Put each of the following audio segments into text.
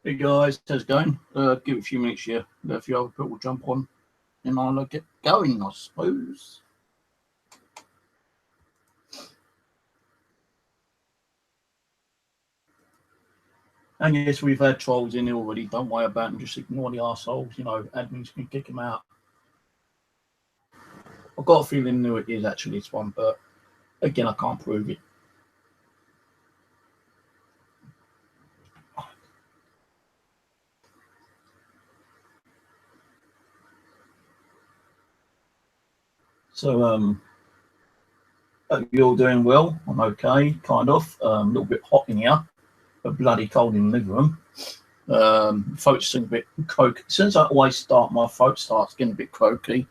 Hey guys, how's it going? Give it a few minutes here. Let a few other people jump on and I'll get going, I suppose. And yes, we've had trolls in here already. Don't worry about them. Just ignore the arseholes. You know, admins can kick them out. I've got a feeling it is actually this one, but again, I can't prove it. So, hope you're all doing well. I'm okay, kind of. A little bit hot in here, but bloody cold in the living room. Throat's a bit croaky. Since I always start, my throat starts getting a bit croaky,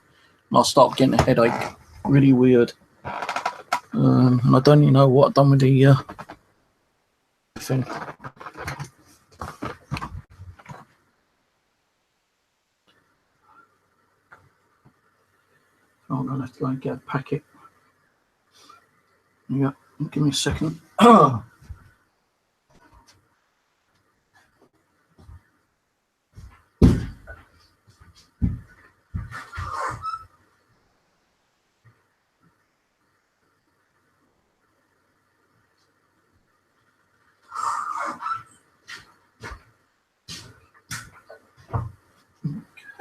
and I start getting a headache. Really weird. And I don't even know what I've done with the thing. I'm gonna have to go and get a packet. Yeah, give me a second.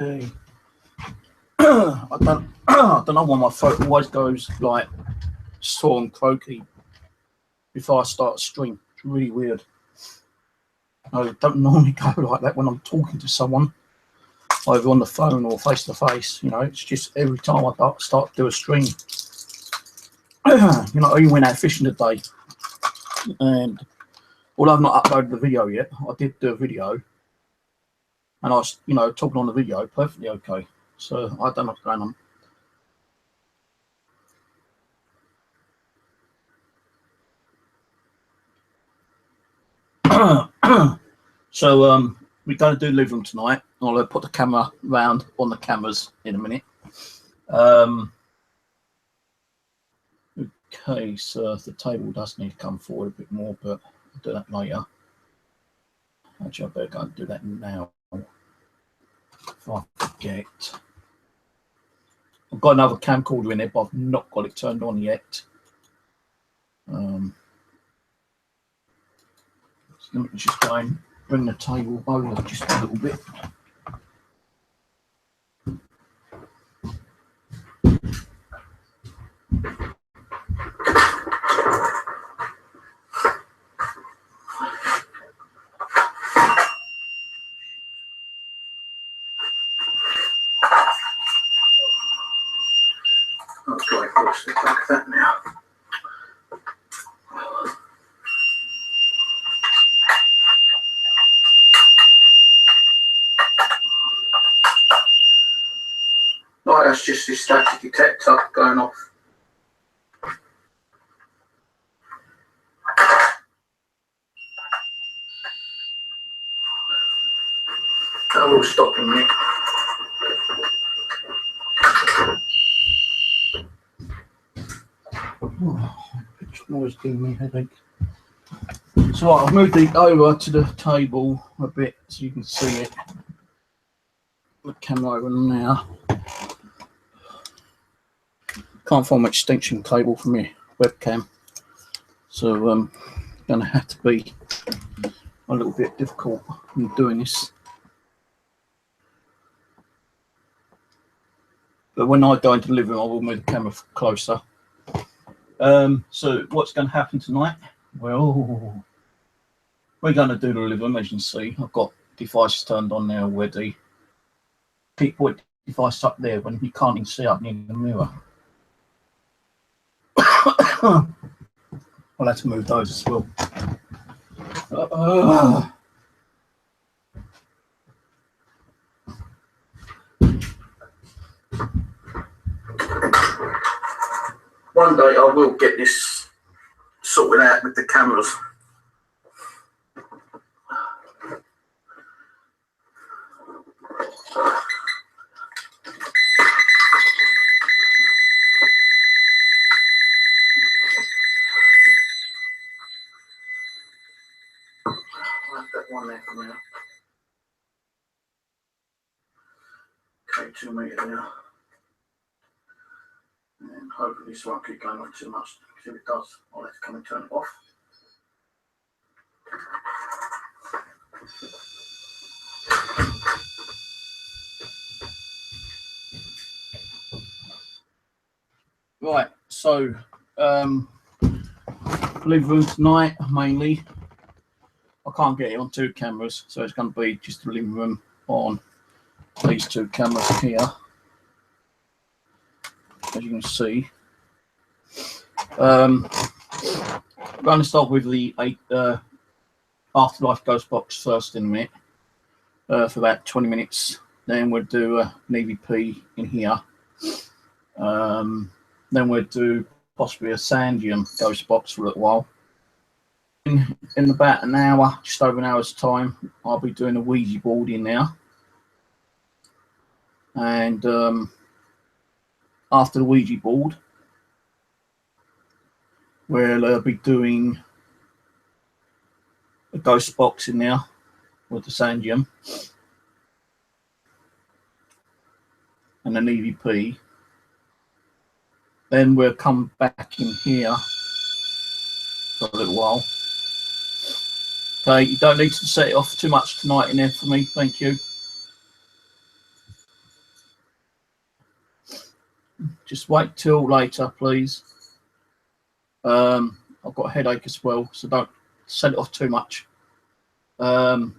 Okay. I don't know why my throat always goes like sore and croaky before I start a stream. It's really weird. I don't normally go like that when I'm talking to someone, either on the phone or face to face. You know, it's just every time I start to do a stream. You know, I even went out fishing today, and although I've not uploaded the video yet, I did do a video, and I was, you know, talking on the video perfectly okay. So I don't know what's going on. So we're going to do living room tonight. I'll put the camera round on the cameras in a minute. Okay, so the table does need to come forward a bit more, but I'll do that later. Actually, I better go and do that now if I forget. I've got another camcorder in there, but I've not got it turned on yet. So let me just go and bring the table over just a little bit. Okay, what's the back of that now? Right, that's just the static detector going off. That will stop in me. It's always giving me a headache. So I've moved it over to the table a bit so you can see it. The camera over now. Can't find my extension cable for my webcam, so gonna have to be a little bit difficult in doing this. But when I go into the living room, I will move the camera closer. So what's going to happen tonight? Well, we're going to do the living room, as you can see. I've got devices turned on there already. Keep what device up there when you can't even see up near the mirror. I'll have to move those as well. one day I will get this sorted out with the cameras. I'll have that one there for now. Okay, 2 metre there. And hopefully this won't keep going on too much. If it does, I'll have to come and turn it off. Right, so living room tonight mainly. I can't get it on 2 cameras, so it's going to be just the living room on these 2 cameras here, as you can see. I'm going to start with the Afterlife Ghost Box first in a minute, for about 20 minutes. Then we'll do an EVP in here. Then we'll do possibly a Sandium Ghost Box for a little while. In about an hour, just over an hour's time, I'll be doing a Ouija board in there. And after the Ouija board, we'll be doing a ghost box in there with the Sandium and an EVP. Then we'll come back in here for a little while. Okay, you don't need to set it off too much tonight in there for me, thank you. Just wait till later, please. I've got a headache as well, so don't set it off too much. So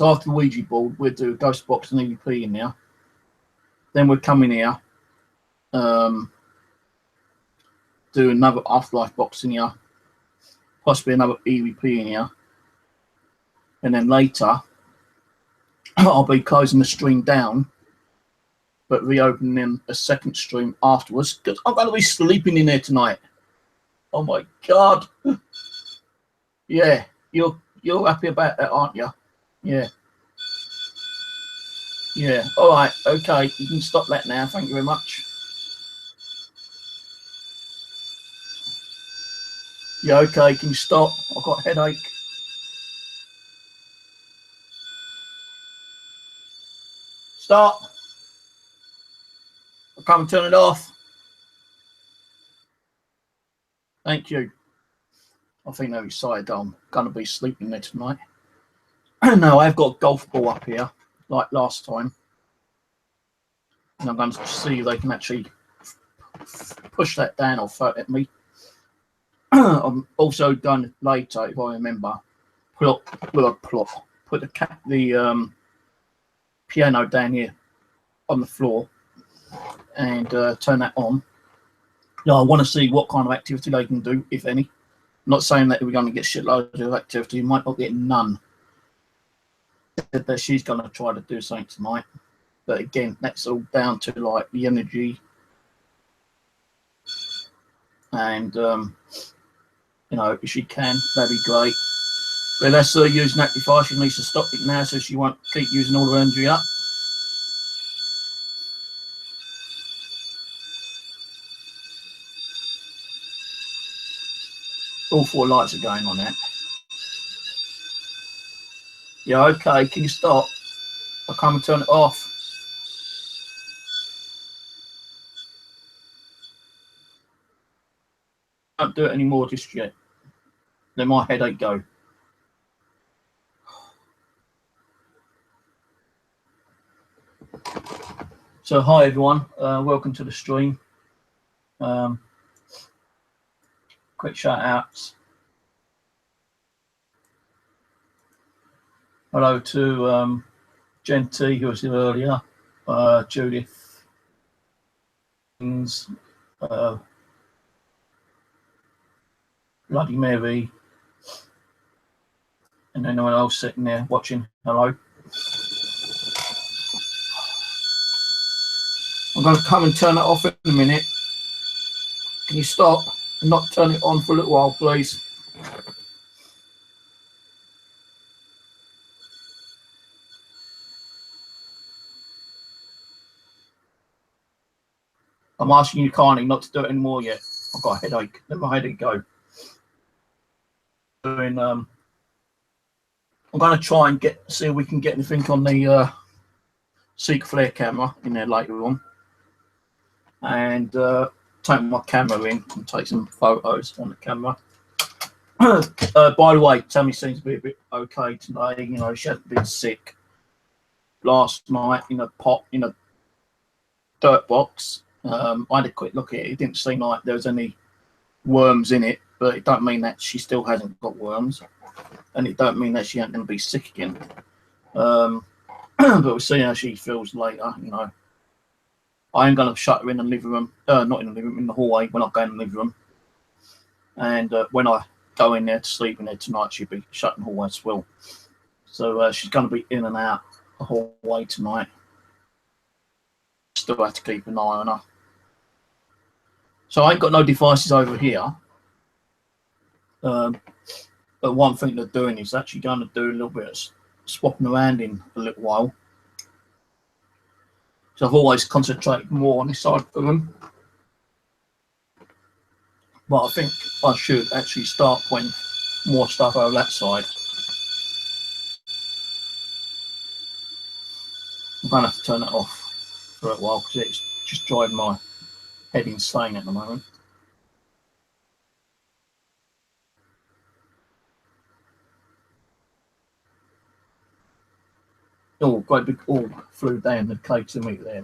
after the Ouija board, we'll do a ghost box and EVP in there. Then we'll come in here, do another Afterlife box in here, possibly another EVP in here, and then later I'll be closing the stream down, but reopening a second stream afterwards, because I'm going to be sleeping in there tonight. Oh my God! Yeah, you're happy about that, aren't you? Yeah. Yeah. All right. Okay. You can stop that now. Thank you very much. Yeah. Okay. Can you stop? I've got a headache. Stop. I'll come and turn it off. Thank you. I think they're excited I'm going to be sleeping there tonight. No, I've got a golf ball up here, like last time. And I'm going to see if they can actually push that down or throw it at me. I'm also going later, if I remember, put the piano down here on the floor and turn that on. Now, I want to see what kind of activity they can do, if any. I'm not saying that we're going to get shitloads of activity. You might not get none. That she's going to try to do something tonight. But again, that's all down to like the energy. And, you know, if she can, that'd be great. But that's her using amplifier. She needs to stop it now so she won't keep using all her energy up. All 4 lights are going on that. Yeah, okay, can you stop? I'll come and turn it off. Don't do it anymore just yet. Let my headache go. So hi everyone, welcome to the stream. Quick shout outs. Hello to Jen T, who was here earlier, Judith, Bloody Mary, and anyone else sitting there watching. Hello. I'm going to come and turn it off in a minute. Can you stop and not turn it on for a little while, please? I'm asking you kindly not to do it anymore yet. I've got a headache. Let my headache go. I'm going to try and see if we can get anything on the Seek Flare camera in there later on, and take my camera in and take some photos on the camera. By the way, Tammy seems to be a bit okay today. You know, she hasn't been sick. Last night in a dirt box, I had a quick look at it. It didn't seem like there was any worms in it, but it don't mean that she still hasn't got worms, and it don't mean that she ain't going to be sick again. But we'll see how she feels later. You know, I am going to shut her in the living room, not in the living room, in the hallway when I go in the living room, and when I go in there to sleep in there tonight, she'll be shut in the hallway as well. So she's going to be in and out the hallway tonight. Still have to keep an eye on her. So I ain't got no devices over here. But one thing they're doing is actually going to do a little bit of swapping around in a little while. So I've always concentrated more on this side of the room. But I think I should actually start putting more stuff over that side. I'm going to have to turn it off for a while because it's just driving my head insane at the moment. Oh, great big orb flew down the cake to me there.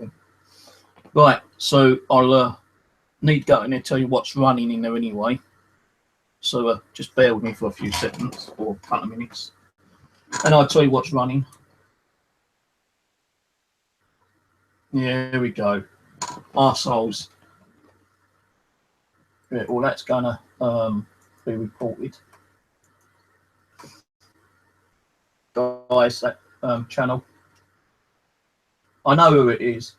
Right, so I'll need to go in there and tell you what's running in there anyway. So just bear with me for a few seconds or a couple of minutes. And I'll tell you what's running. Yeah, here we go. Arseholes. Yeah, well, that's going to be reported. Guys, that channel. I know who it is.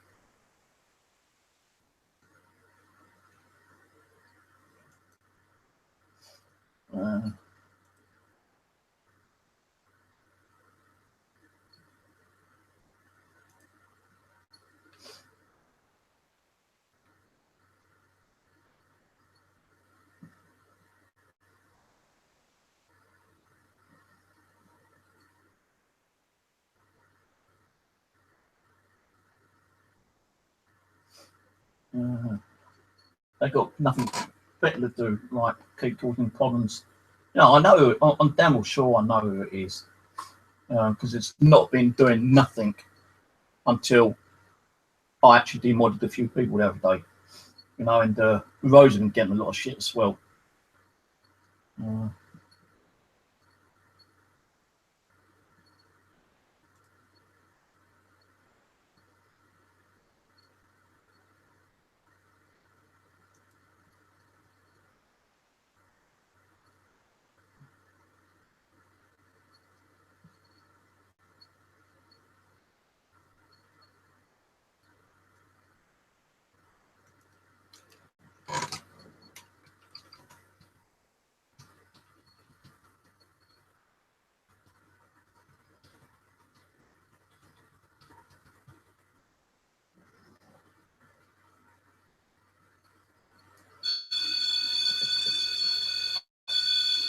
They got nothing better to do, like keep causing problems. You know, I know. I'm damn well sure I know who it is, because it's not been doing nothing until I actually demodded a few people the other day. You know, and Rose has been getting a lot of shit as well.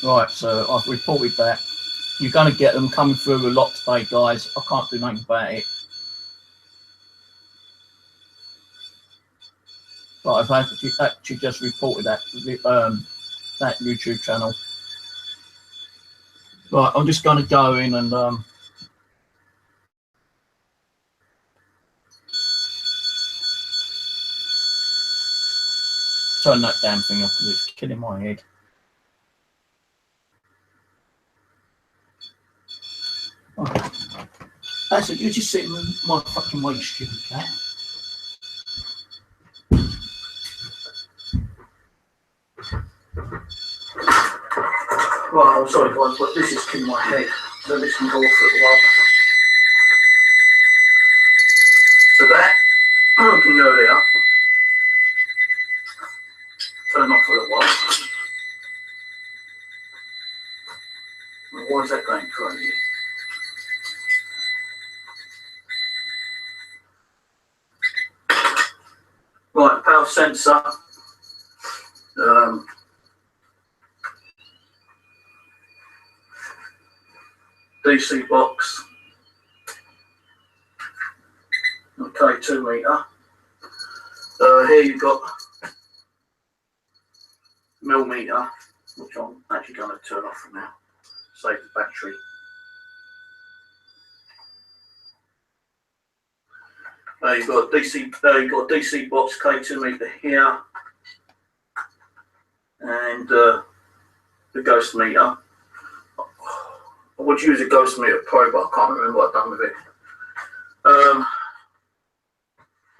Right, so I've reported that. You're going to get them coming through a lot today, guys. I can't do nothing about it. But I've actually just reported that that YouTube channel. Right, I'm just going to go in and turn that damn thing off because it's killing my head. Oh. That's it, you're just sitting in my fucking way, stupid cat. Well, I'm sorry guys, but this is killing my head, so this can go off at the while. So that I can go there, turn off for a little while. Why is that going crazy? Right, power sensor. DC box. Okay, 2 meter. Here you've got millimeter, which I'm actually going to turn off from now. Save the battery. You've got a DC box, K2 meter here, and the ghost meter. I would use a ghost meter pro, but I can't remember what I've done with it.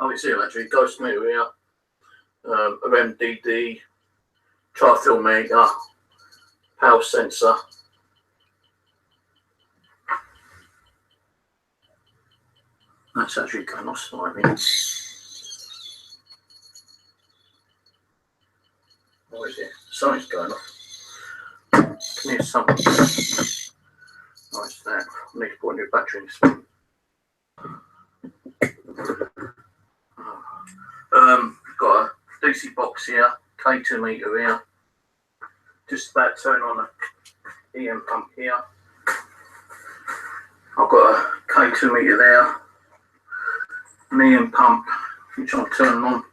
It's here actually, ghost meter here, a MDD, tri-fill meter, power sensor. That's actually going off slightly. What is it? Something's going off. There's something. Nice that. I need to put a new battery in this one. Got a DC box here, K2 meter here. Just about to turn on the EM pump here. I've got a K2 meter there, an EM pump which I'm turning on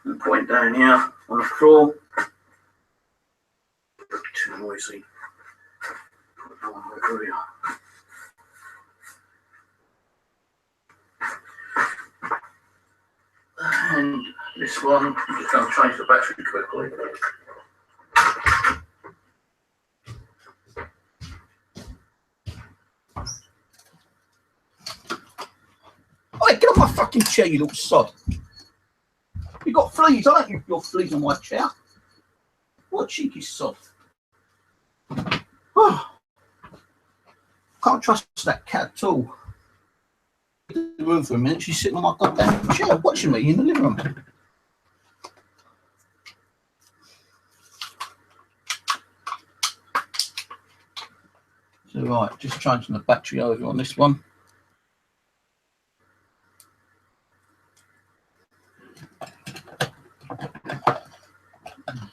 and putting down here on the floor. Too noisy. Put it on over here. And this one, I'm just going to change the battery quickly. Hey, get off my fucking chair, you little sod. You got fleas, haven't you? You're fleas on my chair. What a cheeky sod. Oh, can't trust that cat at all. In the room for a minute, she's sitting on my goddamn chair watching me in the living room. So right, just changing the battery over on this one.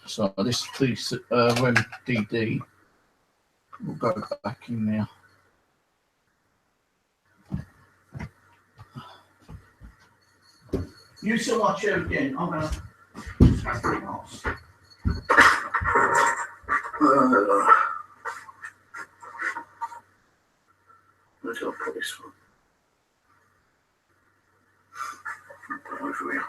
So this REM-DD will go back in there. You sit on my chair again. I'm going to smack your ass. Where do I put this one? Put it over here.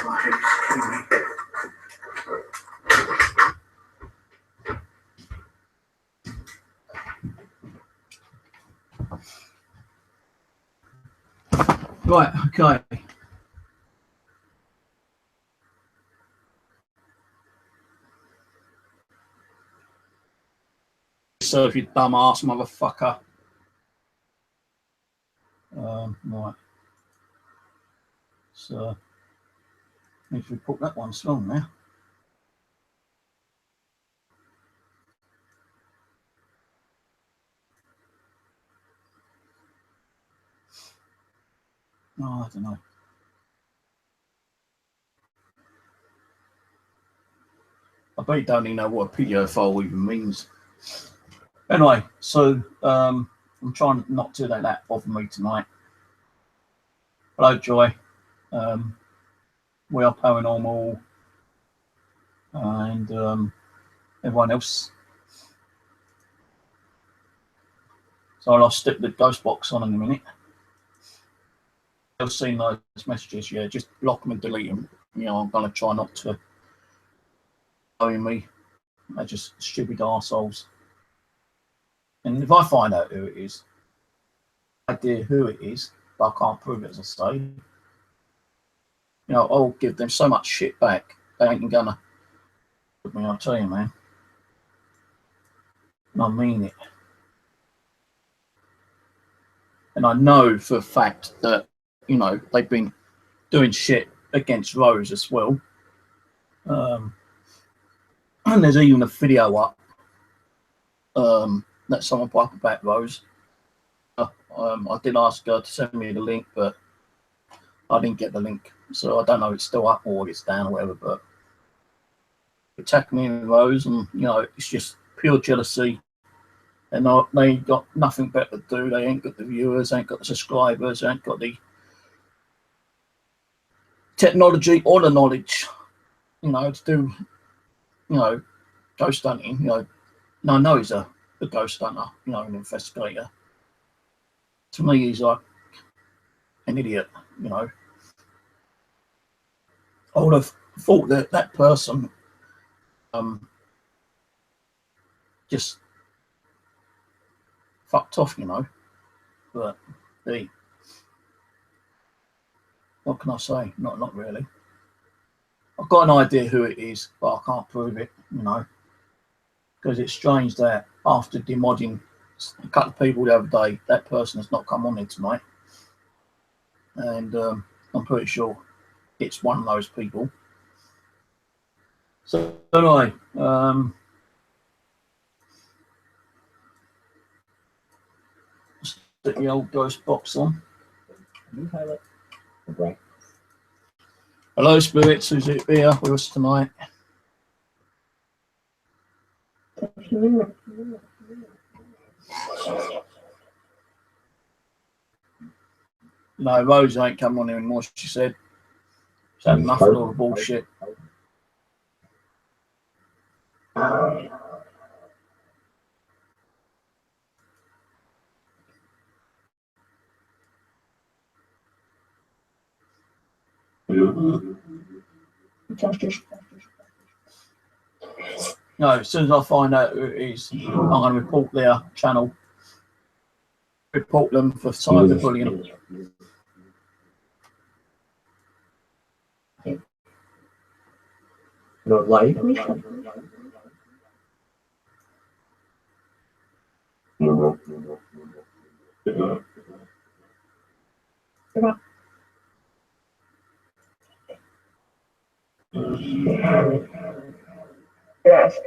My head's killing me. Right, okay. So if you dumbass motherfucker. Right. So need to put that one strong now. Oh, I don't know. I bet you don't even know what a PDO file even means. Anyway, so I'm trying not to let that bother me tonight. Hello, Joy. We are Paranormal and everyone else. So I'll stick the ghost box on in a minute. I've seen those messages, yeah, just block them and delete them. You know, I'm going to try not to own me. They're just stupid arseholes. And if I find out who it is, idea who it is, but I can't prove it, as I say, you know, I'll give them so much shit back, they ain't gonna. I mean, I'll tell you, man. And I mean it. And I know for a fact that, you know, they've been doing shit against Rose as well. And there's even a video up that someone put up about Rose. I did ask her to send me the link, but I didn't get the link. So I don't know if it's still up or it's down or whatever, but attacking me and Rose, and, you know, it's just pure jealousy. And they ain't got nothing better to do. They ain't got the viewers, ain't got the subscribers, ain't got the technology or the knowledge, you know, to do, you know, ghost hunting. You know, and I know he's a ghost hunter, you know, an investigator. To me, he's like an idiot, you know. I would have thought that that person just fucked off, you know. But hey, what can I say? Not really. I've got an idea who it is, but I can't prove it, you know. Because it's strange that after demodding a couple of people the other day, that person has not come on here tonight. And I'm pretty sure it's one of those people. So anyway, stick the old ghost box on. Hello, spirits. Who's it here with us tonight? No, Rose ain't come on here anymore, she said. She's had enough of all the bullshit. No, as soon as I find out who it is, I'm going to report their channel. Report them for cyberbullying. Not light. Yes.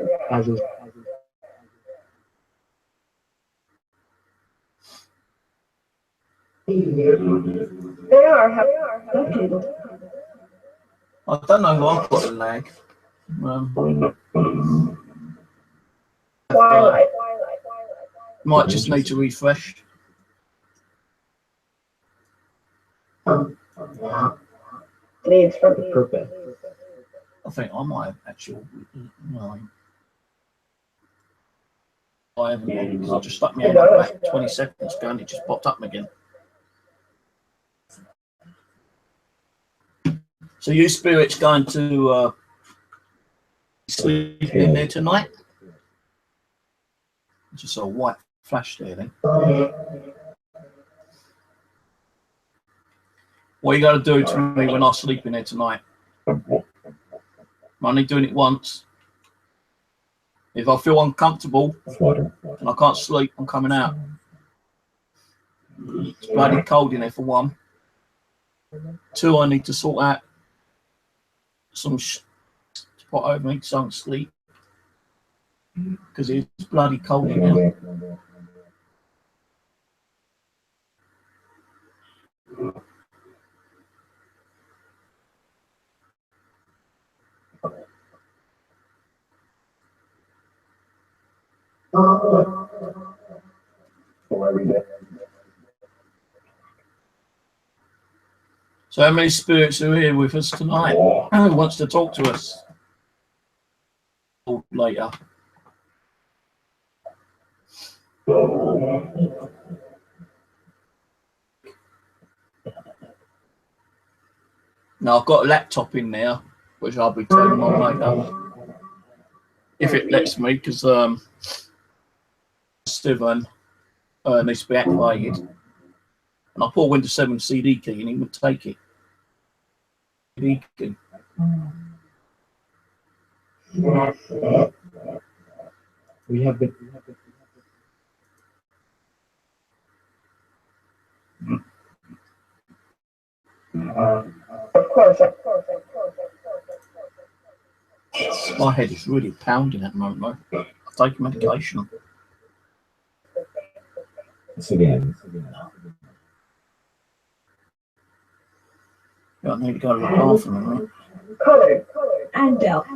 They are located. I don't know who I've got a lag. Twilight. Might just need to refresh. Needs for Purpose. I think I might have actual. I haven't, because I just stuck my hand up about 20 seconds ago and it just popped up again. So you spirits going to sleep in there tonight? Just a white flash there then. What are you going to do to me when I sleep in there tonight? I'm only doing it once. If I feel uncomfortable and I can't sleep, I'm coming out. It's bloody cold in there for one. Two, I need to sort out some to put over me so I can sleep. Because it's bloody cold in there. So how many spirits are here with us tonight? Who wants to talk to us? Later. Now I've got a laptop in there, which I'll be turning on later. If it lets me, because Steven needs to be activated. And I put Windows 7 CD key and he would take it. CD key. We have been Of course. My head is really pounding at the moment, though. I take medication. It's again. Yeah, I need to go to the bathroom, right? Colored. And Del.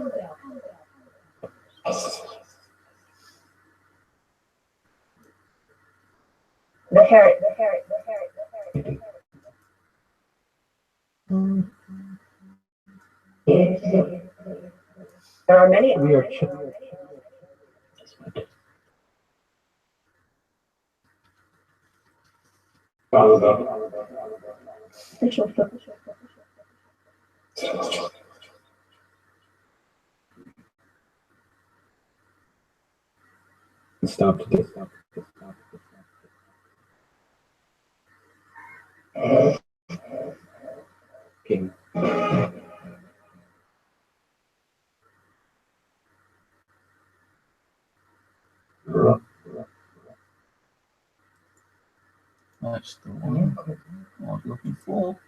The ferret. There are many. We are stop. King. That's the one I was looking for.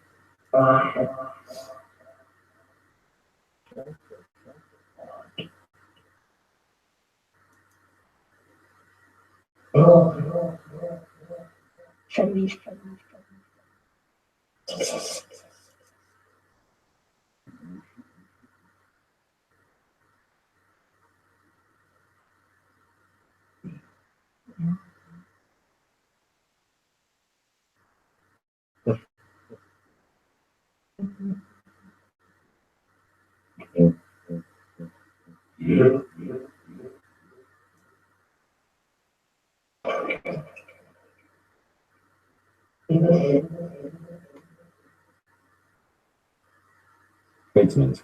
Tradesman.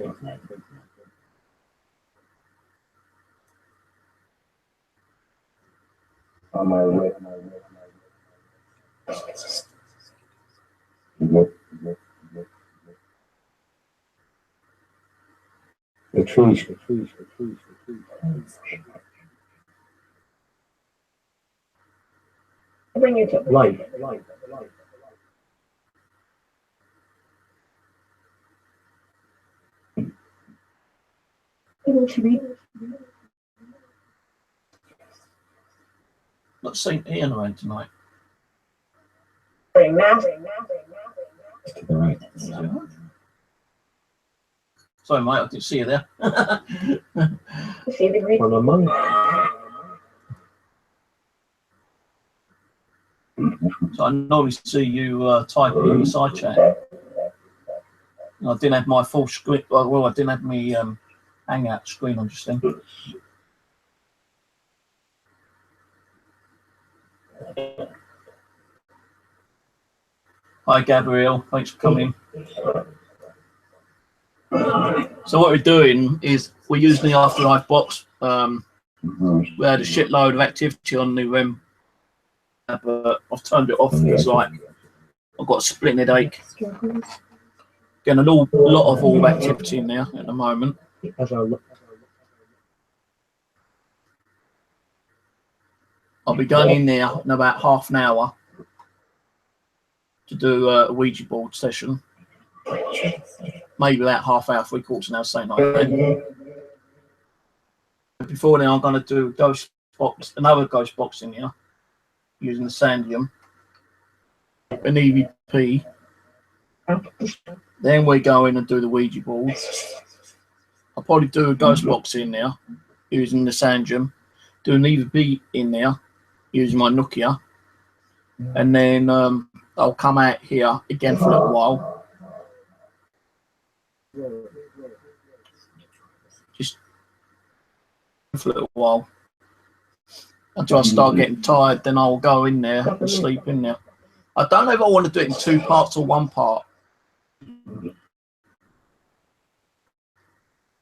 On my way. The trees. I'll bring you to Light. Not St. Ian around tonight. bring math. To the right. Sorry, mate, I didn't see you there. See the green. For the money. So I normally see you type in the side chat. I didn't have my full screen. Well, I didn't have my hangout screen on just then. Hi, Gabrielle. Thanks for coming. So what we're doing is we're using the Afterlife box. We had a shitload of activity on the but I've turned it off because like I've got a splitting headache. Getting a lot of all activity in there at the moment. I'll be going in there in about half an hour to do a Ouija board session. Maybe about half hour, 3/4 an hour, same night. Before then, I'm going to do another ghost box in here using the Sandium, an EVP. Then we go in and do the Ouija board. I'll probably do a ghost box in there using the Sandium, do an EVP in there using my Nokia, and then I'll come out here again for a little while. Just for a little while until I start getting tired, then I'll go in there and sleep in there. I don't know if I want to do it in 2 parts or 1 part.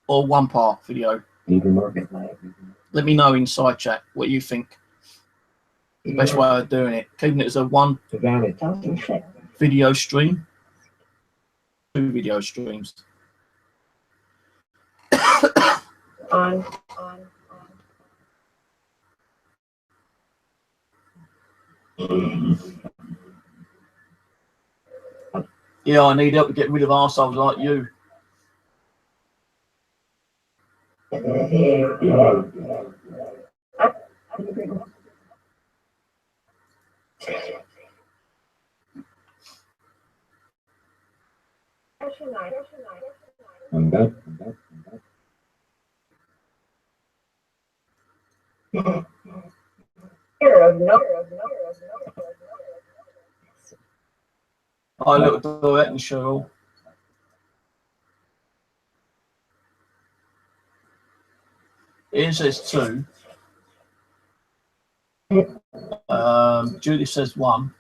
Or 1 part video. Let me know inside chat what you think. The best way of doing it. Keeping it as a 1 video stream. 2 video streams. On. Yeah, I need help to get rid of arseholes like you. I'm back. Hi, little Dorette and Cheryl. Ian says 2. Judy says 1.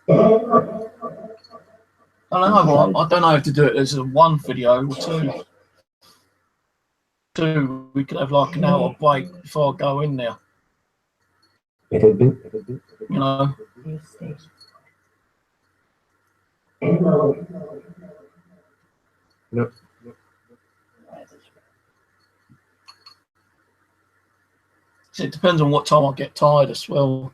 I don't know. I don't know how to do it. There's a 1 video or 2. 2. We could have like an hour break before I go in there. It'll do. You know. No. So it depends on what time I get tired as well.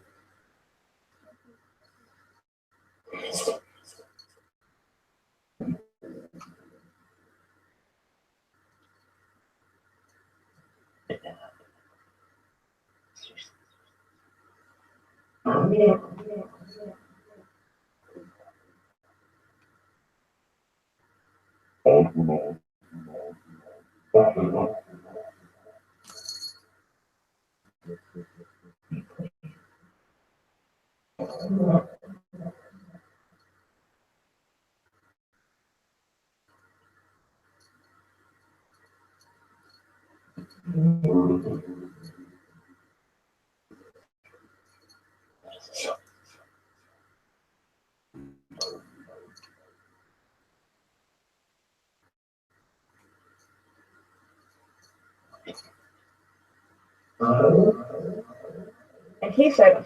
And he said,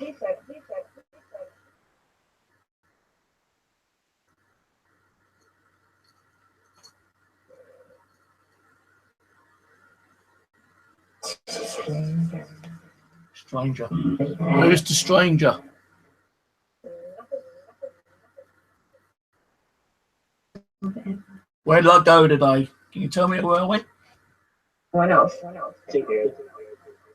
Stranger. Who's the stranger? Where did I go today? Can you tell me where I went? One else. How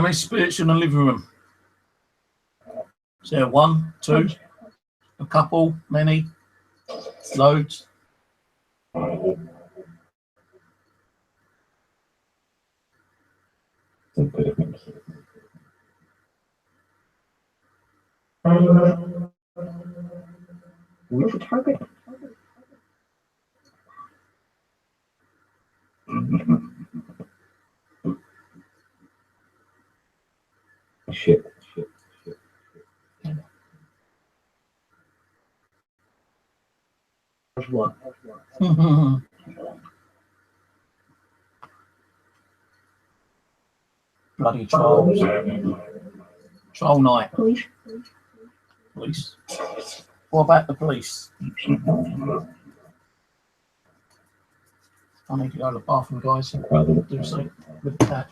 many spirits in the living room? Is there 1, 2, a couple, many, loads? Where's the target? Shit. What? Bloody trolls. Troll night. Police. Police. What about the police? I need to go to the bathroom, guys. Do something with the cat.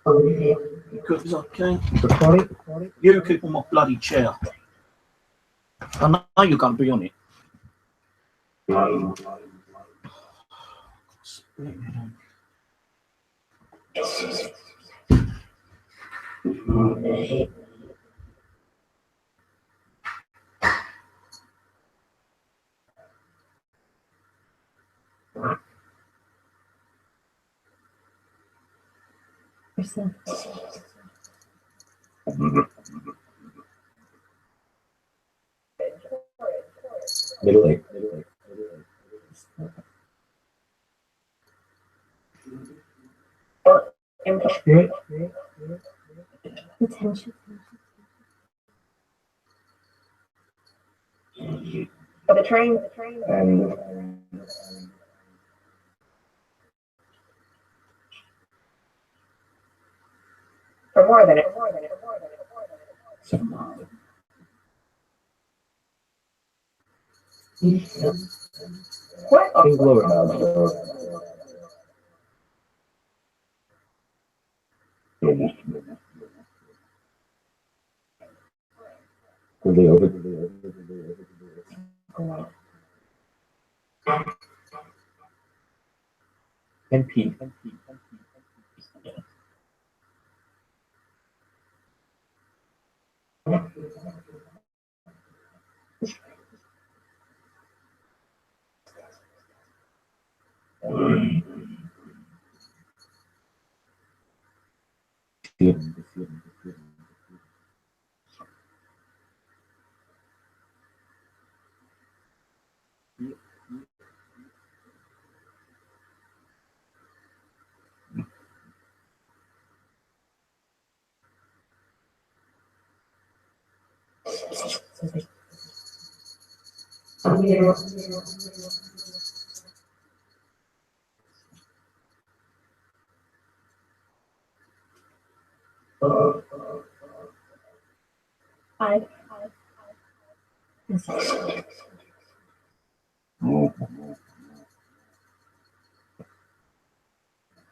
Quick as I can. You keep on my bloody chair. I know you're going to be on it. Middle eight. Spirit. Attention. The train. more than it. Some What? think lower now. Were they over? 10 p.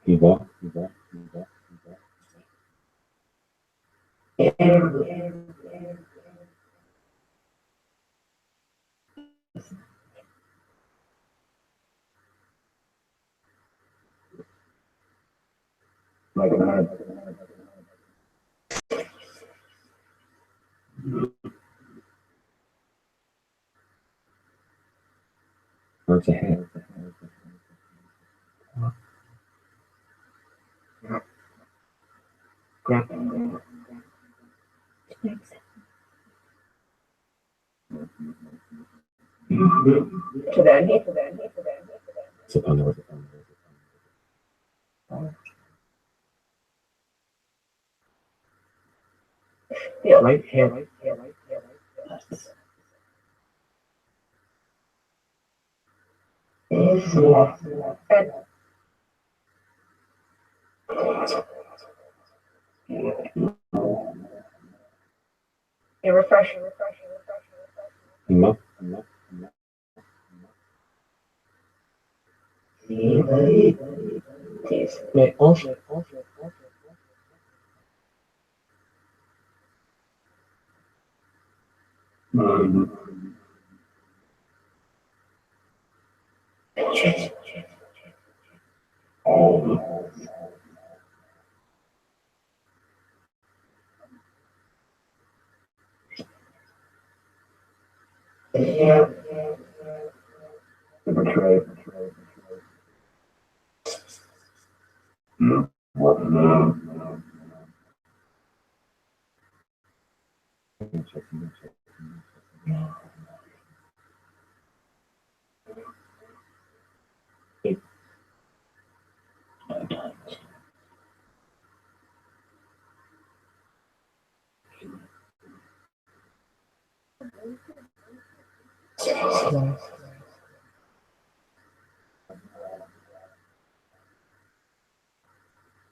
Eva. Like a man. Birds ahead. Grab. To then. It's upon the Feel. right hand. And refresh. Emma. Tease. Mais also. Betray.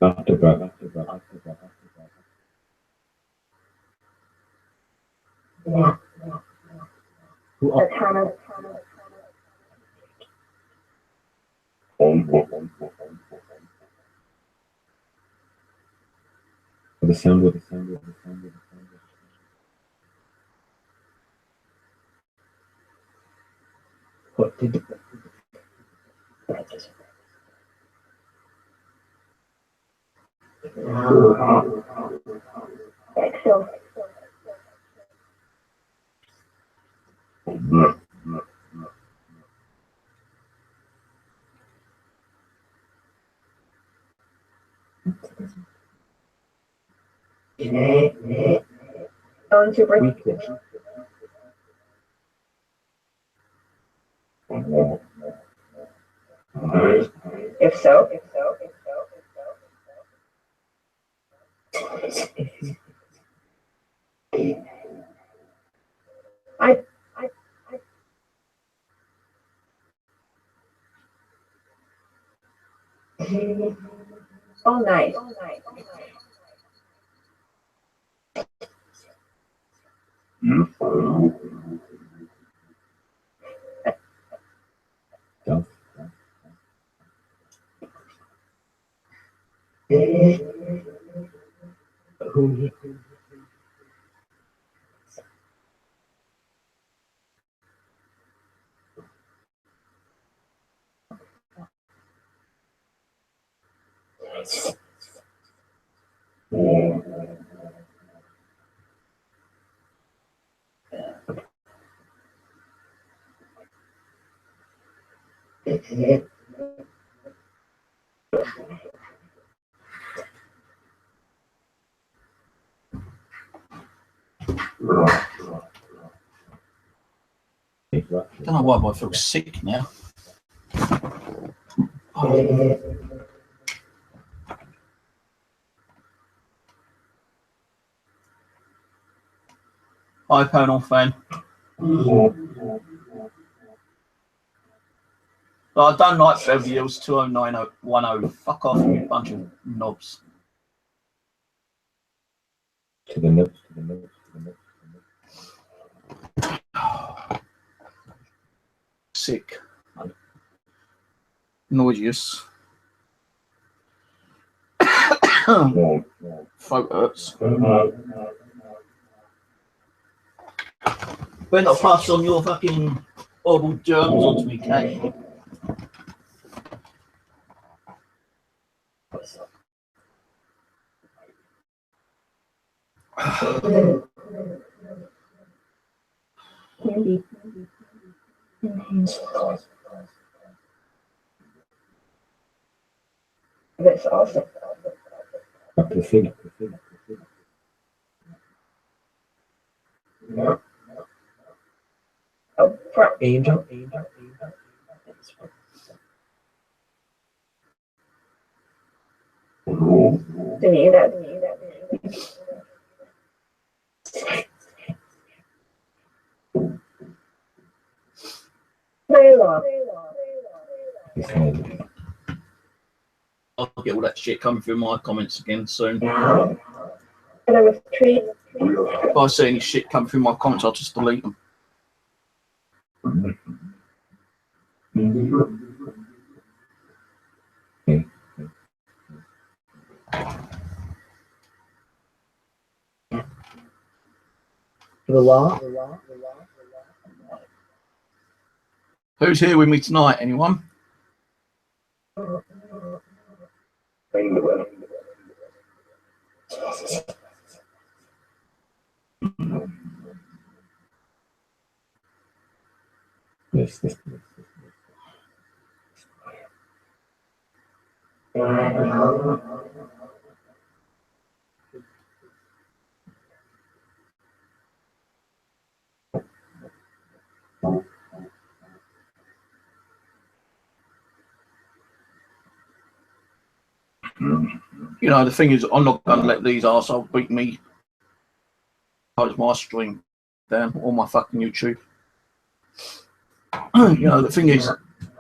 After breath. Yeah. Who The kind of the sound of what did exhale. On super. weakness? If so. I oh nice. Don't. I don't know why, but I feel sick now. Hi, Paranormal fan. I don't like Beverly Hills 20910. Fuck off, you bunch of knobs. To the notes, to the notes, to the notes. Sick. Nauseous. Throat hurts. Better not pass on your fucking horrible germs onto me, cat. Candy. That's awesome. Up to the thing. Oh, front. Angel. Didn't you that? Very long. I'll get all that shit coming through my comments again soon. And I was treated. If I see any shit come through my comments, I'll just delete them. The law. Who's here with me tonight? Anyone? Yes. You know, the thing is, I'm not going to let these arseholes beat me. Close my stream down or my fucking YouTube. You know, the thing is,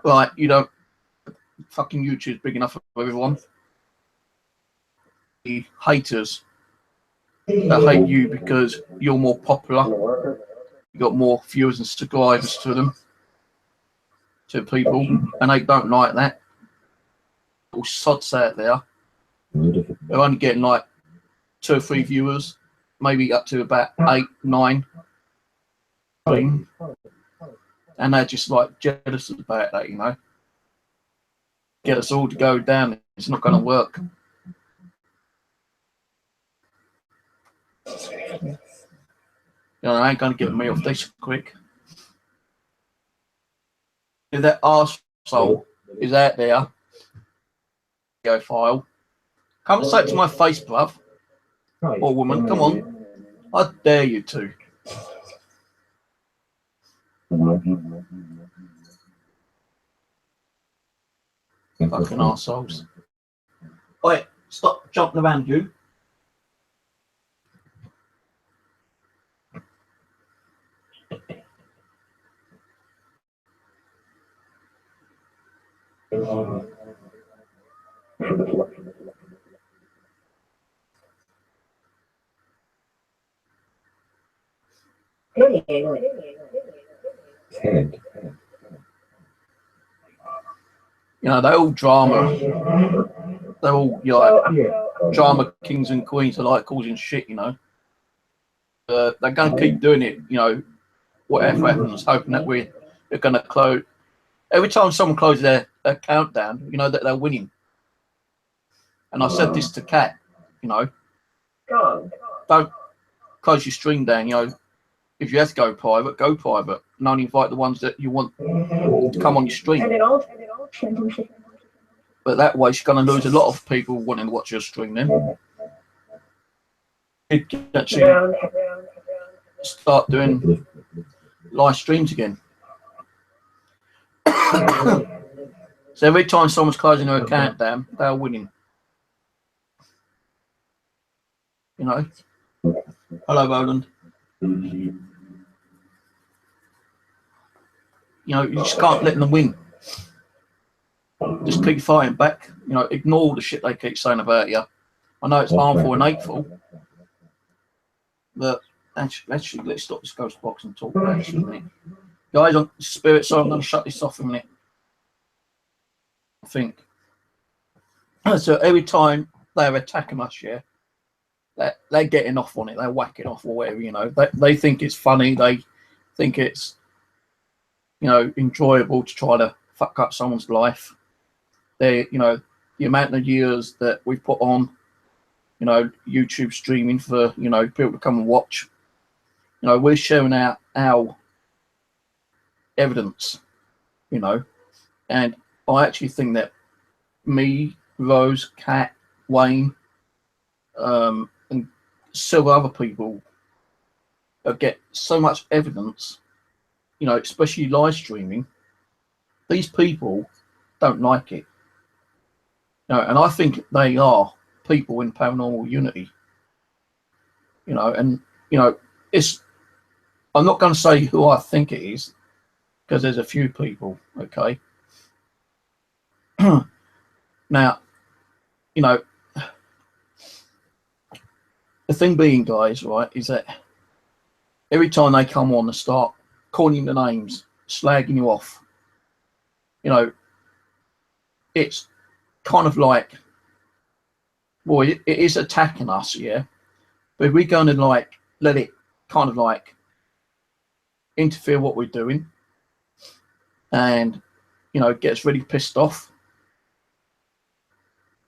like, you don't, fucking YouTube's big enough for everyone. The haters that hate you because you're more popular, you got more viewers and subscribers to them, to people, and they don't like that. All sods out there, they're only getting like 2 or 3 viewers, maybe up to about 8, 9, and they're just like jealous about that, you know. Get us all to go down, it's not going to work. You know, I ain't going to get me off this quick. If that arsehole is out there, video file, come and say it to my face, bruv, or woman, come on. I dare you to. Fucking arseholes. Wait, stop jumping around, you. His hand. You know, they're all drama. They're all, you know, like, drama kings and queens are like causing shit, you know. They're going to keep doing it, you know, whatever happens, hoping that they're going to close. Every time someone closes their countdown, you know that they're winning. And I said this to Kat, you know, don't close your stream down, you know. If you have to go private, and only invite the ones that you want to come on your stream. But that way, she's going to lose a lot of people wanting to watch your stream then. You can actually start doing live streams again. So every time someone's closing their account down, they're winning. You know? Hello, Roland. You know, you just can't let them win. Just keep fighting back. You know, ignore all the shit they keep saying about you. I know it's harmful and hateful, but actually, let's stop this ghost box and talk about this for a minute. Guys, on Spirit, so I'm going to shut this off in a minute. I think. So every time they're attacking us, yeah, they're getting off on it. They're whacking off or whatever, you know. They think it's funny. They think it's, you know, enjoyable to try to fuck up someone's life. They, you know, the amount of years that we've put on, you know, YouTube streaming for, you know, people to come and watch. You know, we're sharing our evidence, you know, and I actually think that me, Rose, Kat, Wayne, and several other people get so much evidence, you know, especially live streaming. These people don't like it, you know, and I think they are people in paranormal unity, you know, and you know, I'm not going to say who I think it is because there's a few people, okay. Now, you know, the thing being, guys, right, is that every time they come on and start calling you the names, slagging you off, you know, it's kind of like, well, it is attacking us, yeah, but we're going to like let it kind of like interfere what we're doing, and you know, gets really pissed off.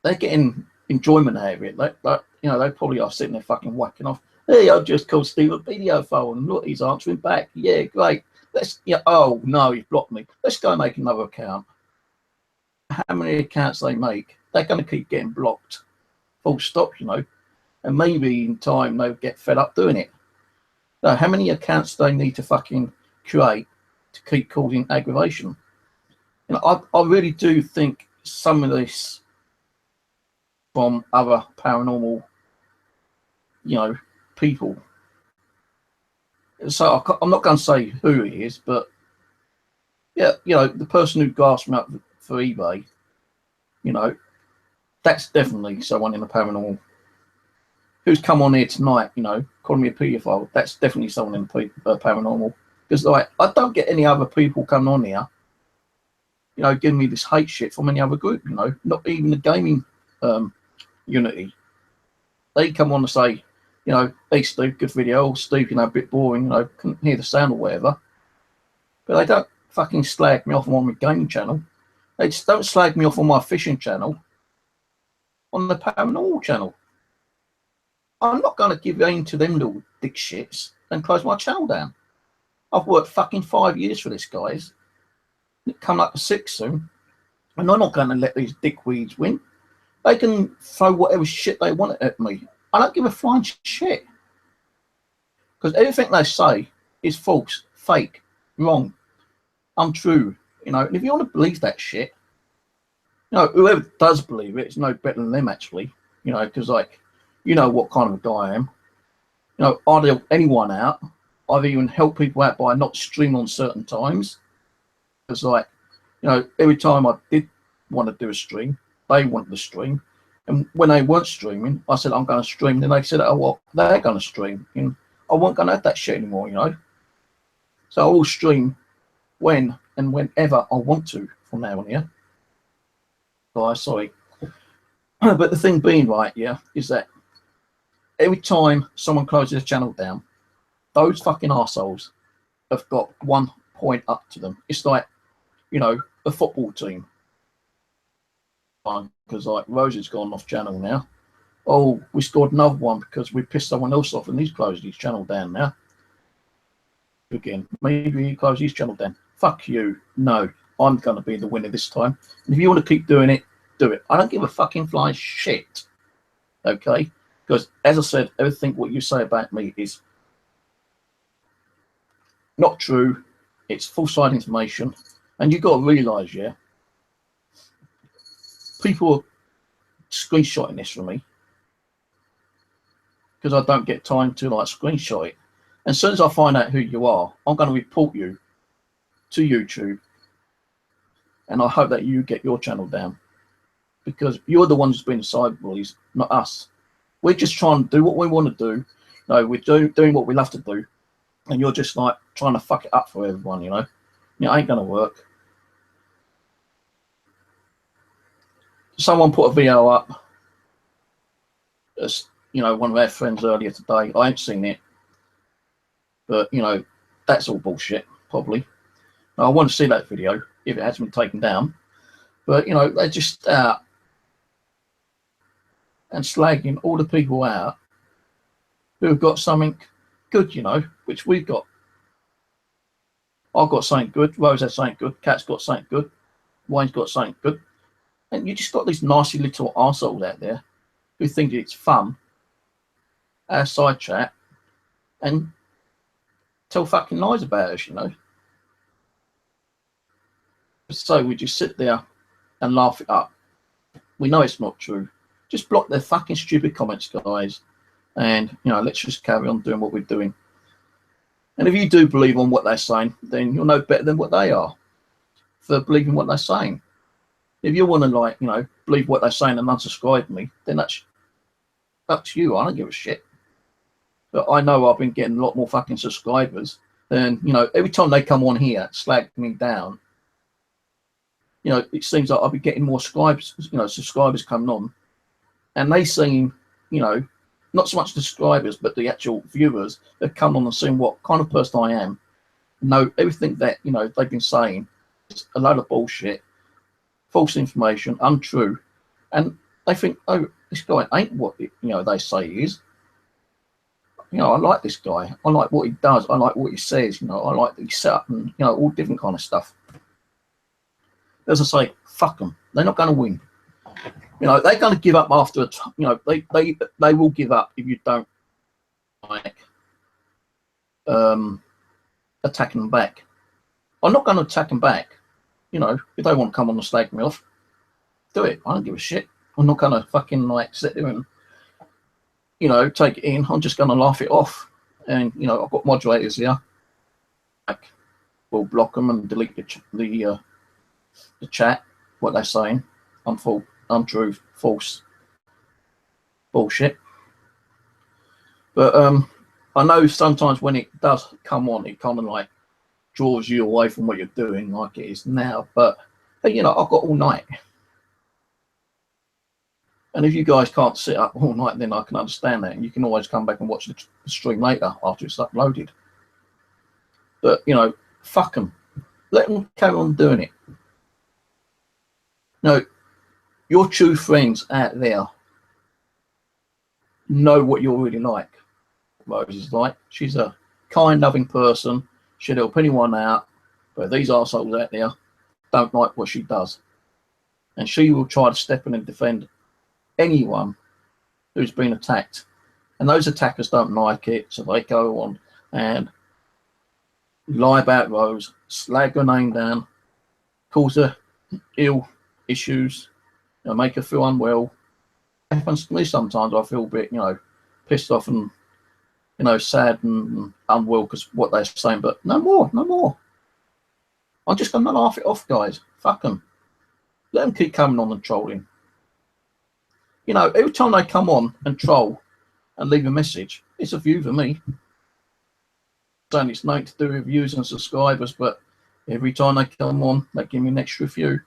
They're getting enjoyment out of it. Like you know, they probably are sitting there fucking whacking off. Hey, I've just called Steve a video phone and look, he's answering back. Yeah, great. Let's, yeah, oh no, he's blocked me. Let's go make another account. How many accounts they make, they're going to keep getting blocked. Full stop, you know. And maybe in time they'll get fed up doing it. So how many accounts do they need to fucking create to keep causing aggravation? You know, I really do think some of this from other paranormal, you know, people. So I'm not going to say who it is, but yeah, you know, the person who gasped me up for eBay, you know, that's definitely someone in the paranormal. Who's come on here tonight, you know, calling me a paedophile, that's definitely someone in the paranormal. Because like, I don't get any other people coming on here, you know, giving me this hate shit from any other group, you know, not even the gaming unity. They come on to say, you know, hey Steve, good video, Steve, you know, a bit boring, you know, couldn't hear the sound or whatever. But they don't fucking slag me off on my gaming channel. They just don't slag me off on my fishing channel, on the paranormal channel. I'm not going to give in to them little dick shits and close my channel down. I've worked fucking 5 years for this, guys. It's coming up to 6 soon. And I'm not going to let these dickweeds win. They can throw whatever shit they want at me. I don't give a flying shit. Because everything they say is false, fake, wrong, untrue. You know, and if you want to believe that shit, you know, whoever does believe it is no better than them, actually. You know, because, like, you know what kind of a guy I am. You know, I'd help anyone out. I've even helped people out by not streaming on certain times. Because, like, you know, every time I did want to do a stream, they wanted to stream. And when they weren't streaming, I said, I'm going to stream. Then they said, oh, well, they're going to stream. And I wasn't going to have that shit anymore, you know. So I will stream when and whenever I want to from now on, yeah? Guys, sorry. But the thing being, right, yeah, is that every time someone closes a channel down, those fucking arseholes have got 1 point up to them. It's like, you know, a football team. Because like Rose's gone off channel now. Oh, we scored another one because we pissed someone else off and he's closed his channel down now. Again, maybe he closed his channel down. Fuck you. No, I'm going to be the winner this time. And if you want to keep doing it, do it. I don't give a fucking flying shit. Okay? Because as I said, everything what you say about me is not true. It's false-side information. And you've got to realise, yeah, people are screenshotting this from me because I don't get time to like screenshot it. And as soon as I find out who you are, I'm going to report you to YouTube. And I hope that you get your channel down because you're the ones who's been cyberbullies, not us. We're just trying to do what we want to do. No, we're doing what we love to do. And you're just like trying to fuck it up for everyone, you know. It ain't going to work. Someone put a video up, as you know, one of our friends earlier today. I ain't seen it, but you know, that's all bullshit, probably. Now, I want to see that video if it hasn't been taken down, but you know, they're just out and slagging all the people out who have got something good, you know, which we've got. I've got something good, Rose has something good, Kat's got something good, Wayne's got something good. And you just got these nasty little arseholes out there who think it's fun, our side chat, and tell fucking lies about us, you know. So we just sit there and laugh it up. We know it's not true. Just block their fucking stupid comments, guys. And, you know, let's just carry on doing what we're doing. And if you do believe on what they're saying, then you'll know better than what they are for believing what they're saying. If you want to, like, you know, believe what they're saying and unsubscribe me, then that's up to you. I don't give a shit. But I know I've been getting a lot more fucking subscribers than, you know, every time they come on here, slag me down, you know, it seems like I'll be getting more subscribers coming on. And they seem, you know, not so much the subscribers, but the actual viewers that come on and see what kind of person I am, know everything that, you know, they've been saying is a load of bullshit. False information, untrue, and they think, oh, this guy ain't what it, you know, they say he is. You know, I like this guy. I like what he does. I like what he says. You know, I like that he's set up and, you know, all different kind of stuff. As I say, fuck them. They're not going to win. You know, they're going to give up after a you know, they will give up if you don't like attacking them back. I'm not going to attack them back. You know, if they want to come on and slag me off, do it. I don't give a shit. I'm not going to fucking like sit there and, you know, take it in. I'm just going to laugh it off. And, you know, I've got moderators here. Like, we'll block them and delete the chat, what they're saying. Untrue, false, bullshit. But I know sometimes when it does come on, it kind of like draws you away from what you're doing like it is now. But you know, I've got all night, and if you guys can't sit up all night, then I can understand that, and you can always come back and watch the stream later after it's uploaded. But you know, fuck them, let them carry on doing it. No, your true friends out there know what you're really like. Rose is like, she's a kind, loving person. She'll help anyone out, but these arseholes out there don't like what she does. And she will try to step in and defend anyone who's been attacked. And those attackers don't like it, so they go on and lie about Rose, slag her name down, cause her ill issues, you know, make her feel unwell. It happens to me sometimes. I feel a bit, you know, pissed off and, you know, sad and unwell because what they're saying, but no more, no more. I'm just going to laugh it off, guys. Fuck them. Let them keep coming on and trolling. You know, every time they come on and troll and leave a message, it's a view for me. saying it's nothing to do with views and subscribers, but every time they come on, they give me an extra few.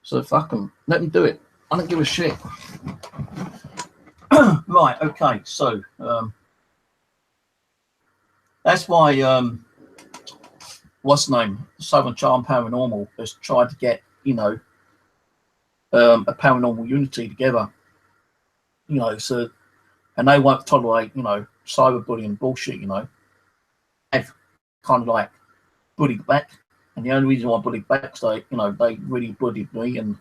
So fuck them. Let them do it. I don't give a shit. Right, okay, so that's why what's the name? Southern Charm Paranormal has tried to get, you know, a paranormal unity together. You know, so, and they won't tolerate, you know, cyberbullying bullshit, you know. They've kind of like bullied back, and the only reason why I bullied back is they, you know, they really bullied me and,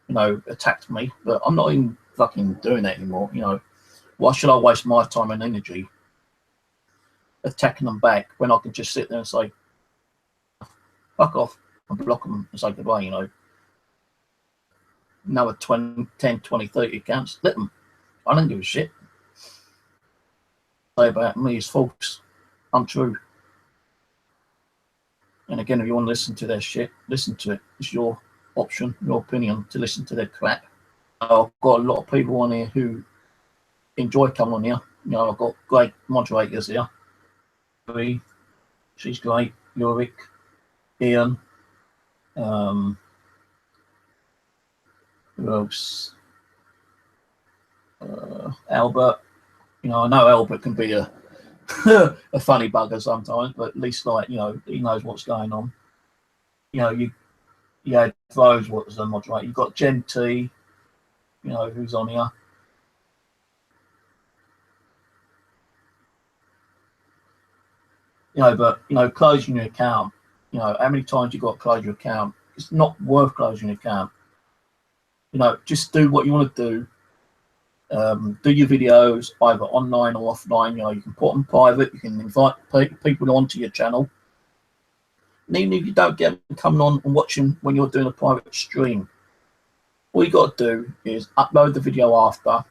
you know, attacked me. But I'm not even fucking doing that anymore, you know. Why should I waste my time and energy attacking them back when I can just sit there and say, fuck off, and block them and say goodbye, you know. Another 20, 10, 20, 30 accounts, let them. I don't give a shit. Say about me is false, untrue. And again, if you want to listen to their shit, listen to it. It's your option, your opinion to listen to their crap. I've got a lot of people on here who enjoy coming on here. You know, I've got great moderators here. She's great. Yorick, Ian, who else? Albert. You know, I know Albert can be a a funny bugger sometimes, but at least, like, you know, he knows what's going on. You know, you had Rose, what was the moderator? You've got Jen T, you know, who's on here. You know, but, you know, closing your account, you know, how many times you got to close your account? It's not worth closing your account. You know, just do what you want to do. Do your videos either online or offline. You know, you can put them private. You can invite people onto your channel. And even if you don't get them coming on and watching when you're doing a private stream, all you got to do is upload the video after,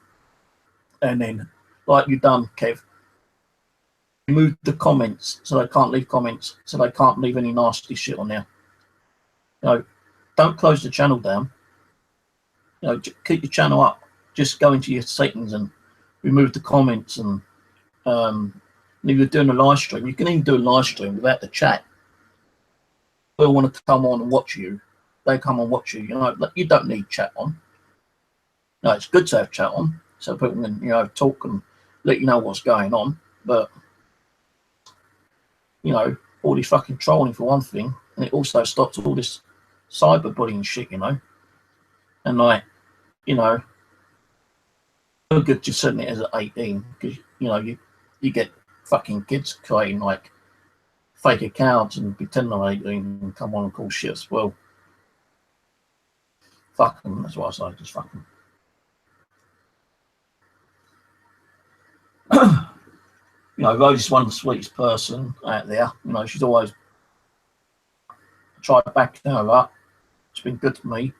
and then, like you've done, Kev, remove the comments so they can't leave comments, so they can't leave any nasty shit on there. You know, don't close the channel down. You know, keep your channel up. Just go into your settings and remove the comments. And if you're doing a live stream, you can even do a live stream without the chat. People want to come on and watch you. They come and watch you. You know, you don't need chat on. No, it's good to have chat on so people can, you know, talk and let you know what's going on. But, you know, all this fucking trolling for one thing, and it also stops all this cyberbullying shit, you know. And, like, you know, no good just setting it as at 18, because, you know, you get fucking kids creating like fake accounts and pretend they're 18 and come on and call shit as well. Fuck them, that's what I say, just fuck them. You know, Rose is one of the sweetest person out there. You know, she's always tried backing her up. It's been good to me.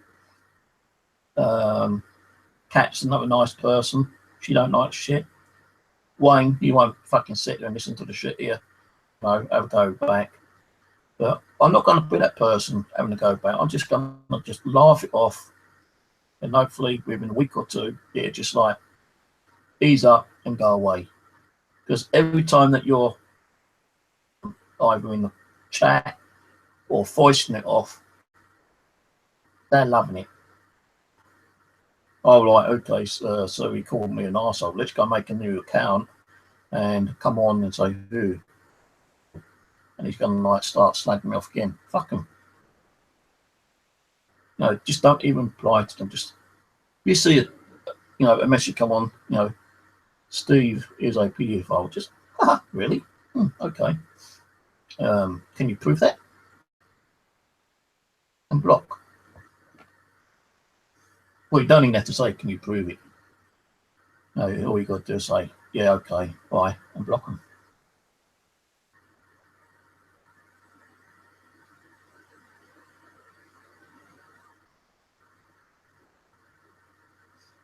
Kat's another nice person. She don't like shit. Wayne, you won't fucking sit there and listen to the shit here. No, have a go back. But I'm not going to be that person having to go back. I'm just going to just laugh it off. And hopefully within a week or two, it'll just like ease up and go away. Because every time that you're either in the chat or voicing it off, they're loving it. Oh, right, okay, so he called me an arsehole. Let's go make a new account and come on and say who. And he's going to like start slagging me off again. Fuck him. No, just don't even reply to them. Just, if you see it, you know, a message come on, you know, Steve is a PDF file. Just, really? Okay. Can you prove that? And block. Well, you don't even have to say, can you prove it? No, all you got to do is say, yeah, okay, bye, and block them.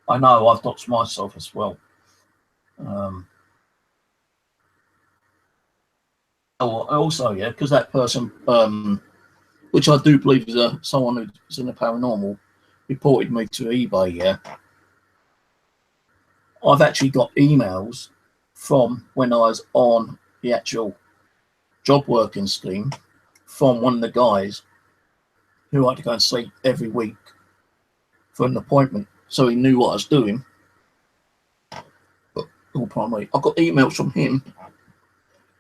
I know I've doxed myself as well. Also, yeah, because that person, which I do believe is someone who's in the paranormal, reported me to eBay. Yeah, I've actually got emails from when I was on the actual job working scheme from one of the guys who I had to go and see every week for an appointment, so he knew what I was doing. But all primary, I got emails from him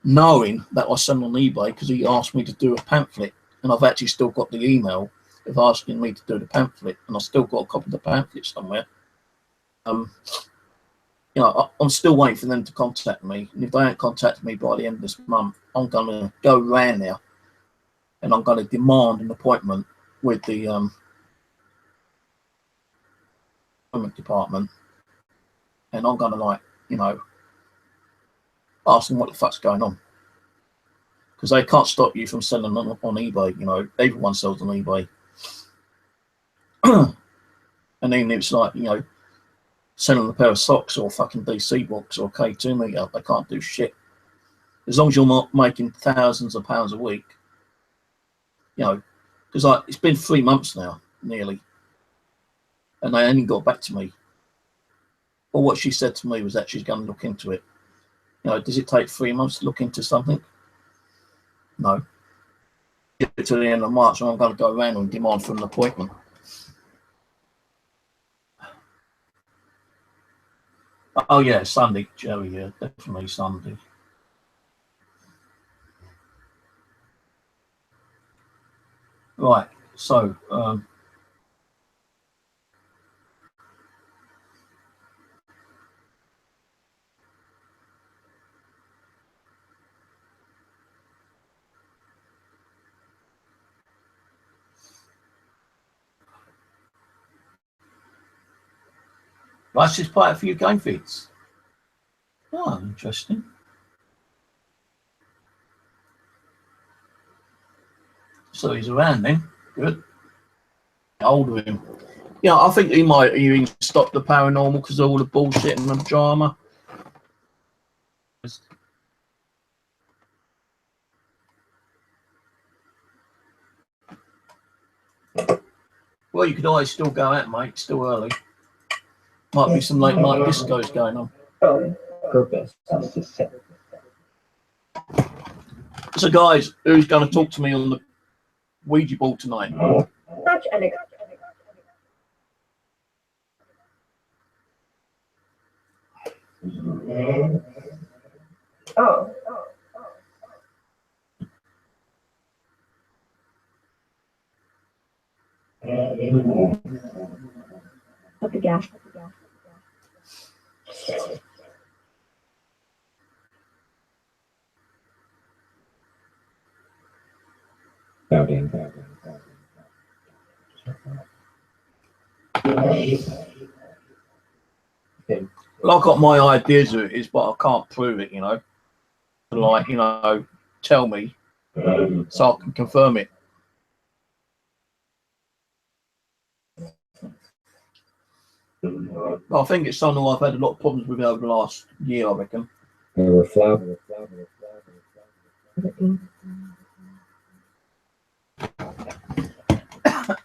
knowing that I sent on eBay because he asked me to do a pamphlet, and I've actually still got the email of asking me to do the pamphlet, and I've still got a copy of the pamphlet somewhere. You know, I'm still waiting for them to contact me, and if they don't contact me by the end of this month, I'm going to go round there and I'm going to demand an appointment with the appointment department, and I'm going to, like, you know, ask them what the fuck's going on, because they can't stop you from selling on eBay. You know, everyone sells on eBay. And then it's like, you know, selling a pair of socks or a fucking DC box or a K2 meter, they can't do shit. As long as you're not making thousands of pounds a week, you know, because like, it's been 3 months now, nearly, and they only got back to me. But what she said to me was that she's going to look into it. You know, does it take 3 months to look into something? No. Get it to the end of March, and I'm going to go around and demand for an appointment. Oh yeah, Sunday, Joey. Yeah, definitely Sunday. Right. So, let's just play a few game feeds. Oh, interesting. So he's around then. Good. Get hold of him. Yeah, I think he might even stop the paranormal because of all the bullshit and the drama. Well, you could always still go out, mate. It's still early. Might be some late night discos going on. Purpose. So, guys, who's going to talk to me on the Ouija board tonight? Such an oh. Put the gas. Well, I've got my ideas of it, is, but I can't prove it, you know. Like, you know, tell me so I can confirm it. I think it's something I've had a lot of problems with over the last year, I reckon.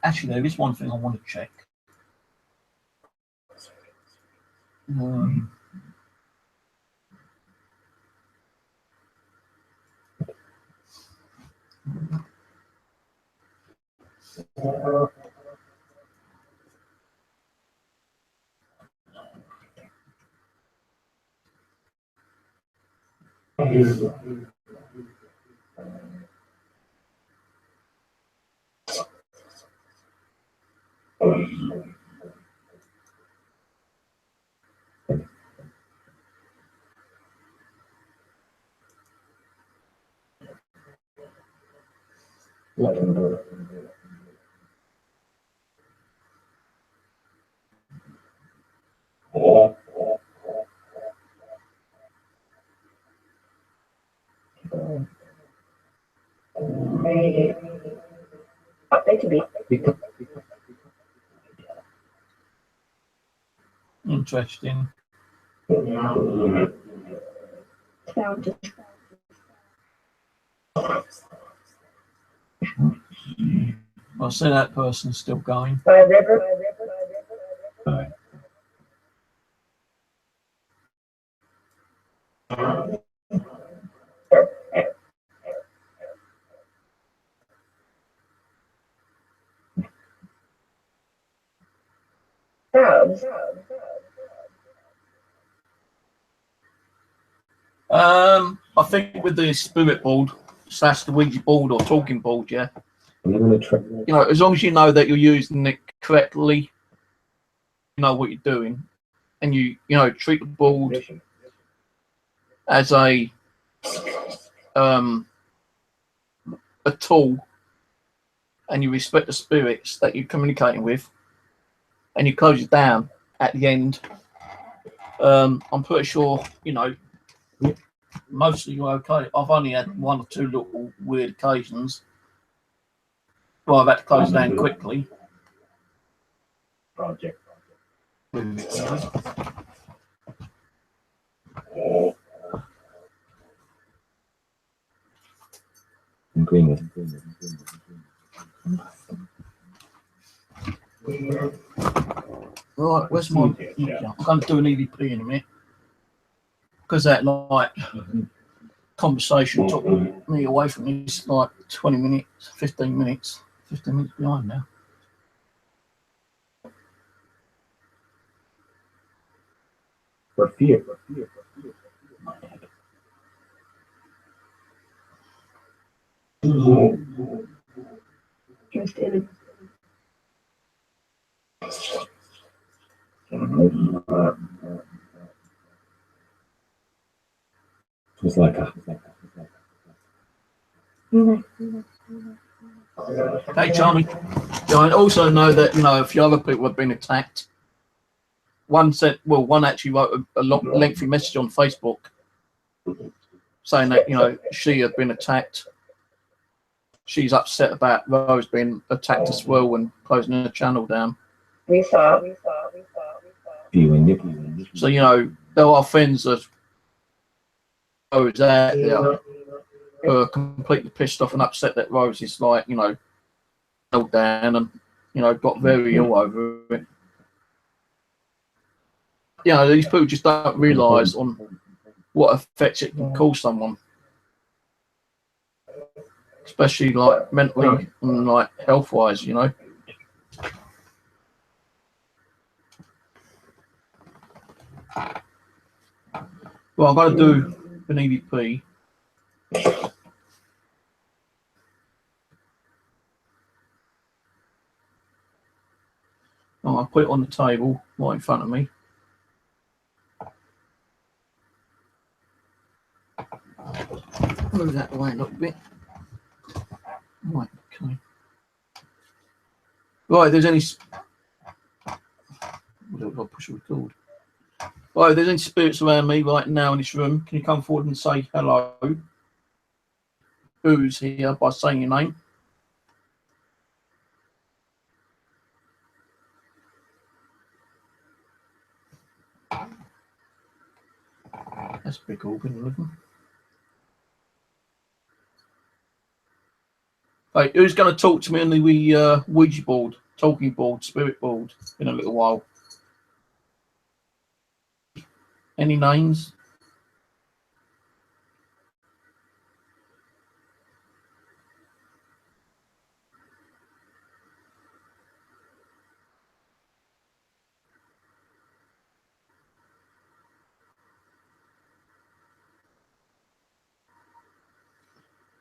Actually, there is one thing I want to check. Interesting. I'll say that person's still going. By river. I think with the spirit board / the Ouija board or talking board, yeah. I'm going to try. You know, as long as you know that you're using it correctly, you know what you're doing, and you treat the board as a tool, and you respect the spirits that you're communicating with, and you close it down at the end. I'm pretty sure mostly you're okay. I've only had 1 or 2 little weird occasions where I've had to close it down quickly. Project. Agreement. Right, where's my? I'm going to do an EVP in a minute because that conversation took me away from this 20 minutes, 15 minutes, 15 minutes behind now. For fear. Just in. It's like a. Hey, Charlie. I also know that a few other people have been attacked. One actually wrote a lengthy message on Facebook saying that she had been attacked. She's upset about Rose being attacked as well and closing the channel down. We saw. So there are friends of Rose out there who are completely pissed off and upset that Rose is held down and got very ill over it. These people just don't realise on what effects it can cause someone, especially mentally and health wise. Well, I've got to do an EVP. I'll put it on the table right in front of me. Move that away a little bit. Right, okay. Right, there's any. I'll push record. Right, if there's any spirits around me right now in this room, can you come forward and say hello? Who's here by saying your name? That's a big organ, looking. Right, who's going to talk to me on the Ouija board, talking board, spirit board in a little while? Any names?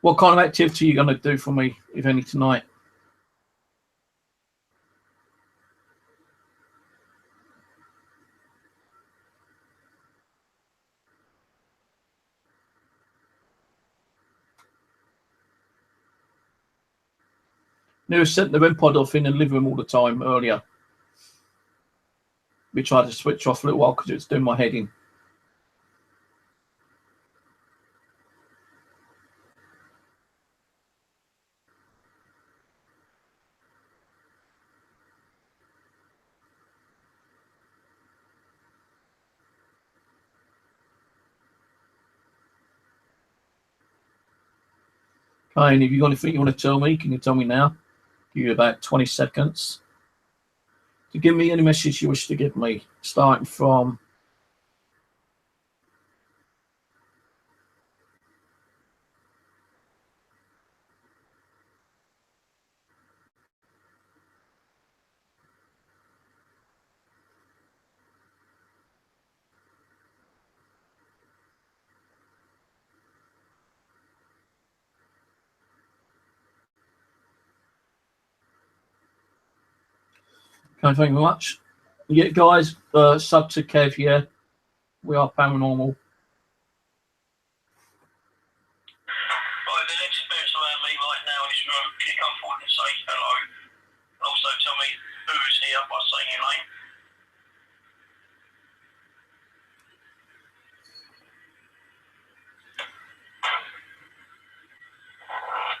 What kind of activity are you going to do for me, if any, tonight? They were setting the REM pod off in the living room all the time earlier. We tried to switch off a little while because it was doing my head in. Okay, and if you've got anything you want to tell me, can you tell me now? Give you about 20 seconds to give me any message you wish to give me, starting from Thank you very much. Yeah, guys, sub to Kev, yeah. We are paranormal. Right, the next spirit's around me right now in this room. Can you come forward and say hello? And also tell me who's here by saying your name.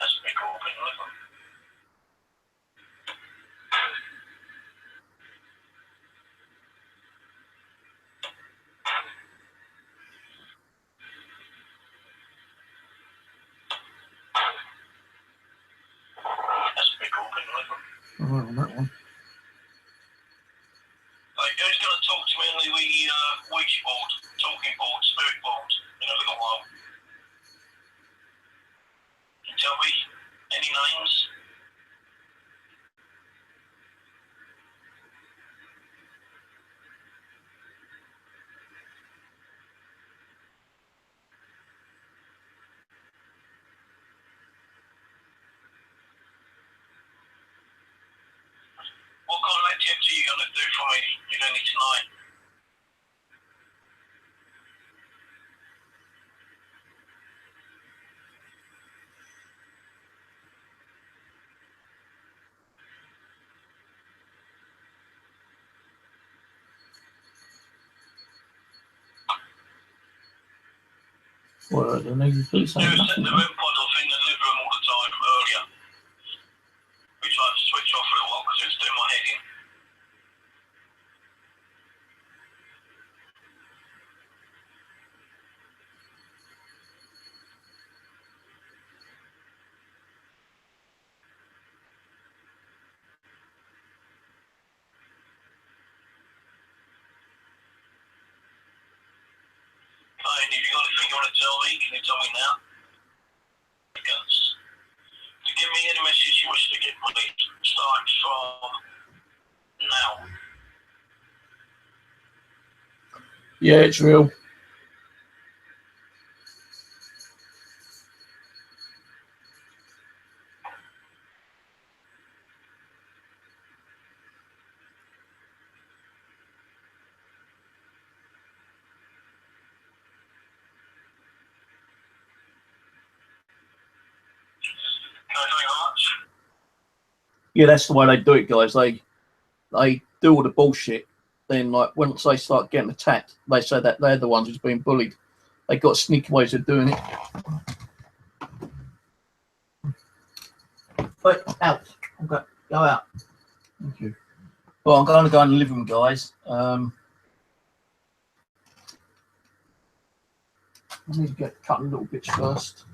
That's a big organ, look. That's a big organ, look. Oh, on that one. Right, who's going to talk to me on the Ouija board, talking board, spirit board, in a little while? Can you tell me any names? What kind of activity are you going to do for me? You're doing it tonight? Well, the niggas do say You set nothing. the REM pod off in the living room all the time earlier. We tried to switch off for a while because it's doing my head in. And if you've got anything you want to tell me, can you tell me now? Because to give me any message you wish to give me, start from now. Yeah, it's real. Thank you very much. Yeah, that's the way they do it, guys. They do all the bullshit. Then, like, once they start getting attacked, they say that they're the ones who's being bullied. They got sneaky ways of doing it. Wait, out. Okay, go out. Thank you. Well, I'm going to go in the living room, guys. I need to get a couple of little bits first.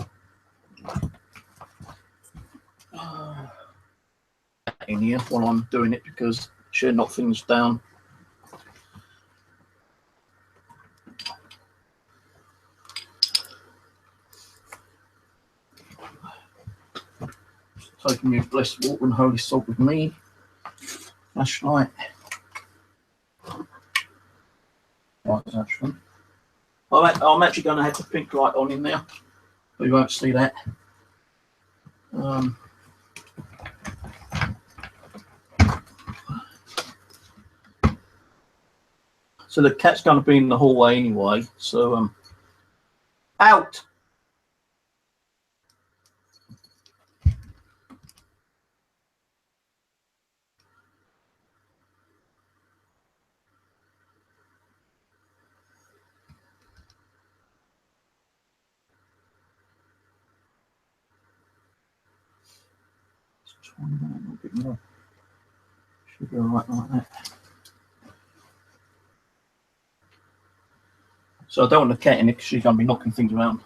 In here while I'm doing it because should knock things down. Taking me a blessed water and holy salt with me. Flashlight. Right, that's one. I'm actually going to have the pink light on in there, but you won't see that. So the cat's going to be in the hallway anyway. So out. Let's try that a little bit more. Should be alright like that. So I don't want the cat in it because she's going to be knocking things around.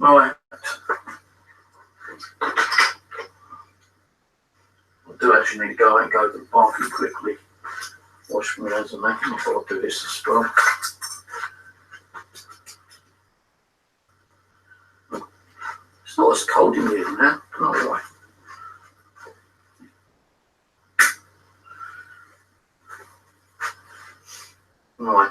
Right. I do actually need to go out and go to the bathroom quickly. Wash my hands and that. I thought I'd do this as well. Right.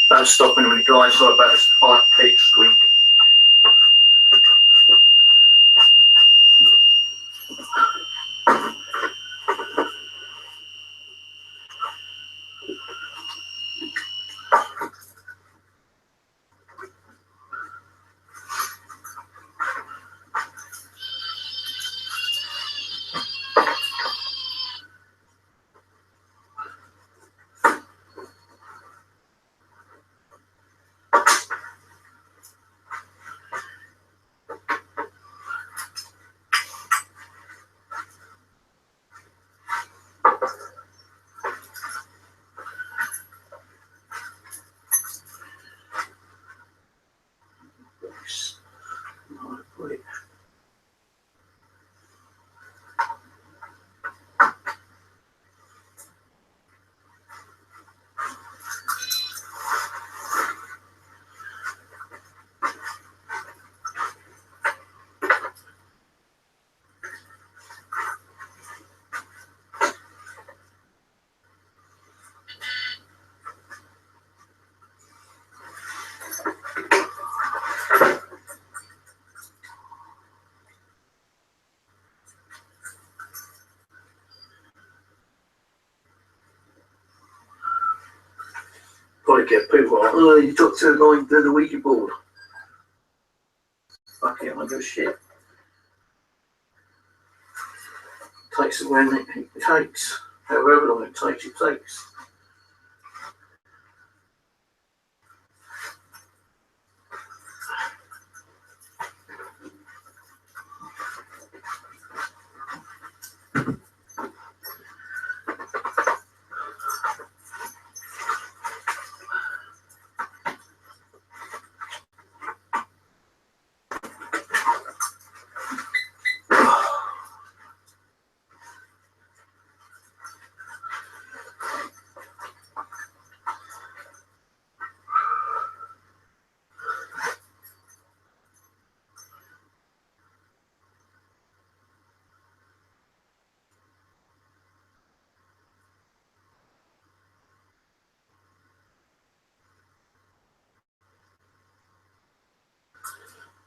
Don't stop in a minute, guys. Sorry about this high pitch squeak. Probably get people like, oh, you took too long to do the Ouija board. Fuck it, I don't give a shit. Takes it when it takes. However long it takes, it takes.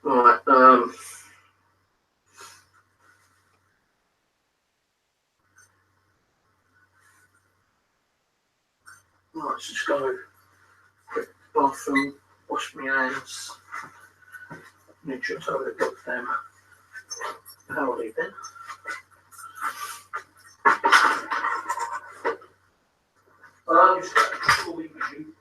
Right, right, let's just go quick bathroom, wash my hands. Make sure it's over the goddamn howdy then. Just got a week with you.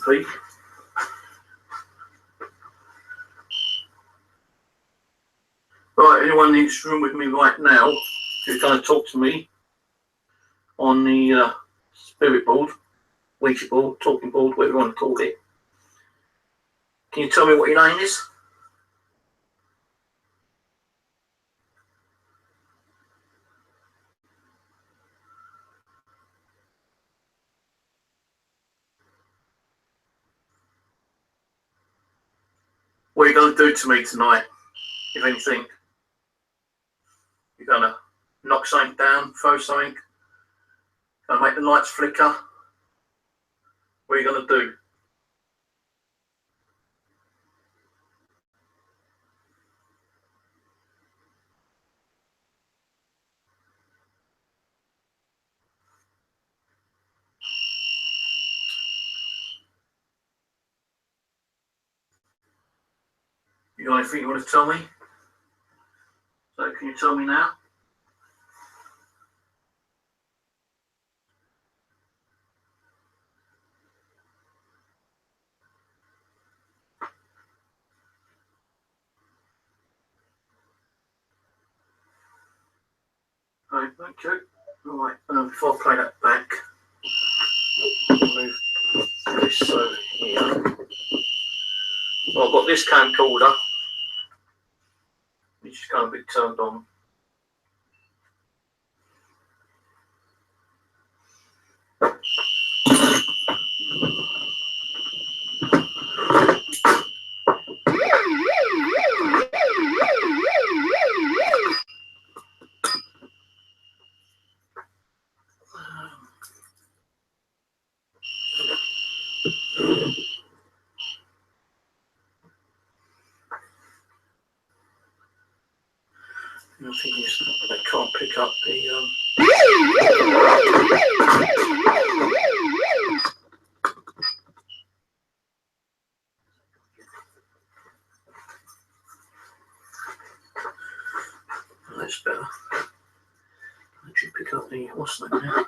sympathy. Right, anyone in this room with me right now, who's going to talk to me on the spirit board, Ouija board, talking board, whatever you want to call it. Can you tell me what your name is? What are you going to do to me tonight, if anything? You're going to knock something down, throw something, going to make the lights flicker? What are you going to do? You got anything you want to tell me? So can you tell me now? Right, thank you. Right, before I play that back, I'll move this over here. Well, I've got this camcorder, which is going to be turned on. The thing is, they can't pick up the. That's better. Actually, pick up the what's that now?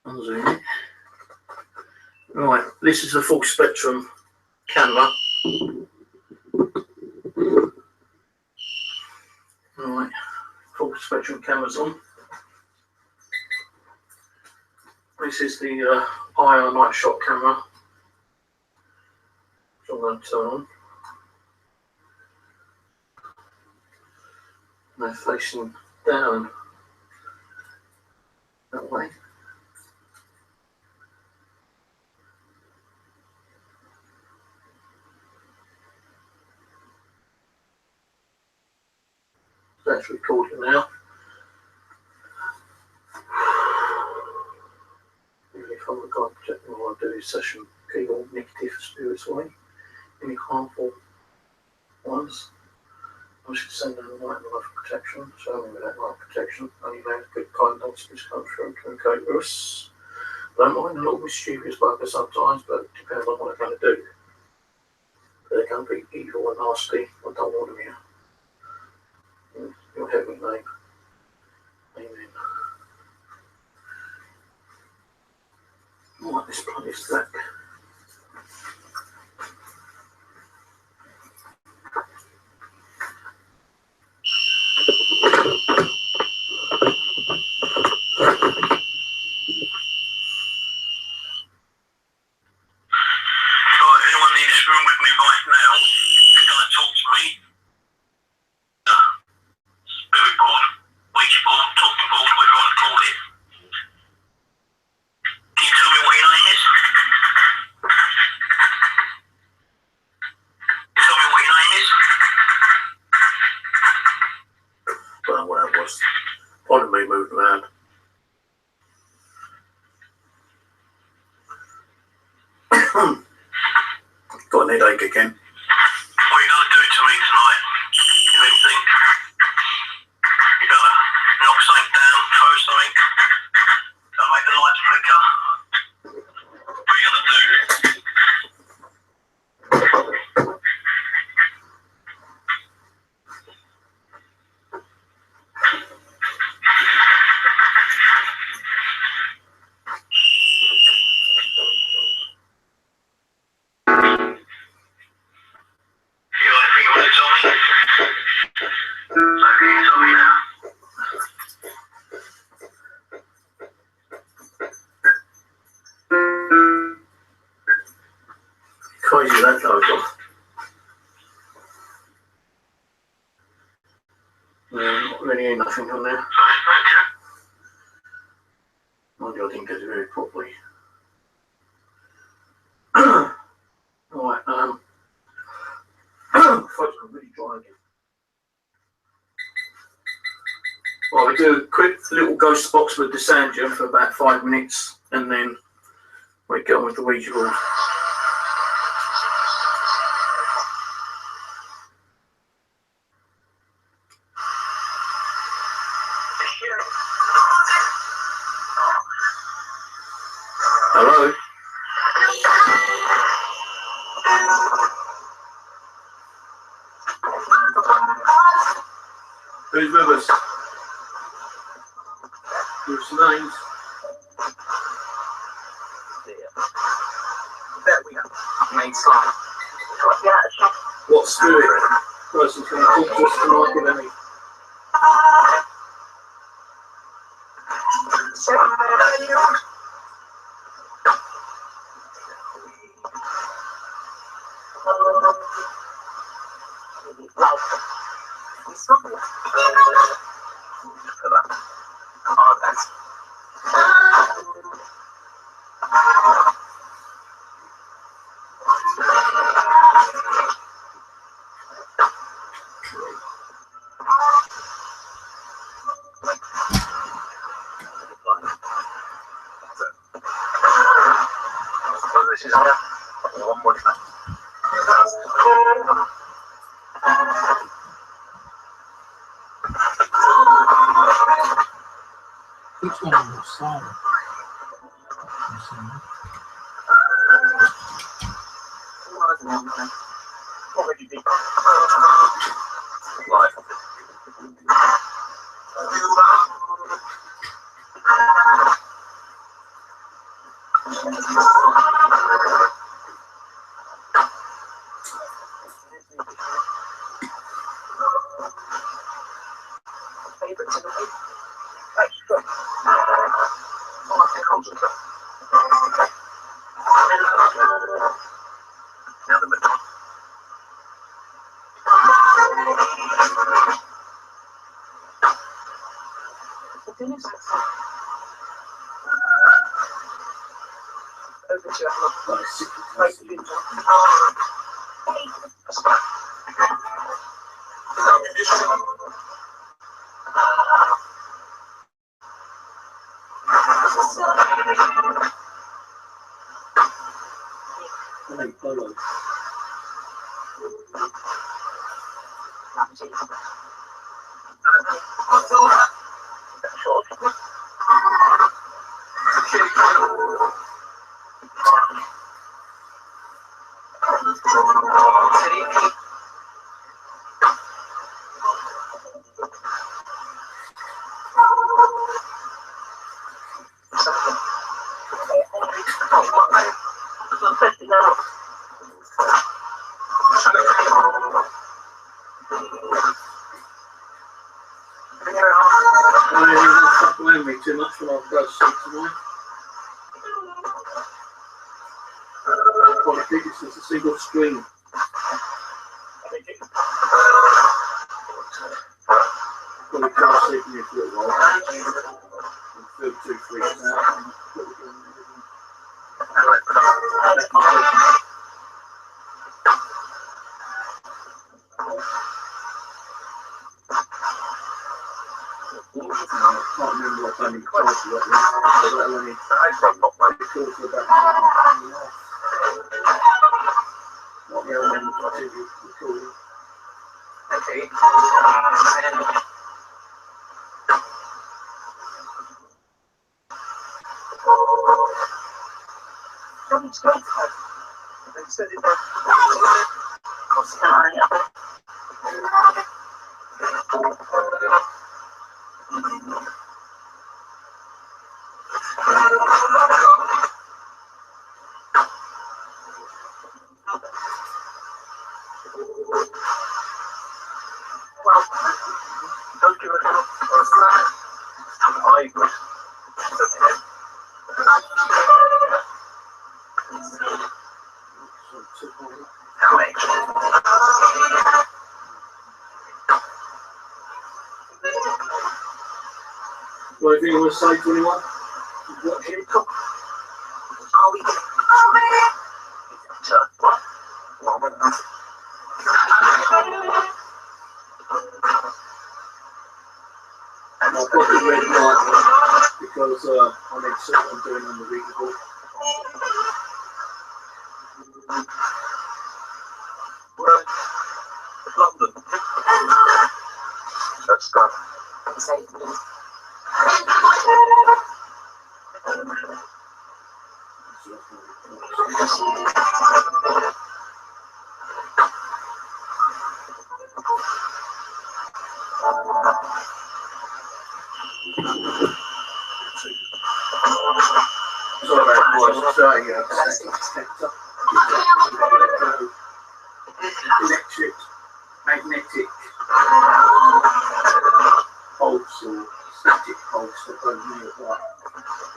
Unzoom it. Right, this is a full spectrum camera. Right, full spectrum cameras on. This is the IR night shot camera, which I'm going to turn on. They're facing down that way. That's recording now. If I'm a God protecting, I want to do this session, keep all negative spirits away, any harmful ones. I should send them light and life protection, so only with that light protection, only man good kind auspices come through and communicate with us. Don't mind a little mischievous bugger sometimes, but it depends on what they're going to do. But they're going to be evil and nasty. I don't want them here. In your heavenly name. Amen. Right, let's plug this back. Pardon me moving around. Got an headache again. What are you going to do to me tonight? You don't think you're going to knock something down, throw something, going to make the lights flicker? What are you going to do? see that goes off. Not really hear nothing on there. Mind you, I didn't get it very properly. Right, folks, I'm really dry again. Well, we do a quick little ghost box with the Sandra for about 5 minutes, and then we get on with the Ouija board. Hello? Who's with us? Give us some names. There we go. Main slide. What spirit person's going to talk to us tonight, give any? This is one more time. Which one on your side? What would you be? Life. Favorites in the week. Extra. I like to concentrate. Now the middle. The thing is, over to Too much when I'll go to sleep tonight. Quite big, it's just a single screen. Probably can't sleep in here for a little while. I'll feel 2 freaks out. I can't remember what time you told you that was. Only talked to about not the other one I think you recorded. Okay. Don't stop. Instead of well, don't give a hell. I agree. Okay. What do you want to say to anyone? Watching? I've got the red light because I need to see what I'm doing on the readable. London. Let's go. Sorry about what electric, magnetic pulse or static pulse that goes near like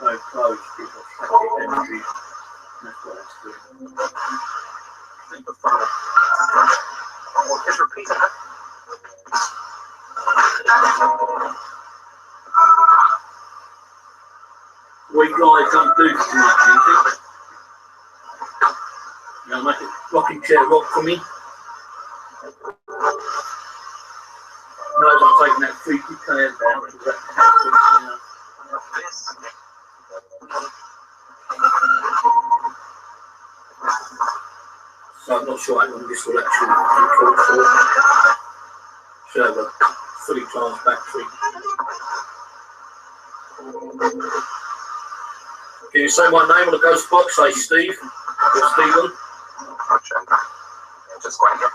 no clothes because static energy. That's what that's doing. Think of fun. Oh, just repeat it. We guys don't do too much, anything. You know, make a rocking chair rock for me. No, I'm taking that freaky player down because that happens, So I'm not sure how long this will actually record for. Should have a fully charged battery. Can you say my name on the ghost box? Say Steve or Stephen. Just quite here.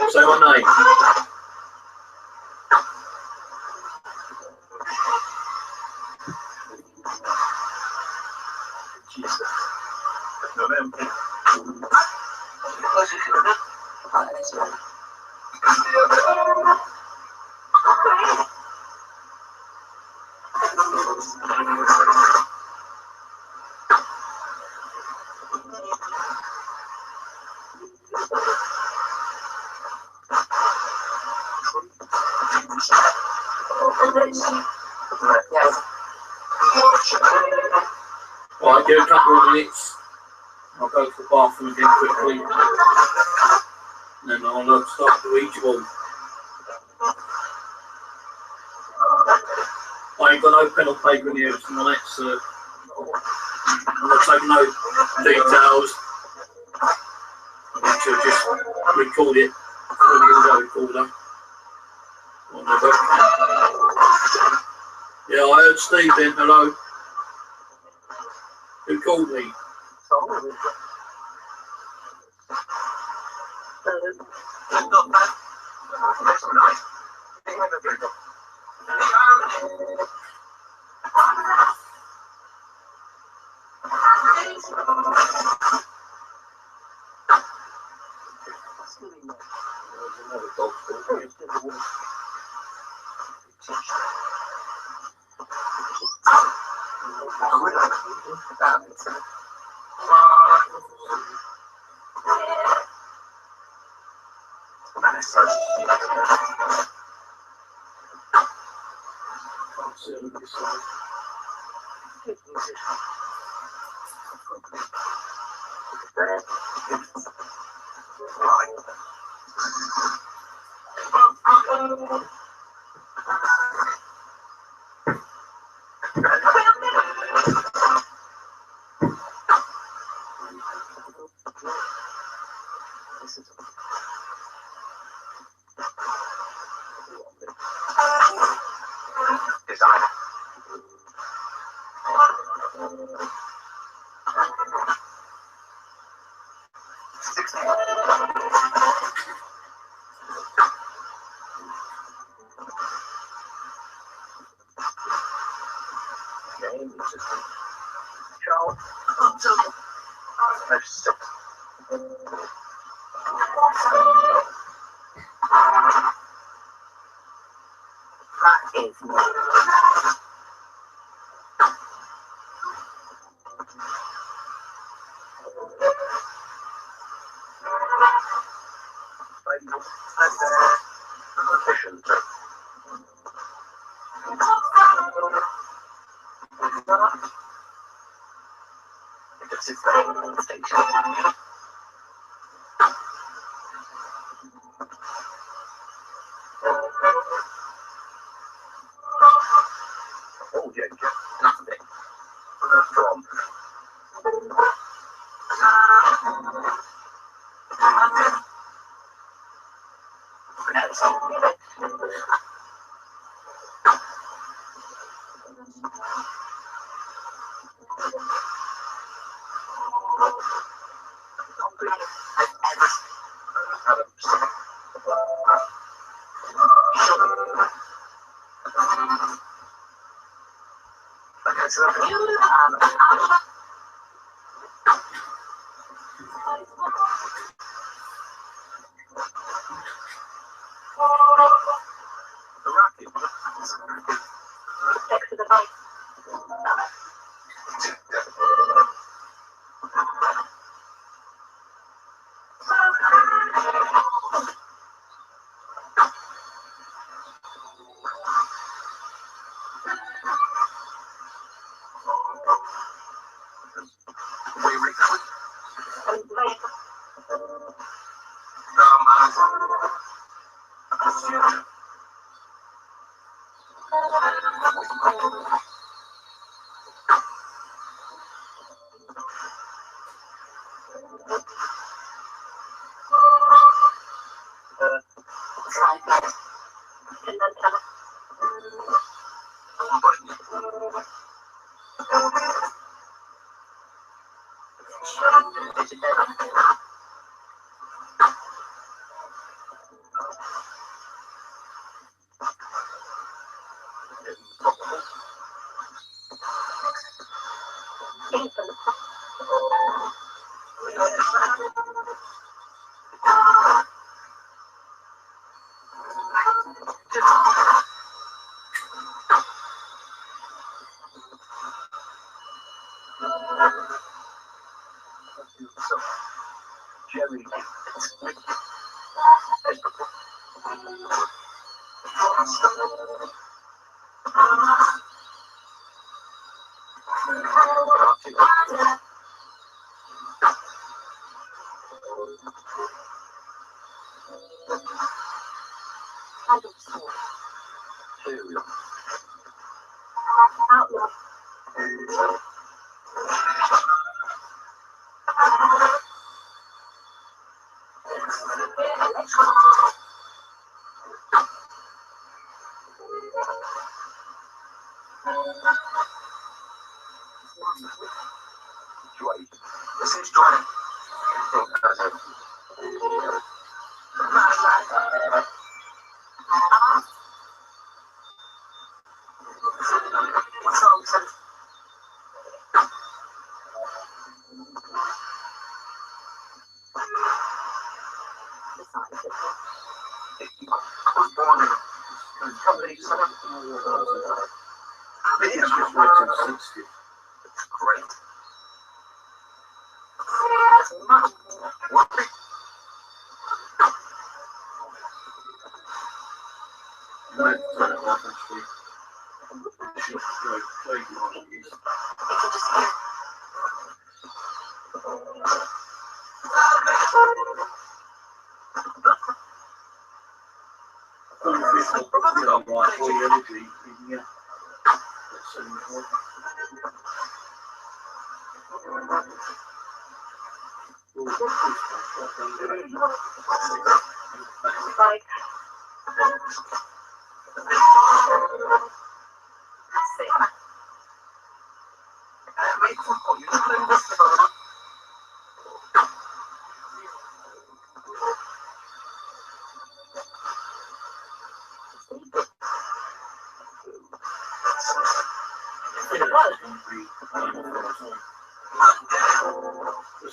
Say my name. Jesus. Right, give a couple of minutes. I'll go to the bathroom again quickly. And then I'll start the Ouija board. I ain't got no pen or paper in here tonight, so I'm not taking no details. I need to just record it through the audio recorder. On the webcam. Yeah, I heard Steve then, hello. Who called me? Oh, yeah, nothing. From.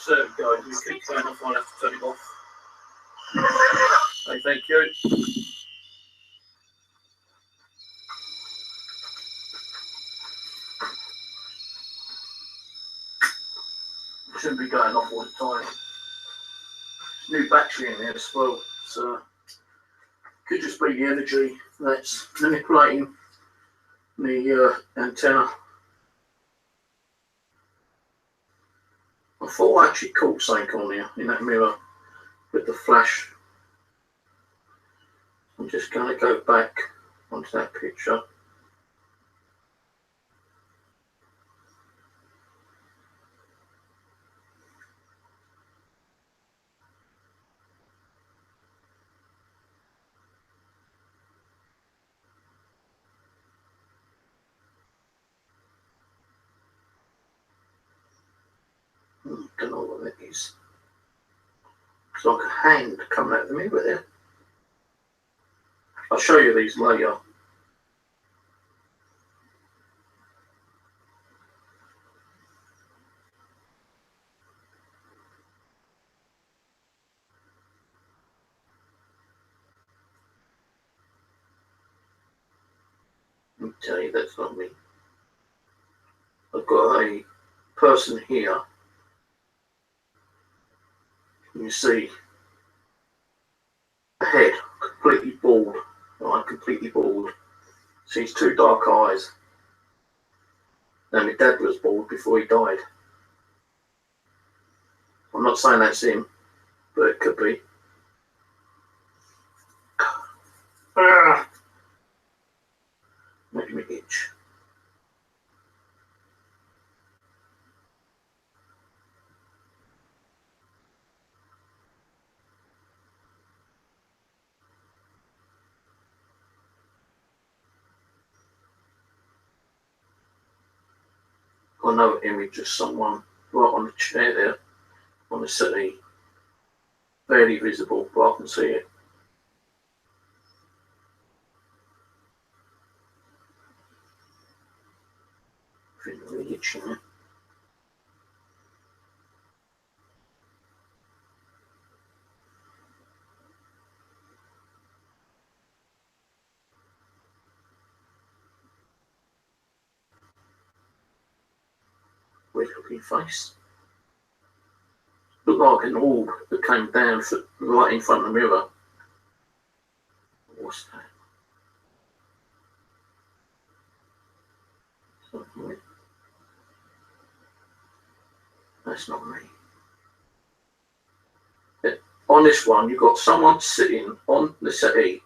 Certain guys who keep going off, I'll have to turn it off. Hey, thank you. It shouldn't be going off all the time. There's new battery in there as well, so could just be the energy that's manipulating the antenna. thought I actually caught something on there in that mirror with the flash. I'm just going to go back onto that picture. Don't know what that is. It's like a hand coming out of the mirror there. I'll show you these later. Let me tell you, that's not me. I've got a person here. You see a head, completely bald, right, completely bald. Sees two dark eyes. Now my dad was bald before he died. I'm not saying that's him, but it could be. Ah! Making me itch. I know an image of someone right on the chair there, on the settee. Barely visible, but I can see it. Feeling really itchy now. Weird looking face. Looked like an orb that came down right in front of the mirror. What's that? That's not me. Yeah. On this one, you've got someone sitting on the settee,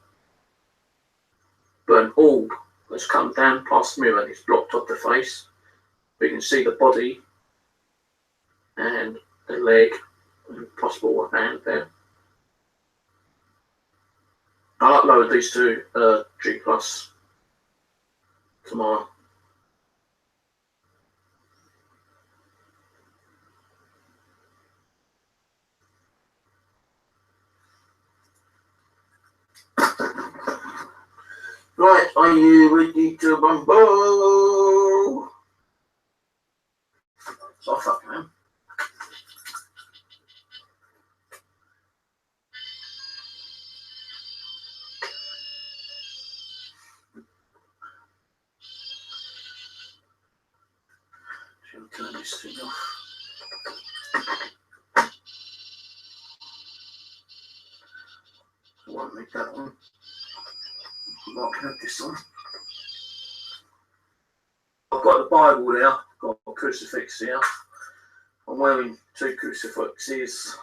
but an orb has come down past the mirror and it's blocked off the face. But you can see the body and the leg and possible hand there. I'll upload these to G Plus tomorrow. Right, are you ready to rumble? So I fucking am. Shall I turn this thing off? I won't make that one. I can have this one. I've got the Bible there, got a crucifix here. I'm wearing two crucifixes.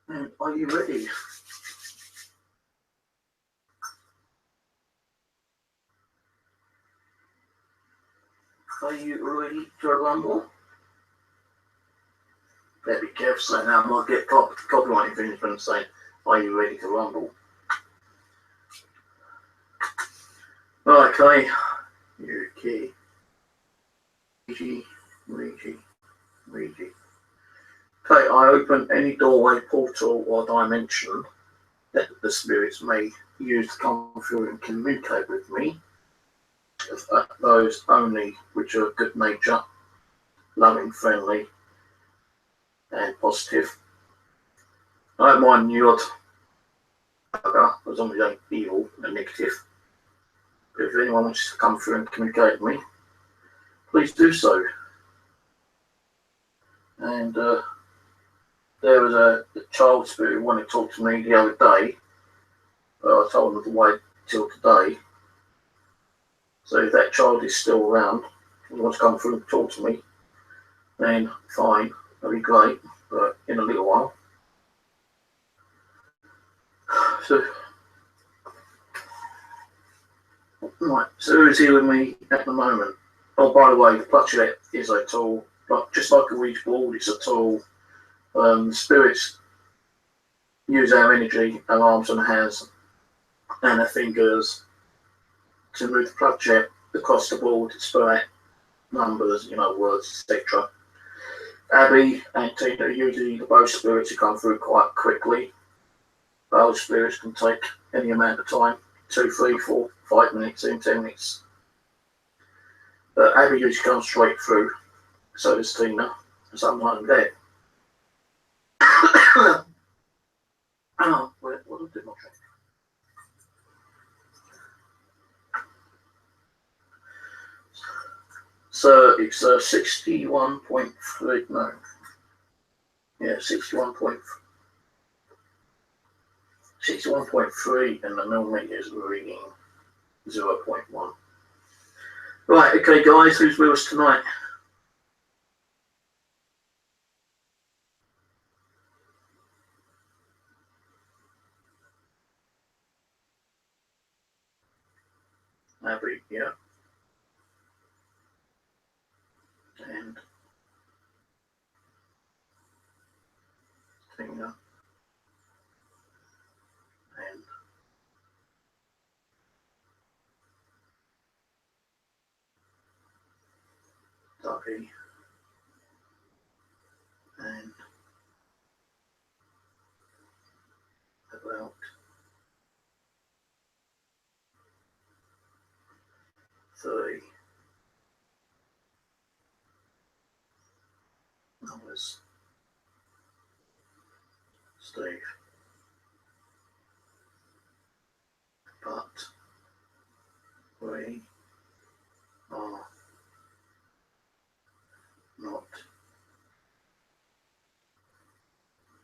And are you ready? Are you ready to rumble? Better be careful saying that, I might get copyright infringement saying, are you ready to rumble? Okay, your key. Ouija. Okay, I open any doorway, portal or dimension that the spirits may use to come through and communicate with me. Those only which are good nature, loving, friendly and positive. I don't mind the odd bugger, as long as they ain't evil and negative. But if anyone wants to come through and communicate with me, please do so. And there was a child spirit who wanted to talk to me the other day, but I told him to wait till today. So if that child is still around and wants to come through and talk to me, then fine, that'll be great, but in a little while. So, right, so who's here with me at the moment? Oh, by the way, the planchette is a tool, but just like a Ouija board, it's a tool. Spirits use our energy, our arms and hands, and our fingers to move the planchette across the board to spell out numbers, words, etc. Abby and Tina are usually the both spirits who come through quite quickly. Those spirits can take any amount of time, 2, 3, 4, 5 minutes, even 10 minutes. Abby usually comes straight through, so does Tina, and sometimes dead. Oh, what did I do? So it's 61.3, no. Yeah, 61.3, and the millimeter is reading 0.1. Right, okay, guys, who's with us tonight? Abby, yeah. And Tina. And Duffy. And about 30 numbers. Steve. But we are not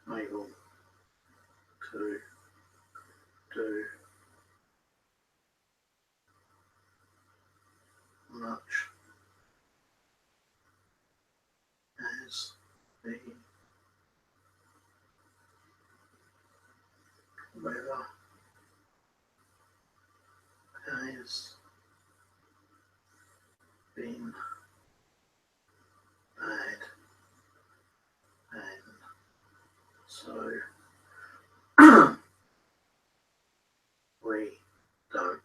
able to do much as the weather has been bad, and so we don't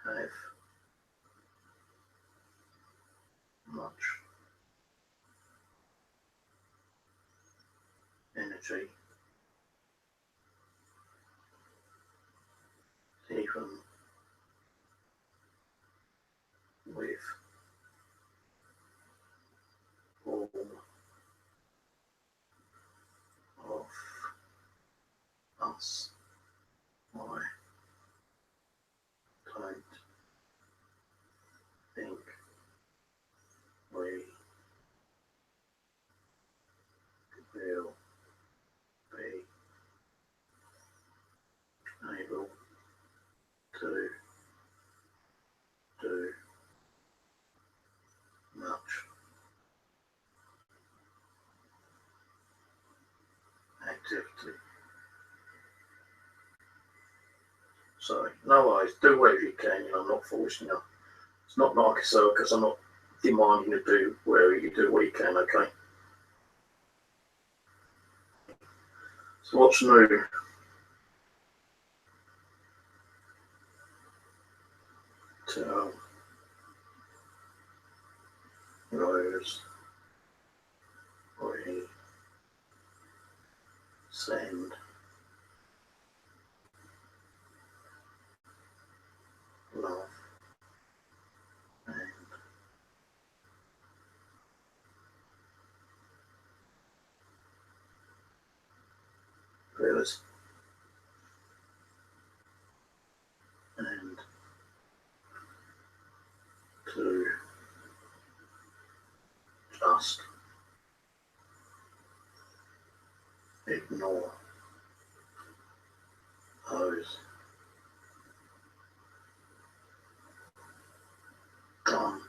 have much energy, even with all of us. I don't think we will be able to do much activity. Sorry, no worries, do whatever you can, I'm not forcing you. It's not like a circus, I'm not demanding you to do wherever you do what you can, okay? So what's new? Tell Rose we send love and prayers and to just ignore those dumb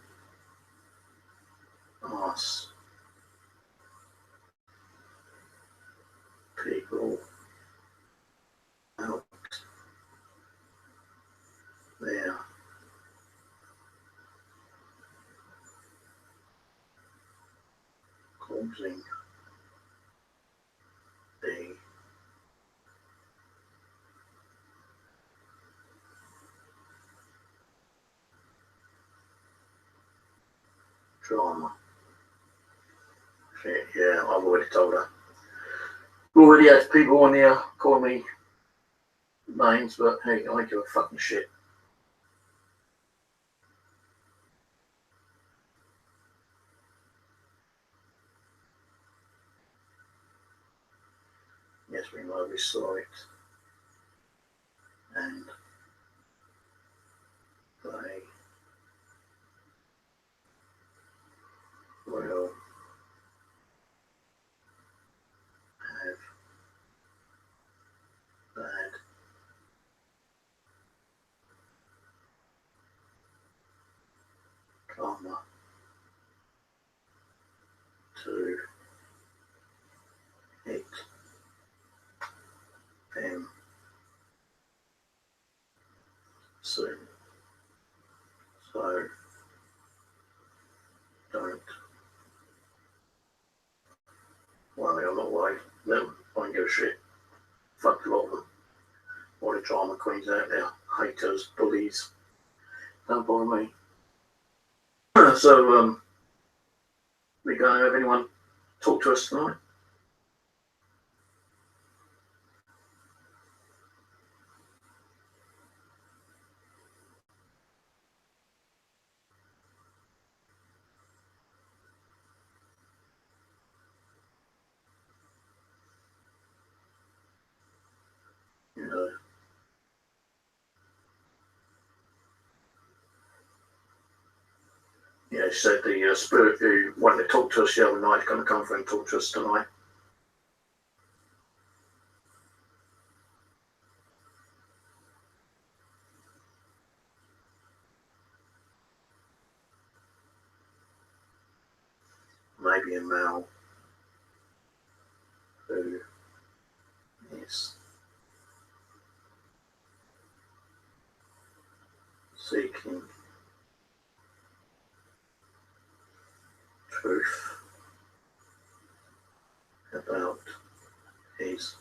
causing the drama. Shit, yeah, I've already told her. Already had people on here calling me names, but hey, I don't give a fucking shit. Yes, we know we saw it. And they will have bad karma to hit them soon. So don't worry, I'm not worried. No, I don't give a shit. Fuck a lot of them. All the drama queens out there, haters, bullies. Don't bother me. So, we going to have anyone talk to us tonight? You know. Yeah, she said the spirit who wanted to talk to us the other night is going to come through and talk to us tonight. Maybe a male who is seeking truth about his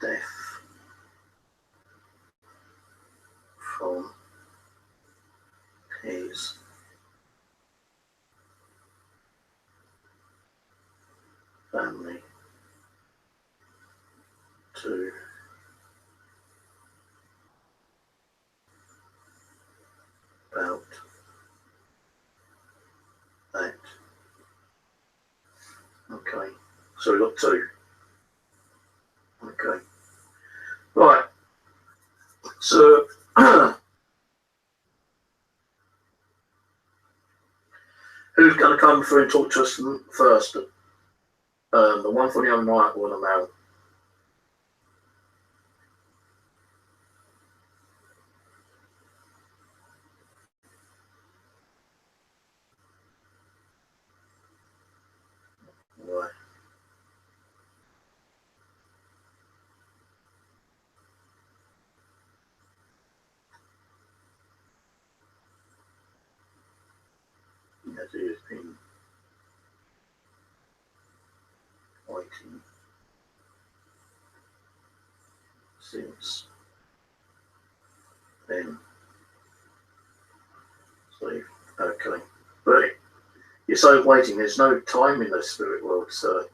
death from his family to about that. Okay, so we got two. Okay, right. So who's going to come through and talk to us first? The one for the other night or the male? Right. As he has been waiting since then. So, okay. But you're so waiting, there's no time in the spirit world, so.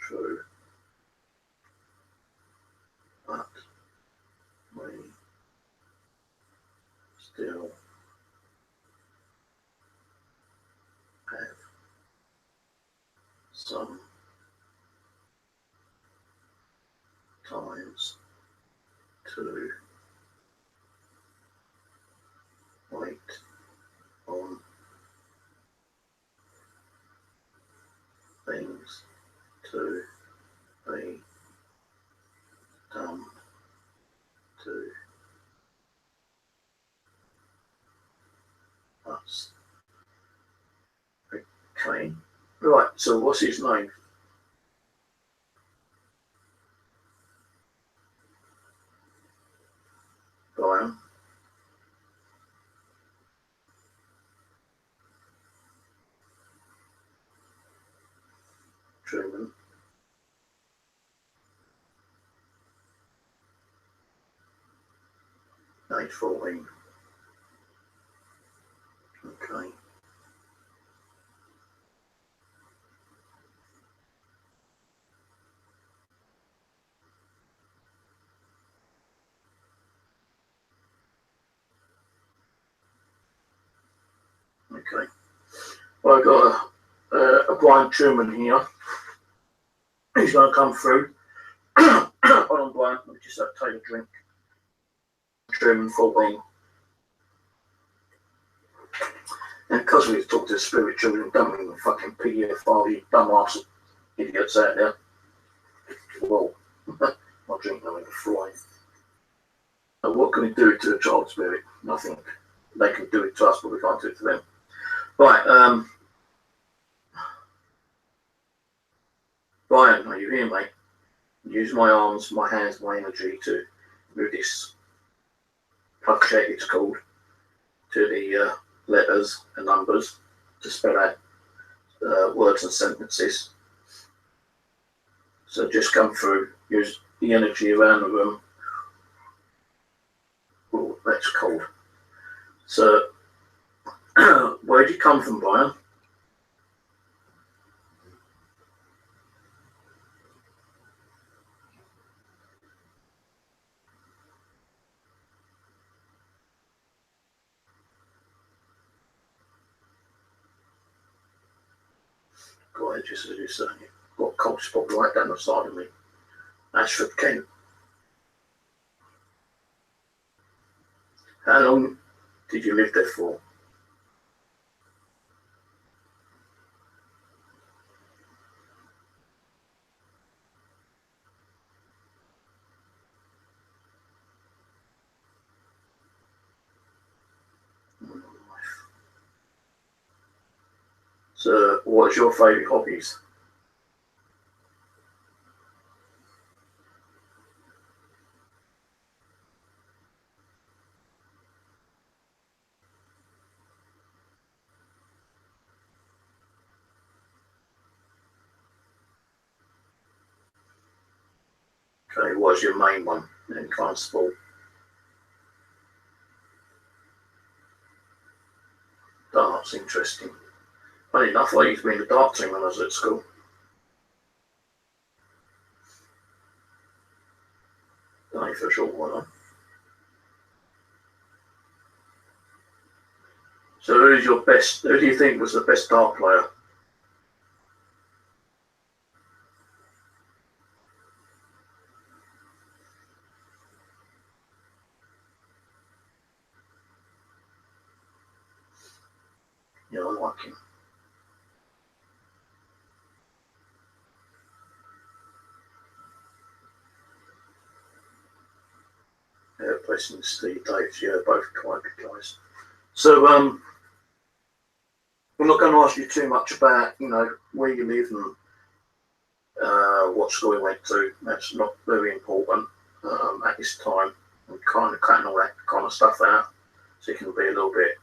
True. But we still have some times to wait on things to be done to us. Okay. Right, so what's his name? Truman. Age 14. Okay. Okay. Well, I've got a blind Truman here. He's going to come through. Hold on, Brian. Let me just take a drink. Truman 14. And because we've talked to the spirit children, don't mean the fucking PDF file, you dumbass idiots out there. Well, my drink nothing to fly. So what can we do to a child spirit? Nothing. They can do it to us, but we can't do it to them. Right, Brian, are you here, mate? Use my arms, my hands, my energy to move this plug check, it's called, to the letters and numbers to spell out words and sentences. So just come through, use the energy around the room. Oh, that's cold. So, where did you come from, Brian? Go ahead, just as you say. Got a cold spot right down the side of me. Ashford, Kent. How long did you live there for? So, what's your favourite hobbies? Okay, what's your main one? Any kind of sport? Darts, interesting. Funny enough, I used to be in the dart team when I was at school. Only for a short while. So who's your best, who do you think was the best dart player? Yeah, I like him. Yeah, Preston, Steve Davis, yeah, both quite good guys. So, I'm not going to ask you too much about, where you live and what school you went to. That's not very important at this time. I'm kind of cutting all that kind of stuff out, so it can be a little bit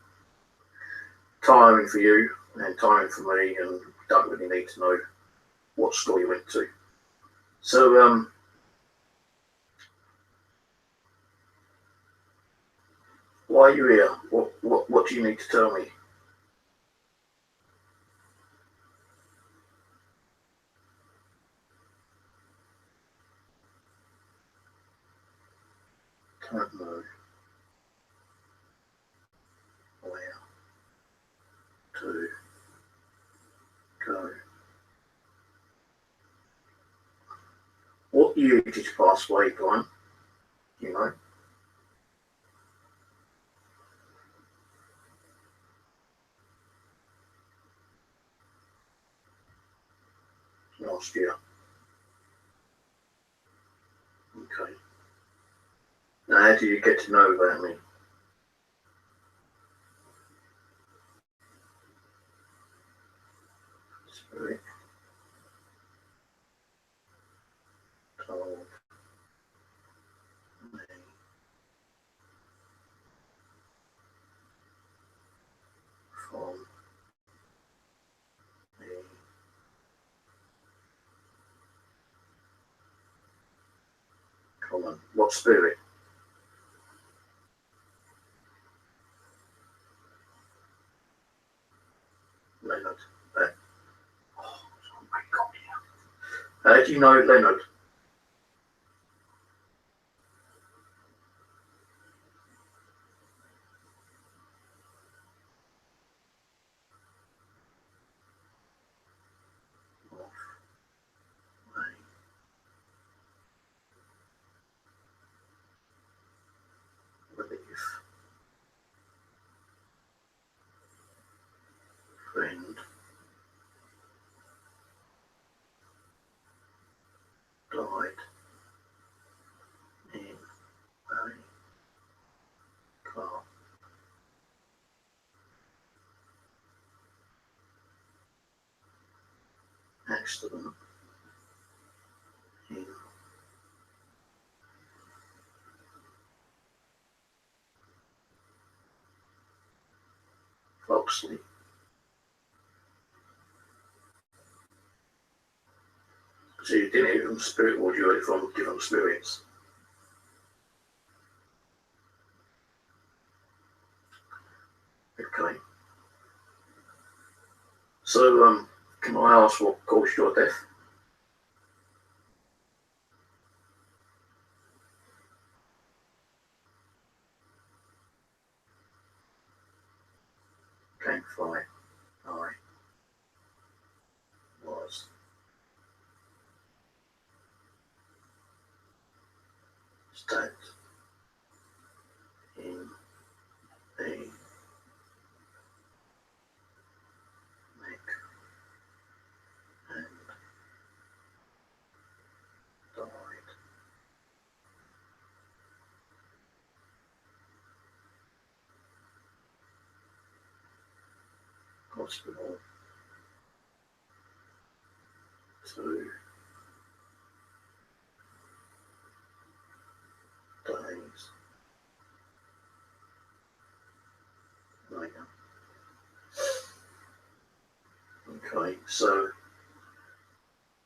tiring for you and tiring for me, and we don't really need to know what school you went to. So, why are you here? What do you need to tell me? Don't know where to go. What year did you pass away, Brian? You know? Last year. Okay. Now, how do you get to know about me? Spirit told me from the Come on. What spirit? Leonard. Oh my God. How do you know Leonard? Friend died in a car accident in Foxley. So you didn't hear from spirit, or you heard it from different spirits? Okay. So, can I ask what caused your death? Campfire. I was stabbed in the neck and died. Hospital 2 days later. Okay, so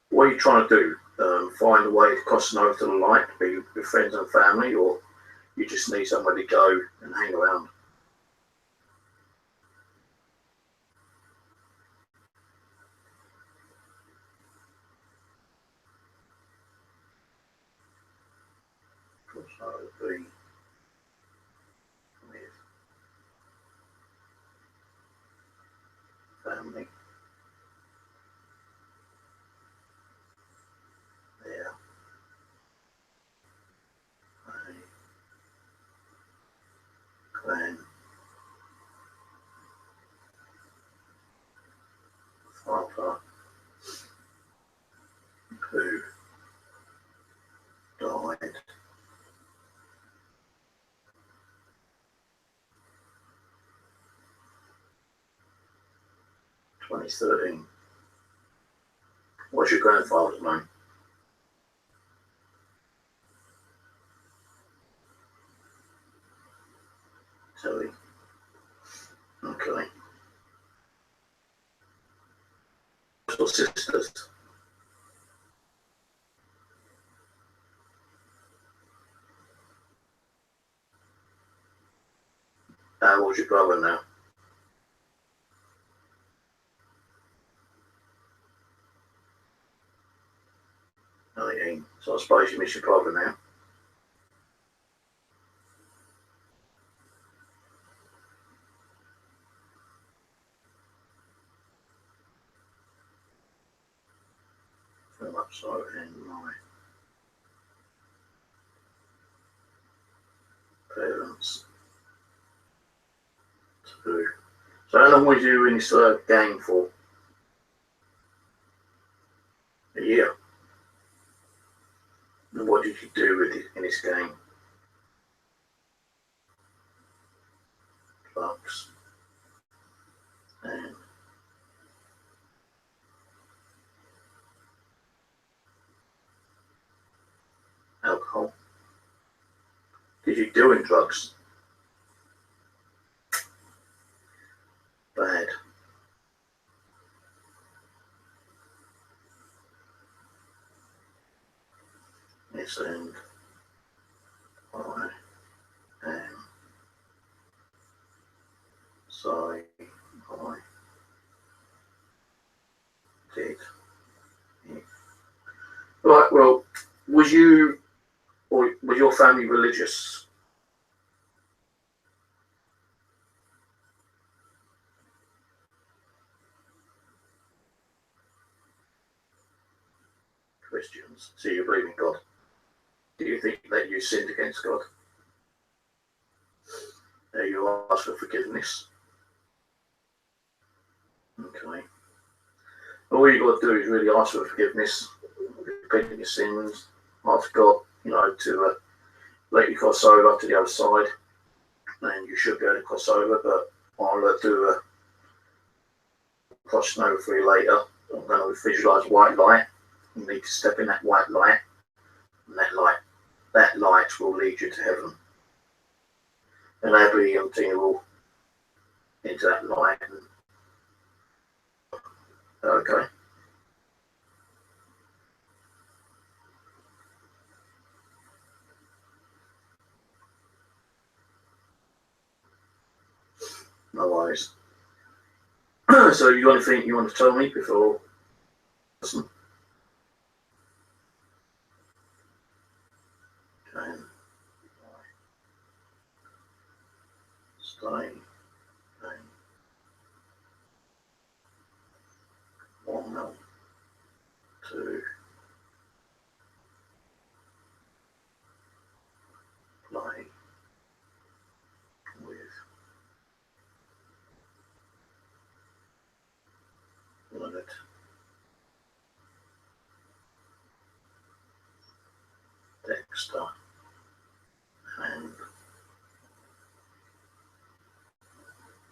what are you trying to do? Find a way to cross over to the light, be with friends and family, or you just need somewhere to go and hang around? Cross over, be with family. There, a clan, father who died 2013. What's your grandfather's name? Terry. Okay. Your sisters. How old's your brother now? 19. So I suppose you miss your brother now. Very much so, and my parents too. So how long was you in this gang for? A year. And what did you do with it in this gang? Drugs and alcohol. Did you do in drugs? Bad. Yes, and Was you or was your family religious? Christians. So you believe in God. Do you think that you sinned against God? You ask for forgiveness. Okay. All you got to do is really ask for forgiveness, repent of your sins, ask God, to let you cross over to the other side, and you should be able to cross over. But I'll do a crossing over for you later. I'm going to visualize white light. You need to step in that white light, and that light will lead you to heaven. And they'll be continual into that light. Okay. No worries. So you got anything you want to tell me before? Listen. Okay. Stay. Okay. 1 mil. 2. Play with limit. Dexter and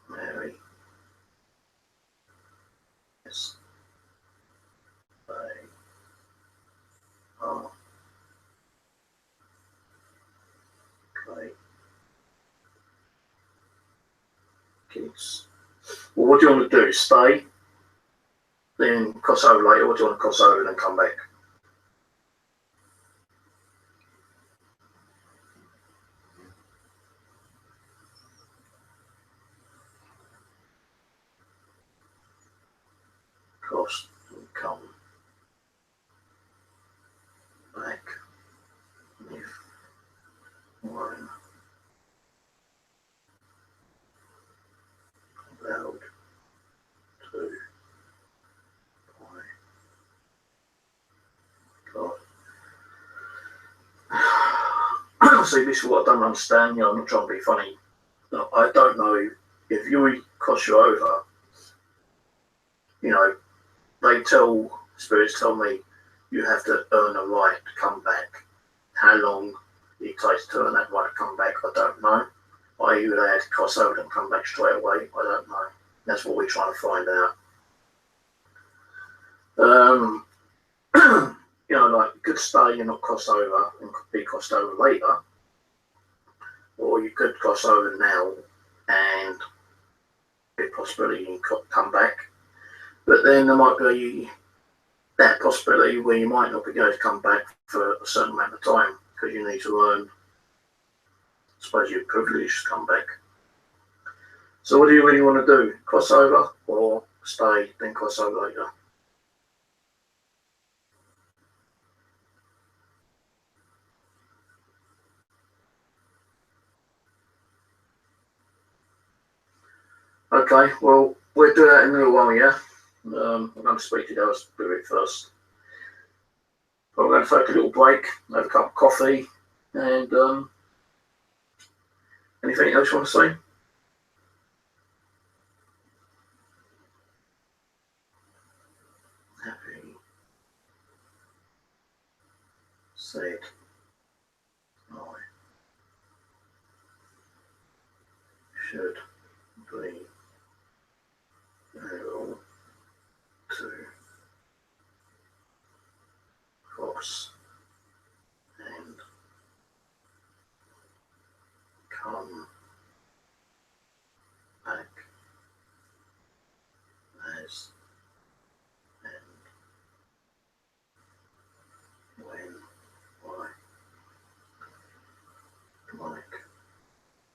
Mary. Yes. They are great kids. Well, what do you want to do? Stay, then cross over later, or do you want to cross over and then come back? Cross and come back with one allowed to by God. See, this is what I don't understand. I'm not trying to be funny. No, I don't know if you cross you over. Spirits tell me you have to earn a right to come back. How long it takes to earn that right to come back, I don't know. Are you allowed to cross over and come back straight away? I don't know. That's what we're trying to find out. You could stay and not cross over and could be crossed over later. Or you could cross over now and be a possibility you can come back. But then there might be that possibility where you might not be able to come back for a certain amount of time because you need to earn, I suppose, your privilege to come back. So what do you really want to do? Cross over or stay, then cross over later? Okay, well, we'll do that in a little while, yeah? I'm going to speak to the other spirit first. But we're going to take a little break, have a cup of coffee, and anything else you want to say? Happy, said, I should be able to cross and come back as and when I like.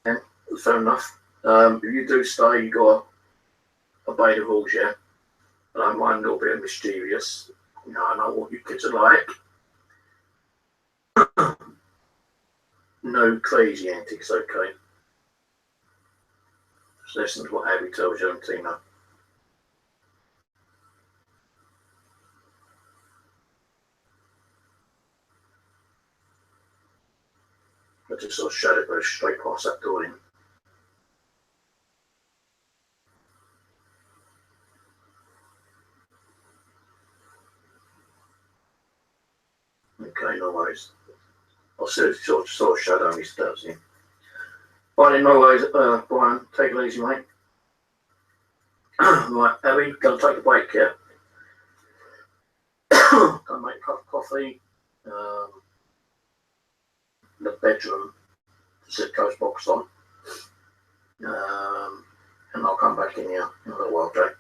Yeah, fair enough. If you do stay, you got to obey the rules, yeah? I don't mind a little bit of mischievous. I know what you kids are like. no crazy antics, okay? Just listen to what Abby tells you and Tina. I just saw a shadow go straight past that door in. Okay, no worries. I saw a shadow and he stabs you. Right, no worries, Brian, take it easy, mate. Right, Abby, gonna take a break here. Gonna make a cup of coffee. The bedroom, the Sitco's box on. And I'll come back in here in a little while, okay?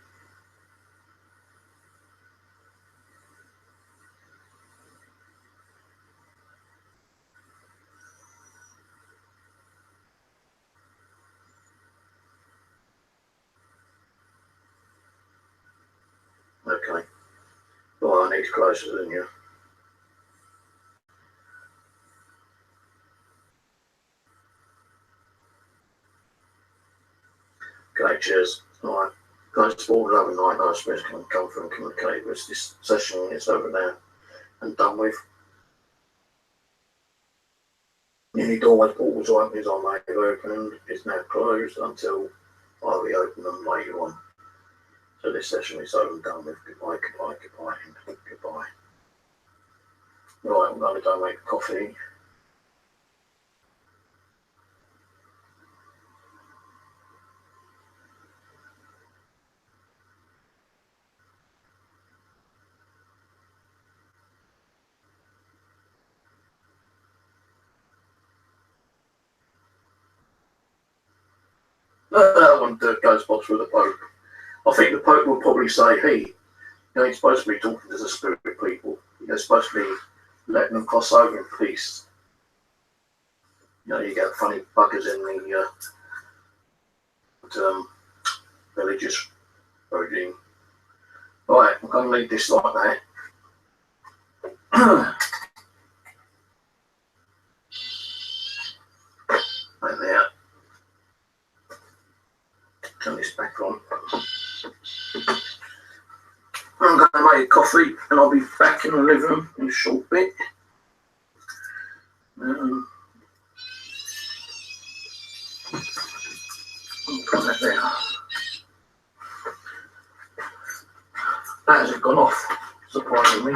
Okay. Well, I need to close it in here. Okay, cheers. Alright. Guys, for the other night, I suppose can come from communicate with this session is over now and done with. Any doorway portals or openings I may have opened is now closed until I reopen them later on. So this session is over and done with. Goodbye, goodbye, goodbye, and goodbye. Right, I'm going to go make coffee. That one goes box with the Pope. I think the Pope will probably say, hey, you know, he's supposed to be talking to the spirit people. You're supposed to be letting them cross over in peace. You know, you get funny buggers in the religious regime. Right, I'm going to leave this like that. And there. Turn this back on. I'm going to make a coffee and I'll be back in the living room in a short bit. I'll put that there. That hasn't gone off, surprisingly.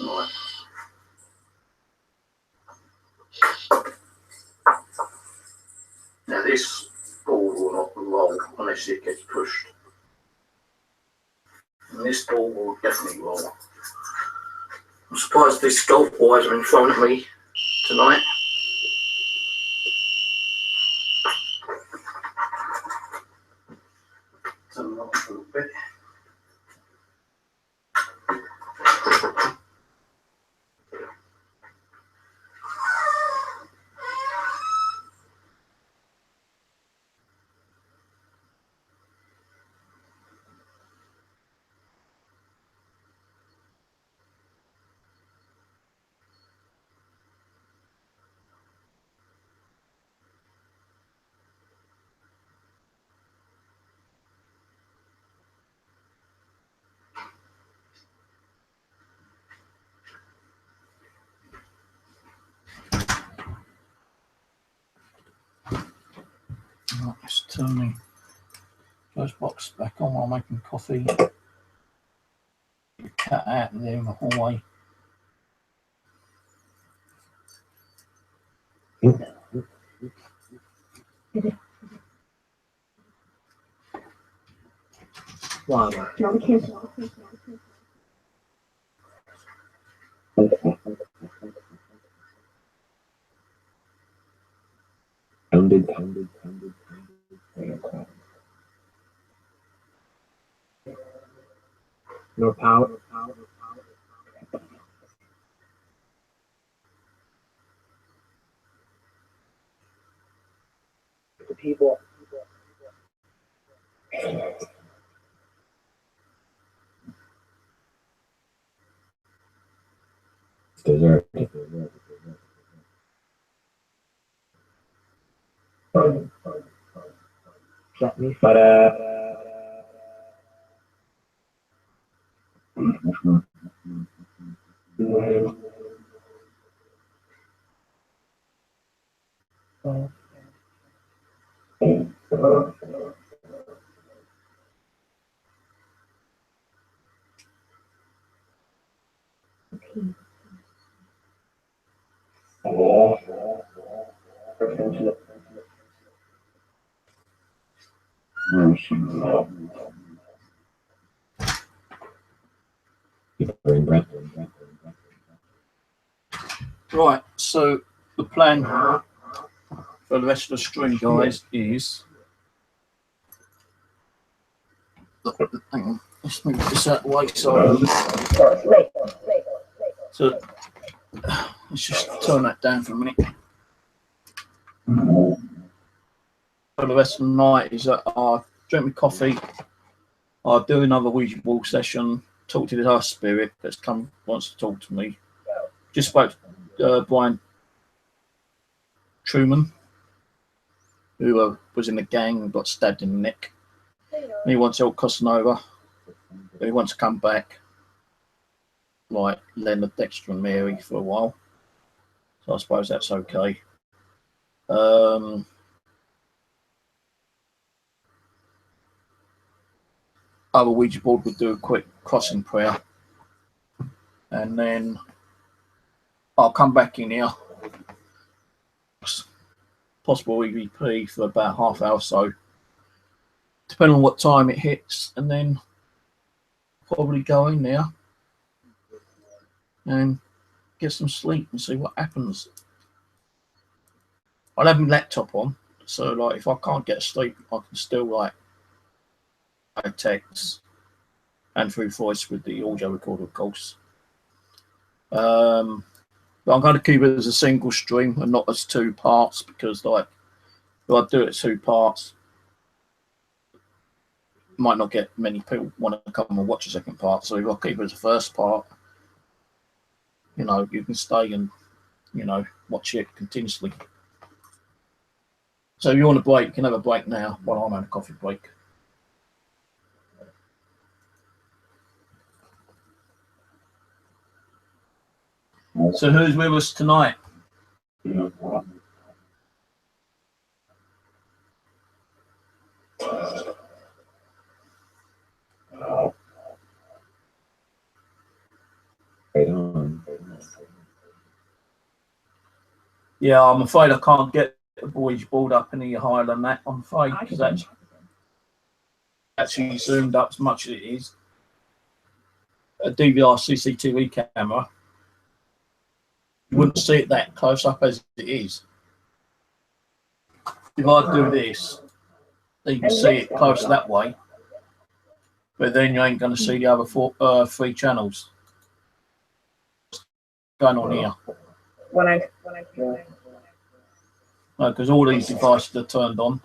Right. Now this ball will not roll unless it gets pushed. And this ball will definitely roll. I'm surprised these golf boys are in front of me tonight. Turn it off a little bit. Right, let's turn the close box back on while making coffee. Get the cat out there in the hallway. Water. No, we can't. Pounded. No power. The people. It's dessert. Let me. But Bring breath. Right, so the plan for the rest of the stream, guys, is. Hang on, let's move this out of the way. So let's just turn that down for a minute. For the rest of the night is that I drink my coffee, I do another Ouija board session, talk to the house spirit that's come wants to talk to me. Just spoke to Brian Truman, who was in the gang and got stabbed in the neck. He wants help crossing over. He wants to come back, like Leonard, Dexter, and Mary for a while. So I suppose that's okay. Other Ouija board would do a quick crossing prayer, and then I'll come back in here, possible EVP for about half hour or so, depending on what time it hits, and then probably go in there and get some sleep and see what happens. I'll have my laptop on, so like if I can't get sleep, I can still like text and through voice with the audio recorder, of course. But I'm going to keep it as a single stream and not as two parts, because like if I do it two parts, might not get many people want to come and watch the second part. So if I keep it as the first part, you know, you can stay and, you know, watch it continuously. So if you want a break, you can have a break now while I'm on a coffee break. So who's with us tonight? Right on. Yeah, I'm afraid I can't get the Ouija board up any higher than that, I'm afraid, because that's actually zoomed up as much as it is. A DVR CCTV camera, you wouldn't see it that close up as it is. If I do this, you can see it close that way, but then you ain't going to see the other three channels going on here. Because all these devices are turned on.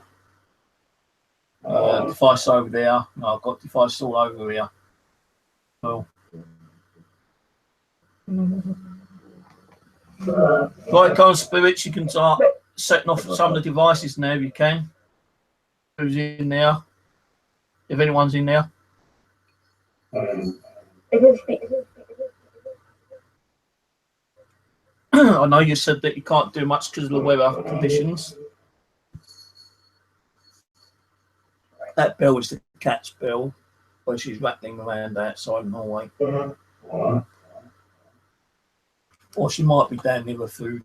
Device over there. No, I've got devices all over here. Cool. Right, Cold Spirits, you can start setting off some of the devices now if you can. Who's in there? If anyone's in there. I know you said that you can't do much because of the weather conditions. That bell is the cat's bell, where she's rattling around outside in the hallway. Or she might be down near her food.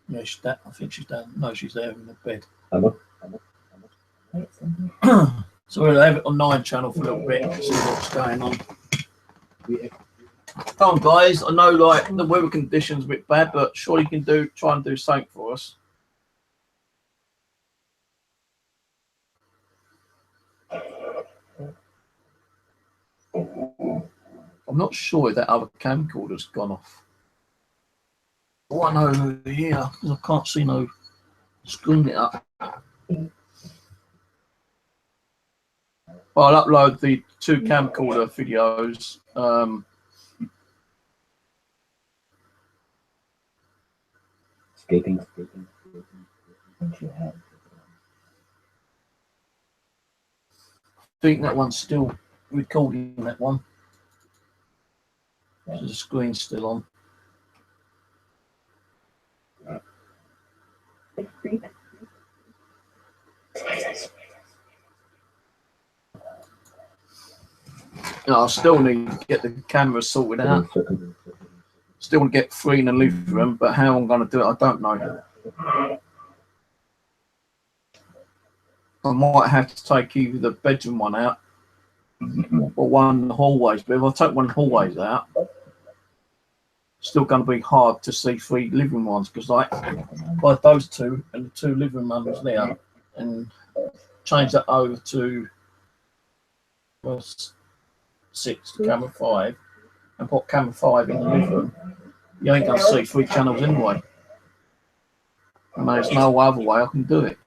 Yeah, I think she's down. No, she's there in the bed. So we'll have it on 9 channel for a little bit, see what's going on. Come on, guys. I know like the weather conditions a bit bad, but surely you can try and do something for us. I'm not sure if that other camcorder's gone off. Oh, I know here because I can't see no screen it up. I'll upload the 2 camcorder videos. Escaping. I think that one's still recording, that one. So the screen's still on. I still need to get the camera sorted out. Still want to get 3 in the living room, but how I'm going to do it, I don't know. I might have to take either the bedroom one out or one in the hallways. But if I take one in the hallways out, it's still going to be hard to see 3 living ones because like those 2 and the 2 living rooms there, and change that over to 6 to camera 5 and put camera 5 in the living room, you ain't going to see 3 channels anyway. And there's no other way I can do it.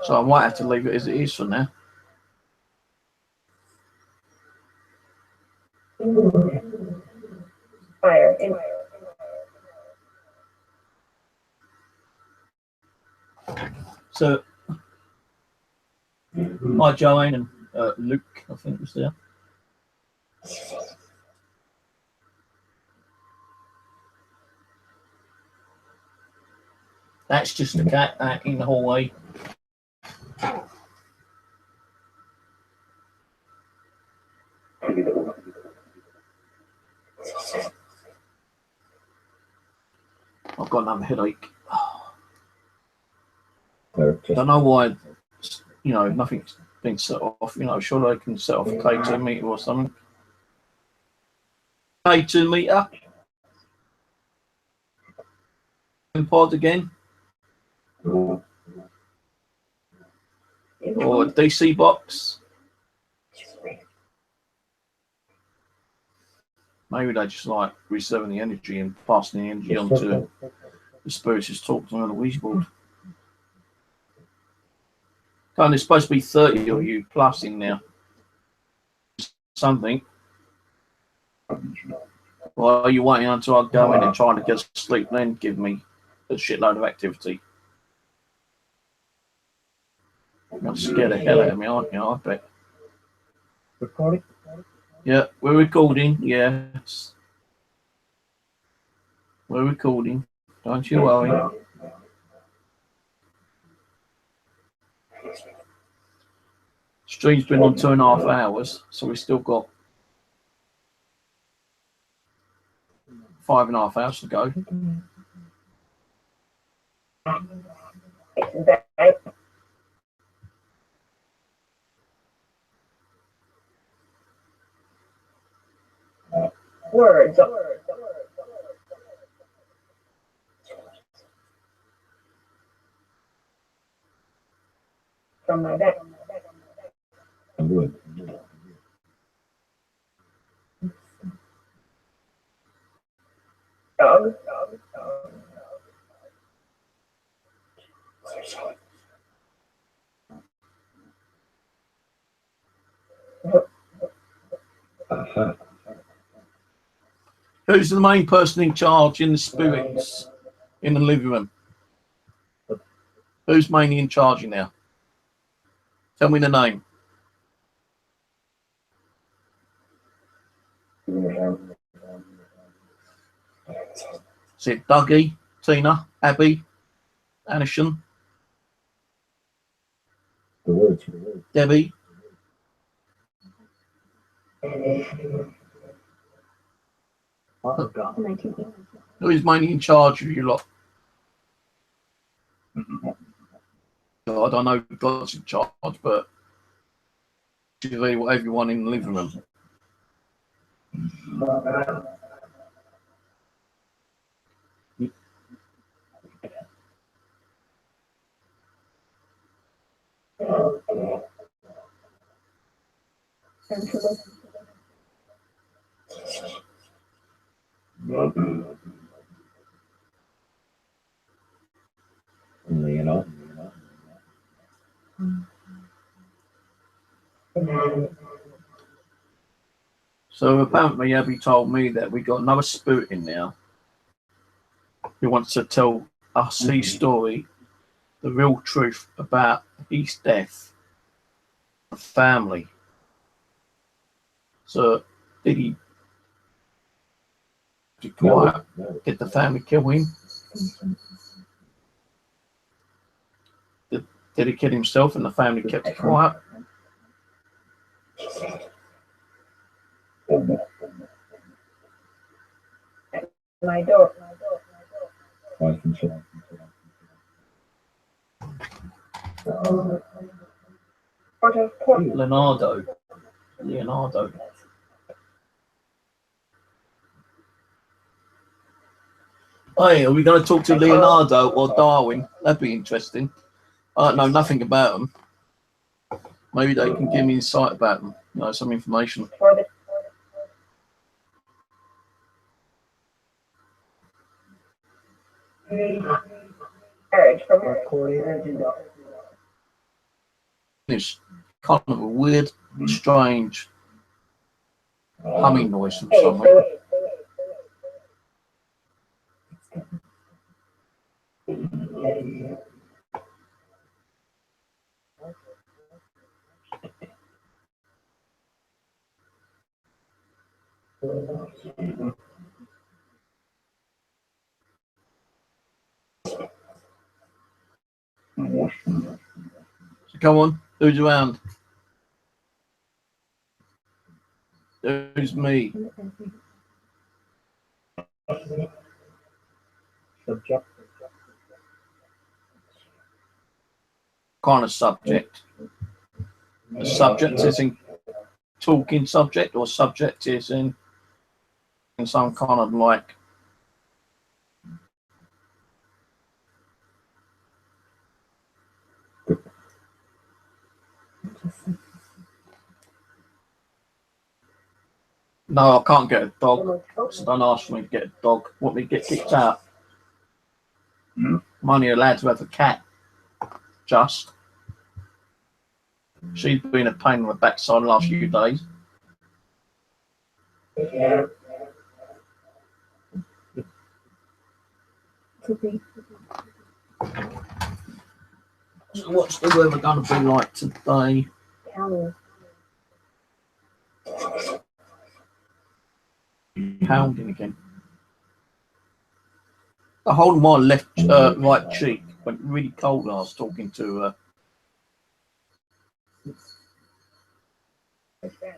So I might have to leave it as it is for now. Fire. So, hi Joanne and Luke, I think was there. That's just a cat in the hallway. I've got another headache. I don't know why, you know, nothing's been set off. You know, surely I can set off a K2 meter or something. K2 meter. Pod again. Or a DC box. Maybe they just like reserving the energy and passing the energy on to the spirits just talking on the Ouija board. And there's supposed to be 30 of you plus in there. Something. Well, are you waiting until I go in and trying to get sleep, then give me a shitload of activity? You're scared the hell out of me, aren't you? I bet. Recording? Yeah, we're recording. Yes. We're recording. Don't you worry. Stream's been on 2.5 hours, so we've still got 5.5 hours to go. Words. From my back. I would. Dog. Who's the main person in charge in the spirits in the living room? Who's mainly in charge in there? Tell me the name. Is it Dougie, Tina, Abby, Anishan, Debbie? Who is mainly in charge of you lot? God, I know God's in charge, but TV, whatever you want in the living room. You know. So apparently Abby told me that we got another spirit in now who wants to tell us his story, the real truth about his death, the family. So did he be quiet? Did the family kill him? Did he kill himself and the family kept it quiet? My door. Wife and children. Leonardo. Hey, are we going to talk to Leonardo or Darwin? That'd be interesting. I don't know nothing about them. Maybe they can give me insight about them, you know, some information. It's kind of a weird, strange humming noise from somewhere. So come on, who's around? Who's me? Subject. Kind of subject. The subject is in talking subject, or subject is in some kind of like no, I can't get a dog, so don't ask me to get a dog. Want me to get kicked out? I'm only allowed to have a cat. Just. She's been a pain in the backside the last few days. So what's the weather going to be like today? Pounding again. The whole of my left, right cheek went really cold when I was talking to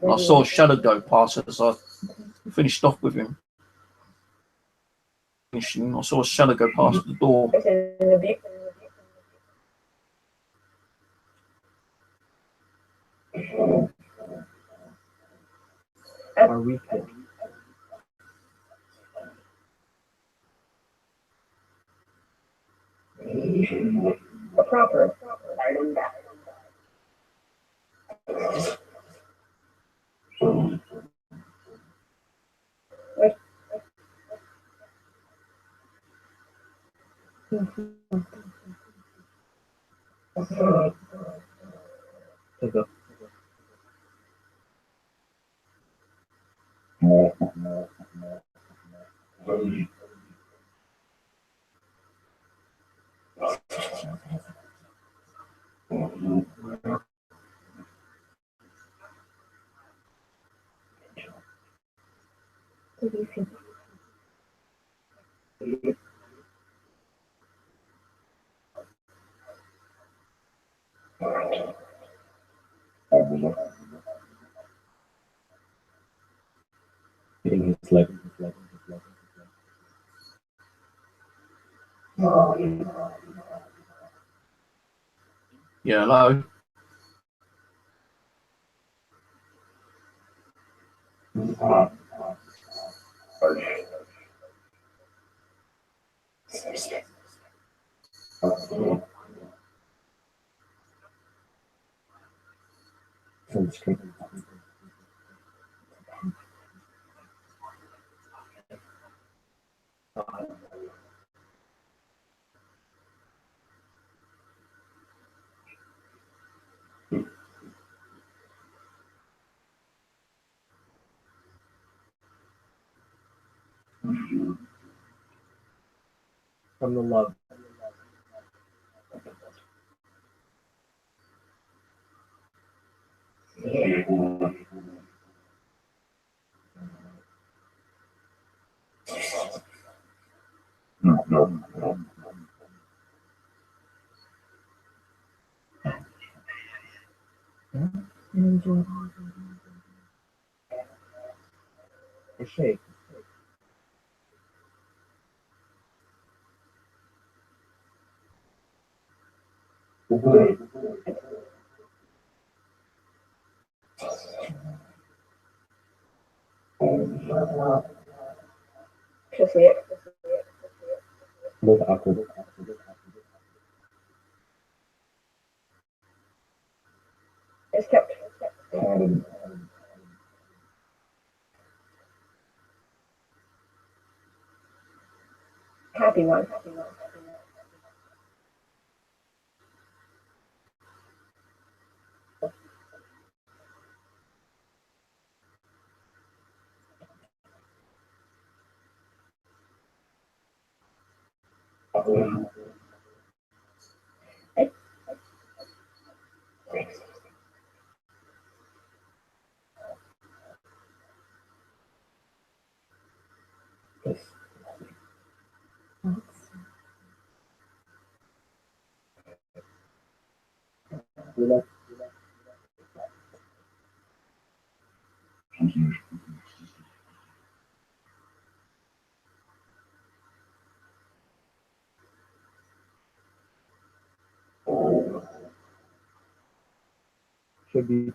I saw a shadow go past as I finished off with him. I saw a shadow go past the door. Our weekend. Proper. Hitting his leg. Yeah, hello. From the love. A shake. Just it. Both awkward. It's kept. Happy one. Should be.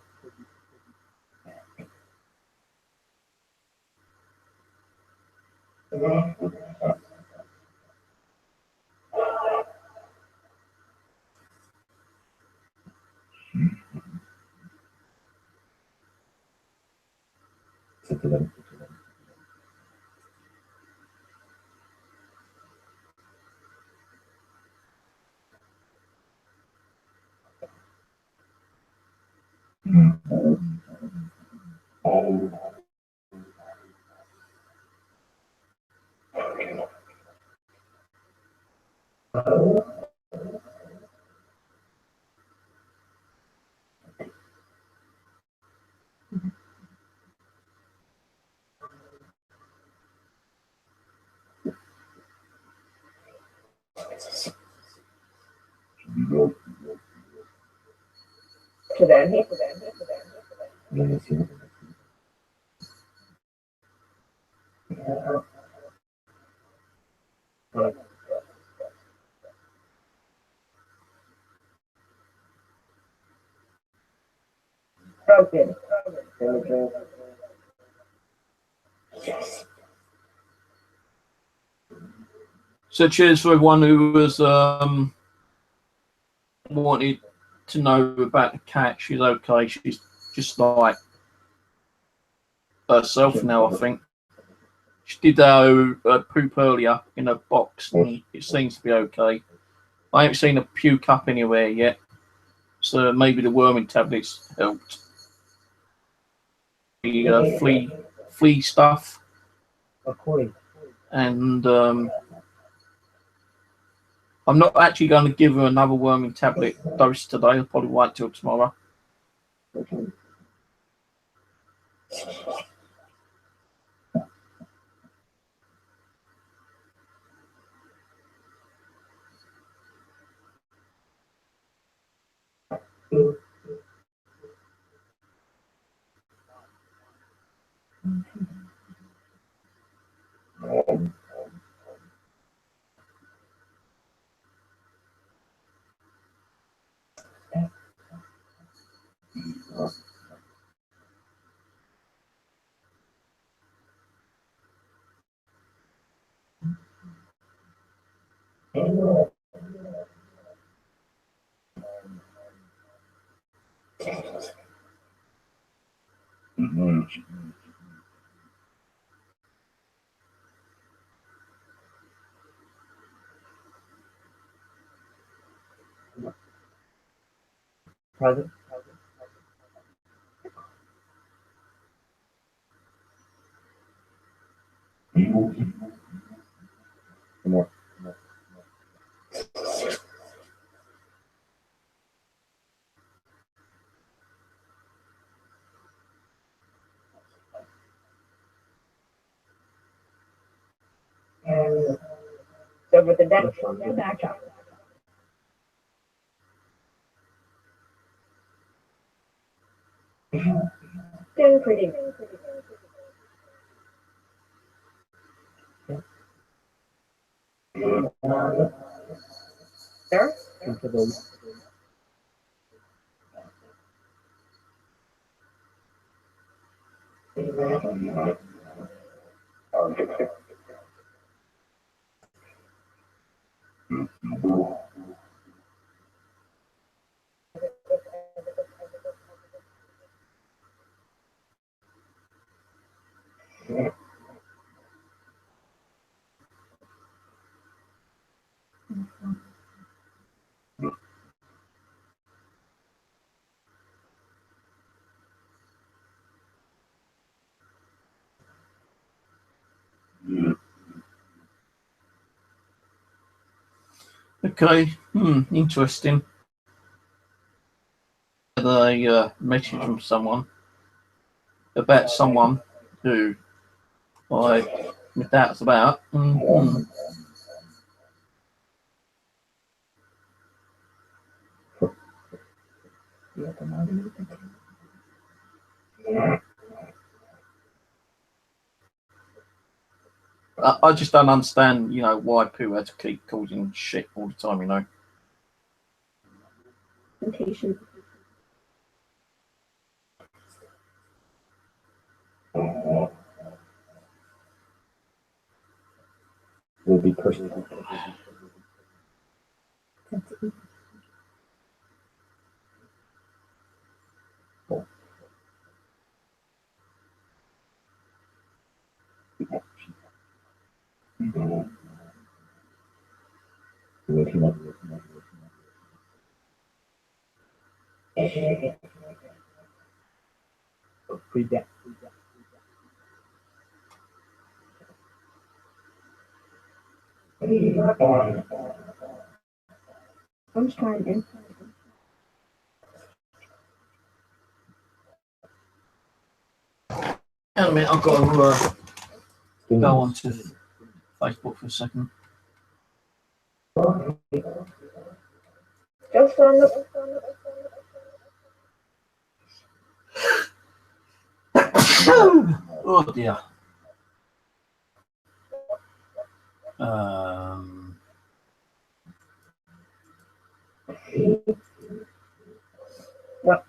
To them. Broken. So cheers for everyone who was wanted to know about the cat. She's okay. She's just like herself now, I think. She did poop earlier in a box, and it seems to be okay. I haven't seen her puke up anywhere yet, so maybe the worming tablets helped. The flea stuff, According. and I'm not actually going to give her another worming tablet dose today. I'll probably wait till tomorrow. Present. More. So with the deck, the backdrop. Doing pretty. There? Into the Okay, interesting. A message from someone about someone who I with doubts about. I just don't understand, why people have to keep causing shit all the time, Temptation. will be personal. Pre-death. I'm just trying to. Hang on a minute, I've got to go on to Facebook for a second. Just on the. Oh dear. What?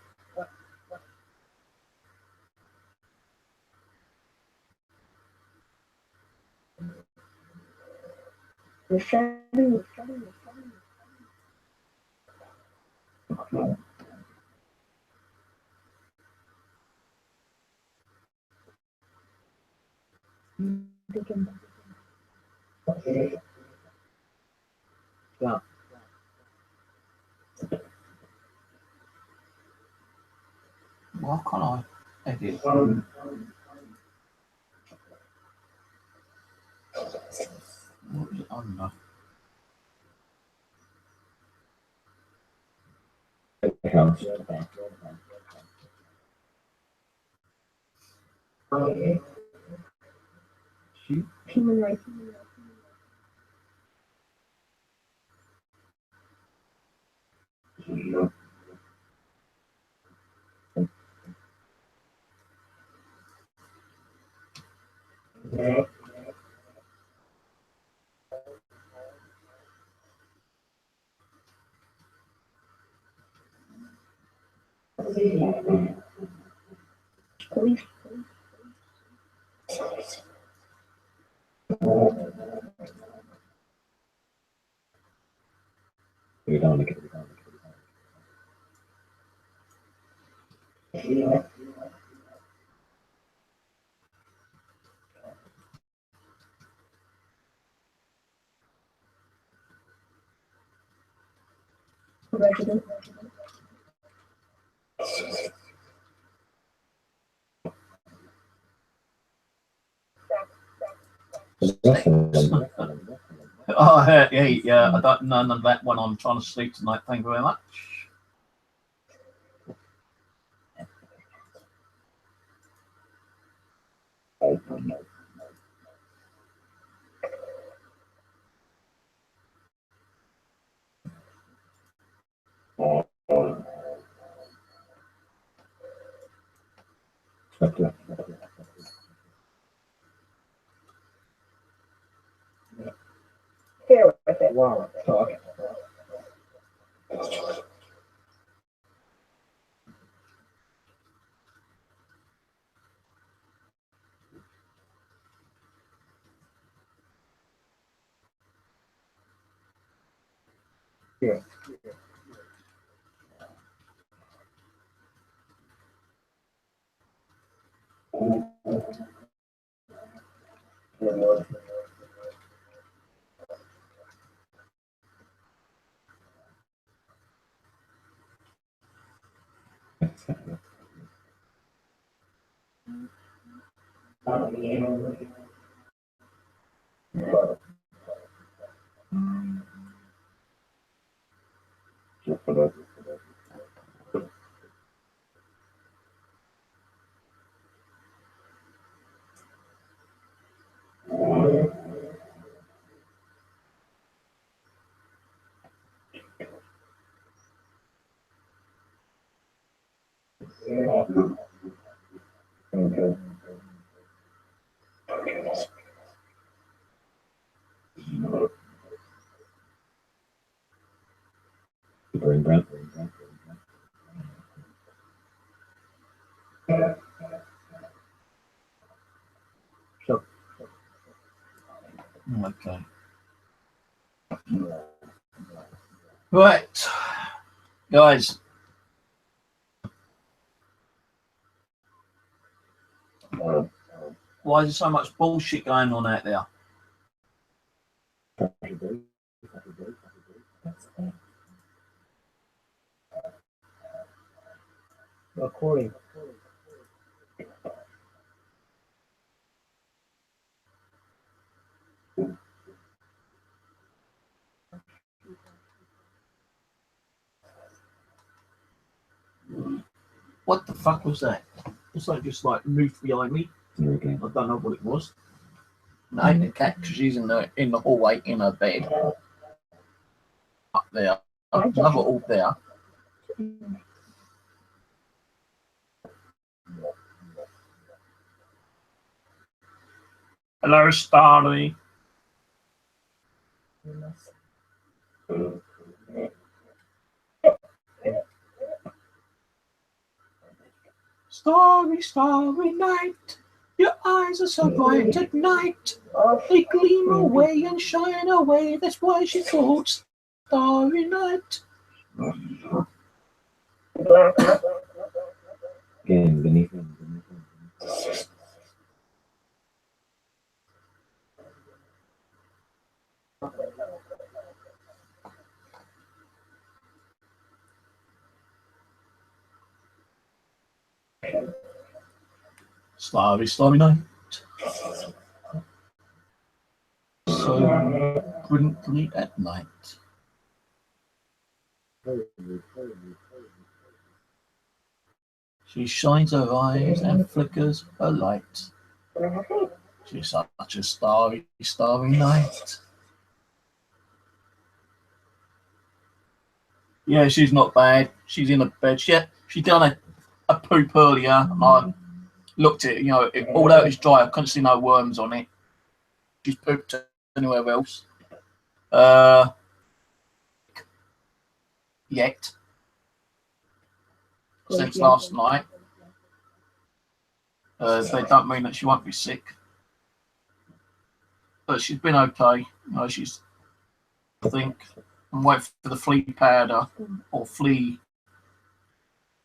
The shadow. Yeah. Why can't I edit? What is it under? Human rights. We don't get it. Resident. Oh, yeah. I don't know none of that when I'm trying to sleep tonight. Thank you very much. Here with it. Wow. Talk. Here. Okay. Brain breath. So, Okay. Right, guys. Why is there so much bullshit going on out there? recording. What the fuck was that? It's like just like moved behind me. Okay. I don't know what it was. No, the cat, because she's in the hallway in her bed. Up there. Another orb there. Hello, Starry. Starry, starry night. Your eyes are so bright at night. They gleam away and shine away. That's why she called Starry Night. Again, beneath him. Starry, starry night. So brilliantly at night. She shines her eyes and flickers her light. She's such a starry, starry night. Yeah, she's not bad. She's in a bed. She done a poop earlier. And I looked at it, although it's dry, I couldn't see no worms on it. She's pooped anywhere else. Yet. Since last night. They don't mean that she won't be sick. But she's been okay. She's, I think, and wait for the flea powder or flea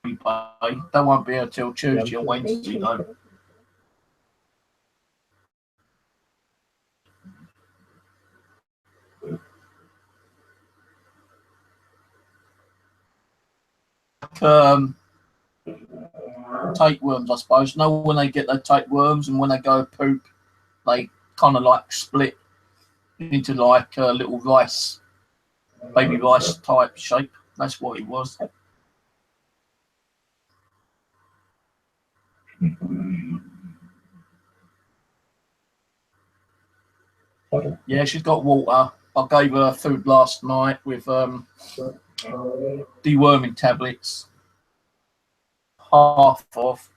spray. That won't be until Tuesday or Wednesday though. Tapeworms, I suppose. No, when they get their tapeworms and when they go poop, they kind of like split into like a little rice, baby rice type shape. That's what it was. Water. Yeah, she's got water. I gave her food last night with deworming tablets. Half of.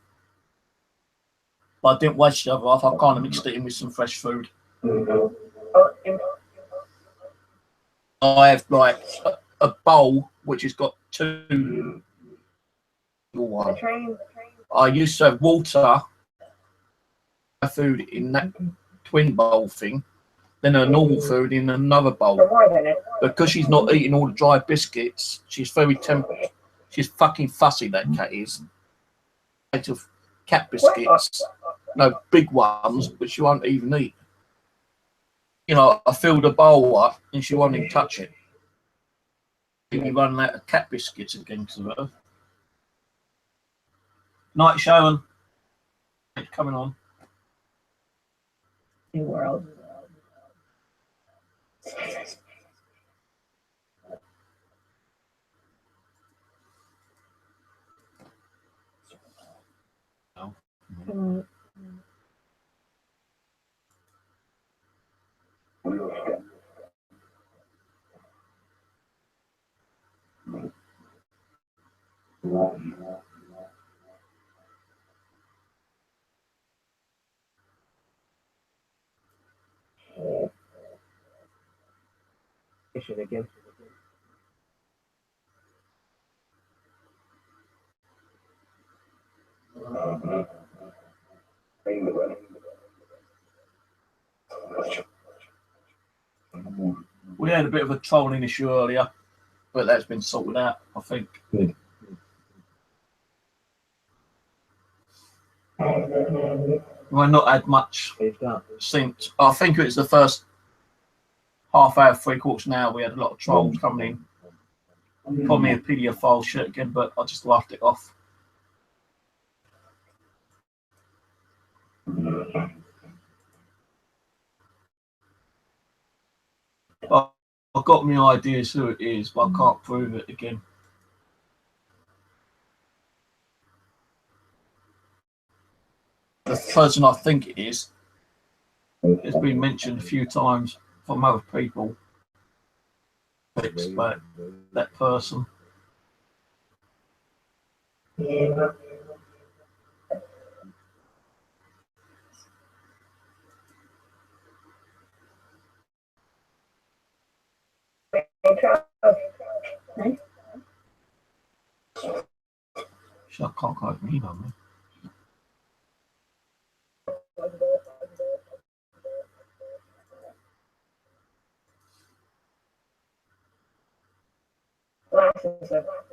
But I didn't waste the other half. I kind of mixed it in with some fresh food. I have like a bowl which has got two. One. I used to have water, food in that twin bowl thing, then her normal food in another bowl. Because she's not eating all the dry biscuits, she's very she's fucking fussy, that cat is. Of cat biscuits, no big ones, but she won't even eat. You know, I filled a bowl up and she won't even touch it. You run out of cat biscuits against her. Night, Sharon. It's coming on. New world. Issue again. We had a bit of a trolling issue earlier, but that's been sorted out, I think. Good. We've not had much They've got. since. I think it was the first half hour, 3/4 an hour. We had a lot of trolls coming in. Called me a paedophile shit again, but I just laughed it off. I've got my ideas who it is, but I can't prove it again. The person I think it is has been mentioned a few times from other people. Expect that person. Shit, I can't quite read on me.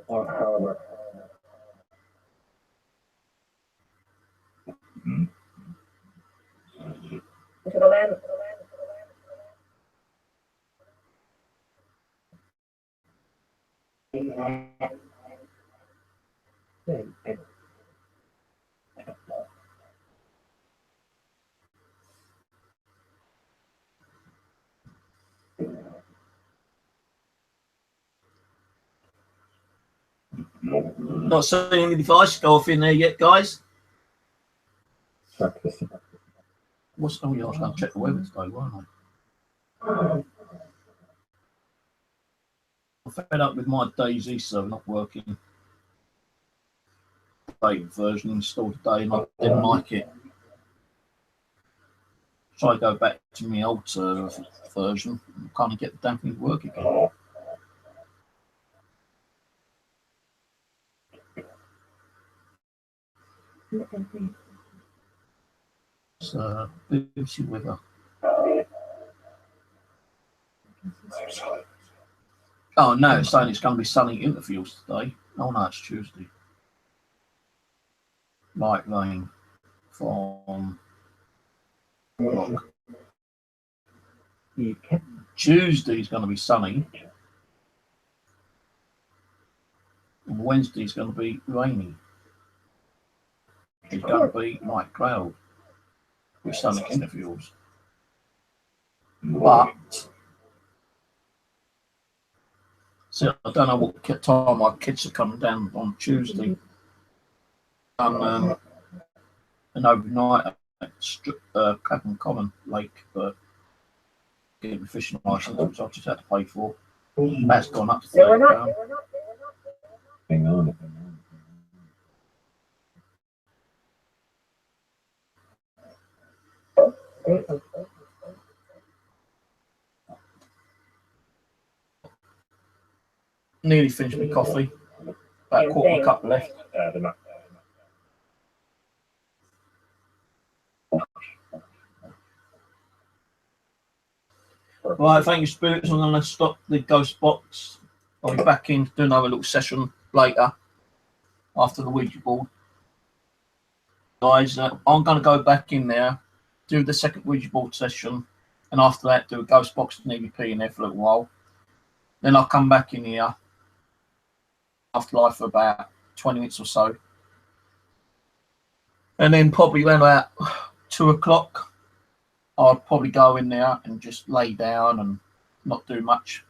However. To the land. Not seeing any device go off in there yet, guys. What's oh yeah, I was going to check the weather today, weren't I? I'm fed up with my Daisy server not working. Beta version installed today and I didn't like it. Try to go back to my old server version. Can't get the damn thing to work again. So, BBC weather. Oh no, it's saying it's going to be sunny interviews today. Oh no, it's Tuesday. Light rain from You can. Tuesday's going to be sunny. And Wednesday's going to be rainy. It's going to be light cloud with sunny interviews. But see, I don't know what time my kids are coming down on Tuesday. An overnight at Clapham Common Lake, but getting a fishing license, which I just had to pay for. That's gone up to They were not. £30. Hang on. Nearly finished my coffee. About a quarter of a cup left. They're not. Right, thank you, Spirits. I'm going to stop the ghost box. I'll be back in to do another little session later after the Ouija board. Guys, I'm going to go back in there, do the second Ouija board session, and after that, do a ghost box and EVP in there for a little while. Then I'll come back in here afterlife for about 20 minutes or so. And then probably around about 2 o'clock, I'd probably go in there and just lay down and not do much.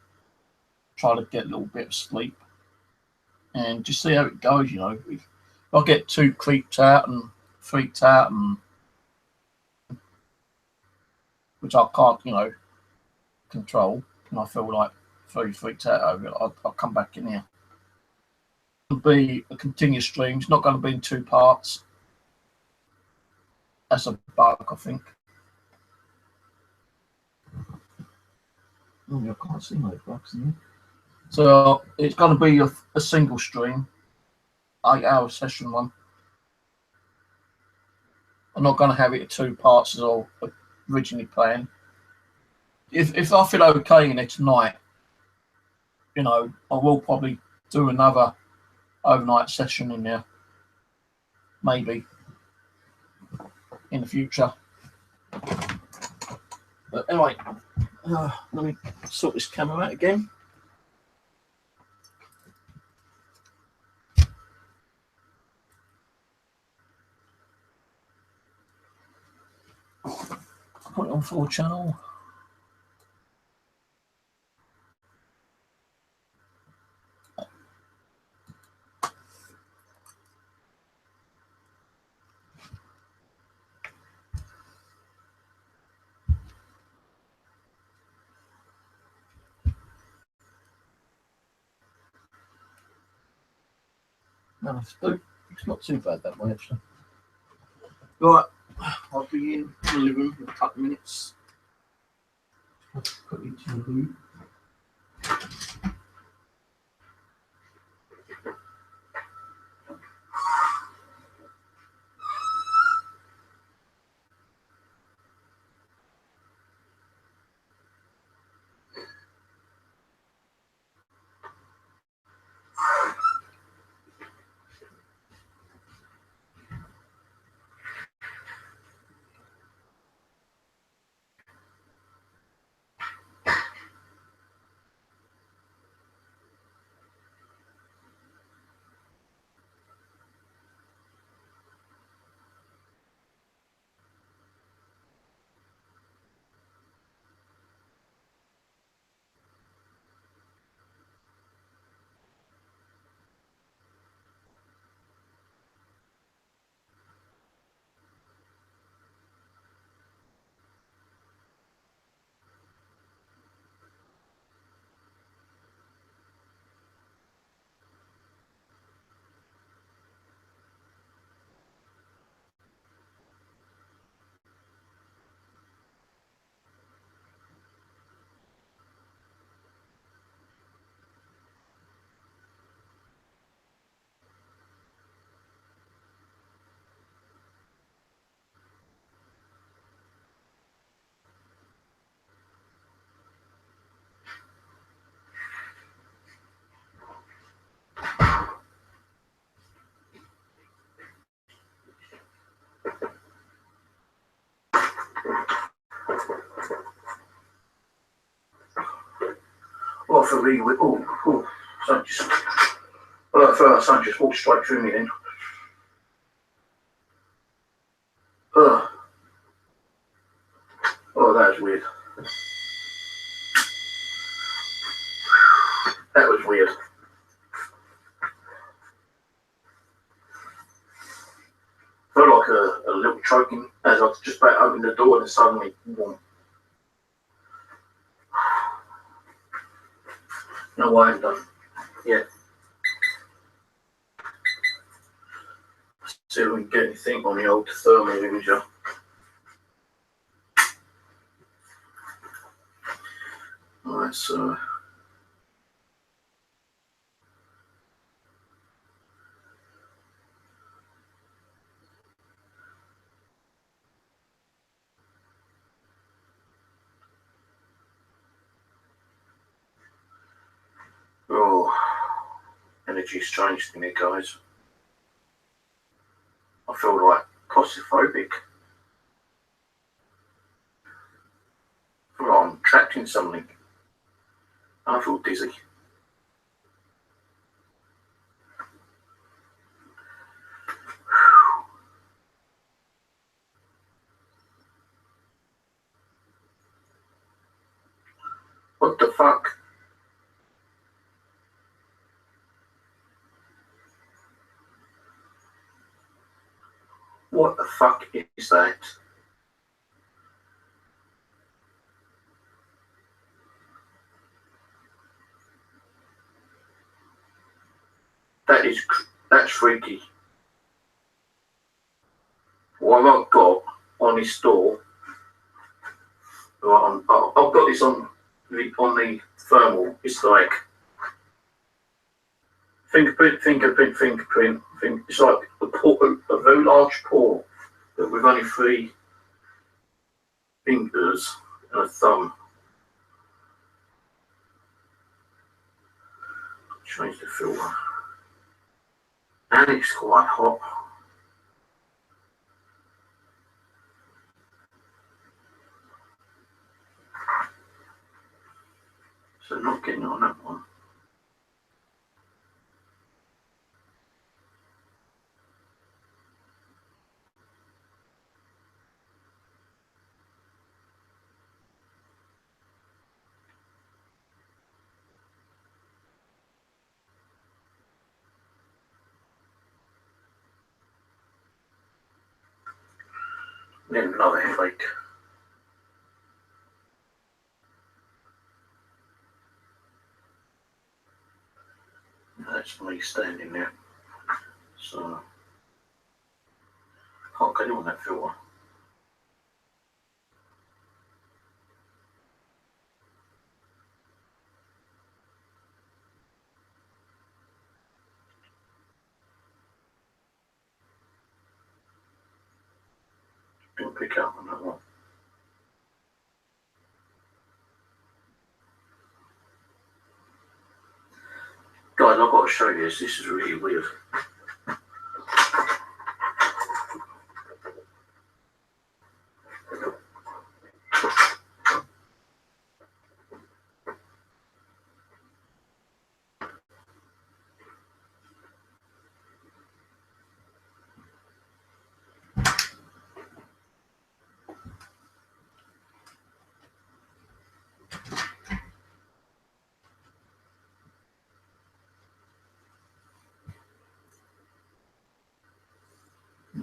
Try to get a little bit of sleep and just see how it goes, you know. If I get too creeped out and freaked out, and which I can't, you know, control, and I feel like very freaked out over it, I'll come back in here. It'll be a continuous stream. It's not going to be in 2 parts. That's a bug, I think. Oh, I can't see no bugs in here. So it's going to be a single stream, 8-hour session one. I'm not going to have it in 2 parts as I originally planned. If I feel okay in it tonight, you know, I will probably do another overnight session in there, maybe in the future. But anyway, let me sort this camera out again. Put it on 4 channel. No, it's not too bad that way, actually. Right, I'll be in the living room in a couple of minutes. Put it into the room. off a really weird. Oh, something just. Well, I felt like something just walked straight through me then. Oh, that was weird. That was weird. Felt like a little choking as I was just about to open the door and suddenly, boom. No, I haven't done. Yeah. See if we can get anything on the old thermal imager. Alright, so. Oh, energy's changed in here, guys. I feel like claustrophobic. I feel like I'm trapped in something. I feel dizzy. What the fuck? What the fuck is that? That's freaky. What I've got on this door, right, I've got this on the thermal. It's like fingerprint. It's like a very large paw, but with only 3 fingers and a thumb. Change the filter. And it's quite hot. So not getting on that one. Then another headache. That's me standing there. So can't get on that filter. Didn't pick up on that one. Guys, I've got to show you this. This is really weird.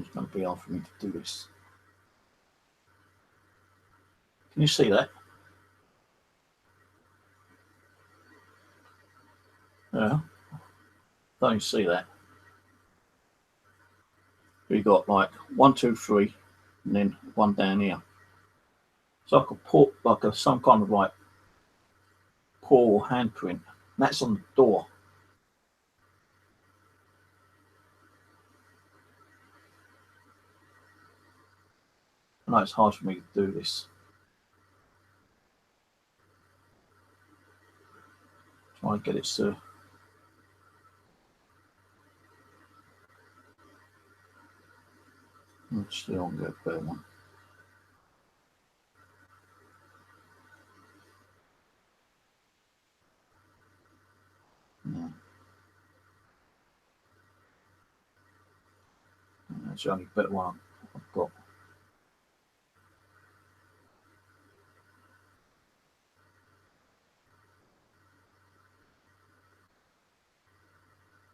It's going to be hard for me to do this. Can you see that? Yeah. Don't you see that? We got like 1, 2, 3, and then 1 down here. So I could put like some kind of like paw or handprint. That's on the door. I know it's hard for me to do this. Try and get it to. Still on the better one. Yeah. That's the only better one I've got.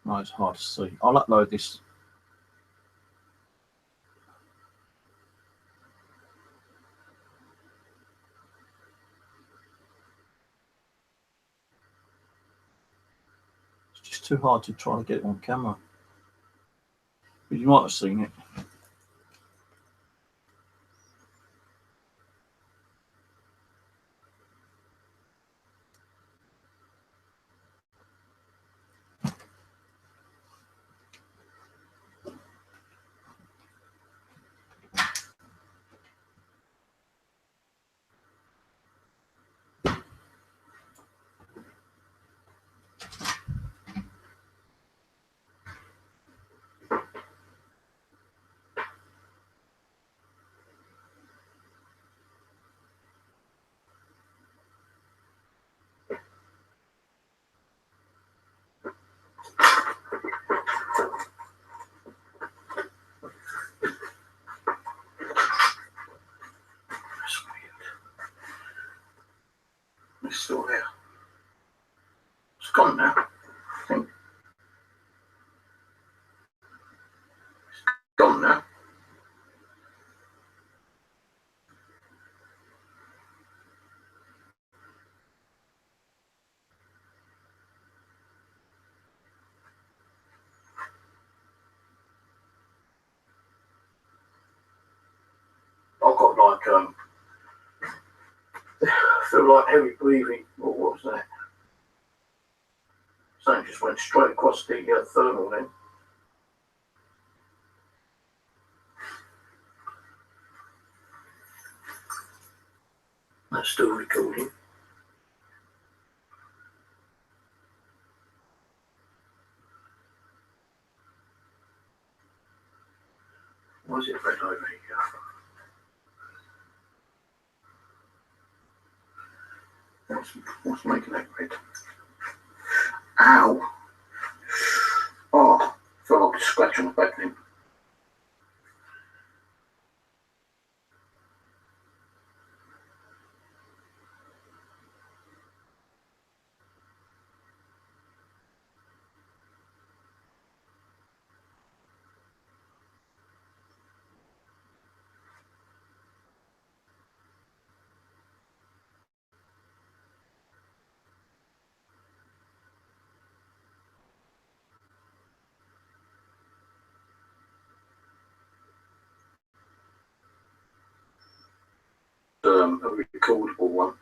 No, it's hard to see. I'll upload this. It's just too hard to try to get it on camera. But you might have seen it. It's still there. It's gone now, I think. It's gone now. I've got like I feel like heavy breathing. Or what was that? Something just went straight across the thermal then. That's still recording. Why is it red over here? What's making that red? Ow! Oh, I feel like a scratch on the back then. A recordable one.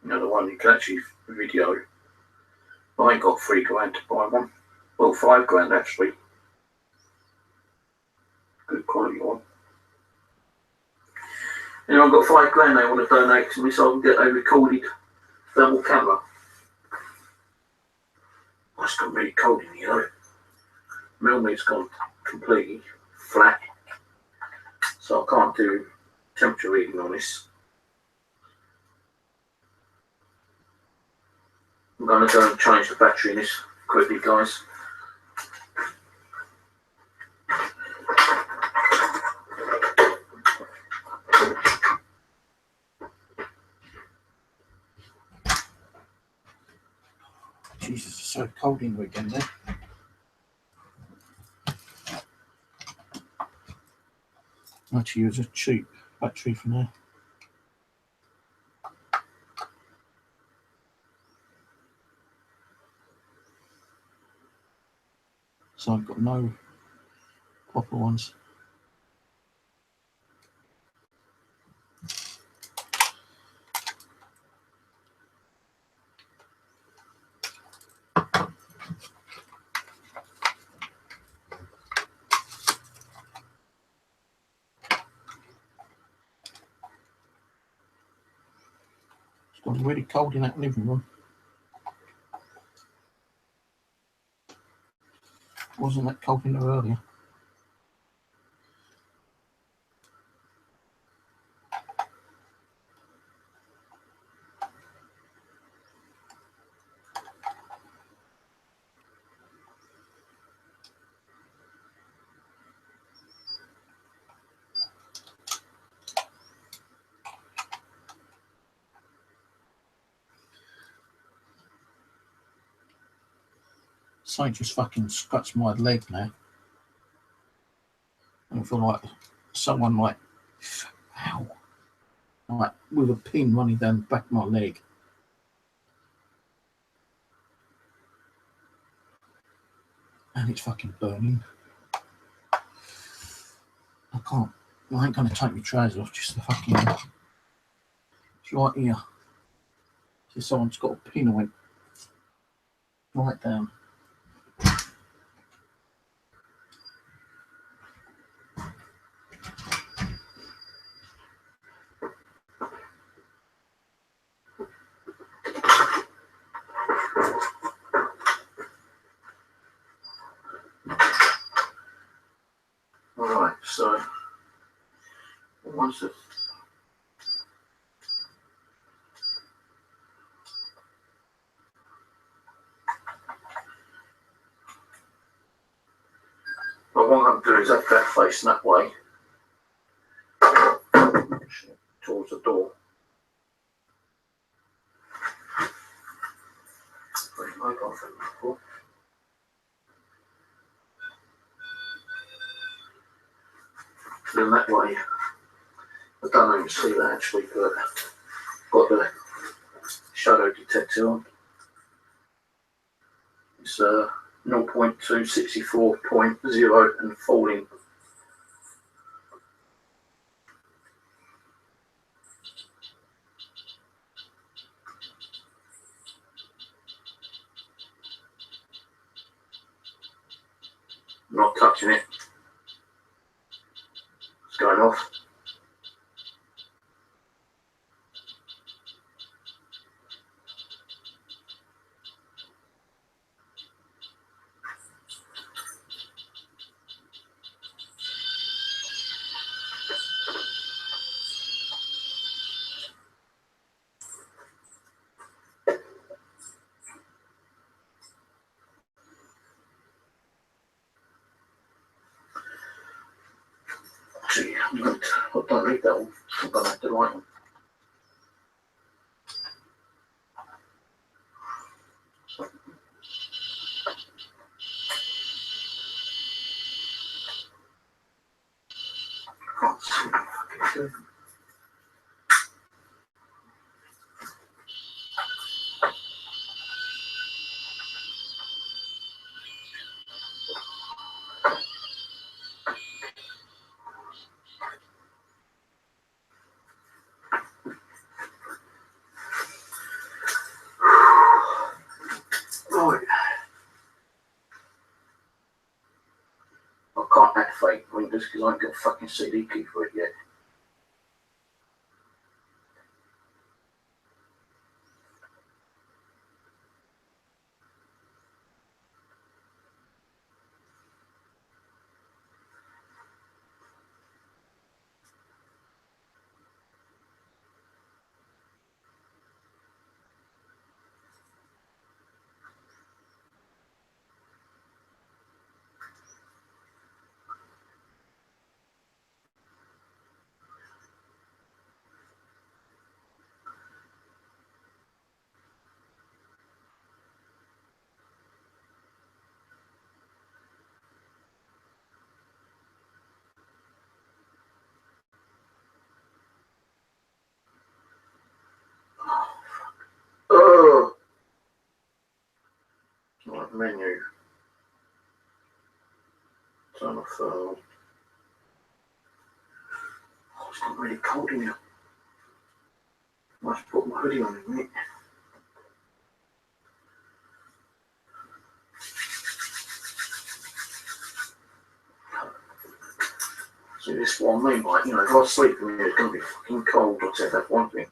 You know, the one you can actually video. I ain't got £3 to buy one. Well, £5 actually. Good quality one. And I've got £5 they want to donate to me so I can get a recorded thermal camera. Oh, it's got really cold in here though. Millimeter's gone completely flat, so I can't do temperature reading on this. I'm going to go and change the battery in this quickly, guys. Jesus, it's so cold in the weekend there. Actually use a cheap battery for now. So I've got no proper ones. It's got really cold in that living room. Wasn't that cold in there earlier? something just fucking scratched my leg now. And I feel like someone like, ow, like with a pin running down the back of my leg. And it's fucking burning. I ain't gonna take my trousers off, just the fucking, it's right here. So someone's got a pin, I went right down. Alright, so once it what I'm going to do is have that facing that way towards the door. Then that way, I don't know if you see that actually, but got the shadow detector on. It's 0.264.0 and falling. I'm not touching it. It's going off. Actually, I don't need that one. I'm going to have the right one. Can't see what I'm fucking doing. Right. I can't activate Windows because I ain't got a fucking CD key for it yet. Oh, right, menu. Turn off. Oh, it's not really cold in here. I must put my hoodie on in a minute. See, this is what I mean, like, you know, if I sleep in here, it's going to be fucking cold. I'll say that's one thing.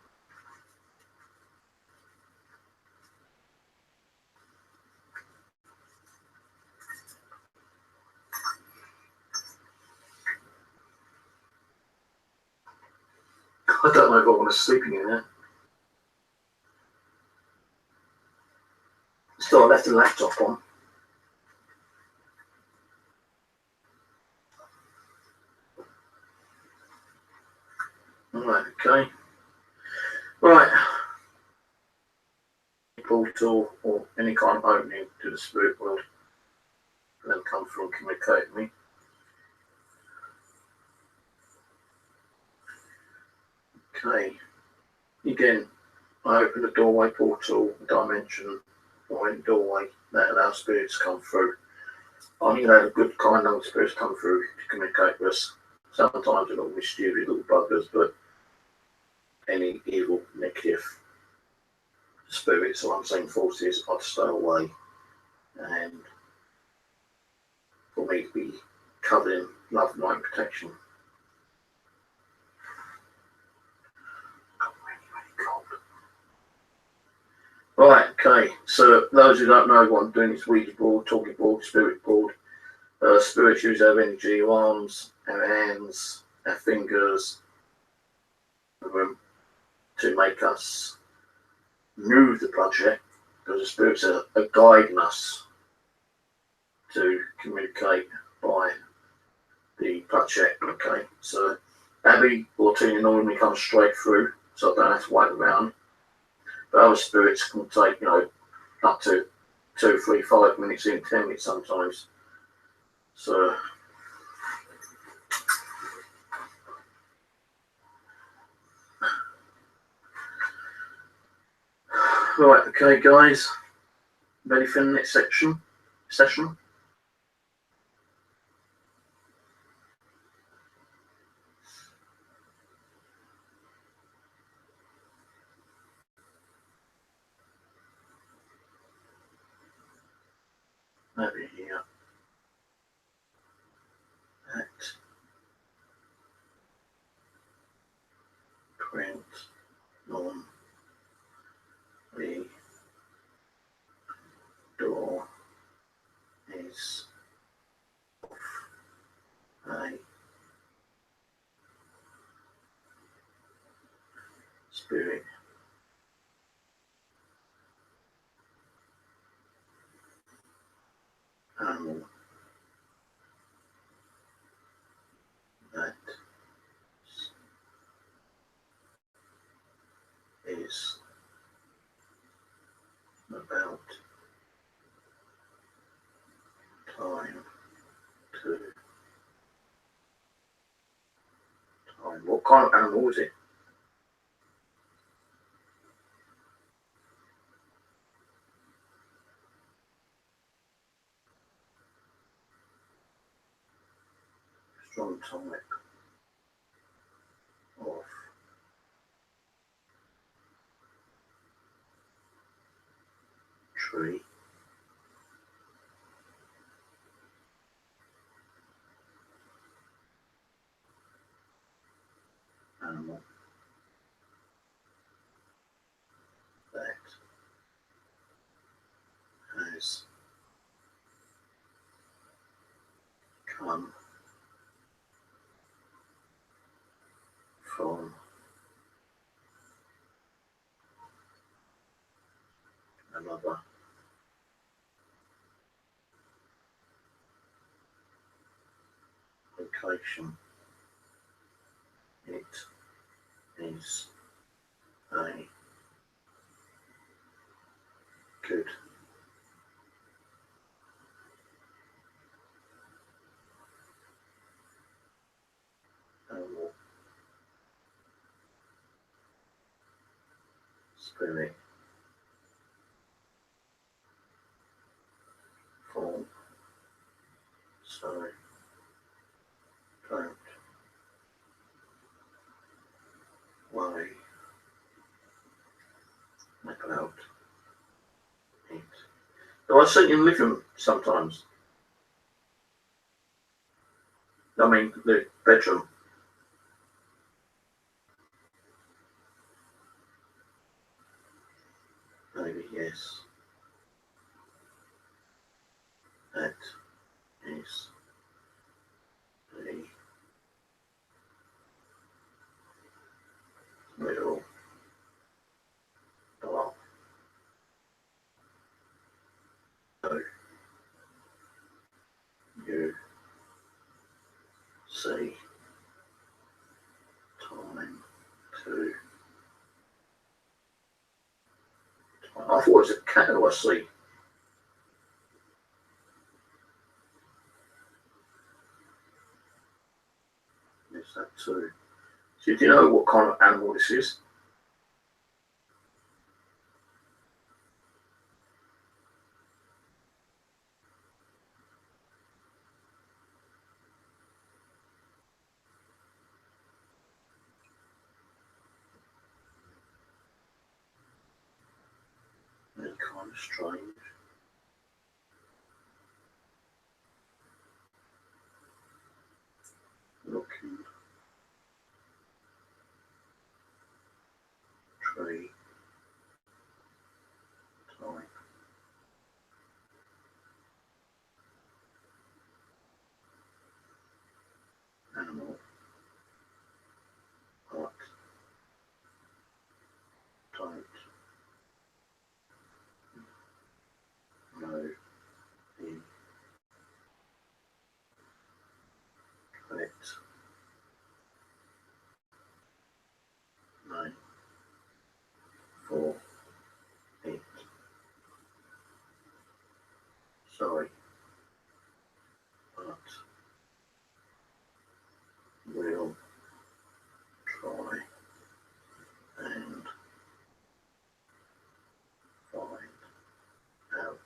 I don't know if I want to sleep in here. Still, I left the laptop on. Right, okay. Right. Portal or any kind of opening to the spirit world. and then come through and communicate with me. Okay, again, I open the doorway portal, dimension, or in doorway, that allows spirits to come through. I think that a good kind of spirits come through to communicate with us. Sometimes they're little mischievous little buggers, but any evil, negative spirits or unseen forces, I'd stay away. And for me to be covered in love, light, and protection. Right, okay, so those who don't know what I'm doing is Ouija board, talking board, spirit board. Spirits use our energy, our arms, our hands, our fingers, to make us move the project, because the spirits are guiding us to communicate by the project. Okay, so Abby or Tina normally comes straight through, so I don't have to wait around. But other spirits can take, up to 2, 3, 5 minutes, even 10 minutes sometimes. So right, okay guys, ready for the next session? Over here at print on the door is a spirit animal that is about time to time. What kind of animal is it? Strong type of tree. Animal that has come from another location. It is a good animal spirit form. So don't worry about it. Do I see you in the living room sometimes? I mean, the bedroom. Maybe yes. That is the middle block. So you see time to time. I thought it was a cat who I see. 2. So do you know what kind of animal this is? They're kind of strange. Looking. Tree. Type. Animal. Hot. Tight. No. In. Let. 9. 4. 8. Sorry. But we'll try and find out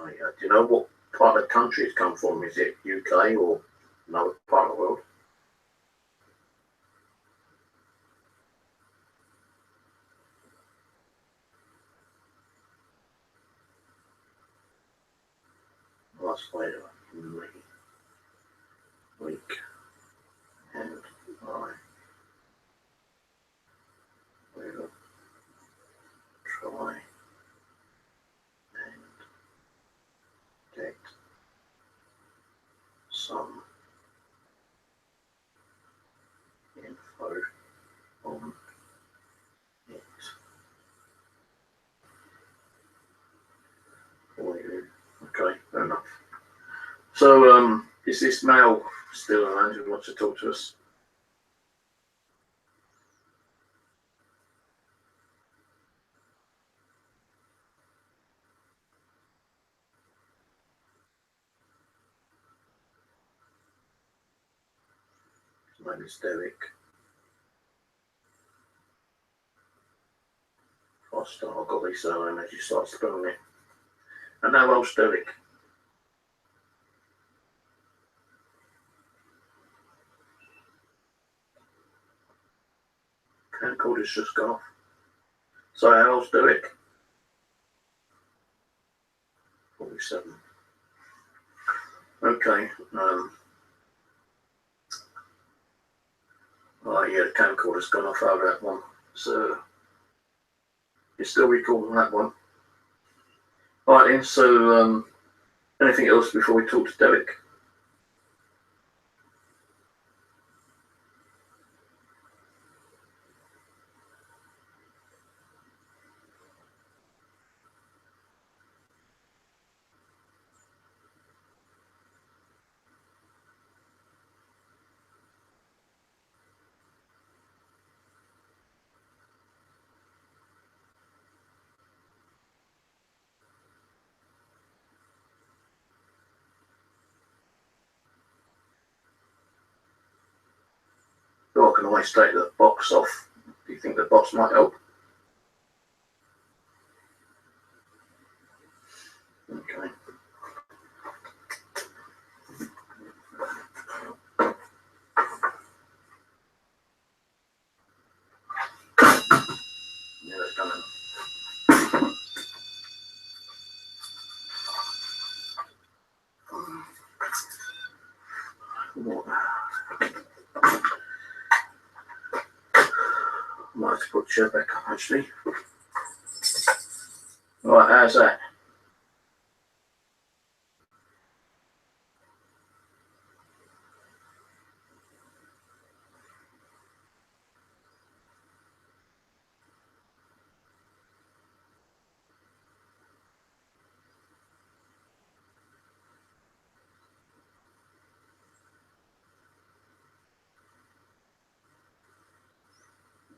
later. Do you know what part of the country it's come from? Is it UK or another part of the world? Last later in the week and I will try and get some info on it for you. Okay, fair enough. So, is this male still around who wants to talk to us? His name is Derek. I'll start, I've got these surname as you start spelling it. And how old's Derek? Camcorder's just gone off. So how old's Derek? 47. Okay. Oh yeah, the camcorder's gone off over that one. So you're still recording that one. Alright then, so anything else before we talk to Derek? Or I can always take the box off. Do you think the box might help? Okay. Yeah, it's coming. Might have to put the chair back up actually. Right, how's that?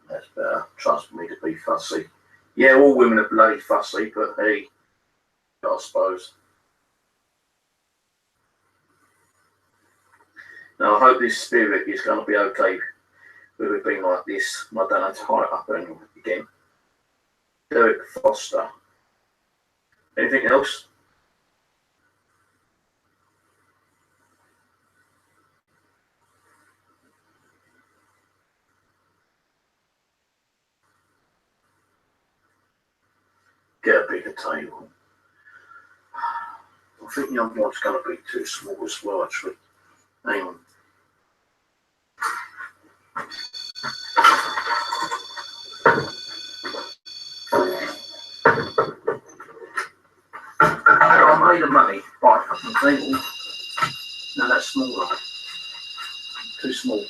That's better. Trust me to be fussy. Yeah, all women are bloody fussy, but hey, I suppose. Now I hope this spirit is going to be okay with it being like this. I don't have to hide it up again. Derek Foster. Anything else? Get a bigger table. I think the other one's going to be too small as well, actually. Hang on. I made a money by a fucking table. No, that's smaller. Too small.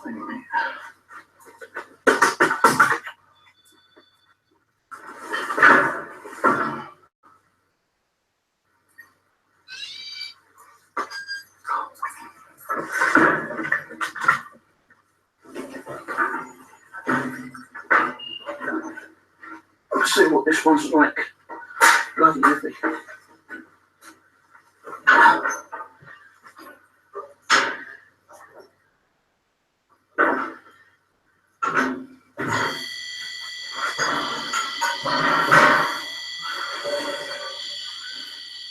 Wait a minute. Let's see what this one's like. Bloody heavy.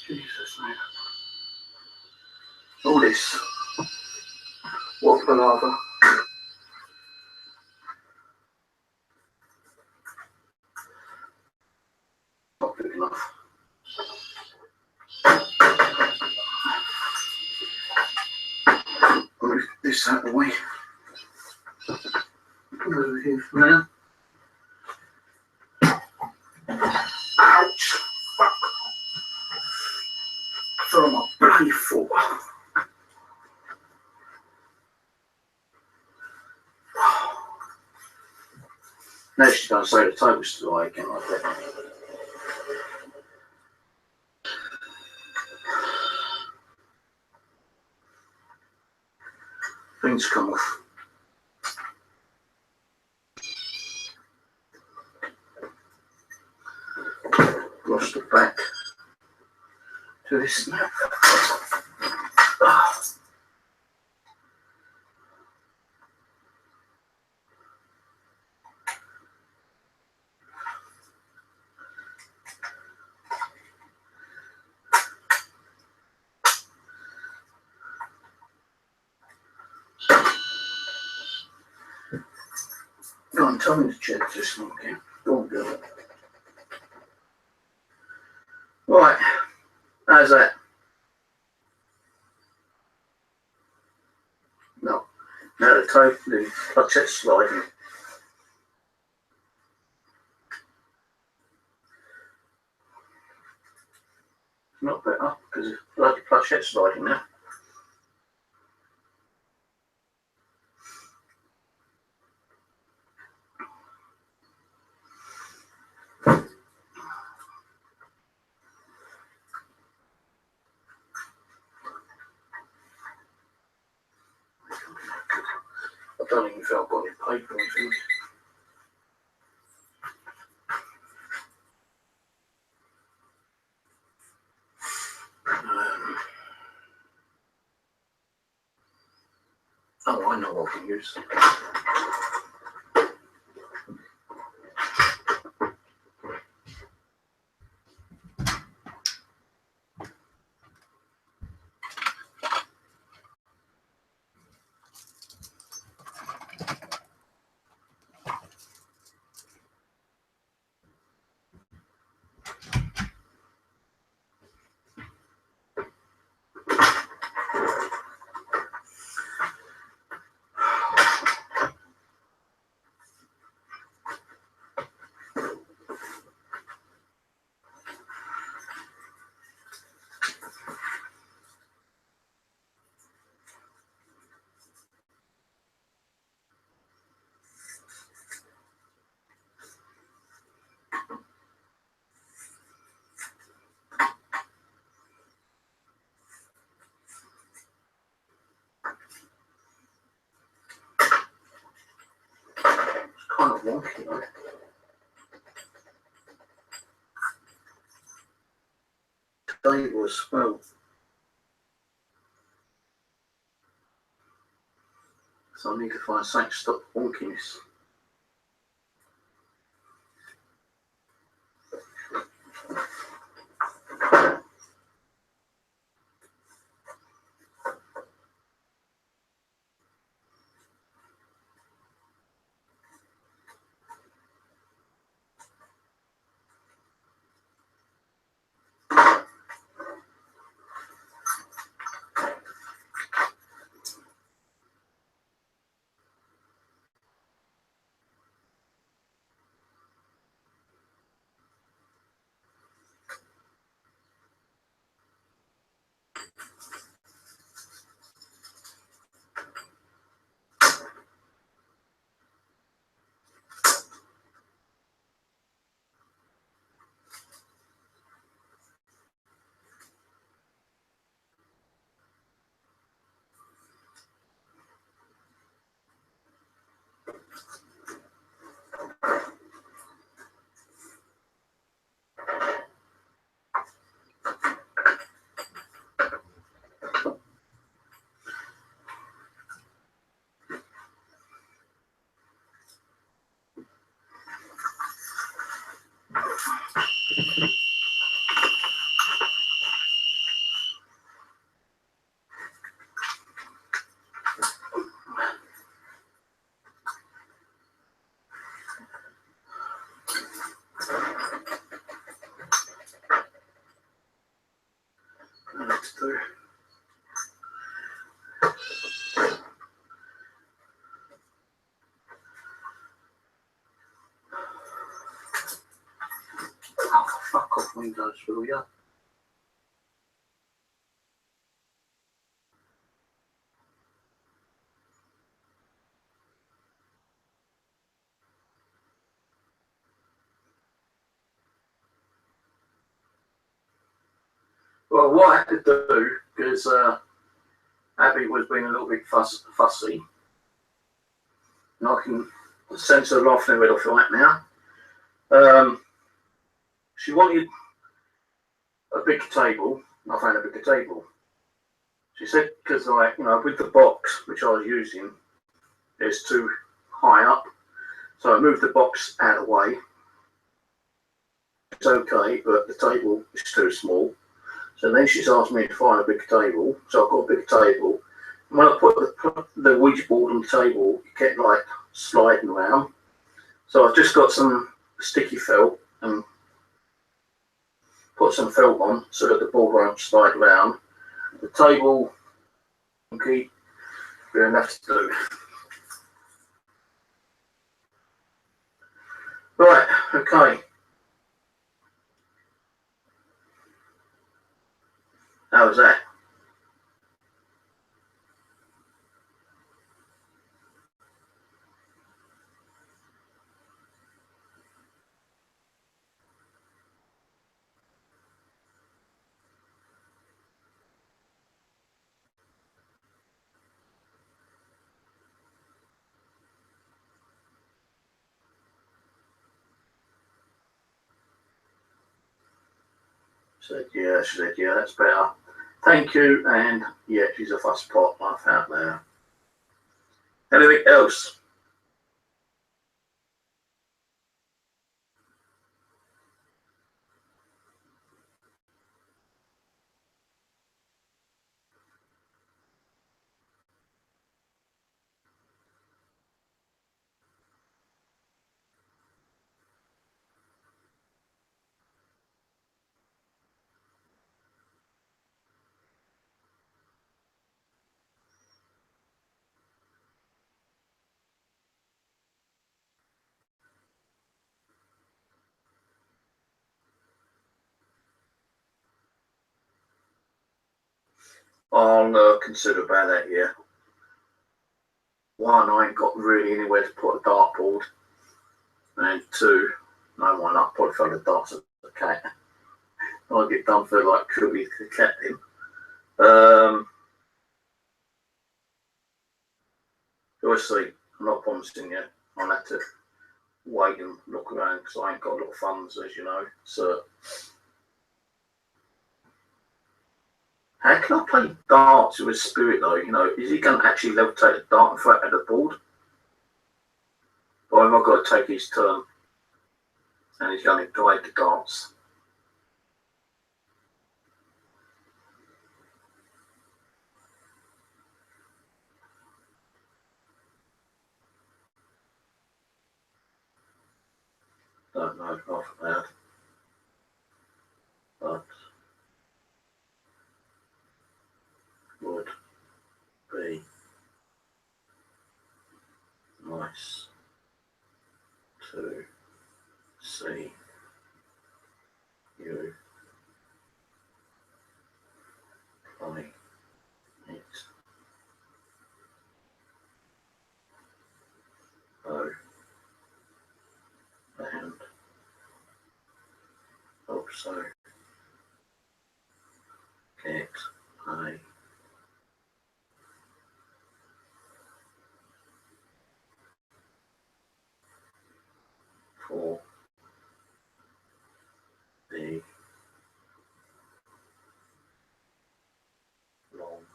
Jesus, man. All this. What palaver. Not big enough. Move this out of the way. Over here for now. Ouch! Fuck! Throw my bloody foot. Now she's going to say the table's still high again like that. Things come off. Lost the back to this now. Go on, tell me to check this one again. Go on, girl. Right, how's that? No. Now the tape, the plaquette's sliding. Not better, because the bloody plaquette's sliding now. I don't even feel I've got any paper or anything. Oh, I know what I can use. kind of wonky though. Table as well. So I need to find something to stop wonkiness. Let's do. Oh, fuck off Windows, will ya? Well, what I had to do, because Abby was being a little bit fussy, and I can sense her laughing red off right now. She wanted a big table, and I found a bigger table. She said, because with the box which I was using, it's too high up, so I moved the box out of the way. It's okay, but the table is too small. So then she's asked me to find a big table, so I've got a big table. And when I put the Ouija board on the table, it kept like sliding around. So I've just got some sticky felt and put some felt on so that the board won't slide around. The table, okay, we're enough to do. Right, okay. How was that? She said, yeah, that's better. Thank you, and yeah, she's a fuss pot, I found there. Anything else? I'll consider about that, yeah. One, I ain't got really anywhere to put a dartboard. And two, no one, I'll probably throw the darts at the cat. I'll get done for like Truby the cat in. We'll see. I'm not promising you. I'll have to wait and look around because I ain't got a lot of funds, as you know. So, how can I play darts with a spirit though? You know, is he going to actually levitate a dart and throw it at the board? Or have I got to take his turn and he's going to guide the darts? Don't know half of that. But would be nice to see you play it. Oh, and also get a for the long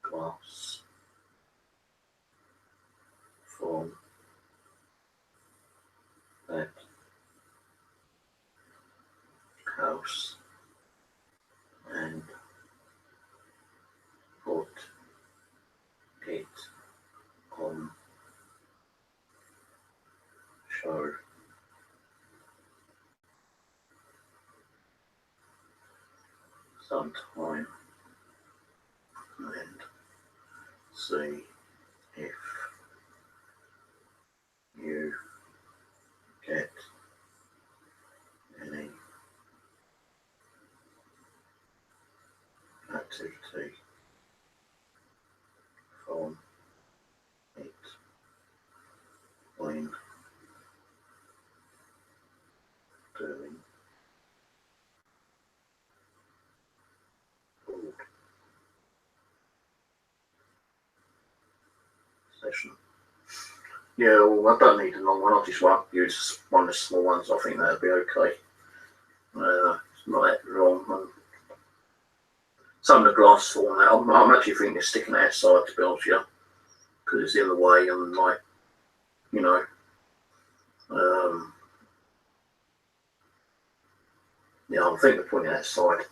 glass from that house and put it on show sometime and see if you get any activity from it when doing board session. Yeah, well, I don't need a long one. I'll just use one of the small ones. I think that'll be okay. It's not that long. And some of the glass falling out. I'm actually thinking of sticking it outside, to be honest with you, because it's in the way and, like, you know, yeah, I'm thinking of putting it outside.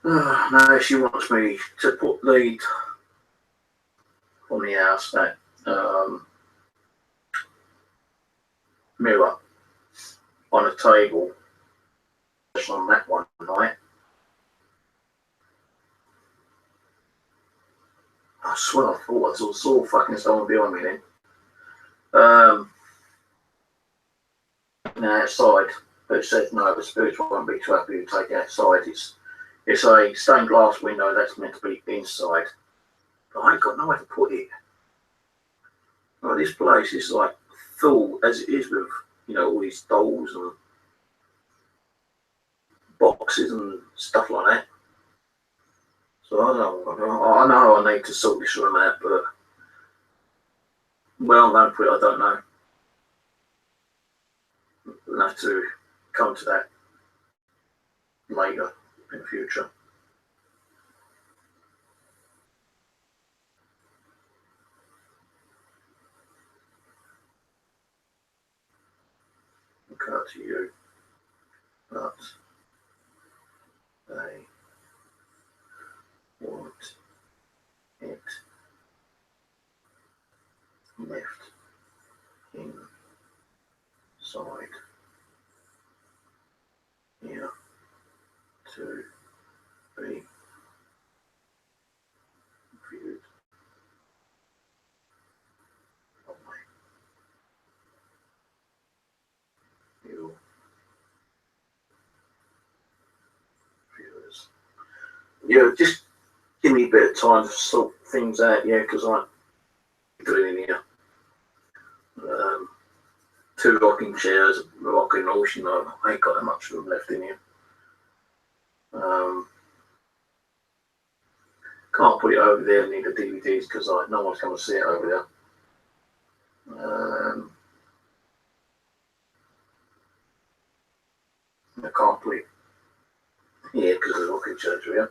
No, she wants me to put the on the house that mirror on a table on that one night. I swear I thought I saw fucking someone behind me then. Outside, but it said no, the spirits won't be too happy to take it outside. It's a stained glass window that's meant to be inside. But I ain't got nowhere to put it. Like, this place is like full as it is with, you know, all these dolls and boxes and stuff like that. So I know I need to sort this room out, but where I'm going to put it, I don't know. We'll have to come to that later in the future. Occur to you, but they want it left, inside, here, to be viewed by your viewers. Yeah, just give me a bit of time to sort things out, yeah, because I'm doing here. Two rocking chairs, rocking horse, you know, I ain't got that much room left in here. Can't put it over there and need the DVDs because no one's going to see it over there. I can't put it here because of the rocking chairs here.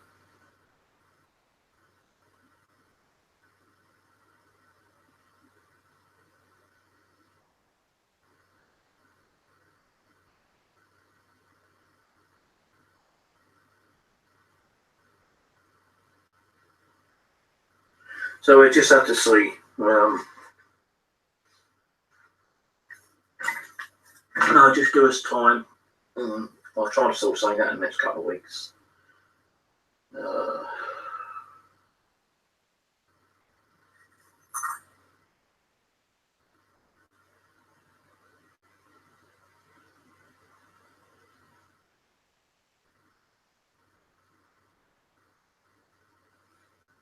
So we just have to see. No, just give us time. I'll try to sort something out in the next couple of weeks.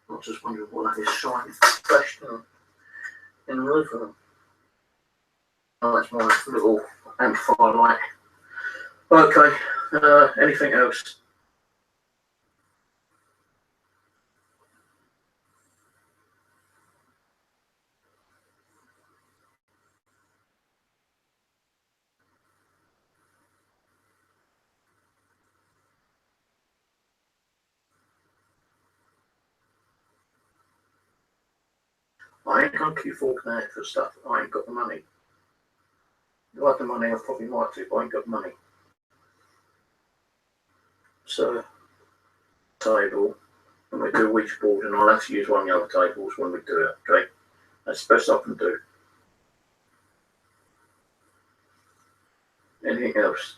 I was just wondering what that is shining flashed in the roof of them. Oh, that's my little amplifier light. Okay, anything else? I ain't going to keep forking out for stuff. I ain't got the money. If I had the money, I probably might do, but I ain't got the money. So, table, and we do a Ouija board, and I'll have to use one of the other tables when we do it, okay? That's the best I can do. Anything else?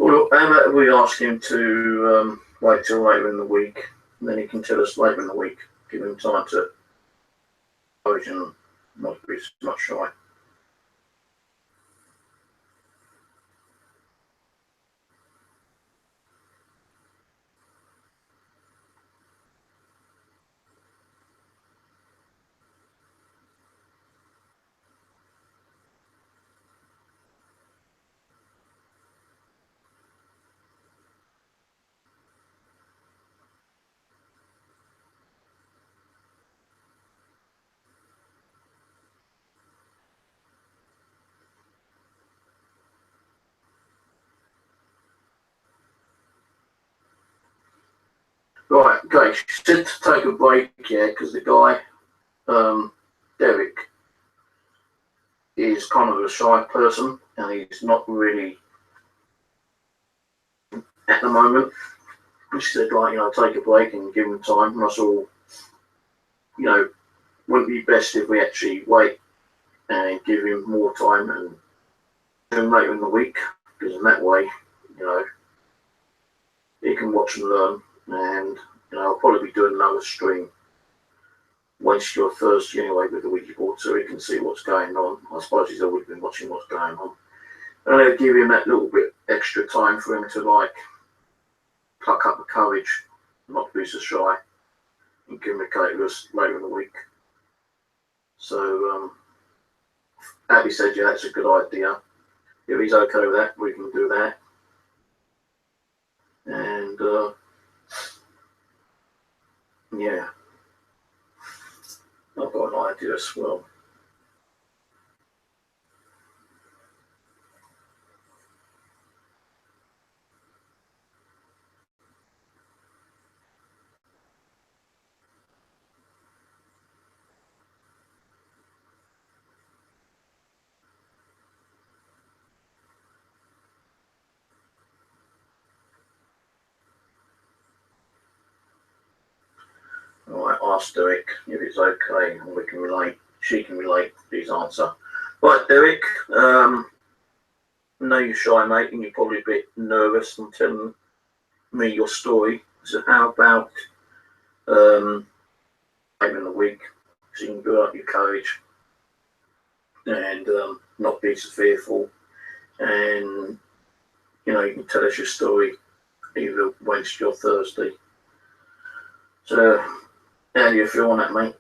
Well, how about we ask him to wait till later in the week, and then he can tell us later in the week, give him time to and not be so much shy. Right, okay, she said to take a break, yeah, because the guy, Derek, is kind of a shy person, and he's not really, at the moment, he said, like, you know, take a break and give him time, and I saw, you know, wouldn't it be best if we actually wait and give him more time and do him later in the week, because in that way, you know, he can watch and learn, and, you know, I'll probably be doing another stream Wednesday or Thursday anyway with the Ouija board, so he can see what's going on. I suppose he's always been watching what's going on. And I'll give him that little bit extra time for him to like pluck up the courage, not be so shy, and communicate with us later in the week. So Abby said, yeah, that's a good idea. If he's okay with that, we can do that. And yeah, I've got an idea as well. All right, ask Derek if it's okay, and we can relate. She can relate his answer. Right, Derek. I know you're shy, mate, and you're probably a bit nervous from telling me your story. So how about later in the week, so you can build up your courage and not be so fearful, and you know you can tell us your story either Wednesday or Thursday. So how do you feel on that, mate?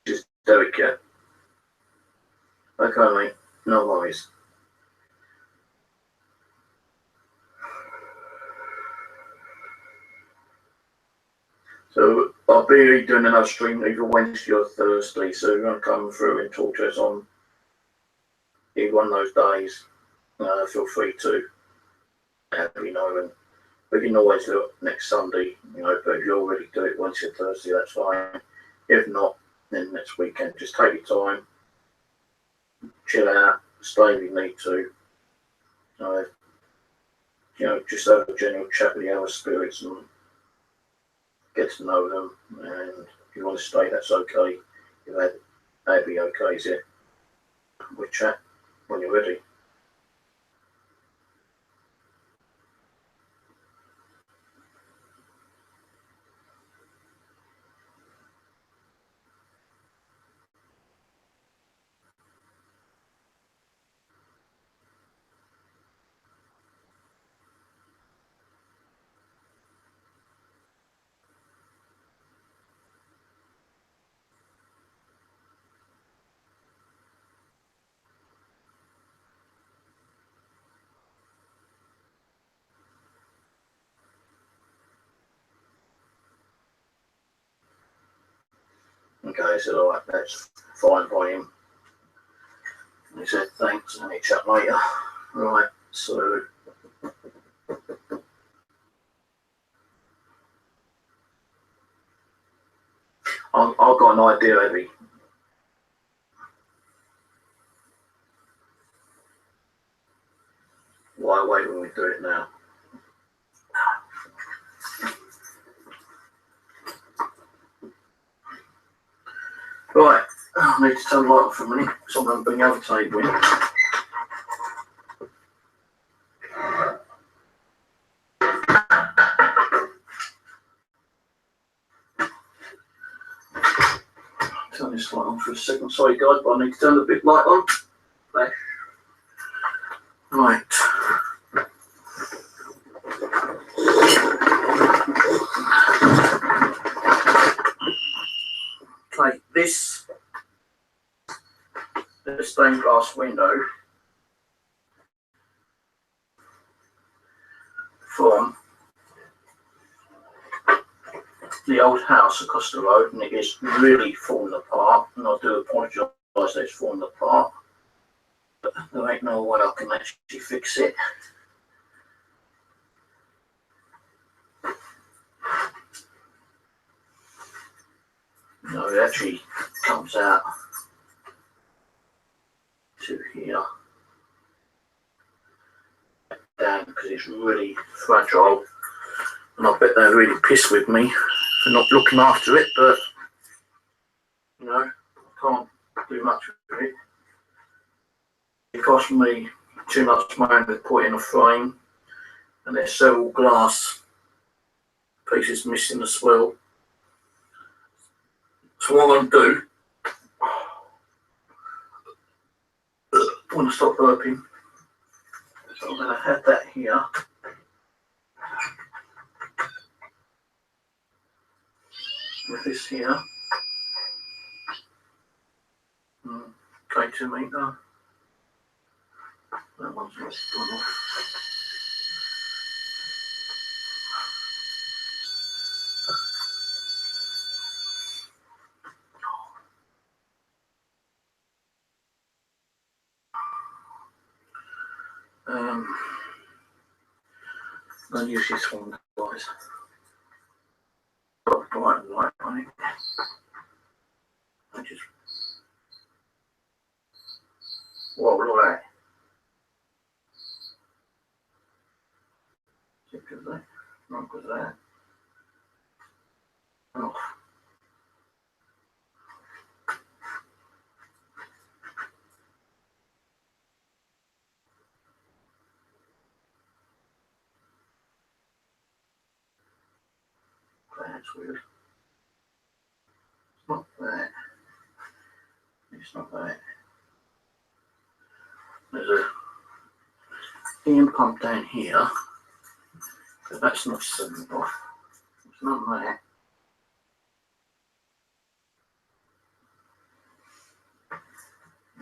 Just Derek, yeah? Okay, mate, no worries. So I'll be doing another stream either Wednesday or Thursday, so you're going to come through and talk to us on either one of those days. Feel free to let me know, and we can always do it next Sunday, you know, but if you're ready to do it Wednesday or Thursday, that's fine. If not, then next weekend, just take your time, chill out, stay if you need to. You know, just have a general chat with the other spirits and get to know them. And if you want to stay, that's okay. That'd be okay, is it? We'll chat when you're ready. Okay, so all right, that's fine by him. He said thanks, and he chat later. Right, so I've got an idea, Abby. Why wait when we do it now? Right, I need to turn the light off for a minute, so I'm going to bring the other table in. Turn this light on for a second. Sorry guys, but I need to turn the big light on. There. Right. Okay, this the stained glass window from the old house across the road, and it is really falling apart, and I do apologise that it's falling apart, but there ain't no way I can actually fix it. No, it actually comes out to here. down because it's really fragile, and I bet they're really pissed with me for not looking after it, but you know, I can't do much with it. It cost me too much money to put in a frame, and there's several glass pieces missing as well. So what I'm going to do, I want to stop burping, so I'm going to have that here. With this here. 2 meter. That one's not gone off. I'm going to use this one, guys. Got a bright light on it. I just. Whoa, look at that. Because of that. Not because of that. Oh. That's weird. It's not that. It's not that. There's a steam pump down here. So that's not setting off. It's not that.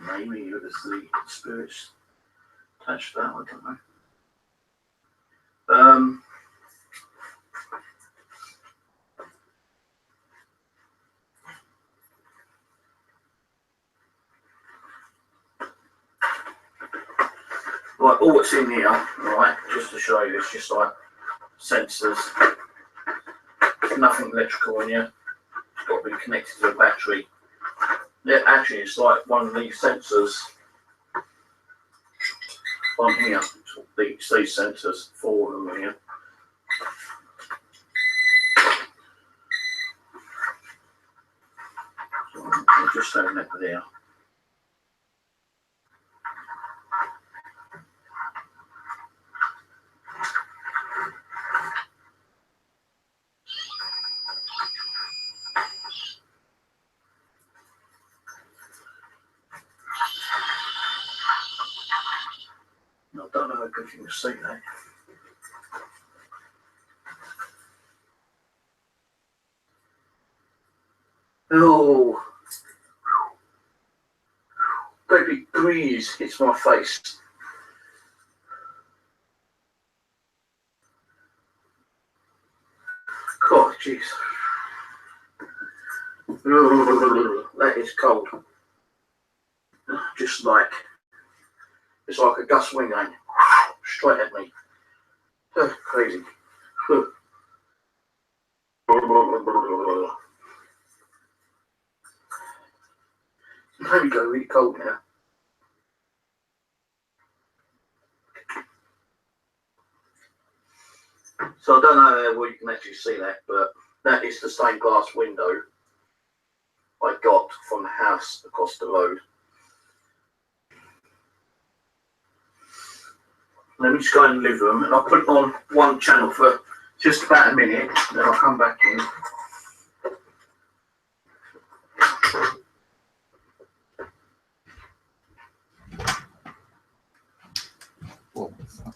Maybe it was the spirits attached to that, I don't know. Right, all that's in here, right, just to show you, it's just like sensors. There's nothing electrical in here. It's got to be connected to a battery. Yeah, actually, it's like one of these sensors on here. These sensors, 4 of them here. So I'll just stand that there. I don't know how good you can see that. Oh, baby breeze hits my face. God, jeez. That is cold. Just like, it's like a gust wind going straight at me. Crazy. There we go, really cold now. So I don't know how well you can actually see that, but that is the stained glass window I got from the house across the road. Let me just go in the living room and I'll put on one channel for just about a minute, then I'll come back in. Oh, fuck.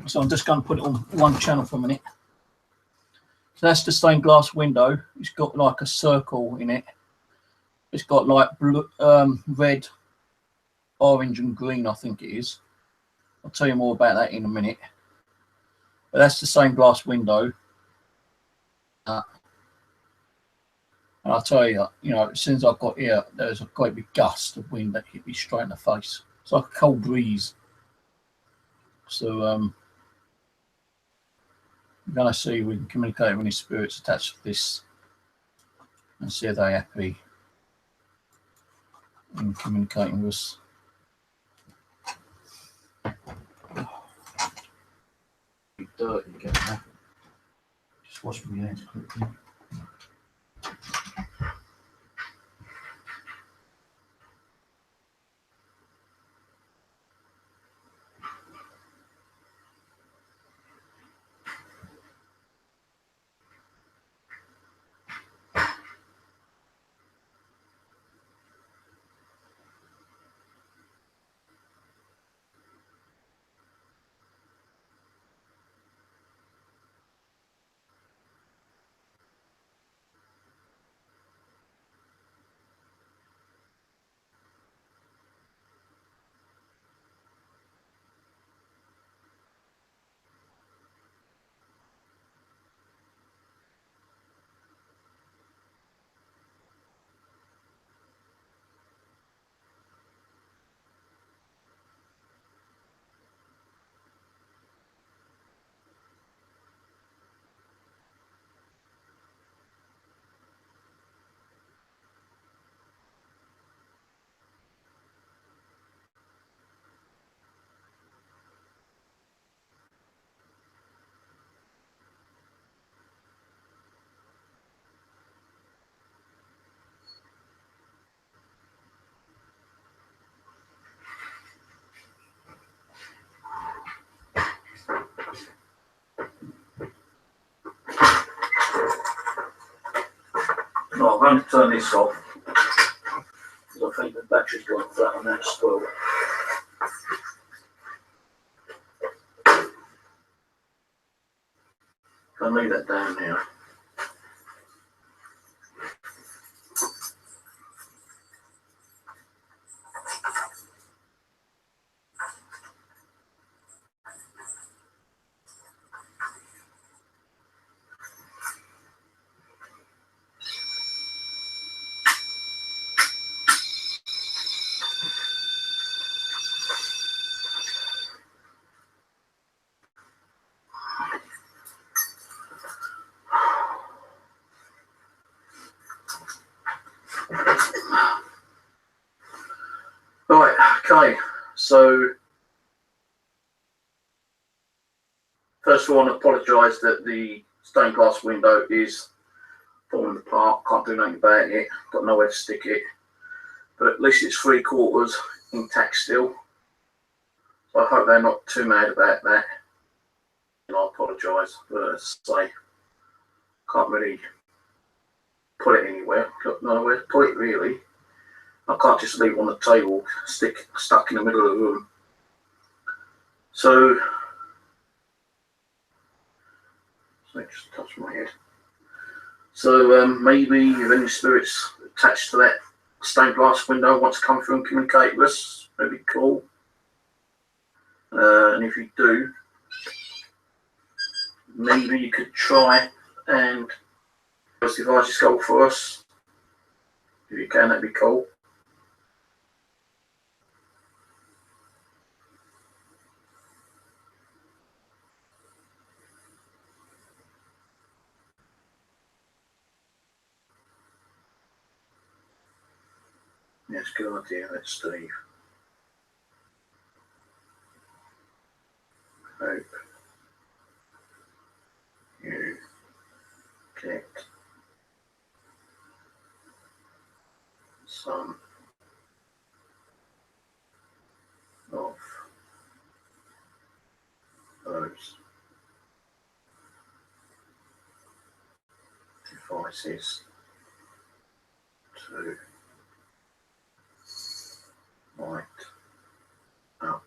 So I'm just going to put it on one channel for a minute. So that's the stained glass window. It's got like a circle in it. It's got like blue, red, orange and green, I think it is. I'll tell you more about that in a minute. But that's the stained glass window. And I'll tell you, you know, as soon as I got here, there's a great big gust of wind that hit me straight in the face. It's like a cold breeze. So I'm going to see if we can communicate with any spirits attached to this and see if they're happy. and communicating with us. Dirty again now. Just wash my hands quickly. No, I'm going to turn this off because I think the battery's gone flat on that spoil. I'll leave that down now. Right, okay, so first of all, I apologise that the stained glass window is falling apart, can't do nothing about it, got nowhere to stick it, but at least it's 3/4 intact still, so I hope they're not too mad about that, and I apologise, but as I say, can't really put it anywhere, got nowhere to put it really. I can't just leave it on the table, stuck in the middle of the room. So, just touch my head. So maybe if any spirits attached to that stained glass window want to come through and communicate with us, that'd be cool. And if you do, maybe you could try and advise your skull for us. If you can, that'd be cool. Yes, good idea, that's Steve. Hope you get some of those devices to light up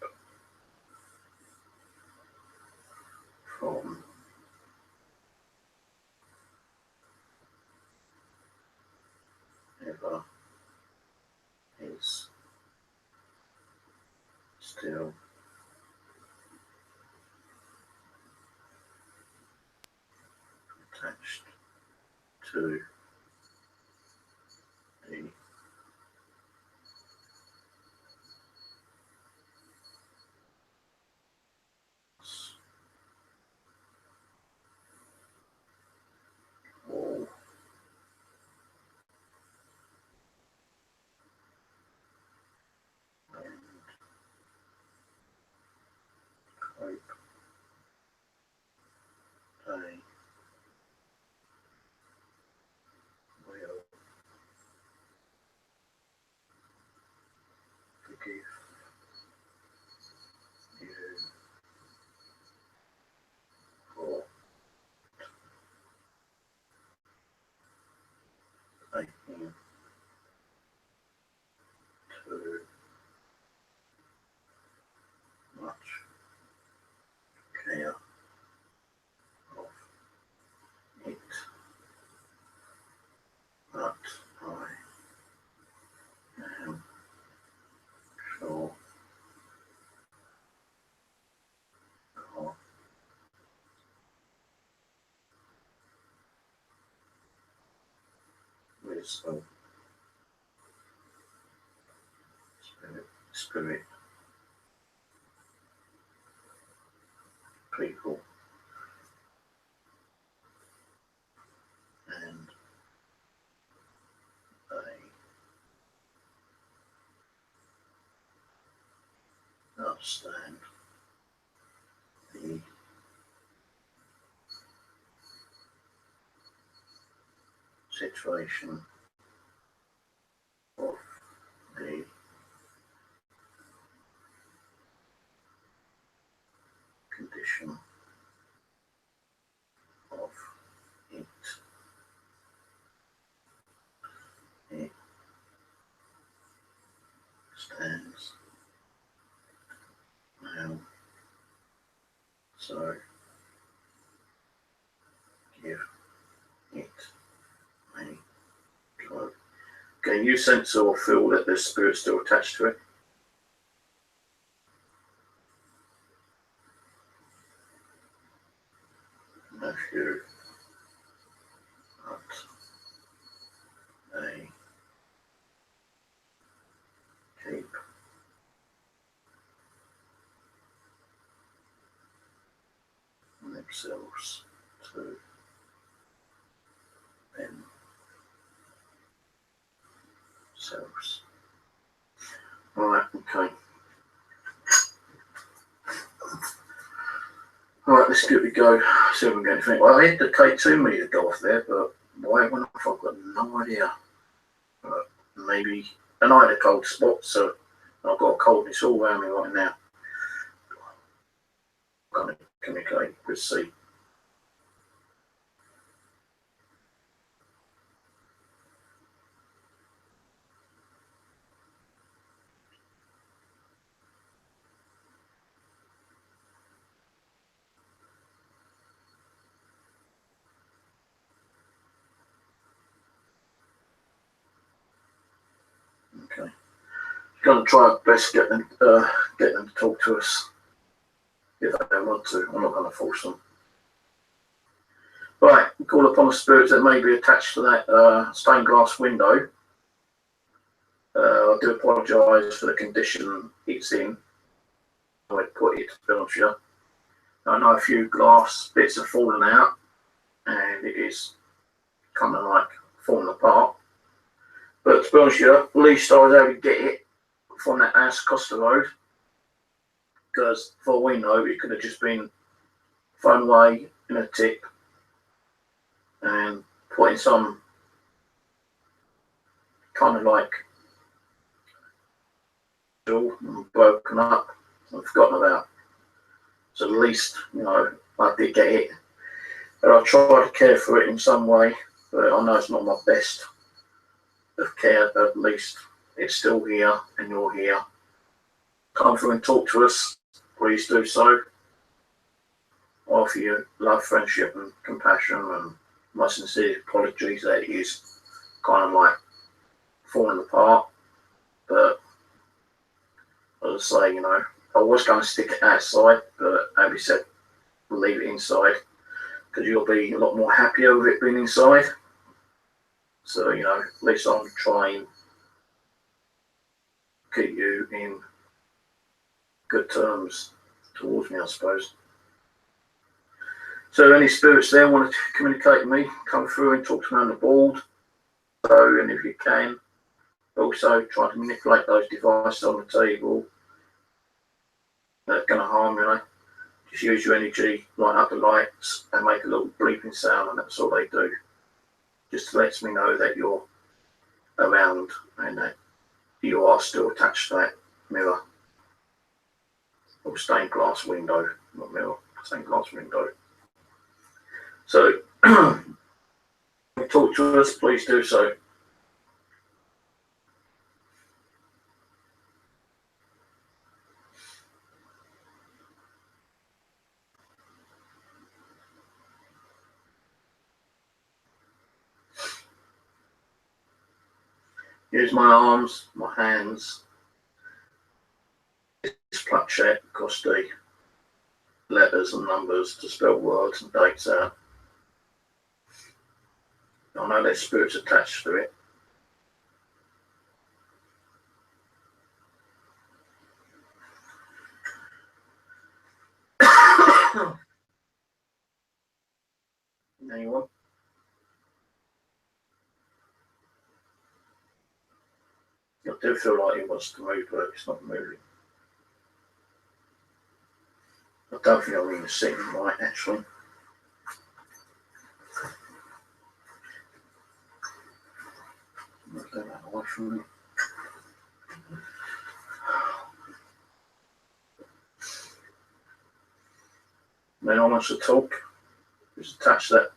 from ever is still attached to the wall. give you for taking too much care of it, but I am sure God wisdom, spirit, people, and they understand the situation of the condition of it. It stands now, so give it a go. Can you sense or feel that there's spirit still attached to it? If you they keep themselves to themselves. Right, okay. Alright, let's give it a go. See if we can get anything. Well, I had the K2 meter go off there, but why it went off, I've got no idea. But maybe, and I had a cold spot, so I've got a coldness all around me right now. Can't communicate with C. Okay. Going to try our best get them to talk to us if they don't want to. I'm not going to force them. Right, call upon the spirits that may be attached to that stained glass window. I do apologise for the condition it's in. I would put it, to be honest with you. I know a few glass bits have fallen out and it is kind of like falling apart. But to be honest with you, at least I was able to get it from that house across the road, because for all we know, it could have just been thrown away in a tip and put in some kind of like broken up and forgotten about. So at least, you know, I did get it. But I tried to care for it in some way, but I know it's not my best of care, but at least it's still here and you're here. Come through and talk to us, please do so. I offer you love, friendship and compassion, and my sincere apologies that it is kind of like falling apart. But as I say, you know, I was going to stick it outside, but Abby said leave it inside because you'll be a lot more happier with it being inside. So, you know, at least I'm trying to keep you in good terms towards me, I suppose. So any spirits there want to communicate with me, come through and talk to me on the board. So, and if you can, also try to manipulate those devices on the table that are going to harm you. Just use your energy, light up the lights and make a little bleeping sound, and that's all they do. Just lets me know that you're around and that you are still attached to that mirror. Or stained glass window, not mirror, stained glass window. So, talk to us, please do so. Use my arms, my hands, this planchette across the letters and numbers to spell words and dates out. I know there's spirits attached to it. Anyone? I do feel like he wants to move, but it's not moving. I don't think I'm even sitting right, actually. I'll get that away from me. Anyone wants to talk? Just attach that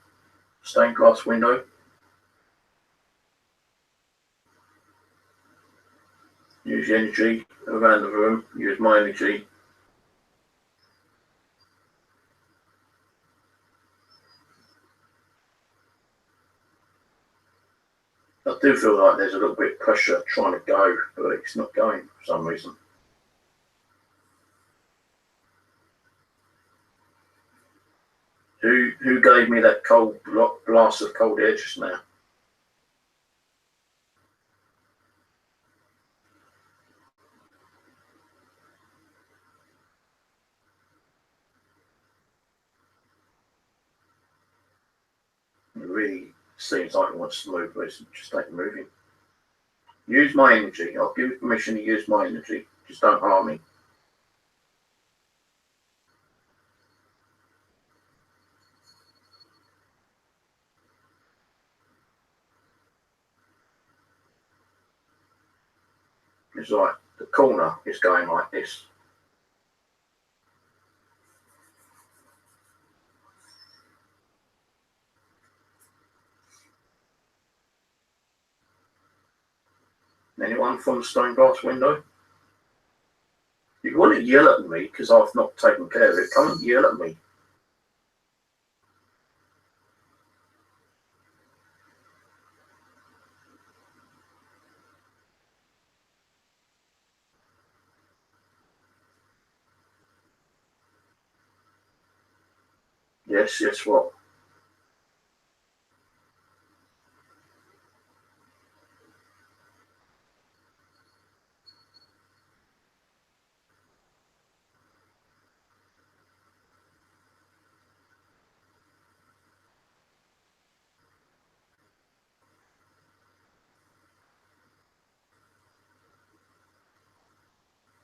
stained glass window. Use the energy around the room. Use my energy. I do feel like there's a little bit of pressure trying to go, but it's not going for some reason. Who gave me that cold blast of cold air just now? It really seems like it wants to move, but it's just ain't moving. Use my energy. I'll give you permission to use my energy. Just don't harm me. It's like the corner is going like this. Anyone from the stained glass window? You want to yell at me because I've not taken care of it. Come and yell at me. Yes, yes, what?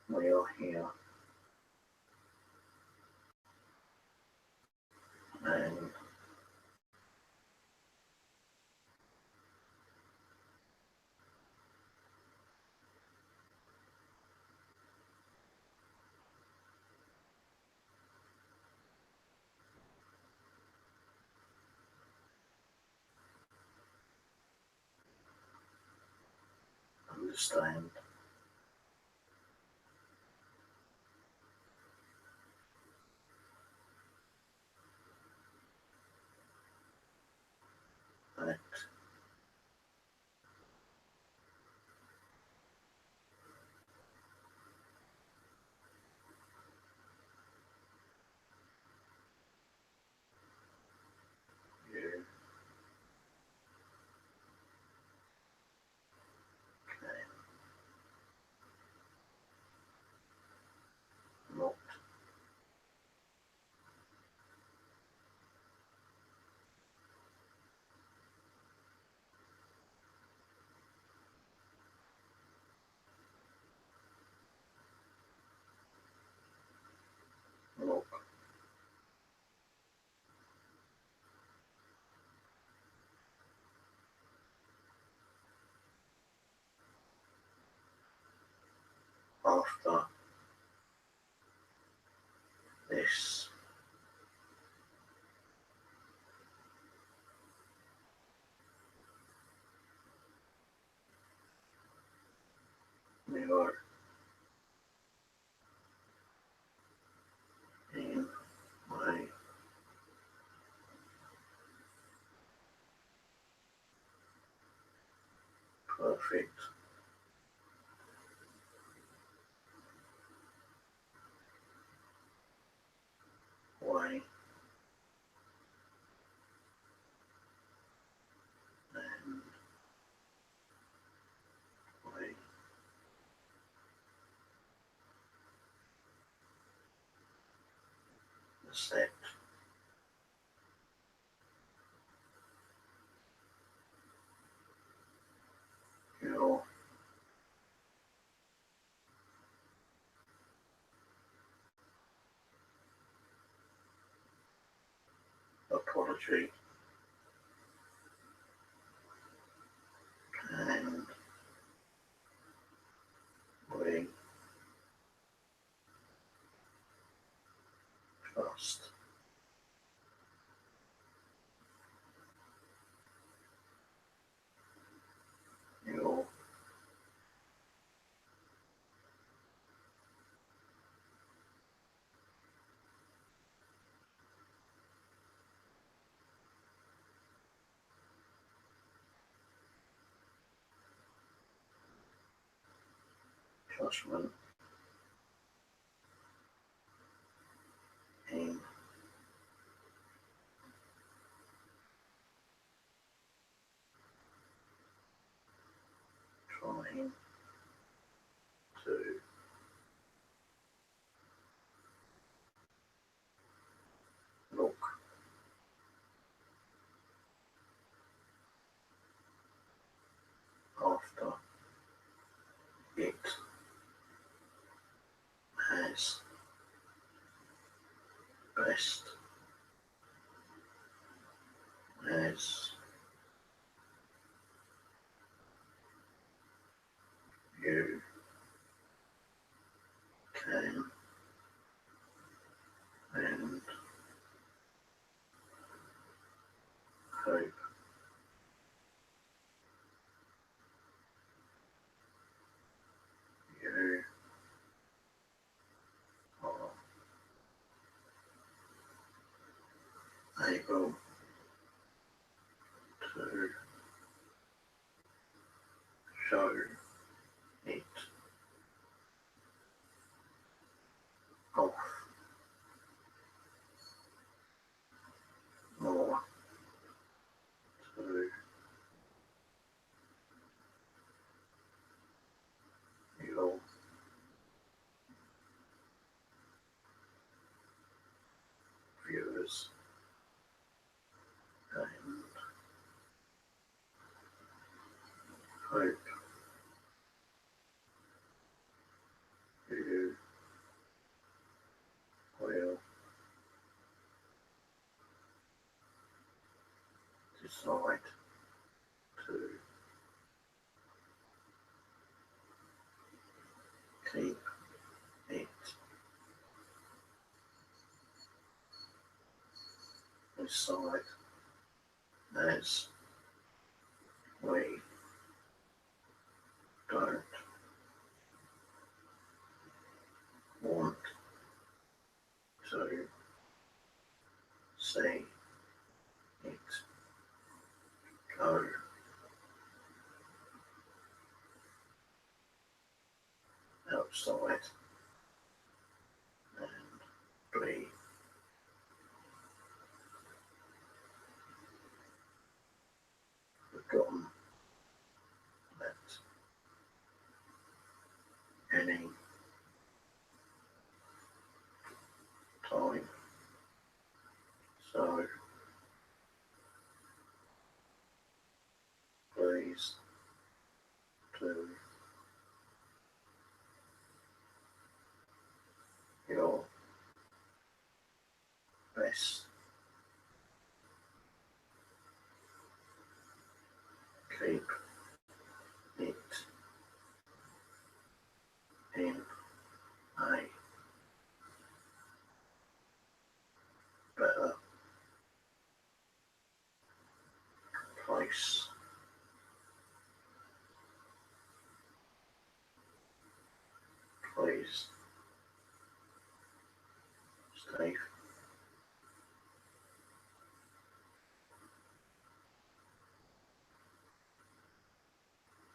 We are here. And understand. That you cannot your in my perfect way and way accept your apology and we trust your judgment in trying to look after it as best as you can and hope you are able to show it off more to your viewers and hope you will decide to keep it aside as we don't want to see it go outside and be forgotten at any time. So please do your best. Keep it in a better place please. Steve.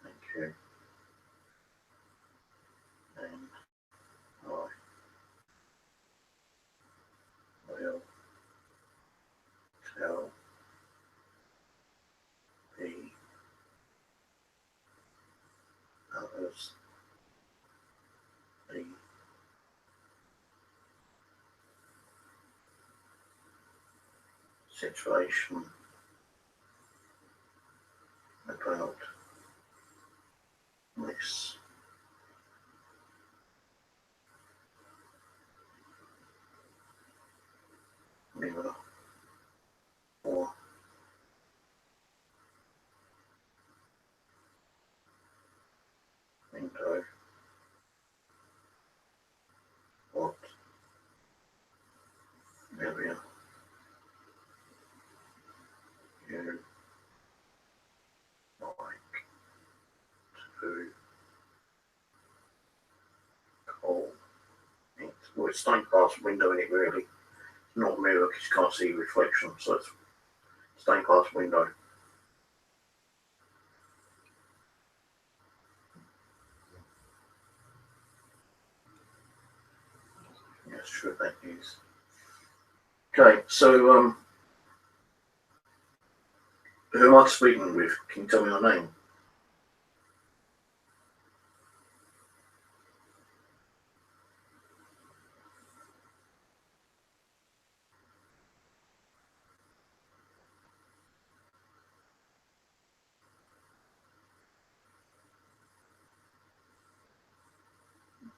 Thank you. And I will tell the others the situation about this mirror or window. What area you like to call it? Well, it's stained glass window in it, really. It's not a mirror because you can't see reflection, so it's stained glass window. Yes, sure, that is. Okay, so who am I speaking with? Can you tell me your name?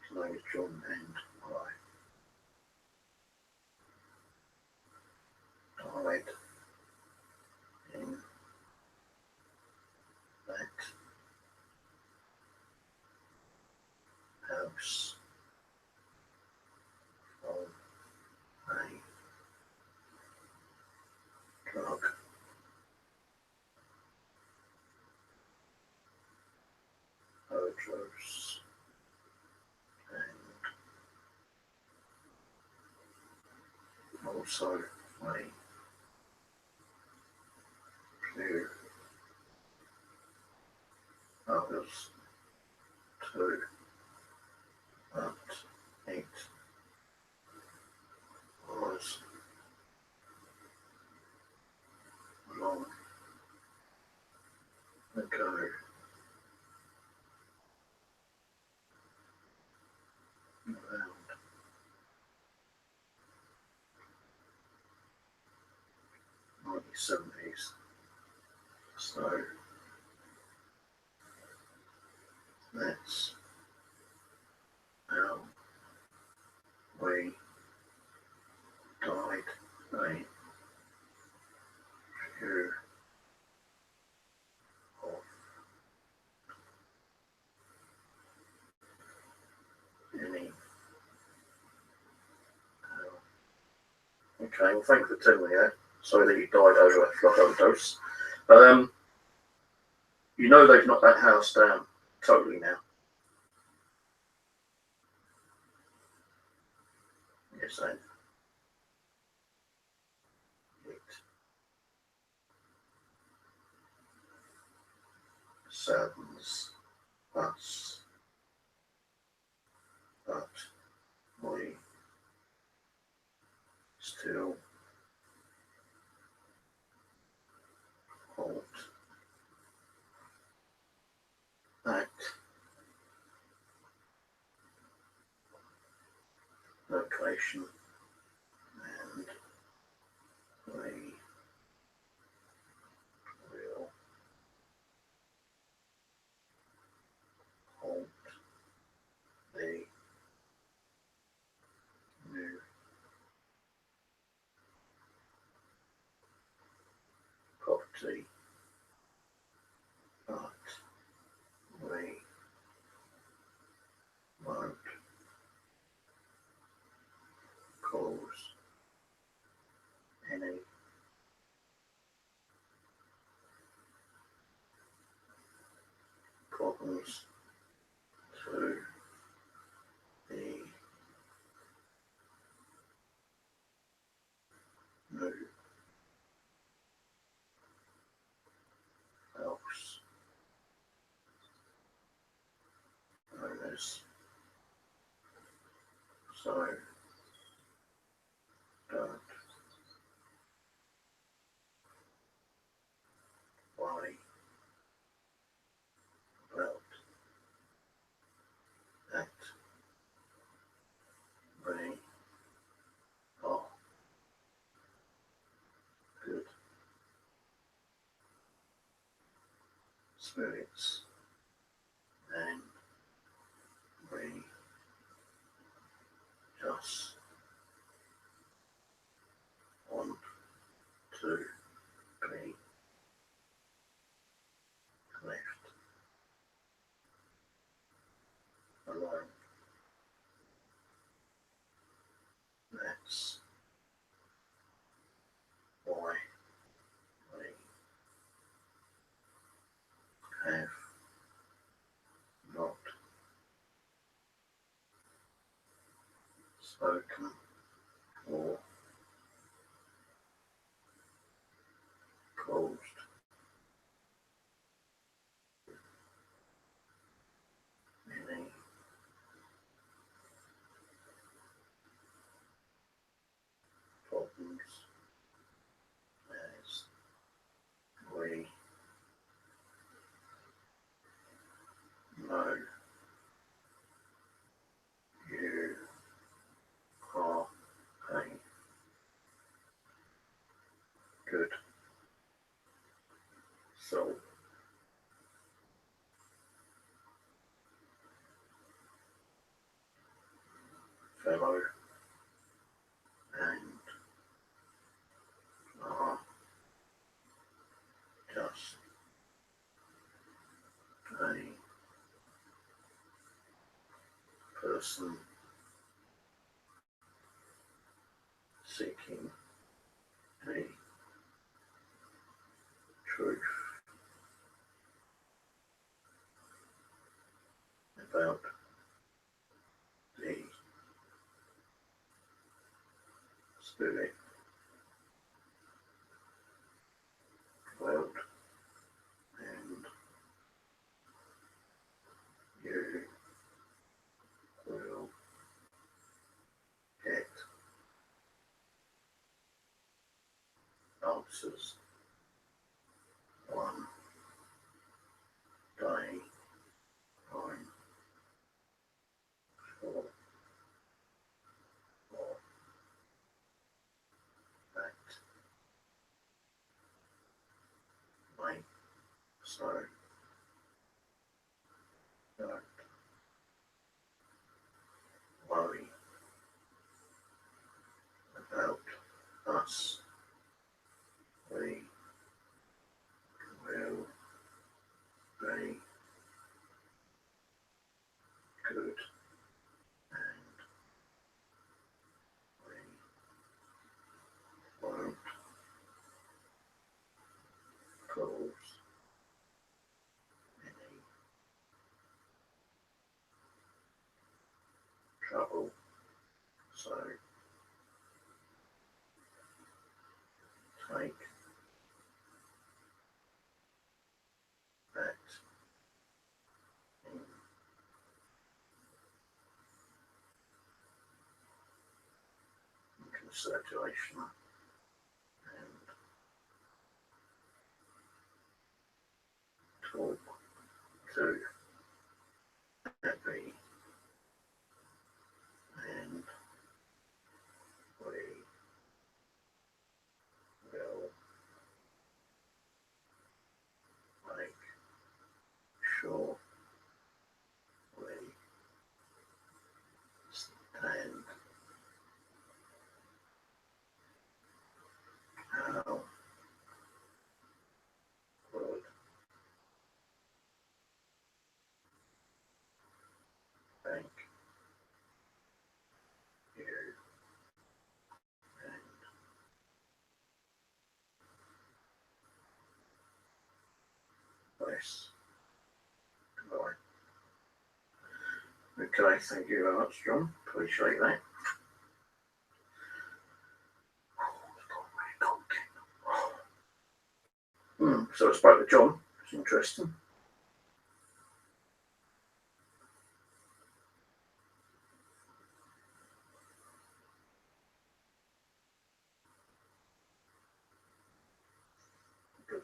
His name is John, and I died in that house from a drug overdose and also a few others too, but it was long ago. Around 1970s. So that's how we died. A few of any. Okay, well, thanks for telling me that. Sorry that you died over a drug overdose. You know they've knocked that house down totally now. Yes, and it saddens us, but we still hold that location, and we will hold the new property, but we won't cause any problems to So don't worry about that. They are good spirits, and we just want to be left alone. That's why we have not spoken or caused any problems, as we know you are a good soul. Fellow, and are just a person seeking the truth about the spirit world, and you will get answers one day. I'm sure of that. Mate, so don't worry about us. We will be good, and we won't cause any trouble. So take that in consideration and talk to Abby, and we will make sure we stand how good. Thank you, and bless. Goodbye. Okay, thank you very much, John. Appreciate that. So I spoke to John. It's interesting.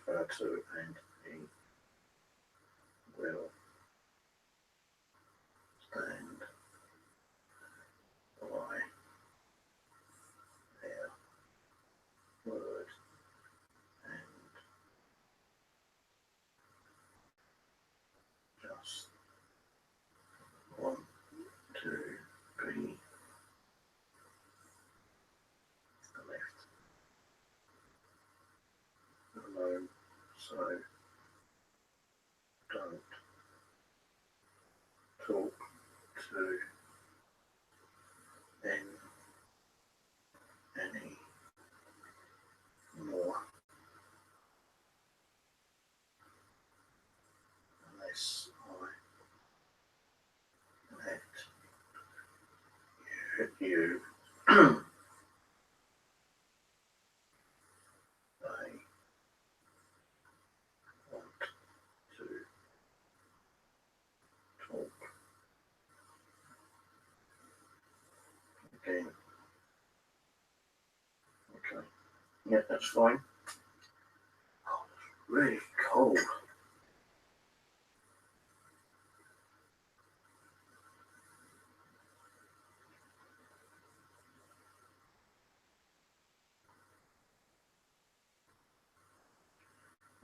refer to, and he will stand by their word and just want to be left alone, so don't talk to them any more unless I let you. They want to talk again. Okay. Yeah, that's fine. Oh, it's really cold.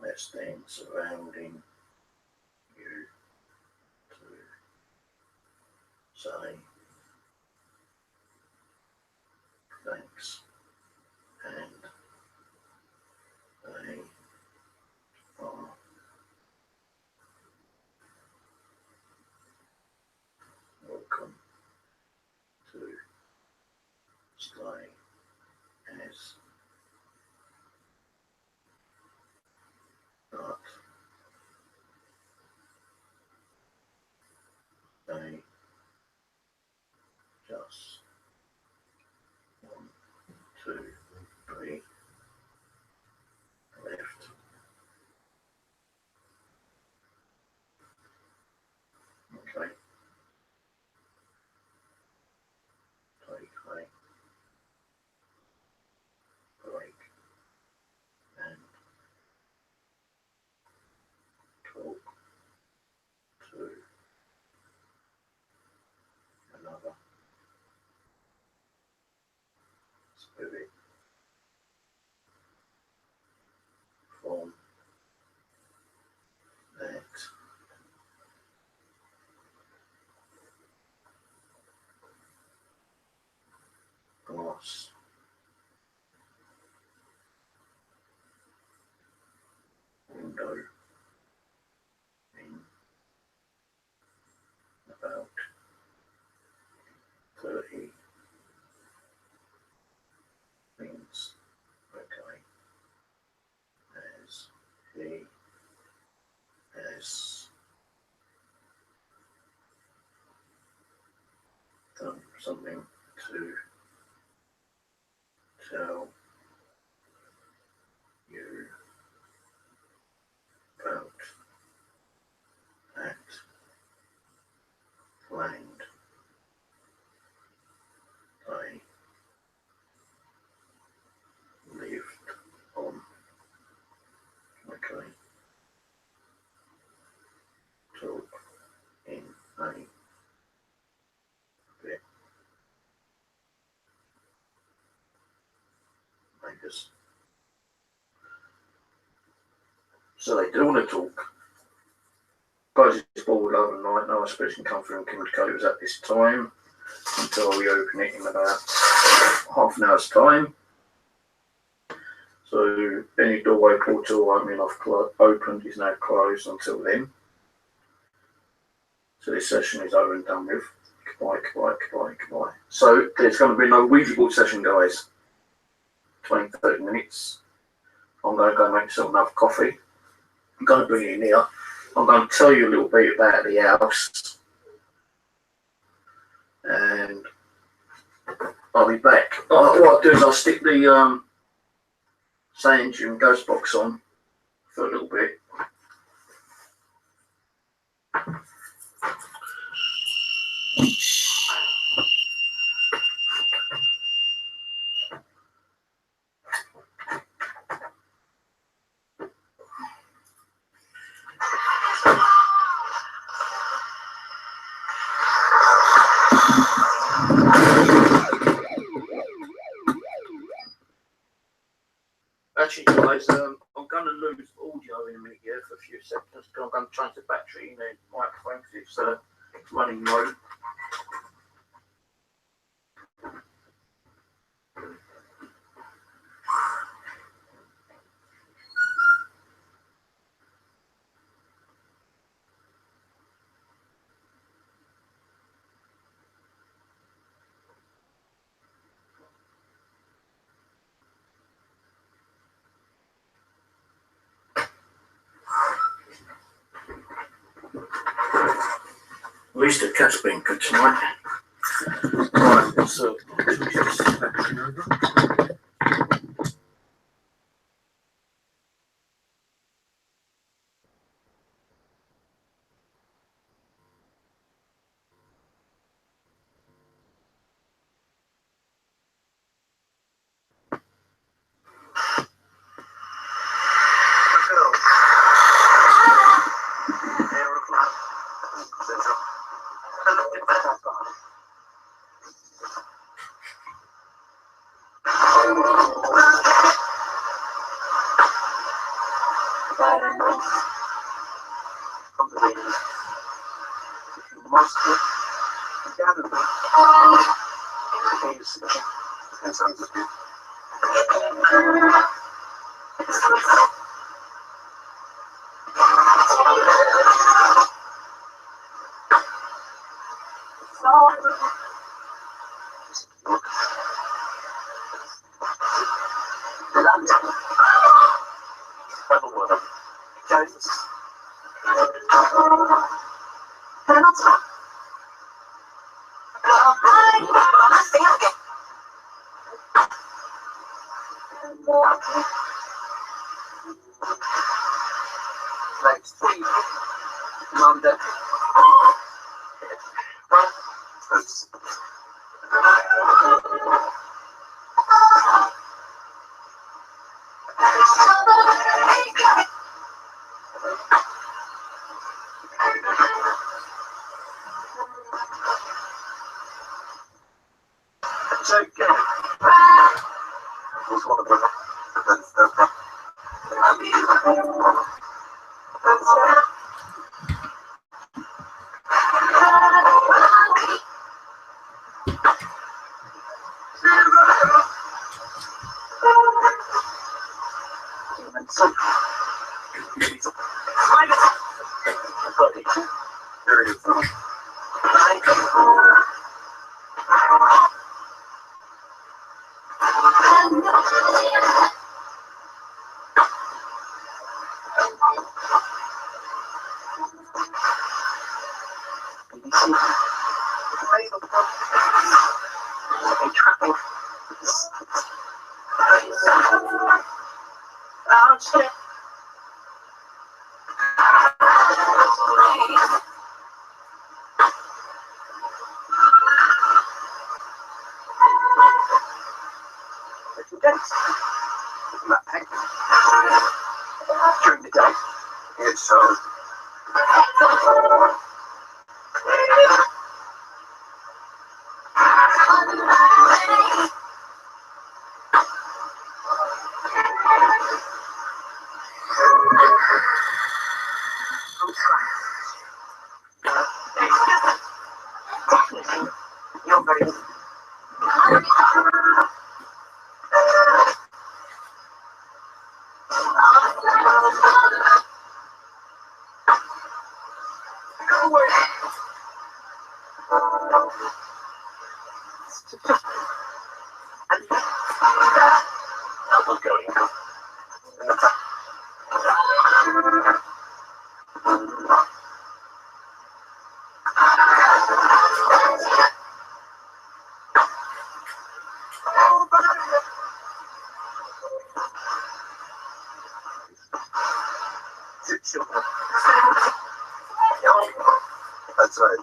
Less things surrounding you to say thanks, and they are welcome to stay as, but they just want to be left. Okay. Take a break and talk to another spirit from that glass window in about 30 minutes. Okay. As he has done something to tell you about that land they lived on. Okay. Talk in a bit. They just, so they do want to talk. Guys, it's board overnight. No spirits can come through and communicate with us at this time until we open it in about half an hour's time. So any doorway portal opening off opened is now closed until then. So this session is over and done with. Goodbye, goodbye, goodbye, goodbye. So there's going to be no Ouija board session, guys. 20, 30 minutes. I'm going to go make myself enough coffee. I'm going to bring it in here. I'm going to tell you a little bit about the house. And I'll be back. What I'll do is I'll stick the Sand Dune Ghost Box on for a little bit. actually, guys, I'm going to lose audio in a minute here for a few seconds. I'm going to change the battery in the microphone because it's running low. At least the cat's been good tonight. Right, so switch this battery over. During the day, it's so. You're very. That's right.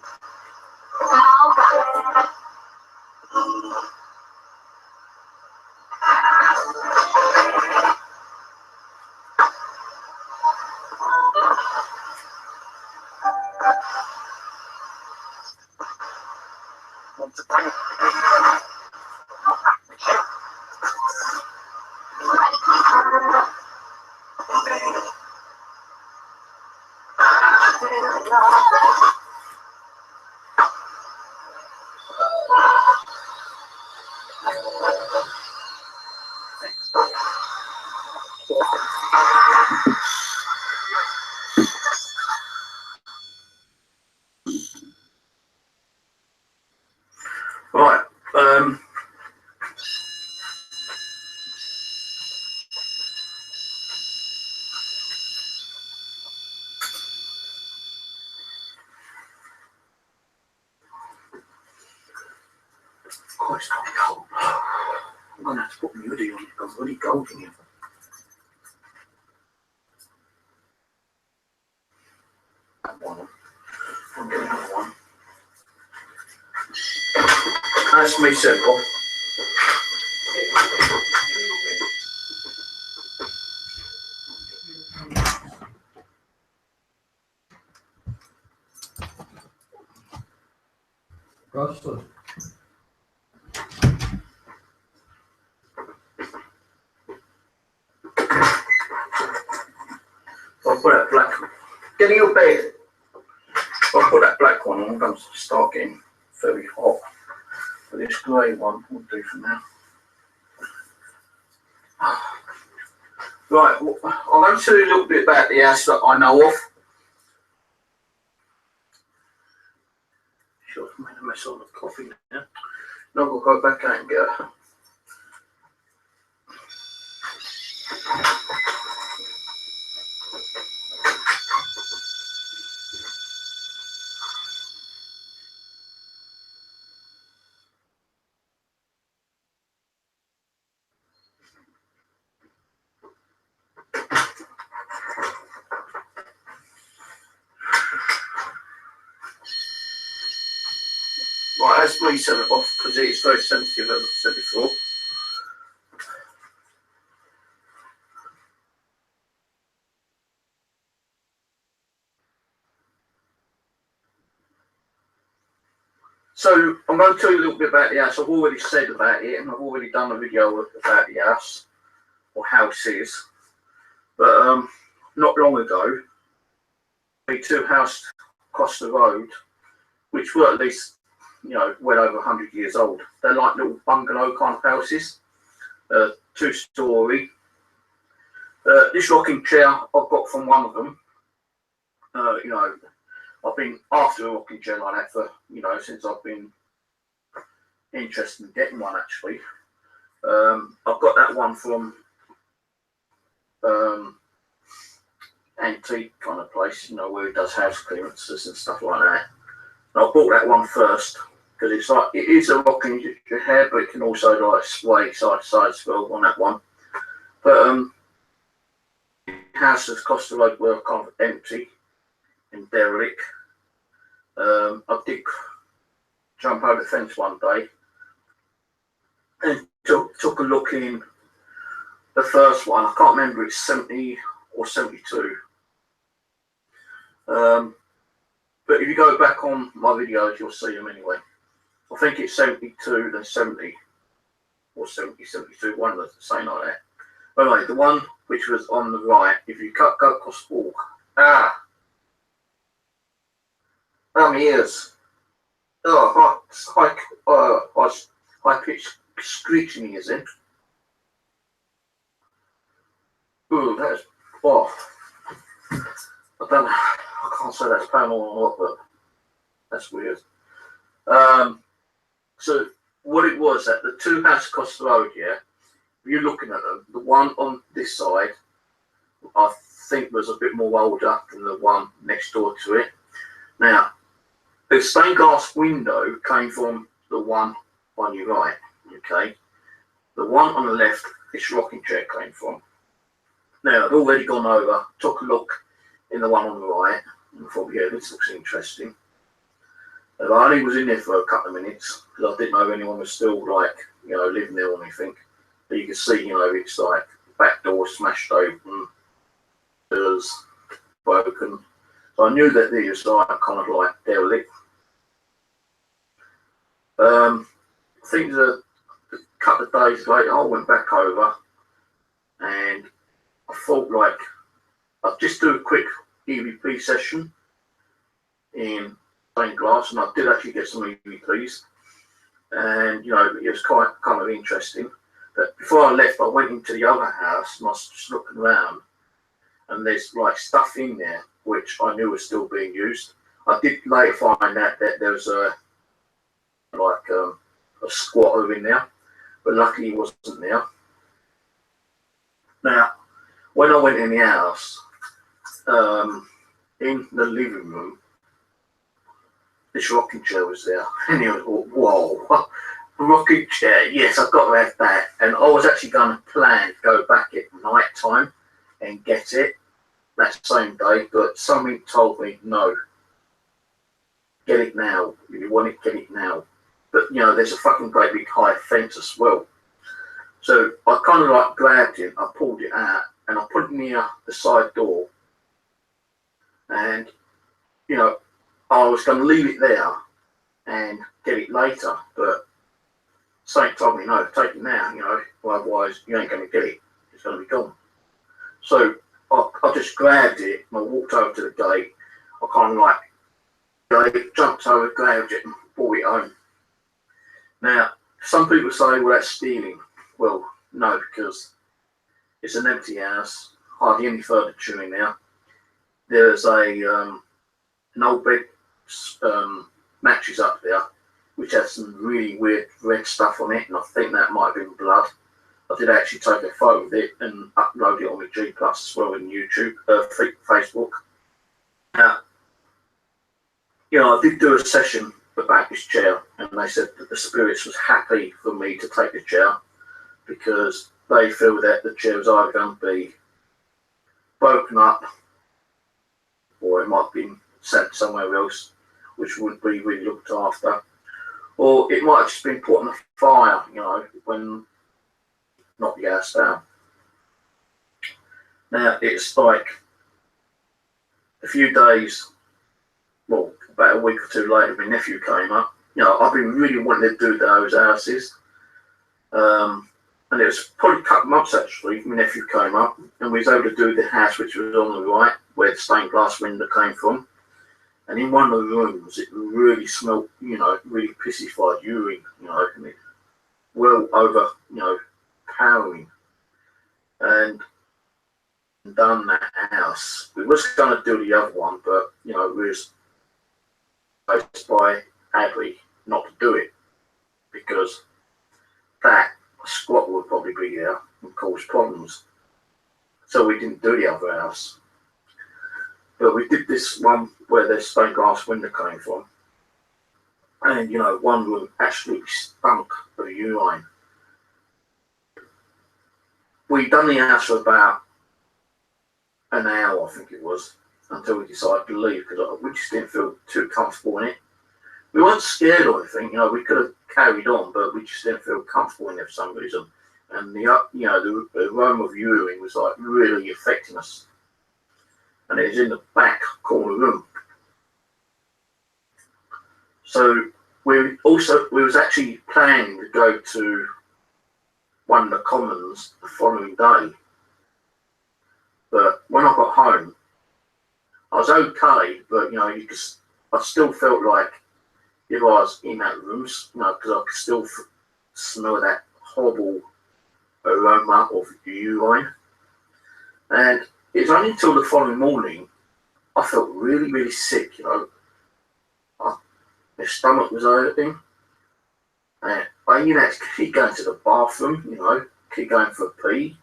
Right. God, it's got cold. I'm going to have to put my hoodie on. It's really cold in here. That one. I'm getting another one. That's me simple. Russell. I'll put that black. Get in your bed. I'll put that black one on. I'm going to start getting very hot. But this grey one will do for now. Right, well, I'll go tell you a little bit about the house that I know of. Sure, I've made a mess of the coffee now. Now I'll go back out and get her. Right, that's me set it off because it is very sensitive, as I said before. So I'm going to tell you a little bit about the house. I've already said about it, and I've already done a video about the house or houses. But not long ago, the two houses across the road, which were at least, you know, well over 100 years old. They're like little bungalow kind of houses, 2-story. This rocking chair I've got from one of them. You know, I've been after a rocking chair like that for, you know, since I've been interested in getting one actually. I've got that one from antique kind of place, you know, where it does house clearances and stuff like that. And I bought that one first because it's like, it is a rocking chair, but it can also like sway side to side as well on that one. But houses across the road were kind of empty and derelict. I did jump over the fence one day and took a look in the first one. I can't remember, it's 70 or 72. But if you go back on my videos, you'll see them anyway. I think it's 72, then 70, or 70, 72, one of the same like that. But anyway, the one which was on the right, if you go across the walk, my ears. Oh, high pitched screeching ears in. Ooh, that's, oh, I don't know, I can't say that's paranormal or not, but that's weird. So what it was, that the two houses across the road here, if you're looking at them, the one on this side, I think was a bit more older than the one next door to it. Now, the stained glass window came from the one on your right, okay? The one on the left, this rocking chair came from. Now, I'd already gone over, took a look in the one on the right, and I thought, yeah, this looks interesting. And I only was in there for a couple of minutes, because I didn't know if anyone was still, like, you know, living there or anything. But you can see, you know, it's like, back door smashed open, doors broken. So I knew that it was like, kind of like derelict. I think a couple of days later, I went back over, and I thought, like, I'd just do a quick EVP session in stained glass, and I did actually get some EVPs. and you know, it was quite kind of interesting. But before I left, I went into the other house and I was just looking around, and there's like stuff in there which I knew was still being used. I did later find out that there was a squatter in there, but luckily he wasn't there. Now, when I went in the house, in the living room, this rocking chair was there, and you was, whoa, a rocking chair, yes, I've got to have that. And I was actually going to plan to go back at night time and get it that same day, but something told me, no, get it now. If you want it, get it now. But, you know, there's a fucking great big high fence as well. So I kind of like grabbed it, I pulled it out, and I put it near the side door. And, you know, I was going to leave it there and get it later, but something told me, no, take it now, you know, well, otherwise you ain't going to get it. It's going to be gone. So I just grabbed it and I walked over to the gate. I kind of like jumped over, grabbed it and brought it home. Now, some people say, well, that's stealing. Well, no, because it's an empty house, hardly any furniture in there. There's an old bed mattress up there, which has some really weird red stuff on it, and I think that might have been blood. I did actually take a photo of it and upload it on my G Plus as well in YouTube, Facebook. Now, you know, I did do a session about this chair, and they said that the spirits was happy for me to take the chair because they feel that the chair was either going to be broken up or it might have been sent somewhere else, which wouldn't be really looked after, or it might have just been put on the fire, you know, when not the house down. Now it's like a few days, well, about a week or two later, my nephew came up. You know, I've been really wanting to do those houses, and it was probably a couple of months actually. My nephew came up, and we was able to do the house which was on the right, where the stained glass window came from. And in one of the rooms, it really smelled, you know, really pissified urine, you know, and it well over, you know, powering. And done that house. We was going to do the other one, but, you know, we was advised by Abby not to do it because that squat would probably be there and cause problems. So we didn't do the other house. But we did this one where the stained glass window came from. And, you know, one room actually stunk of urine. We'd done the house for about an hour, I think it was, until we decided to leave because we just didn't feel too comfortable in it. We weren't scared or anything, you know, we could have carried on, but we just didn't feel comfortable in it for some reason. And the aroma of urine was like really affecting us. And it was in the back corner room. So we was actually planning to go to one of the commons the following day. But when I got home, I was okay, but you know, I still felt like if I was in that room, you know, because I could still smell that horrible aroma of urine. And it was only until the following morning I felt really, really sick, you know. My stomach was hurting. And I even had to keep going to the bathroom, you know, keep going for a pee.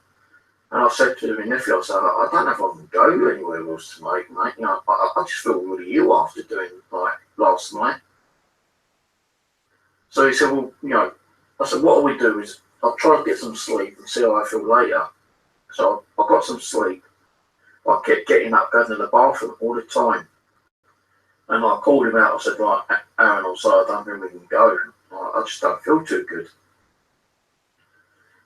And I said to my nephew, I said, I don't know if I can go anywhere else tonight, mate. You know, I just feel really ill after doing like last night. So he said, well, you know, I said, what we do is I'll try to get some sleep and see how I feel later. So I got some sleep. I kept getting up, going to the bathroom all the time. And I called him out. I said, right, Aaron, I'm sorry, I don't think we can go. I just don't feel too good.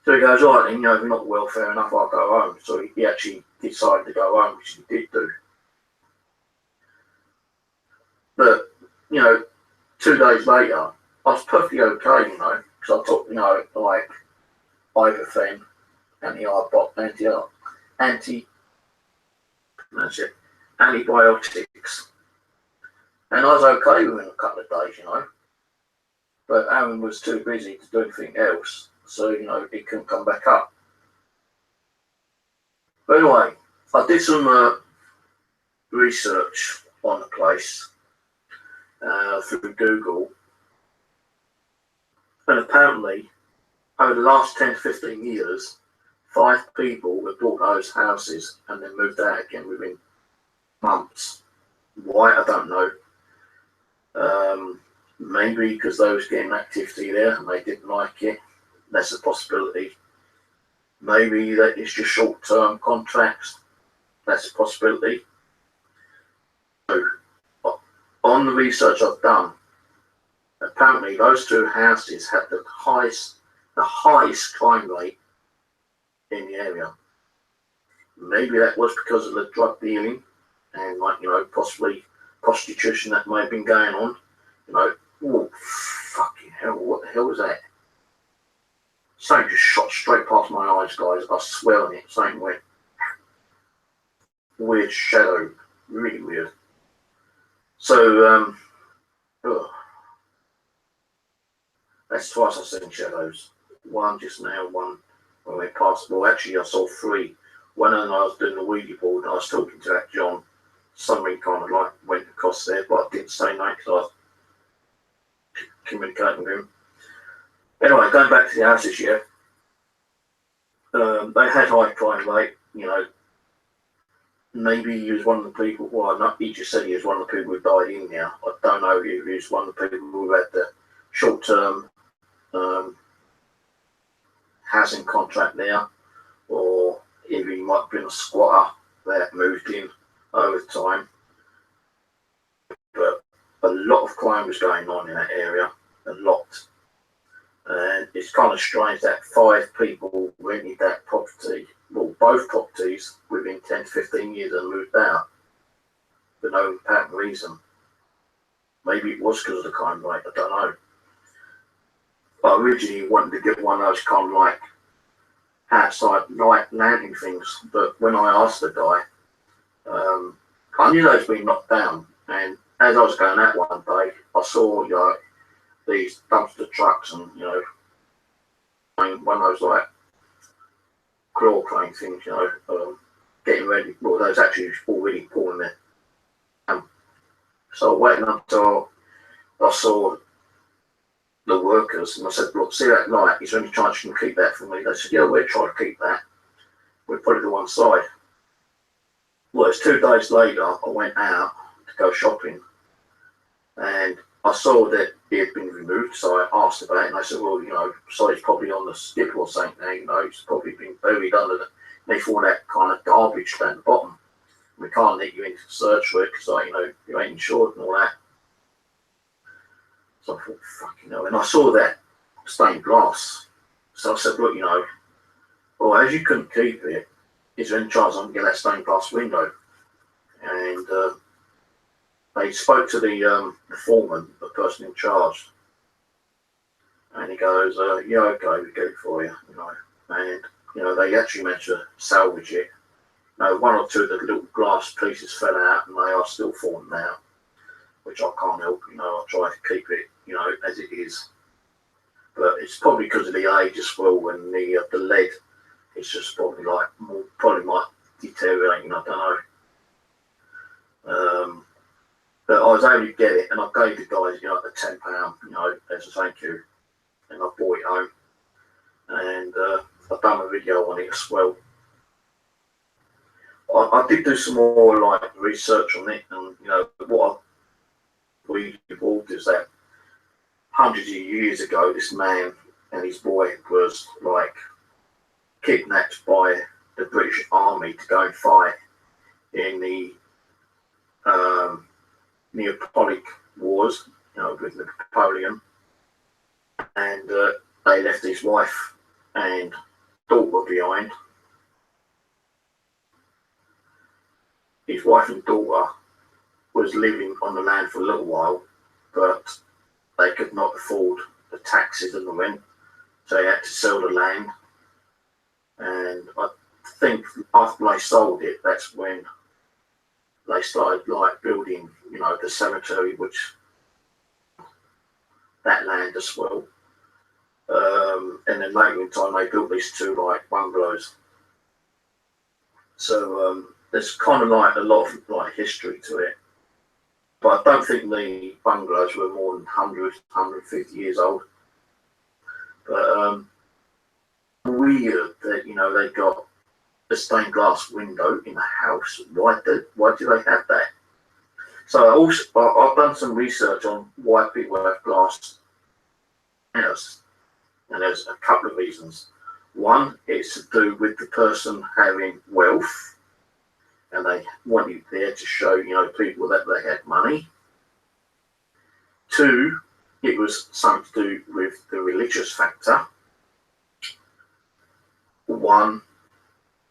So he goes, all right, then, you know, if you're not well, fair enough, I'll go home. So he actually decided to go home, which he did do. But, you know, 2 days later, I was perfectly okay, you know, because I took, you know, like ibuprofen, antibiotics. And I was okay within a couple of days, you know. but Aaron was too busy to do anything else, so you know he couldn't come back up. But anyway, I did some research on the place through Google, and apparently over the last 10 to 15 years, 5 people have bought those houses and then moved out again within months. Why, I don't know. Maybe because they was getting activity there and they didn't like it. That's a possibility. Maybe that it's just short-term contracts. That's a possibility. So, on the research I've done, apparently those 2 houses had the highest crime rate in the area. Maybe that was because of the drug dealing and, like, you know, possibly prostitution that may have been going on. You know, oh, fucking hell, what the hell was that? Something just shot straight past my eyes, guys. I swear on it. Something went weird shadow, really weird. So, that's twice I've seen shadows. One just now, one when we passed. Well, actually, I saw 3. One when I was doing the Ouija board, I was talking to that John. Something kind of like went across there, but I didn't say no because I was communicating with him. Anyway, going back to the houses, yeah. They had high crime rate, you know. Maybe he was one of the people, well, not, he just said he was one of the people who died in there. I don't know if he was one of the people who had the short-term housing contract there, or if he might have been a squatter that moved in over time. But a lot of crime was going on in that area, a lot. And it's kind of strange that 5 people rented that property, well, both properties, within 10 to 15 years and moved out for no apparent reason. Maybe it was because of the crime rate, I don't know. I originally wanted to get one of those kind of like outside light lantern things, but when I asked the guy, I knew those been knocked down, and as I was going out one day, I saw, you know, these dumpster trucks and, you know, one of those like claw crane things, you know, getting ready. Well, those actually already pulling there. So I waited until I saw the workers, and I said, look, see that light? Is there any chance you can keep that for me? They said, yeah, we'll try to keep that. We'll put it to one side. Well, it's 2 days later, I went out to go shopping, and I saw that it had been removed, so I asked about it, and I said, well, you know, so it's probably on the skip or something now, you know, it's probably been buried under the, they thought that kind of garbage down the bottom. We can't let you into the search for it because, like, you know, you ain't insured and all that. So I thought, fucking hell. And I saw that stained glass. So I said, look, you know, well, as you couldn't keep it, is there any chance I can get that stained glass window? And they spoke to the foreman, the person in charge. And he goes, yeah, okay, we'll get it for you, you know. And, you know, they actually managed to salvage it. You know, 1 or 2 of the little glass pieces fell out and they are still falling out, which I can't help, you know. I try to keep it, you know, as it is. But it's probably because of the age as well, and the lead, it's just probably like, more, probably might deteriorate, I don't know. But I was able to get it, and I gave the guys, you know, the £10, you know, as a thank you, and I brought it home, and I've done a video on it as well. I did do some more like research on it, and you know what we evolved is that hundreds of years ago, this man and his boy was like kidnapped by the British Army to go and fight in the Neapolitan Wars, you know, with Napoleon, and they left his wife and daughter behind. His wife and daughter was living on the land for a little while, but they could not afford the taxes and the rent, so they had to sell the land. And I think after they sold it, that's when they started like building, you know, the cemetery, which that land as well. And then later in time, they built these two like bungalows. So there's kind of like a lot of like history to it. But I don't think the bungalows were more than 100, 150 years old. But weird that, you know, they got a stained glass window in the house. Why did they have that? So I've done some research on why people have glass houses, and there's a couple of reasons. One, it's to do with the person having wealth, and they want you there to show, you know, people that they had money. Two, it was something to do with the religious factor. One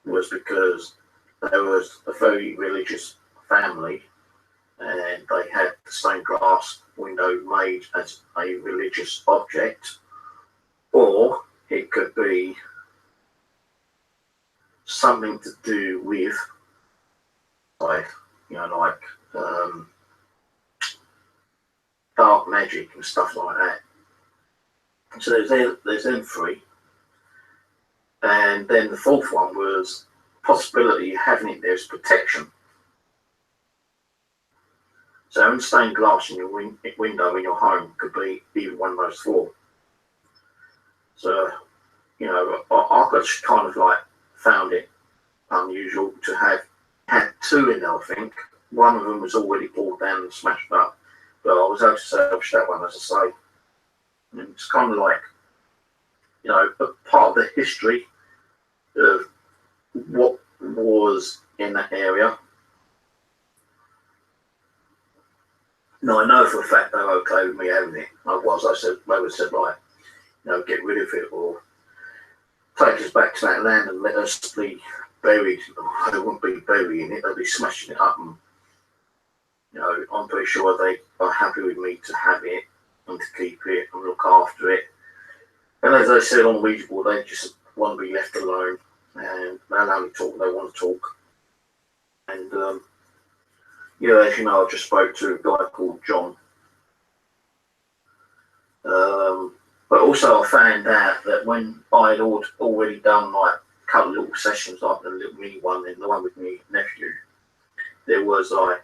was because there was a very religious family, and they had the stained glass window made as a religious object. Or it could be something to do with, like, you know, like dark magic and stuff like that. So there's them three. And then the fourth one was possibility of having it there as protection. So having stained glass in your window in your home could be either one of those four. So, you know, I just kind of like found it unusual to have had two in there, I think. One of them was already pulled down and smashed up, but I was able to salvage that one, as I say. And it's kind of like, you know, a part of the history of what was in that area. Now, I know for a fact they're okay with me having it. Otherwise, they would have said, like, you know, get rid of it or take us back to that land and let us be buried. They wouldn't be burying it, they'd be smashing it up. And, you know, I'm pretty sure they are happy with me to have it and to keep it and look after it. And as I said on Ouija board, they just want to be left alone, and they'll only talk when they want to talk. And yeah, as you know, I just spoke to a guy called John. But also I found out that when I had already done like a couple of little sessions, like the little mini one and the one with my nephew, there was like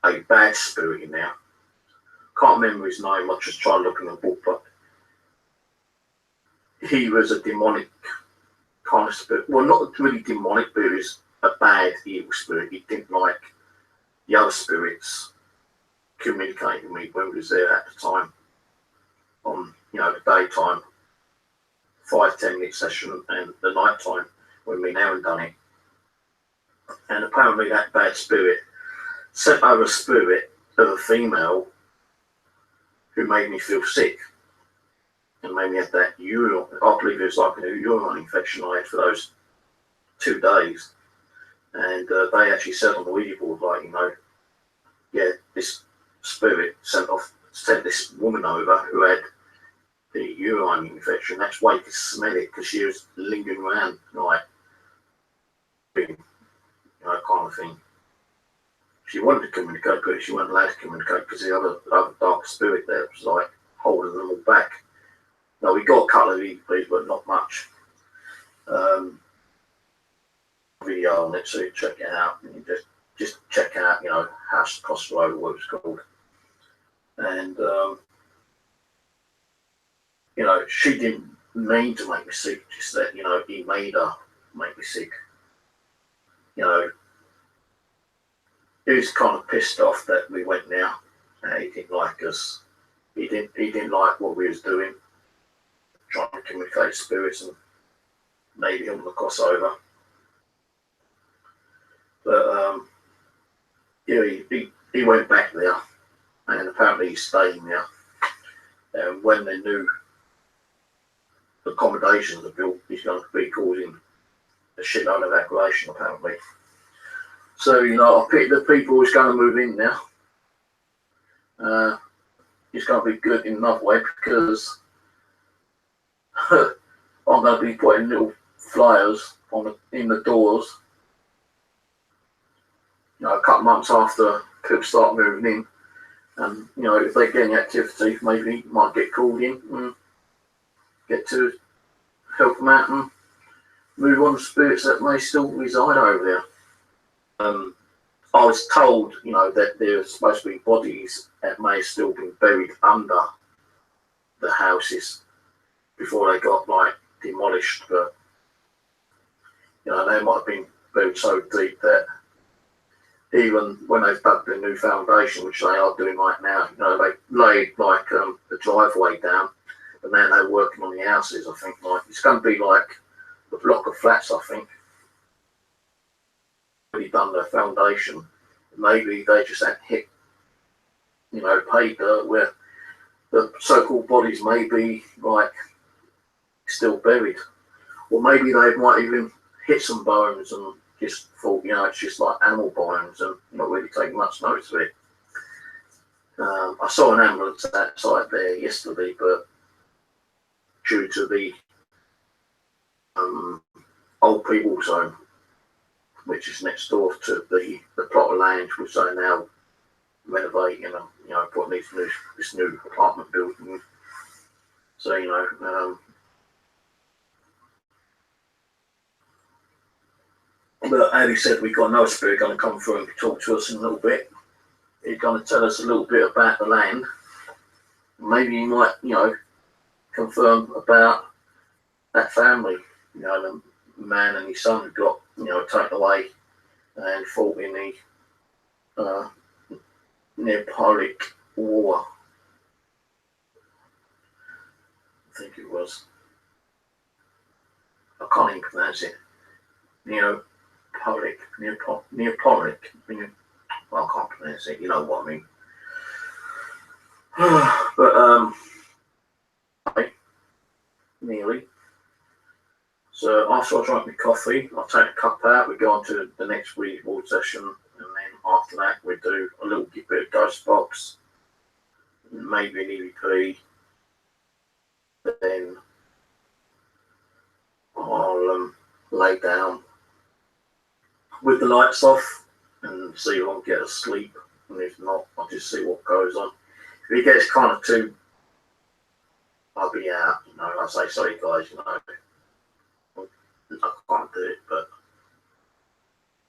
a bad spirit in there. Can't remember his name, I just tried to look in the book, but he was a demonic kind of spirit. Well, not really demonic, but he was a bad evil spirit. He didn't like the other spirits communicating with me when we was there at the time. On, you know, the daytime 5-10 minute session, and the night time when we now had done it. And apparently that bad spirit sent over a spirit of a female who made me feel sick and made me have that urine. I believe it was like a urine infection I had for those 2 days. And they actually said on the Ouija board, like, you know, yeah, this spirit sent this woman over who had the urine infection. That's why you could smell it, because she was lingering around, like, you know, kind of thing. She wanted to communicate, but she wasn't allowed to communicate because the other dark spirit there was like holding them all back. Now we got a couple of EVPs, but not much. Video on it, so you check it out, and you just check out, you know, House Across the Road, what it's called. And you know, she didn't mean to make me sick, just that, you know, he made her make me sick. You know, he was kind of pissed off that we went now. He didn't like us. He didn't like what we was doing, trying to communicate spirits and maybe him to cross over. But yeah, he went back there, and apparently he's staying there. And when the new accommodations are built, he's going to be causing a shitload of evacuation, apparently. So, you know, I picked the people who's going to move in now. It's going to be good in another way, because I'm going to be putting little flyers in the doors. You know, a couple months after people start moving in, And, you know, if they get any activity, maybe might get called in and get to help them out and move on to spirits that may still reside over there. I was told, you know, that there's supposed to be bodies that may have still been buried under the houses before they got, like, demolished. But, you know, they might have been buried so deep that even when they've dug the new foundation, which they are doing right now, you know, they laid, like, the driveway down, and then they're working on the houses, I think. Like, it's going to be like a block of flats, I think. Done the foundation, maybe they just had hit, you know, pay dirt where the so-called bodies may be like still buried, or maybe they might even hit some bones and just thought, you know, it's just like animal bones and not really taking much notice of it. I saw an ambulance outside there yesterday, but due to the old people's home, which is next door to the plot of land which they're now renovating and, you know, putting this new apartment building. So, you know, but as he said, we've got another spirit going to come through and talk to us in a little bit. He's going to tell us a little bit about the land. Maybe he might, you know, confirm about that family, you know, the man and his son who got, you know, taken away and fought in the Neapolitan War. I think it was. I can't even pronounce it. Neapolitan. Well, I can't pronounce it. You know what I mean. But nearly. So after I drank my coffee, I'll take a cup out, we go on to the next Ouija board session, and then after that we do a little bit of ghost box, maybe an EVP, then I'll lay down with the lights off and see if I can get asleep, and if not, I'll just see what goes on. If it gets kind of too, I'll be out, you know, I'll say, sorry guys, you know, I can't do it, but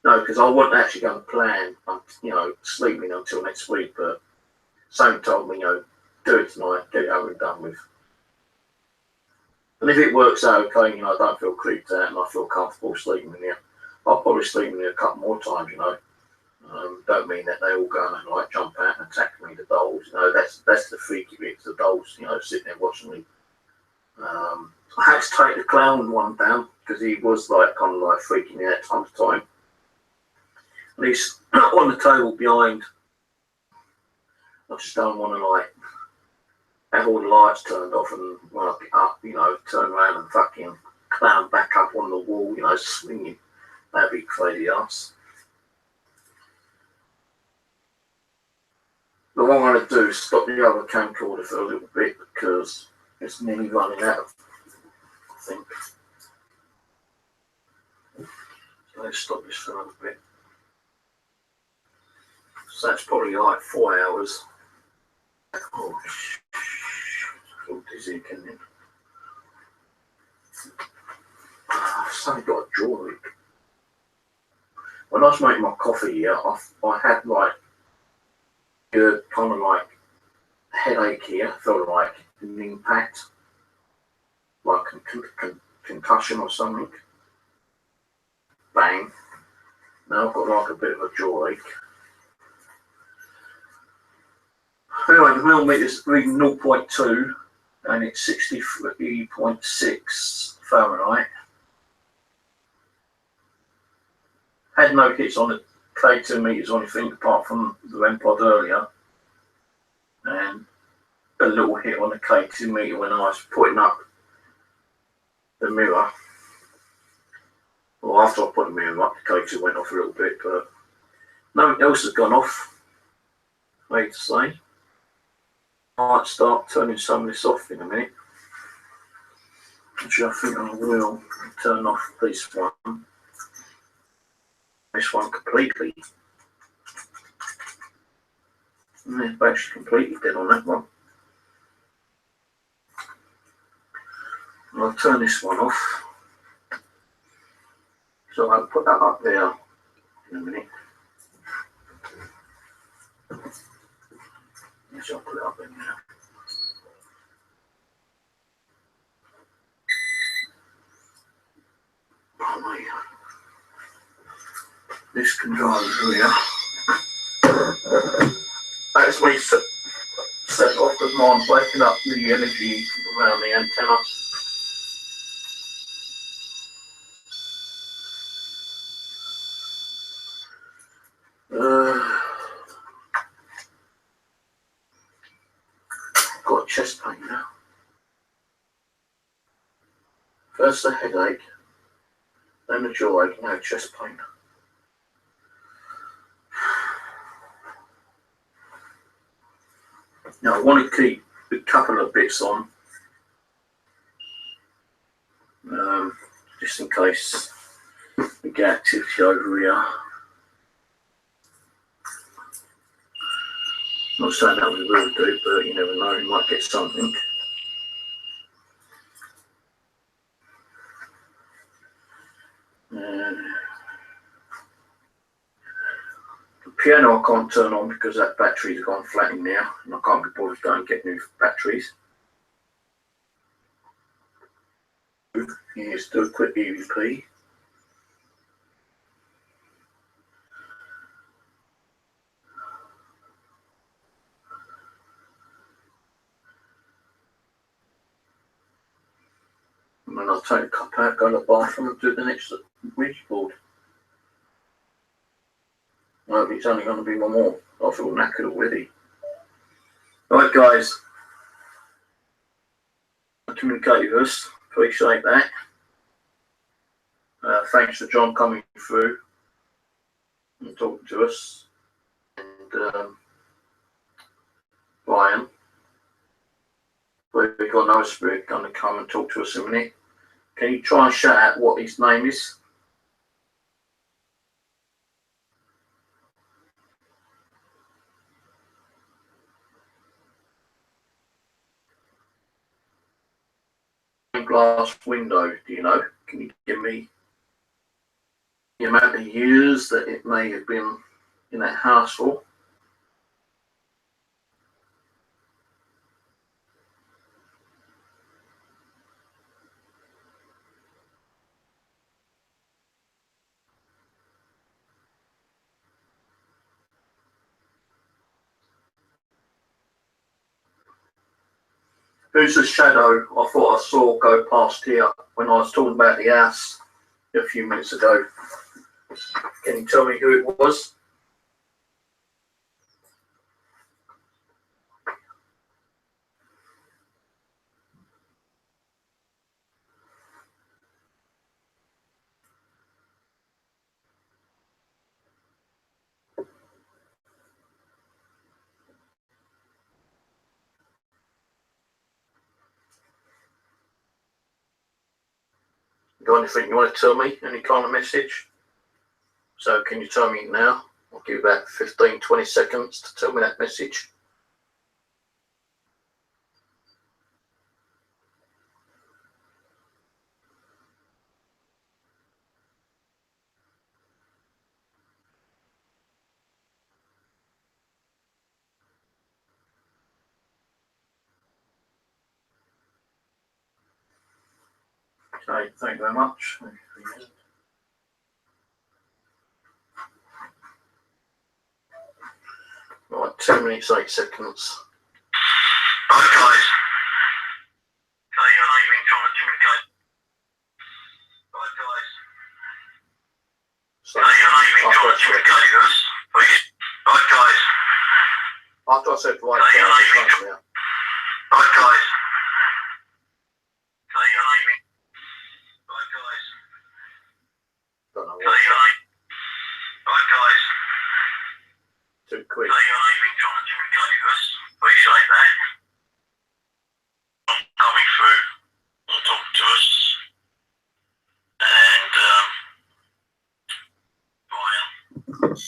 no, because I wasn't actually going to plan, you know, sleeping until next week, but Sam told me, you know, do it tonight, get it over and done with. And if it works out okay, you know, I don't feel creeped out and I feel comfortable sleeping in here, I'll probably sleep in here a couple more times, you know. Don't mean that they all go and like jump out and attack me, the dolls, you know, that's the freaky bit, the dolls, you know, sitting there watching me. I had to take the clown one down because he was like kind of like freaking me out time to time. And he's on the table behind. I just don't want to like have all the lights turned off and when I get up, you know, turn around and fucking clown back up on the wall, you know, swinging. That'd be crazy ass. But what I'm going to do is stop the other camcorder for a little bit because it's nearly running out, I think. So let's stop this for a little bit. So that's probably like 4 hours. Oh, I feel dizzy again. I've suddenly got a jaw ache. When I was making my coffee here, I had like good kind of like headache here, felt like an impact, like concussion or something. Bang. Now I've got like a bit of a jaw ache. Anyway, the millimeter is reading 0.2 and it's 63.6 Fahrenheit. Had no hits on the K2 meters or anything apart from the REM pod earlier, and a little hit on the K2 meter when I was putting up the mirror. Well, after I put the mirror up, the K2 went off a little bit, but nothing else has gone off. I hate to say. I might start turning some of this off in a minute. Which I think I will turn off this one. This one completely. The battery's completely dead on that one. I'll turn this one off. So I'll put that up there in a minute. Yes, I'll put it up in there. Oh, wait. This can drive through here. That's me set off because mine's waking up the energy around the antenna. Got chest pain now. First the headache, then the jaw ache, now chest pain. Now I want to keep a couple of bits on, just in case we get activity over here. Not saying that we will do, but you never know, we might get something. The piano I can't turn on because that battery's gone flat in there, and I can't be bothered to go and get new batteries. Here's do a quick EVP. And then I'll take a cup out, go to the bathroom and do the next Ouija board. No, it's only going to be one more. I feel knackered already. Right, guys. Communicate with us. Appreciate that. Thanks for John coming through and talking to us. And Brian. We've got another spirit going to come and talk to us in a minute. Can you try and shout out what his name is? Glass window, do you know? Can you give me the amount of years that it may have been in that house for? Who's the shadow I thought I saw go past here when I was talking about the house a few minutes ago? Can you tell me who it was? Got anything you want to tell me? Any kind of message? So can you tell me now? I'll give you about 15-20 seconds to tell me that message. Okay, thank you very much. Right, 2 minutes, 8 seconds. Hi guys. So I know you've been trying to communicate. Hi guys. So, I know you've been trying to communicate with us. Hi guys. after I said right, So I know you've been yeah. Hi guys. So I know you've been. Hi guys. Don't know So I what. know. Hi guys. Too quick. So I know you've been trying to communicate with us. Appreciate that. Coming through and talking to us. And Brian, we've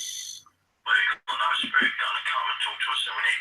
got another spirit going to come and talk to us in a minute.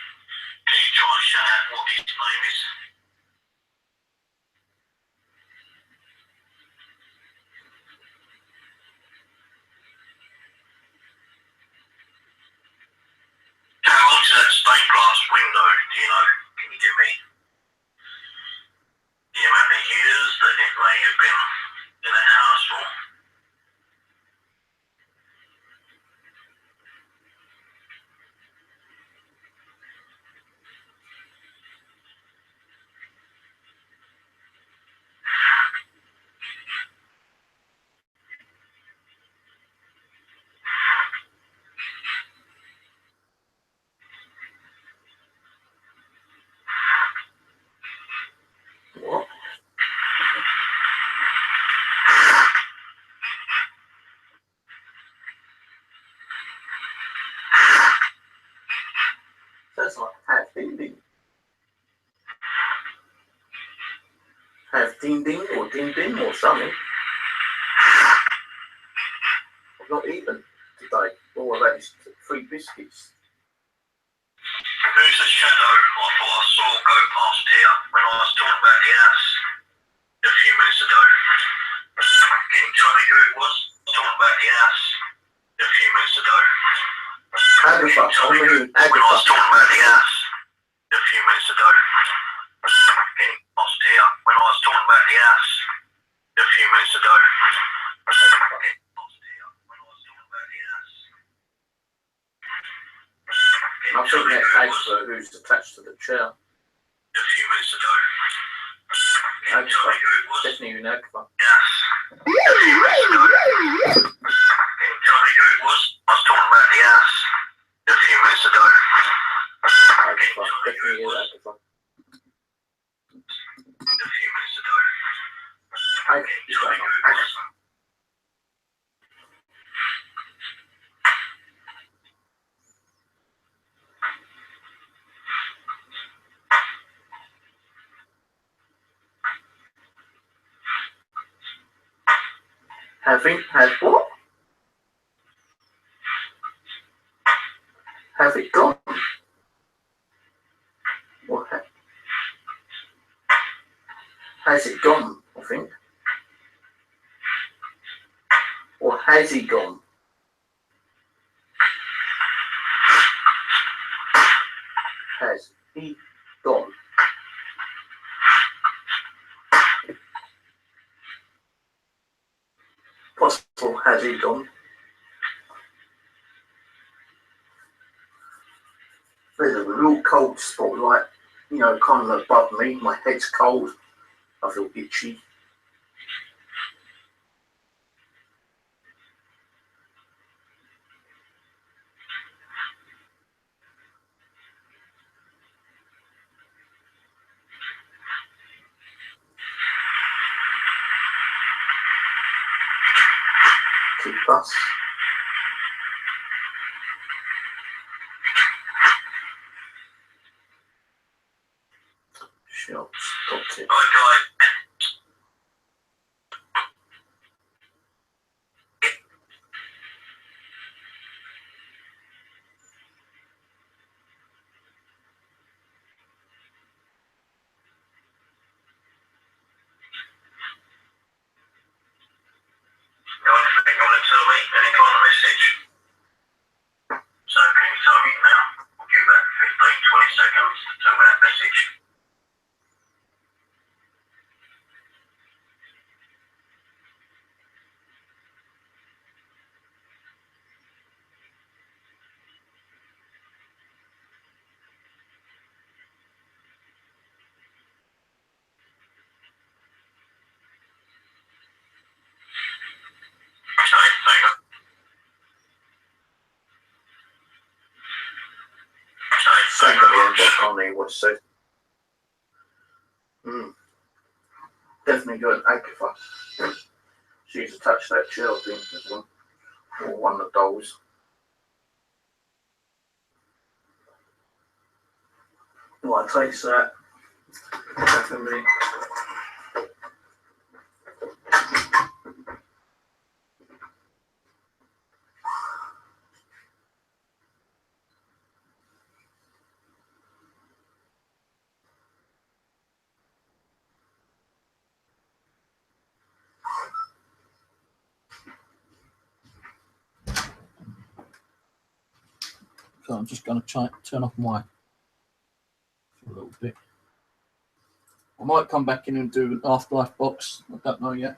ding ding or ding ding or something. I've not eaten today. All I've had is 3 biscuits. Who's the shadow I thought I saw go past here when I was talking about the house a few minutes ago? Can you tell me who it was? I was talking about the house a few minutes ago. Agatha, I'm ringing When I was Agatha. talking about the house a few minutes ago. Can you past here when I was talking about the house a few minutes ago? I think that's Agatha who's attached to the chair. A few minutes ago. Agatha, definitely an Agatha. Yes. Can you tell me who it was? I was talking about the house a few minutes ago. Agatha, definitely is Agatha. A few minutes ago. Agatha, Tell me who it was. Has what? Has it gone? Or has it gone, I think? Or has he gone? Has he gone? Possible, has he gone? There's a real cold spot, like, you know, kind of above me. My head's cold. I feel itchy. Keep us. Shots, got it. Okay. Anything you want to tell me? Any kind of message? So can you tell me now? I'll give that 15, 20 seconds to tell me that message. Okay, so you Same at the end, but I can't hear what it said. Definitely got Agatha. She's attached to that chair, I think, as well. Or one of the dolls. Right, taste that. Definitely. So I'm just going to turn off my for a little bit. I might come back in and do an afterlife box. I don't know yet.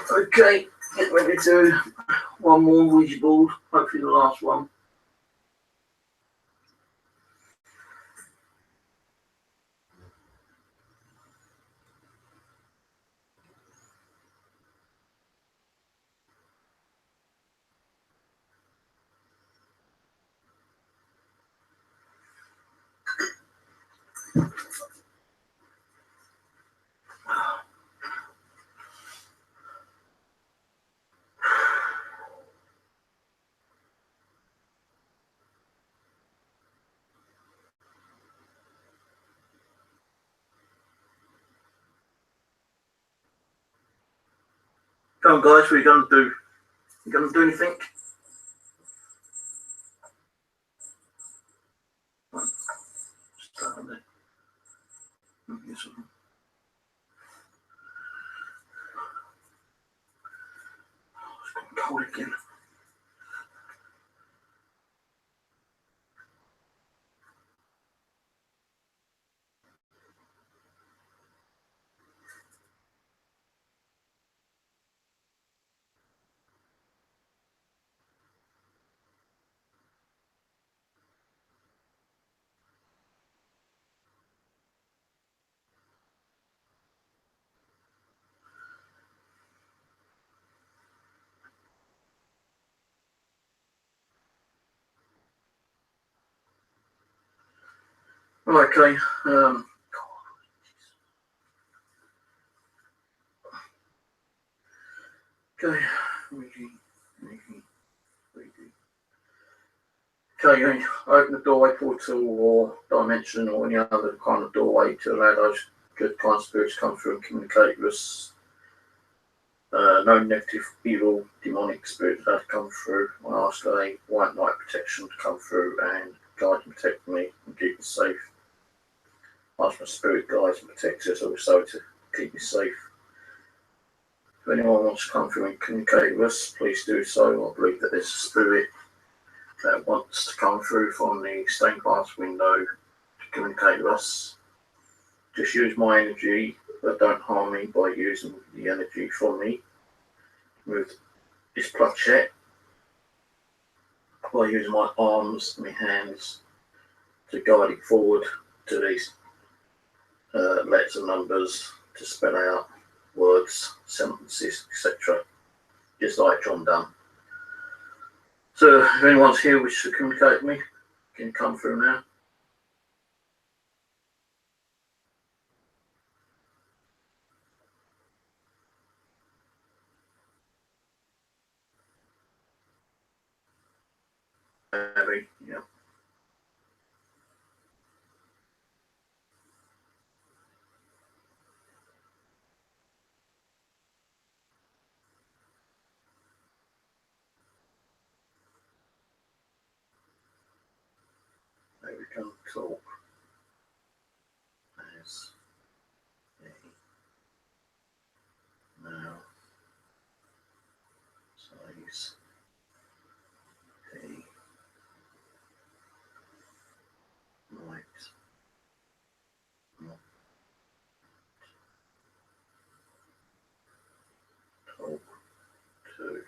Okay, get ready to do one more Ouija board, hopefully the last one. Come on guys, what are you going to do? You going to do anything? Start on there. Yes, sir. It's getting cold again. Right, okay. Okay. Okay, you open the doorway, portal, or dimension, or any other kind of doorway to allow those good kind of spirits to come through and communicate with us. No negative, evil, demonic spirits that have come through. I ask a white knight protection to come through and guide and protect me and keep me safe. I ask my spirit guides and protectors also to keep me safe. If anyone wants to come through and communicate with us, please do so. I believe that there's a spirit that wants to come through from the stained glass window to communicate with us. Just use my energy, but don't harm me by using the energy from me. Move this planchette by using my arms and my hands to guide it forward to these letters and numbers to spell out words, sentences, etc. Just like John done. So if anyone's here wishes to communicate with me, can you come through now? Abby, yeah. Maybe we can talk as a now says he might not talk to you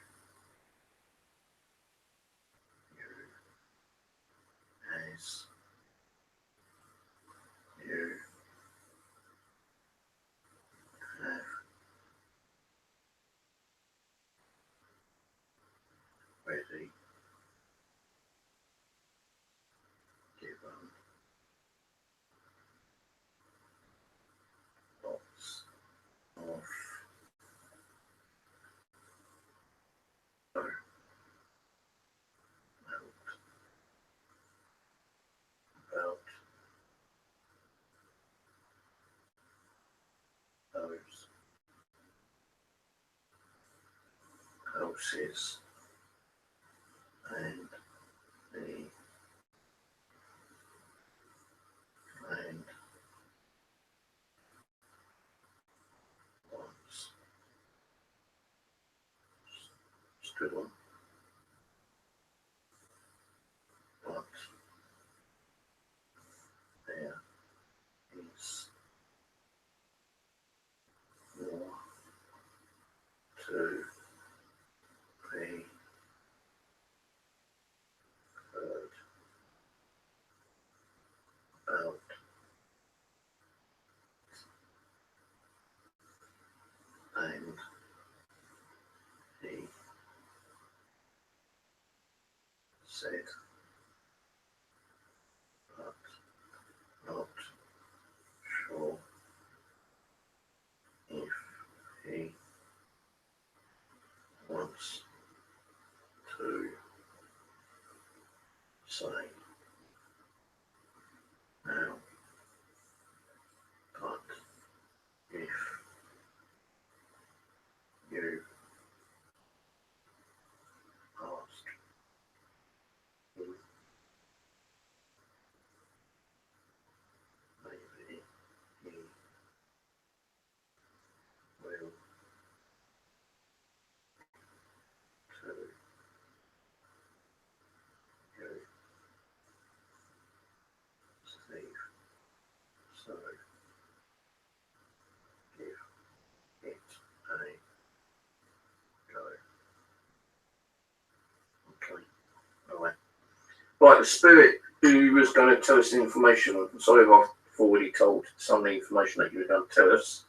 as you have already given lots of about those houses and the land once stood on, but there is more to said, but not sure if he wants to say now, but if you ask him, maybe he will tell you. Steve, so give it a go. Okay, all right. Right, the spirit who was going to tell us the information, sorry if I've already told some of the information that you were going to tell us,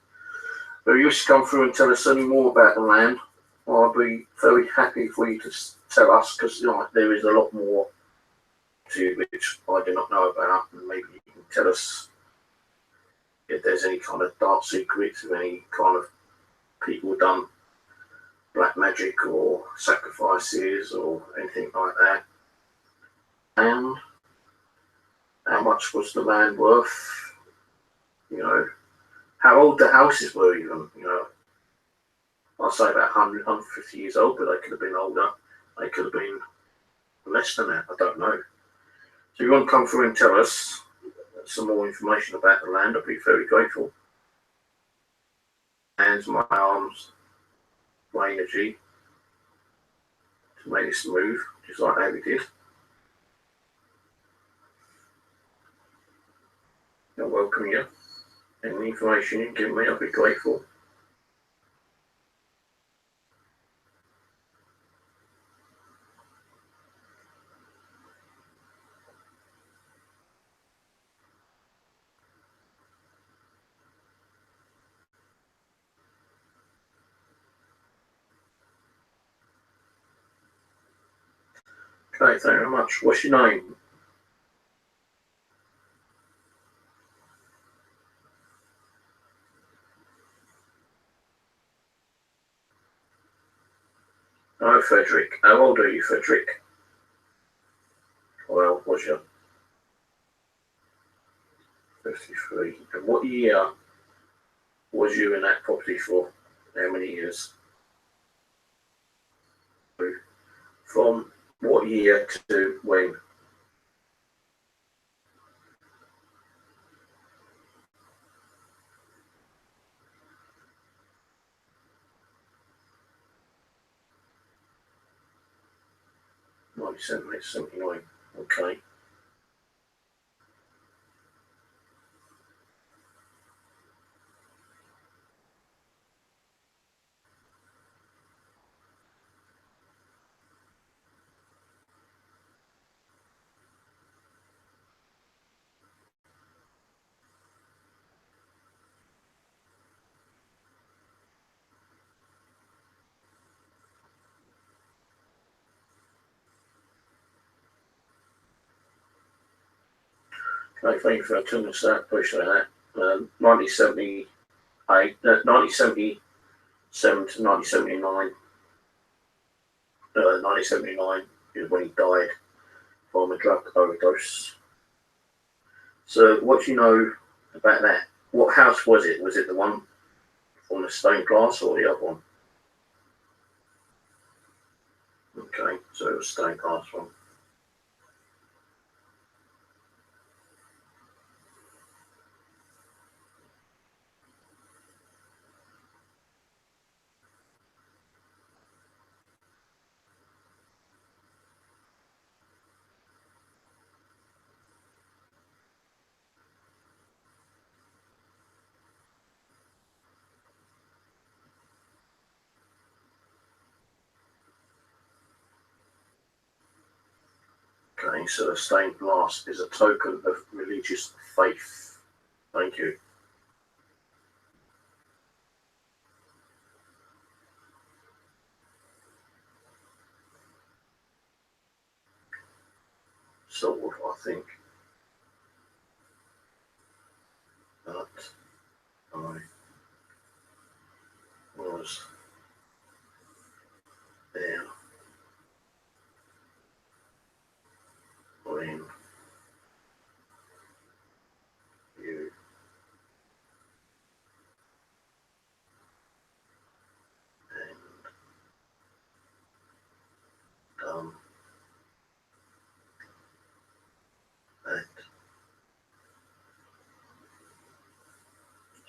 but if you wish to come through and tell us any more about the land, I'll be very happy for you to tell us, because there is a lot more to which I do not know about, and maybe you can tell us if there's any kind of dark secrets of any kind of people done black magic or sacrifices or anything like that. And how much was the land worth? How old the houses were even, I'll say about 100, 150 years old, but they could have been older. They could have been less than that, I don't know. So if you want to come through and tell us some more information about the land, I'd be very grateful. Hands, my arms, my energy to make this move, just like how we did. I welcome you. Any information you can give me, I'll be grateful. Okay, thank you very much. What's your name? Oh, Frederick. How old are you, Frederick? Well, was you? 53. And what year was you in that property for? How many years? From what year to when? '97, 79. Okay. Okay, thank you for telling us that. Appreciate that. 1977 to 1979. 1979 is when he died from a drug overdose. So, what do you know about that? What house was it? Was it the one on the stained glass or the other one? Okay, so it was stained glass one. Okay, so stained glass is a token of religious faith. Thank you. sort of, I think. But I was there when you and done that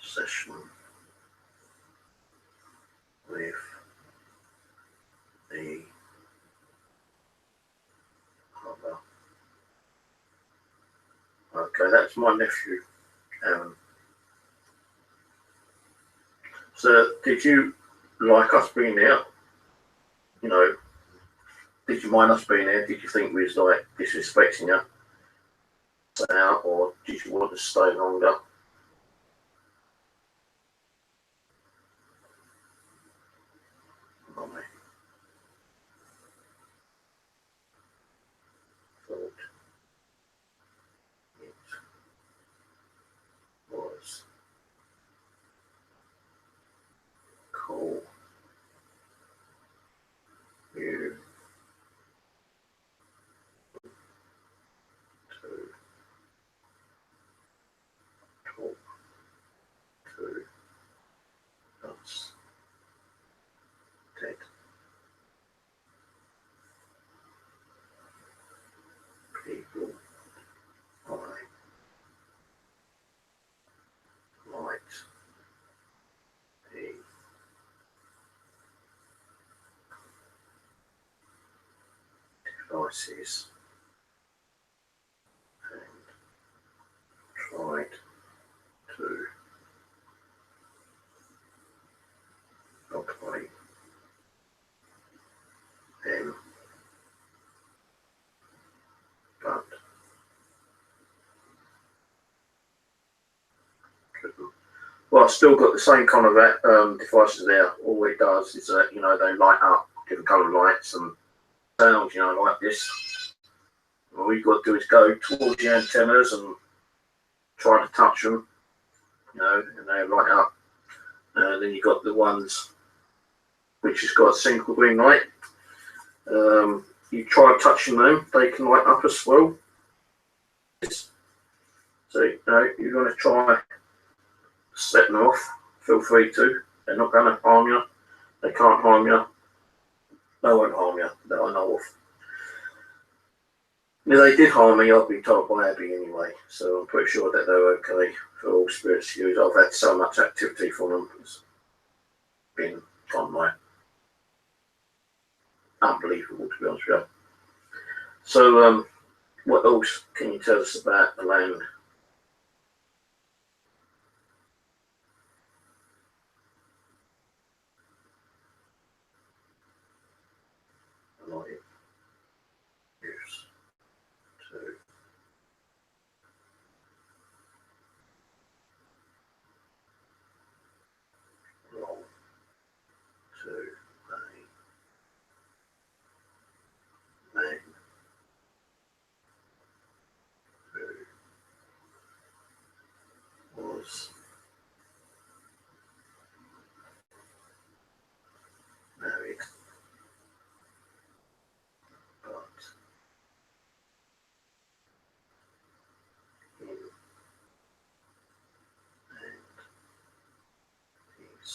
session with the other. Okay, that's my nephew, Aaron. So, did you like us being there? You know, did you mind us being there? Did you think we was like disrespecting you out, or did you want to stay longer? I thought it was cool. You to talk to us, dead people. I might be devices and tried to operate them, but couldn't. Well, I've still got the same kind of devices there. All it does is that, you know, they light up different coloured lights and sounds, you know, like this. And all you've got to do is go towards the antennas and try to touch them, you know, and they light up. And then you've got the ones which has got a single green light. You try touching them, they can light up as well. So, you know, you're going to try setting them off, feel free to. They're not going to harm you. They can't harm you. They won't harm you, that I know of. If they did harm me, I'd be told by Abby anyway. So I'm pretty sure that they're okay for all spirits to use. I've had so much activity from them. It's been kind of like unbelievable, to be honest with you. So, what else can you tell us about the land? Like use to belong to a man who was married, but him and his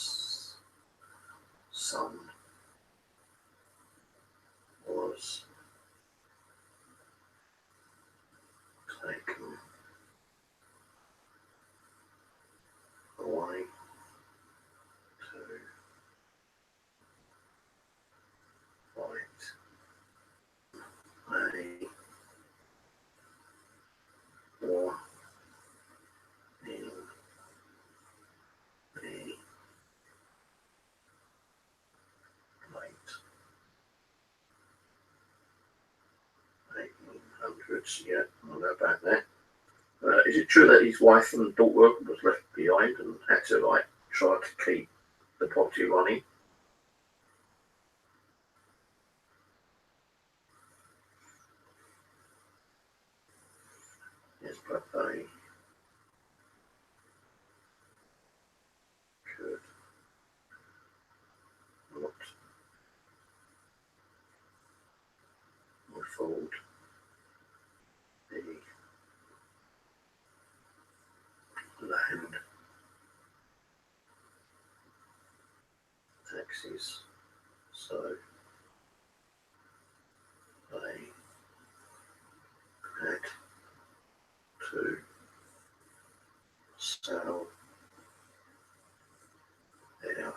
son was taken away to fight a war in the late 1800s. Yeah, I'll go back there. Is it true that his wife and daughter was left behind and had to like try to keep the property running? but they could not afford the land taxes, so they had to sell their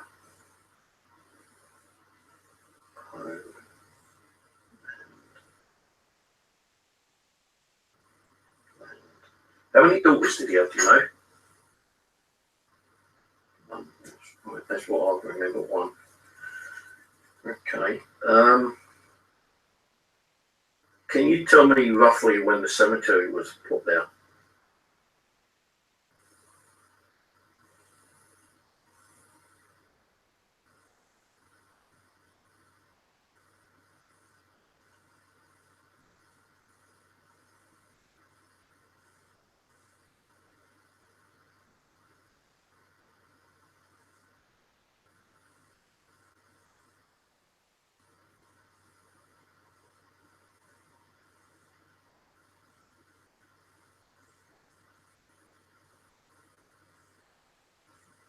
home. How many daughters did he have, do you know? One. That's what I remember, one. Okay. Can you tell me roughly when the cemetery was put there?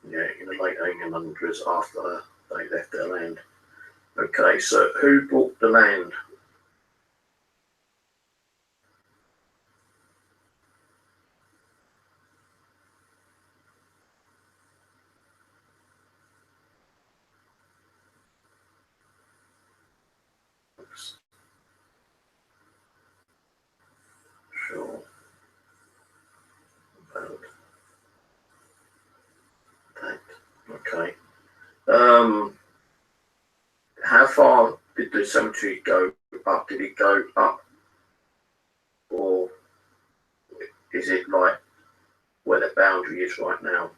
Yeah, in the late 1800s after they left their land. Okay, so who bought the land? Sure about that. Okay. How far did the cemetery go up? Did it go up, or is it like where the boundary is right now?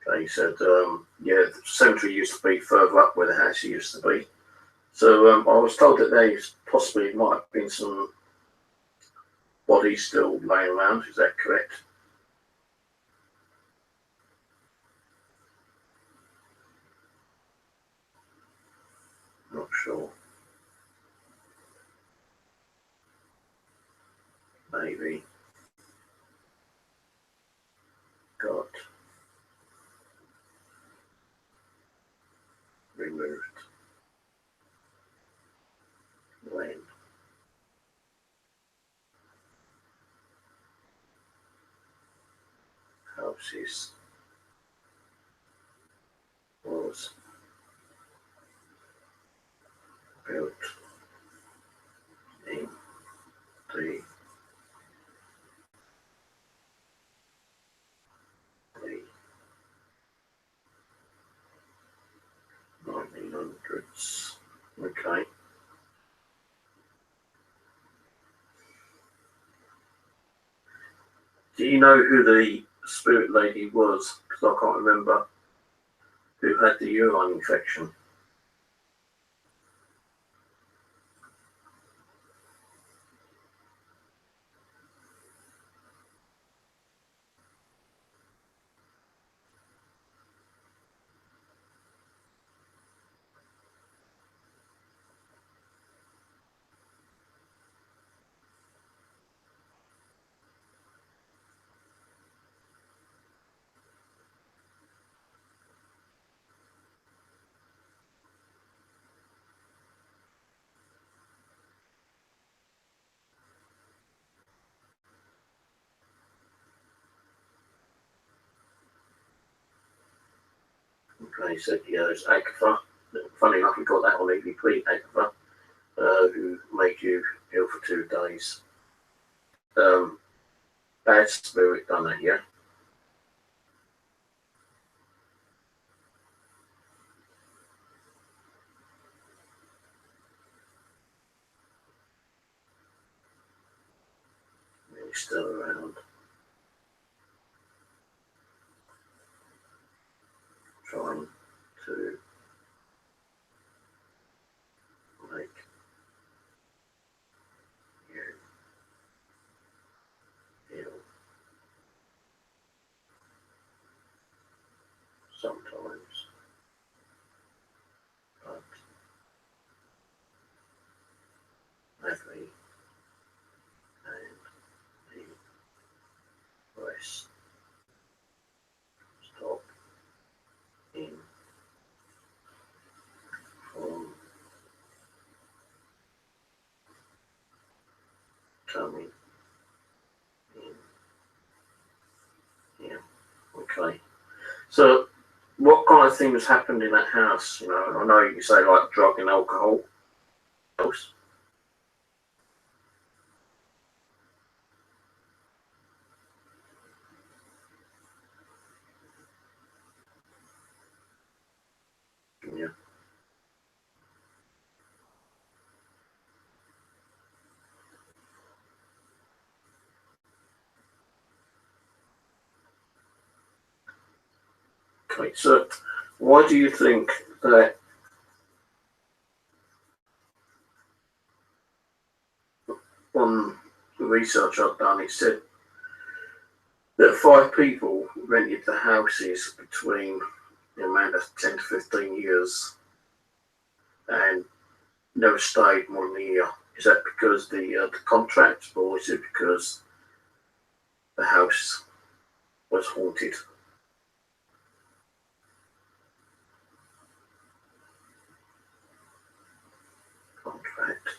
Okay, he said, yeah, the cemetery used to be further up where the house used to be. So I was told that there possibly might have been some bodies still laying around. Is that correct? Not sure. Maybe got removed when houses was built in the 1900s. Okay. Do you know who the spirit lady was? Because I can't remember who had the urine infection. Okay, he said, yeah, it's Agatha. Funny enough, we got that on EVP, Agatha, who made you ill for 2 days. Bad spirit done that, yeah? he's still around. Trying to make you feel sometimes, but heavy and the rest stop in from coming in here. Okay. So what kind of things happened in that house? You know, I know you say like drug and alcohol. Else? Yeah. Okay, so why do you think that on the research I've done, it said that 5 people rented the houses between the amount of 10 to 15 years and never stayed more than a year? Is that because the contract, or is it because the house was haunted? Contract.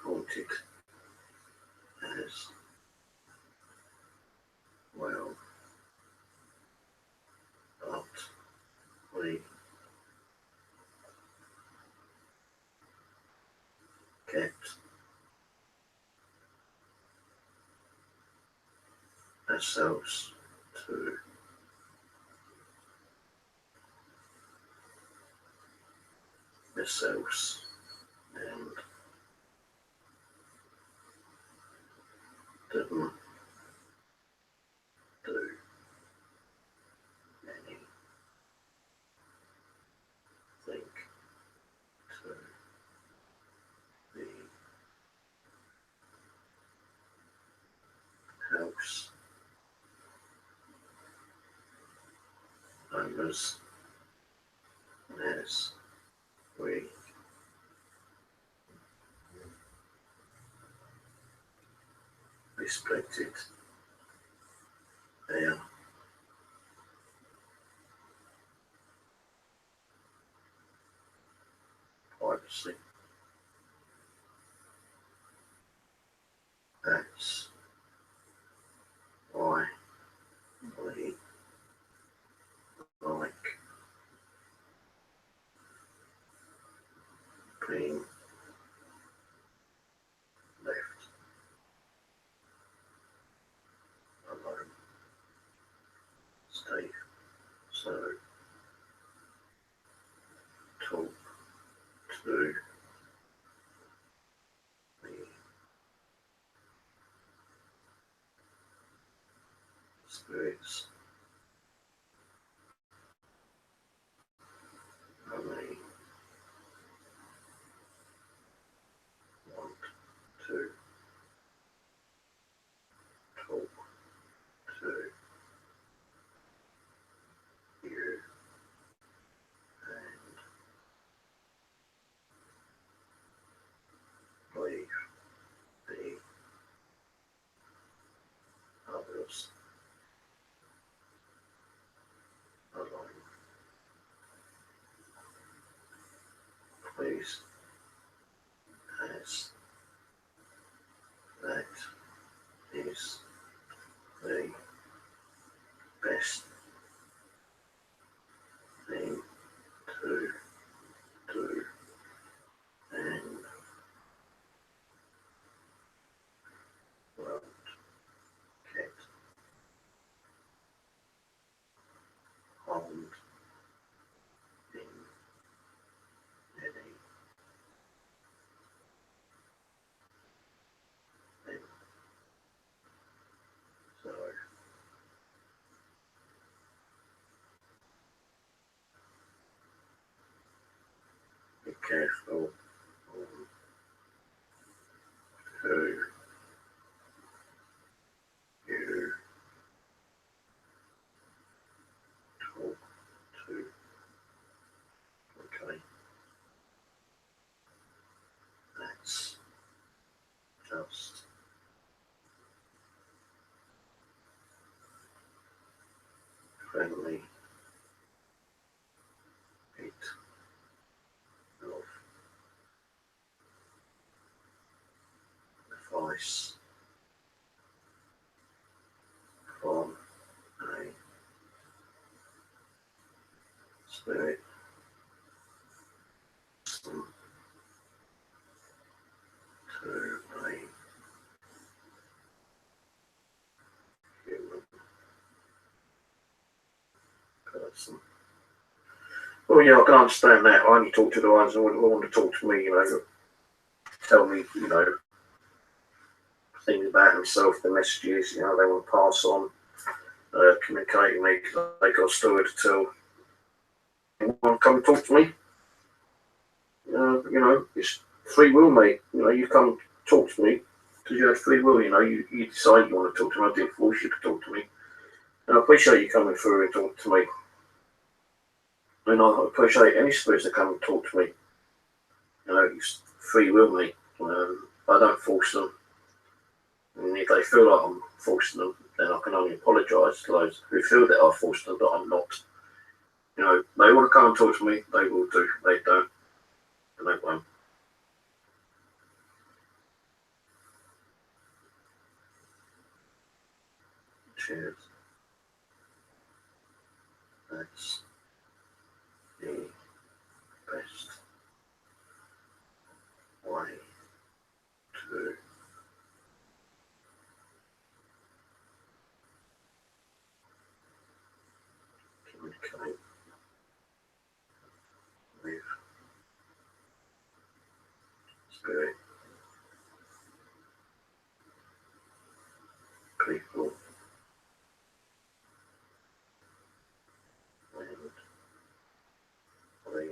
Haunted as well, but we kept ourselves to ourselves and didn't do anything to the house owners as we respected their privacy. That's why we like being left alone. Stay so talk to the spirits. Only want to talk to you and leave the others alone. Please, as that is the best thing to do and won't get harmed in any careful who you talk to. Okay, that's just friendly bit of advice from a spirit to a human person. Well, yeah, I can understand that. I only talk to the ones who want to talk to me, tell me, things about themselves, the messages, they want to pass on, communicate with me because they got a story to tell. You want to come and talk to me? It's free will, mate. You come talk to me because you had free will. You decide you want to talk to me. I didn't force you to talk to me. And I appreciate you coming through and talk to me. And I appreciate any spirits that come and talk to me. It's free will, mate. I don't force them. And if they feel like I'm forcing them, then I can only apologise to those who feel that I've forced them, but I'm not. They want to come and talk to me, they will do. They don't, and they won't. Cheers. That's the best way to communicate with spirit people and we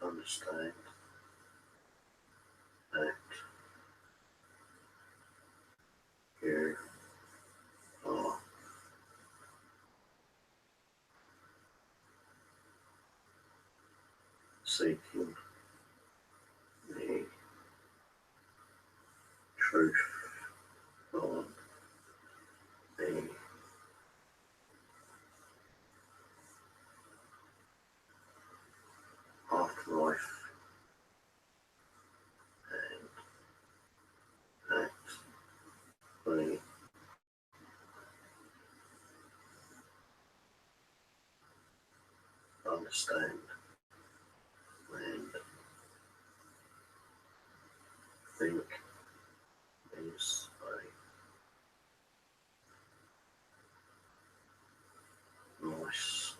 understand that you are seeking the truth on the afterlife and that we understand and think is a nice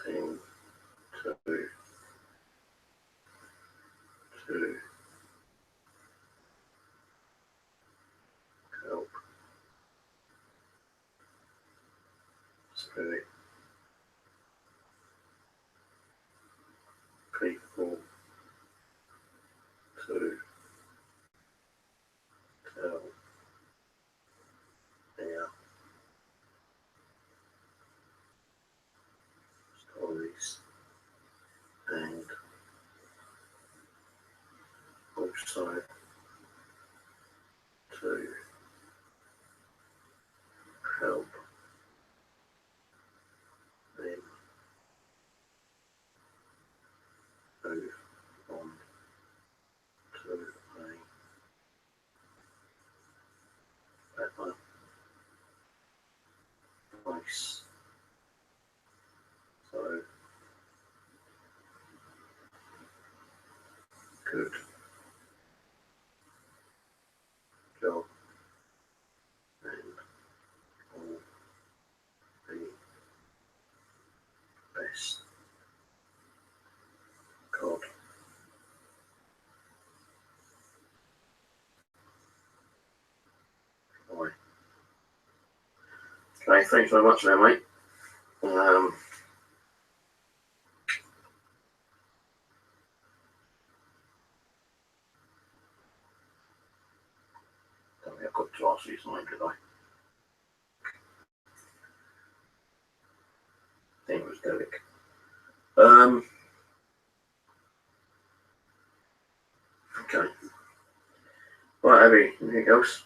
thing to help spirit people to tell their stories and also to help them move on to a better place. So good job and all the best. God. Bye. Okay, thanks very much there, mate. ask his name, did I? I think it was Derek. Okay. Right, Abby, anything else?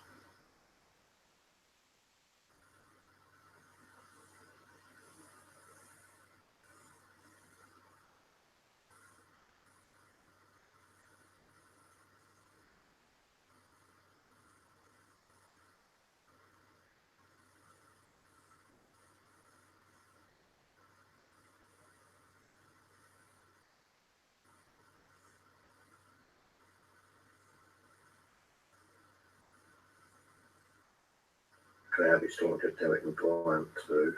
Okay, Abby's talking to Derek and Brian too.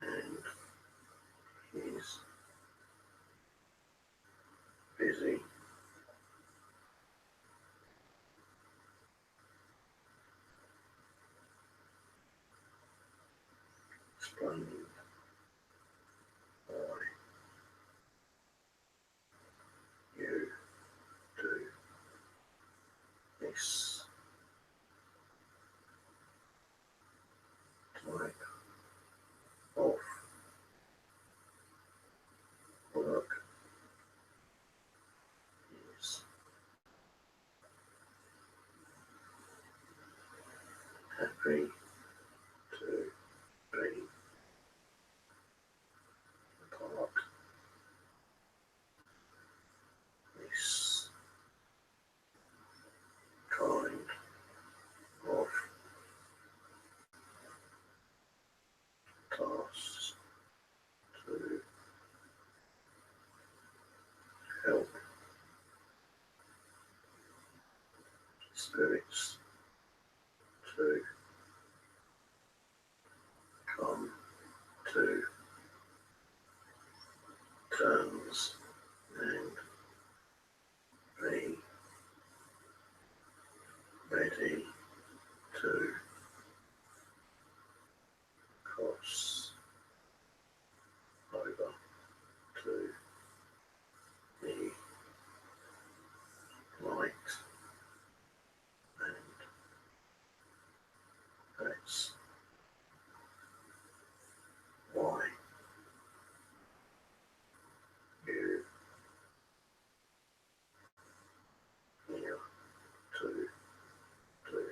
And he's busy. Explaining why you do this type of work is happy to be part this kind of tasks to help spirits to come to terms and be ready to cross over to the light, and that's why you need to do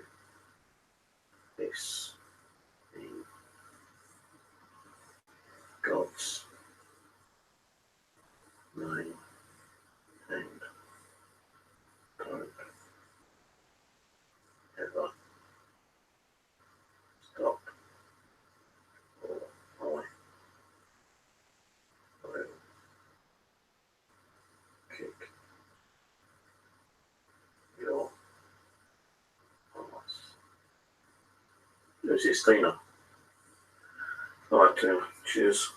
this in God's name, and don't ever stop, or I will kick your ass. This is Tina. Alright, Tina. Cheers.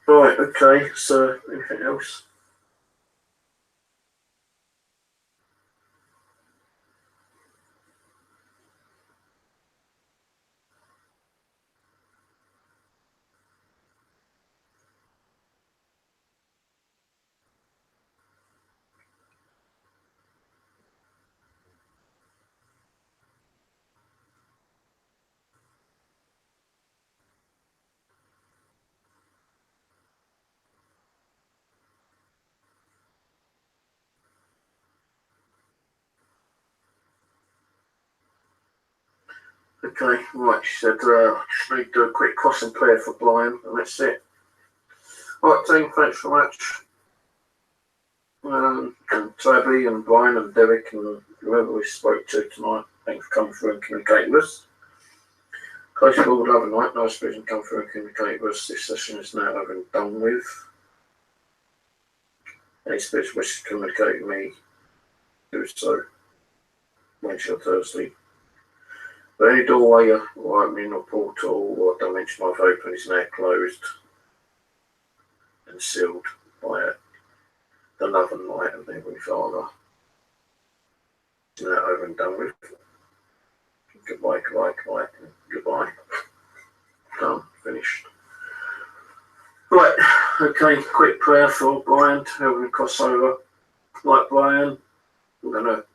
Right, okay, so anything else? Okay, right, she said, just need to do a quick crossing prayer for Brian, and that's it. Right, team, thanks very much. And to Abby and Brian and Derek and whoever we spoke to tonight, thanks for coming through and communicating with us. Close call, love and night, nice vision, come through and communicate with us. This session is now over and done with. Any spirits wish to communicate with me, do so Wednesday or Thursday. But any doorway or opening or portal or dimension I've opened is now closed and sealed by the love and light of the Heavenly Father. It's now over and done with. Goodbye, goodbye, goodbye, goodbye. Done, finished. Right, okay, quick prayer for Brian to help him cross over. Like Brian, we're going to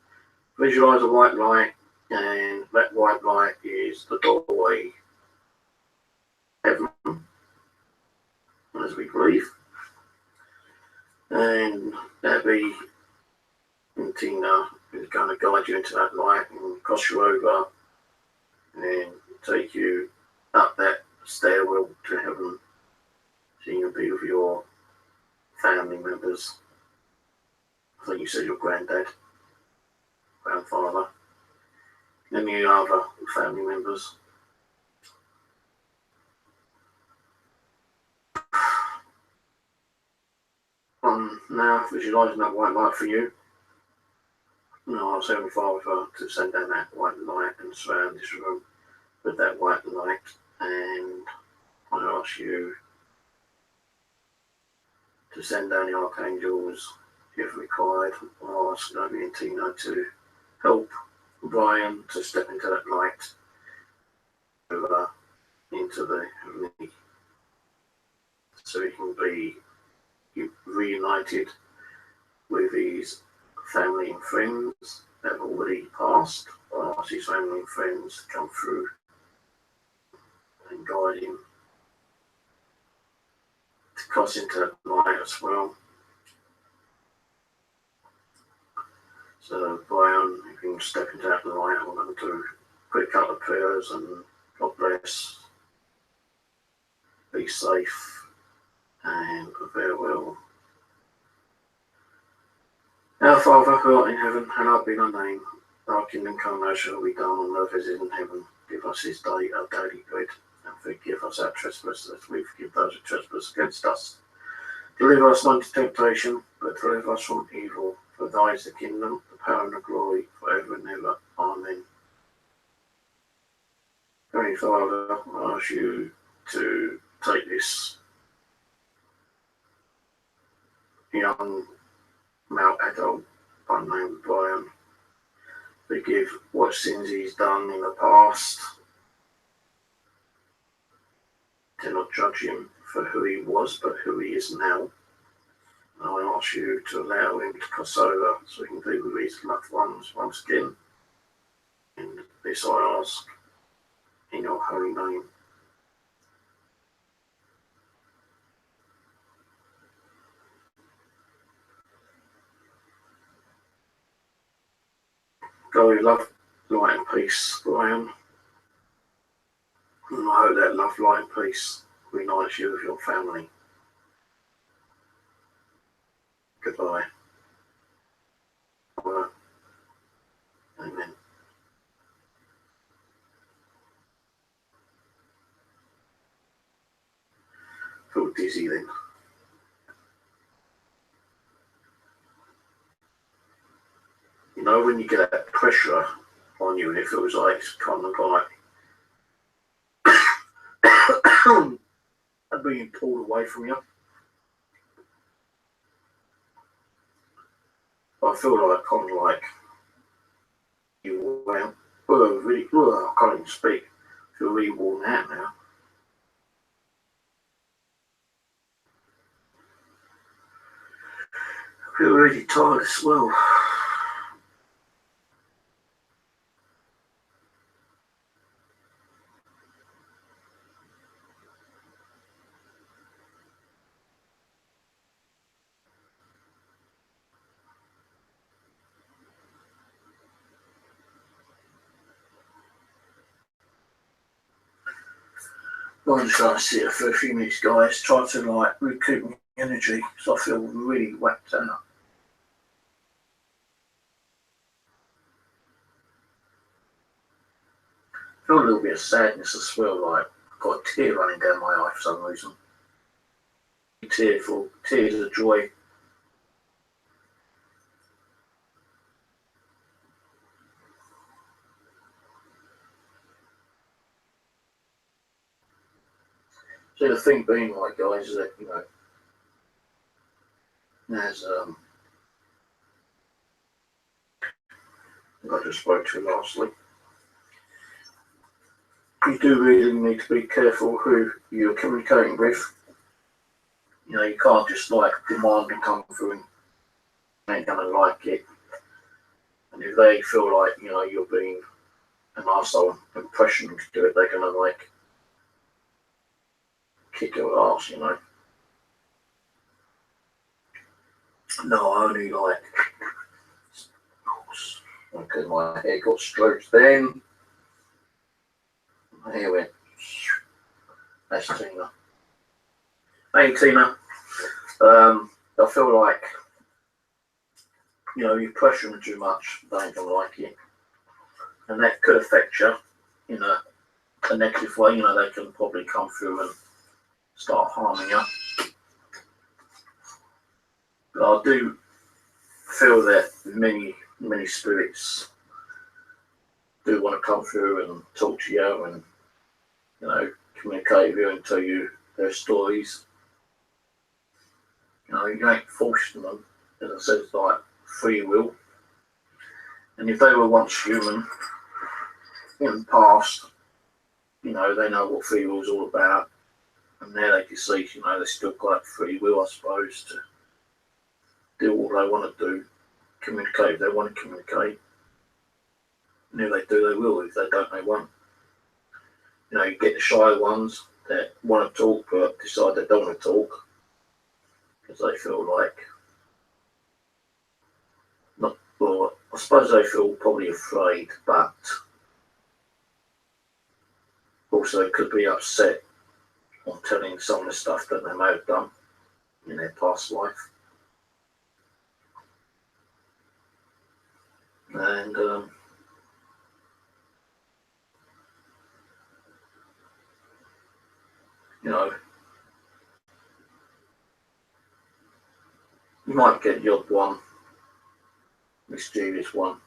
Visualize a white light, and that white light is the doorway heaven, as we believe. And that'll be, and Tina is going to guide you into that light and cross you over and take you up that stairwell to heaven, so you can be with your family members. I think you said your granddad, grandfather, and the other family members. Now visualising that white light for you. No, I was Heavenly Father to send down that white light and surround this room with that white light, and I ask you to send down the archangels if required. I ask Naomi and Tina to help Brian to step into that light over into the heavenly, so he can be reunited with his family and friends that have already passed. I ask his family and friends to come through and guide him to cross into that light as well. So Brian, you can step into that light. I'm going to do a quick couple of prayers and God bless, be safe, and farewell. Our Father who art in heaven, hallowed be thy name. Thy kingdom come, thy shall be done on earth as it is in heaven. Give us this day our daily bread, and forgive us our trespasses as we forgive those who trespass against us. Deliver us not into temptation, but deliver us from evil. For thine is the kingdom, the power, and the glory, forever and ever. Amen. Heavenly Father, I ask you to take this young male adult by the name of Brian, forgive what sins he's done in the past, do not judge him for who he was, but who he is now. And I ask you to allow him to cross over so he can be with his loved ones once again. And this I ask in your holy name. Go with love, light and peace, Brian. And I hope that love, light and peace reunites you with your family. Goodbye. Amen. Feel dizzy then. You know when you get that pressure on you and it feels like it's kind of like being pulled away from you. I feel like kind of like you went, really, I can't even speak. I feel really worn out now. I feel really tired as well. I'm just going to sit here for a few minutes, guys. Try to like recoup my energy because I feel really whacked out. I feel a little bit of sadness as well, like I've got a tear running down my eye for some reason. Tearful, tears of joy. So the thing being, like, guys, is that, you know, as I just spoke to lastly, you do really need to be careful who you're communicating with. You know, you can't just like demand to come through and they ain't gonna like it. And if they feel like, you know, you're being an arsehole and pushing them to do it, they're going to, like, kick your ass, you know. No, I only, like, because my hair got stroked then. My hair went, that's Tina. Hey, Tina. I feel like, you know, you pressure them too much, they ain't going to like it. And that could affect you in a negative way. You know, they can probably come through and start harming you. But I do feel that many spirits do want to come through and talk to you and, you know, communicate with you and tell you their stories. You know, you ain't forcing them. As I said, it's like free will. And if they were once human in the past, you know, they know what free will's all about. And now they can see, you know, they still got free will, I suppose, to do what they want to do, communicate if they want to communicate. And if they do, they will. If they don't, they won't. You know, you get the shy ones that want to talk but decide they don't want to talk because they feel like, not, well, I suppose they feel probably afraid, but also could be upset on telling some of the stuff that they may have done in their past life. And you know, you might get the odd one, mischievous one,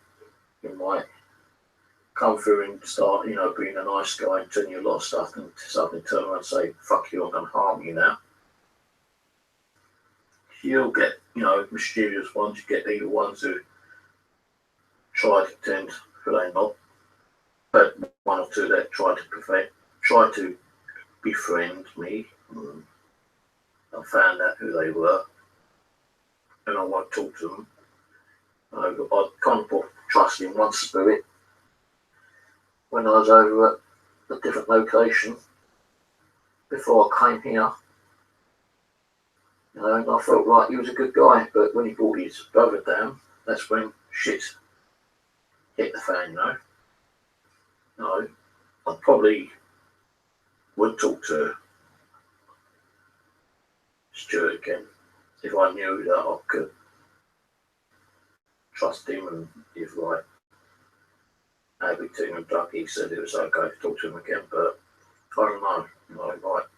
who might come through and start, you know, being a nice guy and telling you a lot of stuff and suddenly turn around and say, fuck you, I'm going to harm you now. You'll get, you know, mischievous ones, you get either ones who try to pretend who they're not, but one or two that try to befriend me. I found out who they were and I want to talk to them. I kind of put trust in one spirit when I was over at a different location before I came here. You know, and I felt like he was a good guy, but when he brought his brother down, that's when shit hit the fan, you know. You know, I probably would talk to Stuart again if I knew that I could trust him, and if like everything and Ducky said it was okay to talk to him again, but I don't know, you know, like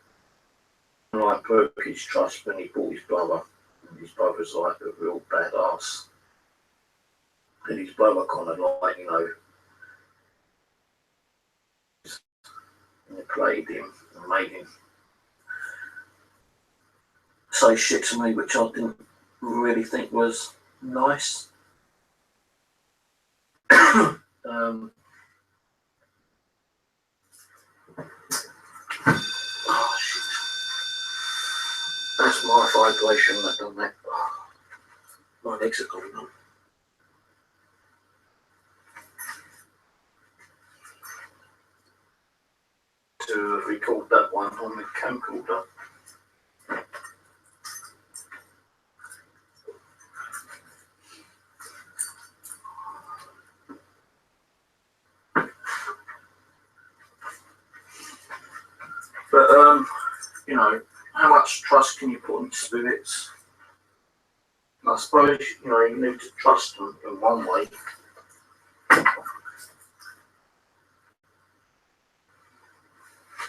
I broke his trust when he brought his brother, and his brother's like a real badass, and his brother kind of like, you know, played him and made him say shit to me, which I didn't really think was nice. Oh shit. That's my vibration that done that. Oh, my legs are going on. To record that one on the camcorder. But you know, how much trust can you put in spirits? I suppose, you know, you need to trust them in one way.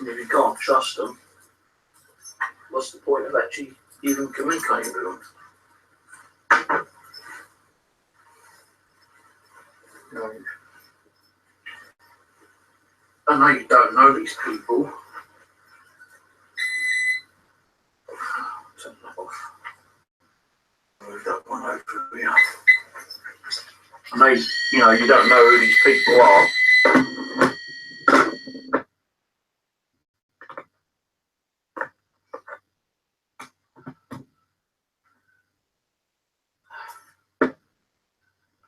And if you can't trust them, what's the point of actually even communicating with them? You know, I know you don't know these people. Turn that off. Move that one over here. I know, you know, you don't know who these people are.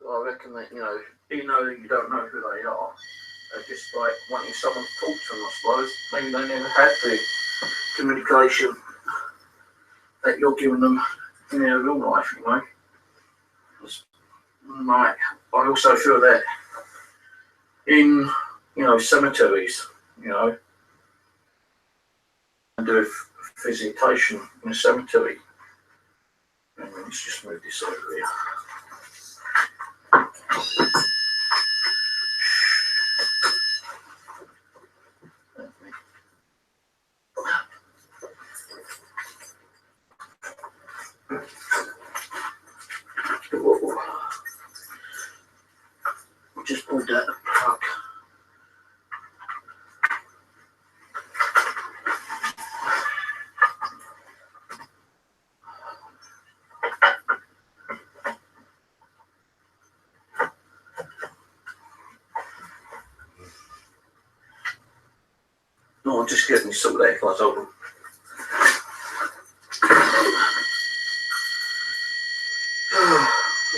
I reckon that, even though you don't know who they are, they're just like wanting someone to talk to them, I suppose. Maybe they never had the communication that you're giving them in their real life, Like, I also feel that in, cemeteries, and do a visitation in a cemetery. And let's just move this over here. Just pulled out the plug. No, I'm just getting some of that glass open.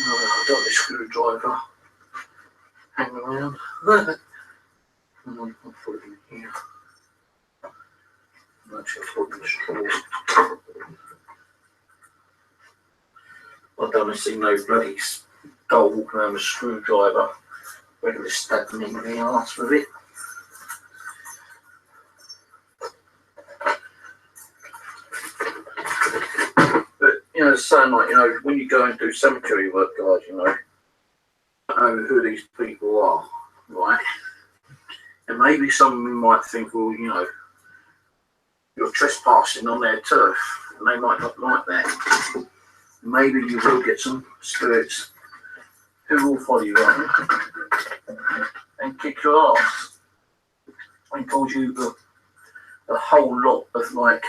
I've got the screwdriver hanging around. And I'll put it in here. Actually, I'll put it in the straw. I don't see no bloody dog walking around with a screwdriver ready to stab me in the arse with it. But, saying like, when you go and do cemetery work, guys, know who these people are, right? And maybe someone might think, well, you're trespassing on their turf, and they might not like that. Maybe you will get some spirits who will follow you around and kick your ass and cause you a whole lot of like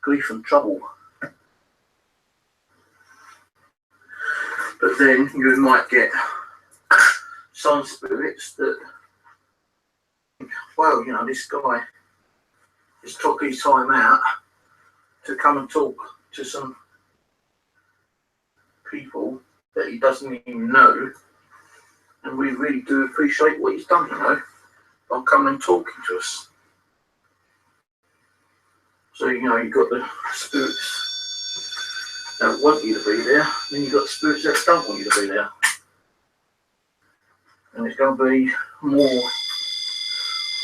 grief and trouble. But then you might get some spirits that, well, this guy just took his time out to come and talk to some people that he doesn't even know, and we really do appreciate what he's done, by coming and talking to us. So, you've got the spirits that want you to be there, then you've got spirits that don't want you to be there. And it's going to be more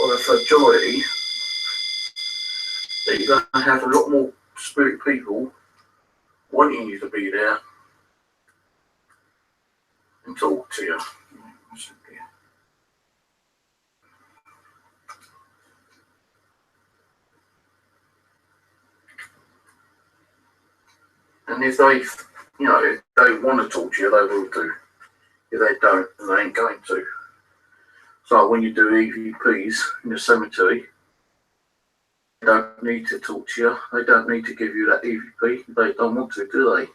of a majority that you're going to have a lot more spirit people wanting you to be there and talk to you. And if they, if they want to talk to you, they will do. If they don't, then they ain't going to. So when you do EVPs in the cemetery, they don't need to talk to you. They don't need to give you that EVP. They don't want to, do they?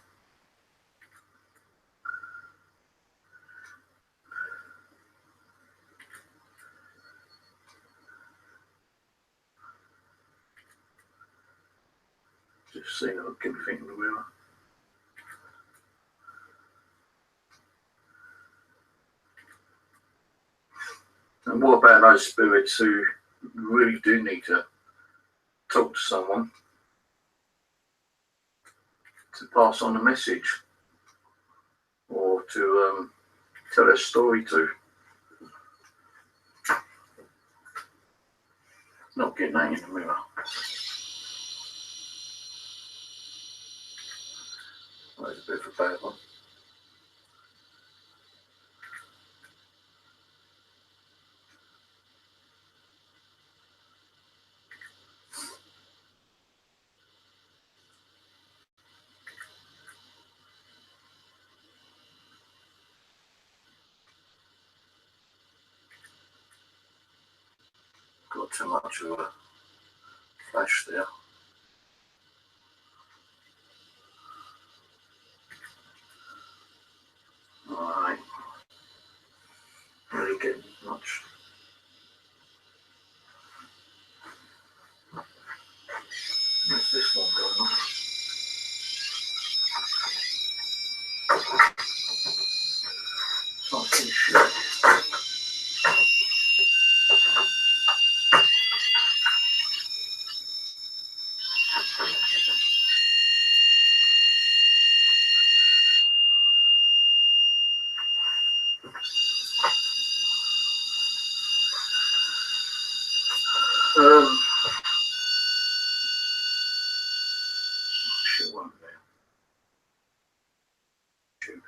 Just seeing if I can think in the mirror. And what about those spirits who really do need to talk to someone to pass on a message or to tell a story to? Not getting that in the mirror. That's a bit of a bad one. Got too much of a flash there. Alright. Really getting much. Where's this one going on? So Shit, one there. Shoot.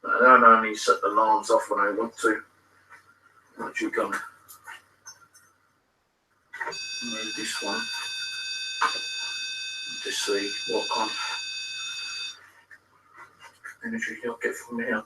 I don't only set the alarms off when I want to. What you gonna move this one to see what kind of energy you'll get from here.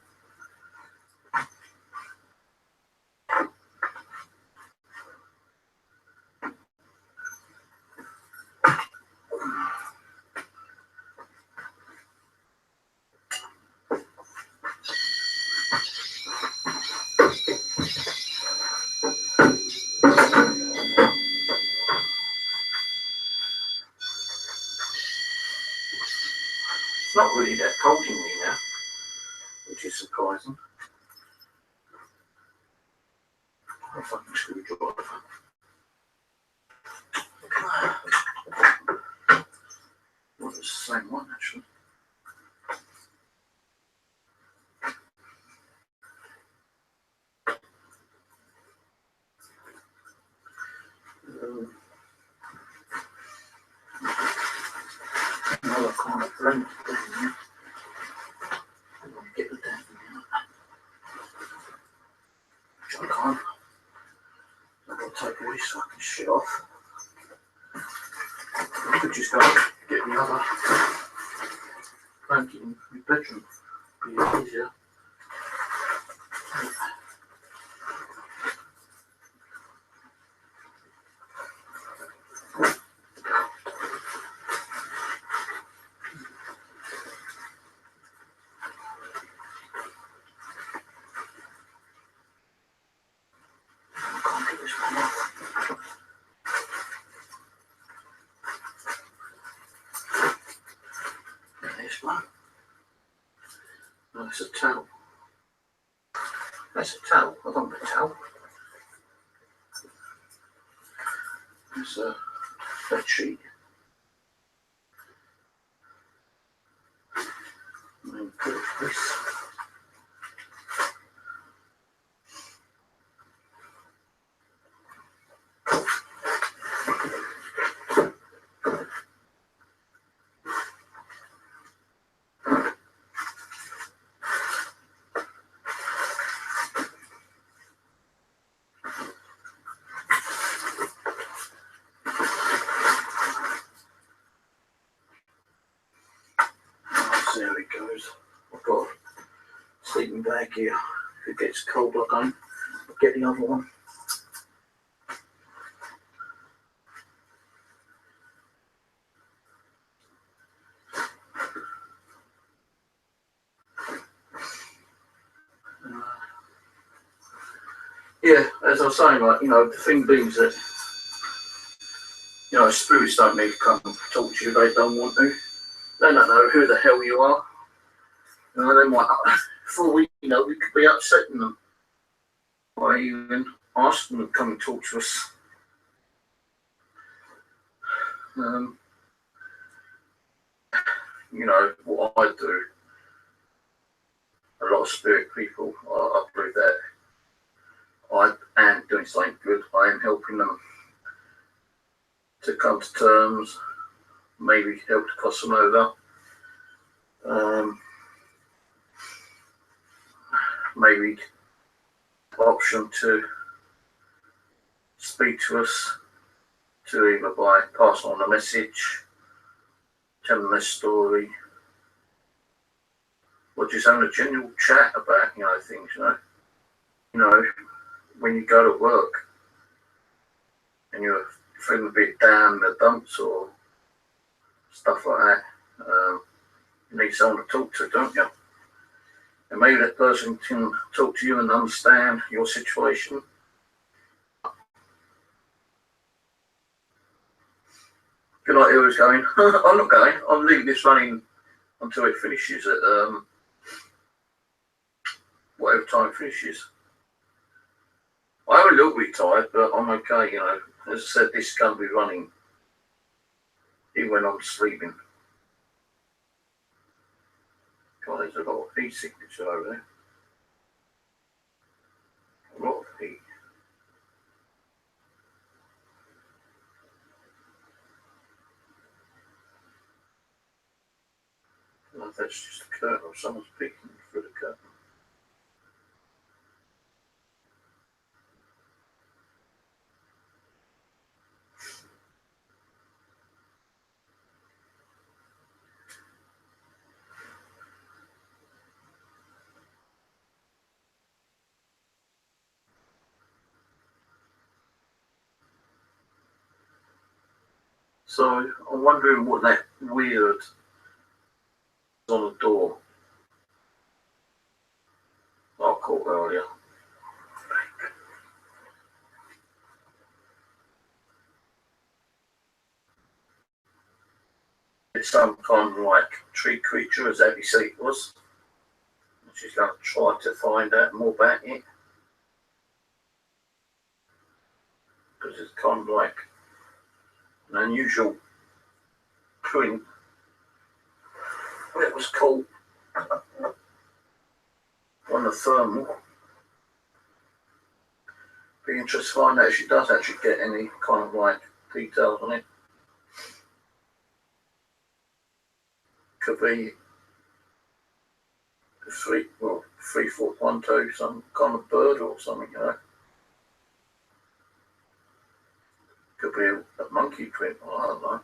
It's not really that cold in here now, which is surprising. A fucking screwdriver. Well, it's the same one actually. Another kind of blend down here. I'm going to get the damn thing out. Which I can't. I've got to take all this fucking shit off. I could just go get the other blanket in my bedroom. Be easier. There's one. No, it's a towel. That's a towel. I don't want a towel. It's a bed sheet. And put it this. There it goes. I've got a sleeping bag here. If it gets cold, I'll get the other one. Yeah, as I was saying, like, you know, the thing being that, you know, spirits don't need to come and talk to you. They don't want to. They don't know who the hell you are. You know, they might, before we, you know, we could be upsetting them by even asking them to come and talk to us. You know, what I do, a lot of spirit people, I believe that I am doing something good. I am helping them to come to terms, maybe help to cross them over. Maybe option to speak to us, to either by passing on a message, telling their story, or just having a general chat about, you know, things, you know. You know, when you go to work and you're feeling a bit down in the dumps or stuff like that, you need someone to talk to, don't you? And maybe that person can talk to you and understand your situation. Good like he was going, I'm not going, I'm leaving this running until it finishes at whatever time it finishes. I I'm a little bit tired, but I'm okay, you know. As I said, this is going to be running even when I'm sleeping. God, there's a lot of heat signature over there. A lot of heat. I don't know if that's just a curtain or someone's peeking through the curtain. So I'm wondering what that weird on the door I caught earlier. It's some kind of like tree creature, as Abby said it was. She's going to try to find out more about it. Because it's kind of like an unusual print. What it was called on the thermal. Be interested to find out if she does actually get any kind of like details on it. Could be 3 foot 1, 2, some kind of bird or something, you know. Could be a monkey print, or I don't know.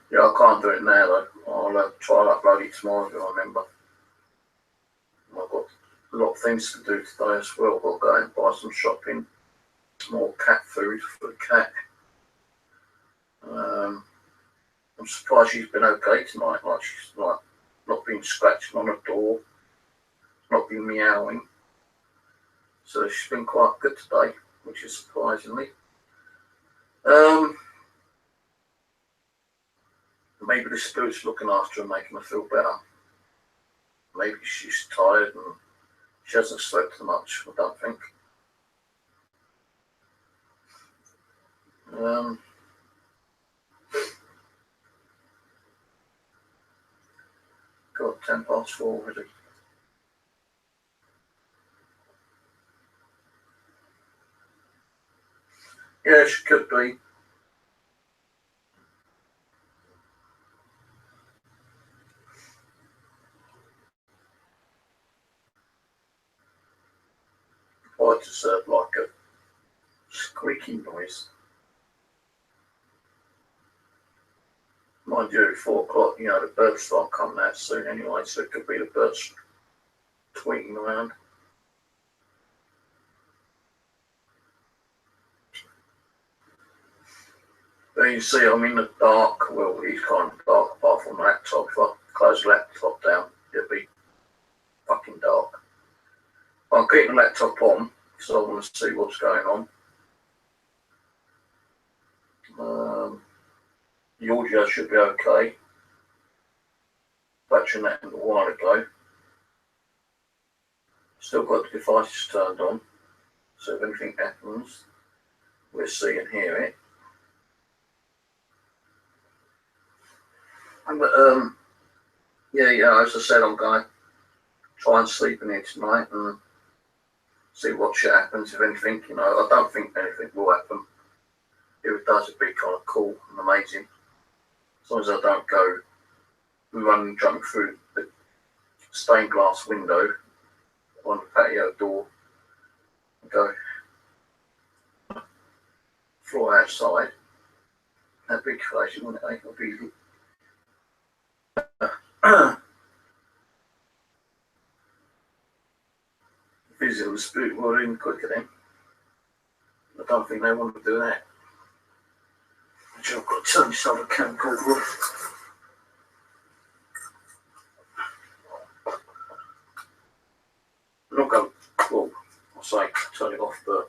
Yeah, I can't do it now though. I'll try to upload it tomorrow if I remember. I've got a lot of things to do today as well. I've got to go and buy some shopping, some more cat food for the cat. I'm surprised she's been okay tonight. Like she's like not been scratching on the door, not been meowing. So she's been quite good today, which is surprisingly. Maybe the spirit's looking after her, making her feel better. Maybe she's tired and she hasn't slept much, I don't think. God, 4:10 already. Yeah, she could be. I just heard like a squeaking noise. Mind you, 4 o'clock, you know, the birds start coming out soon anyway, so it could be the birds tweeting around. But you see, I'm in the dark. Well, it's kind of dark apart from the laptop. If I close the laptop down, it'll be fucking dark. I'm keeping the laptop on because I want to see what's going on. The audio should be okay. Batching that in a while ago. Still got the devices turned on, so if anything happens, we'll see and hear it. But yeah, as I said, I'm going to try and sleep in here tonight and see what shit happens, if anything, you know. I don't think anything will happen. If it does, it'd be kind of cool and amazing. As long as I don't go running, jumping through the stained glass window on the patio door and go fly outside. That'd be crazy, wouldn't it? It'd be visiting the spirit world in quicker then. I don't think they want to do that. Which I've got to turn this other camcorder off. I'm not going, well, I'll say turn it off, but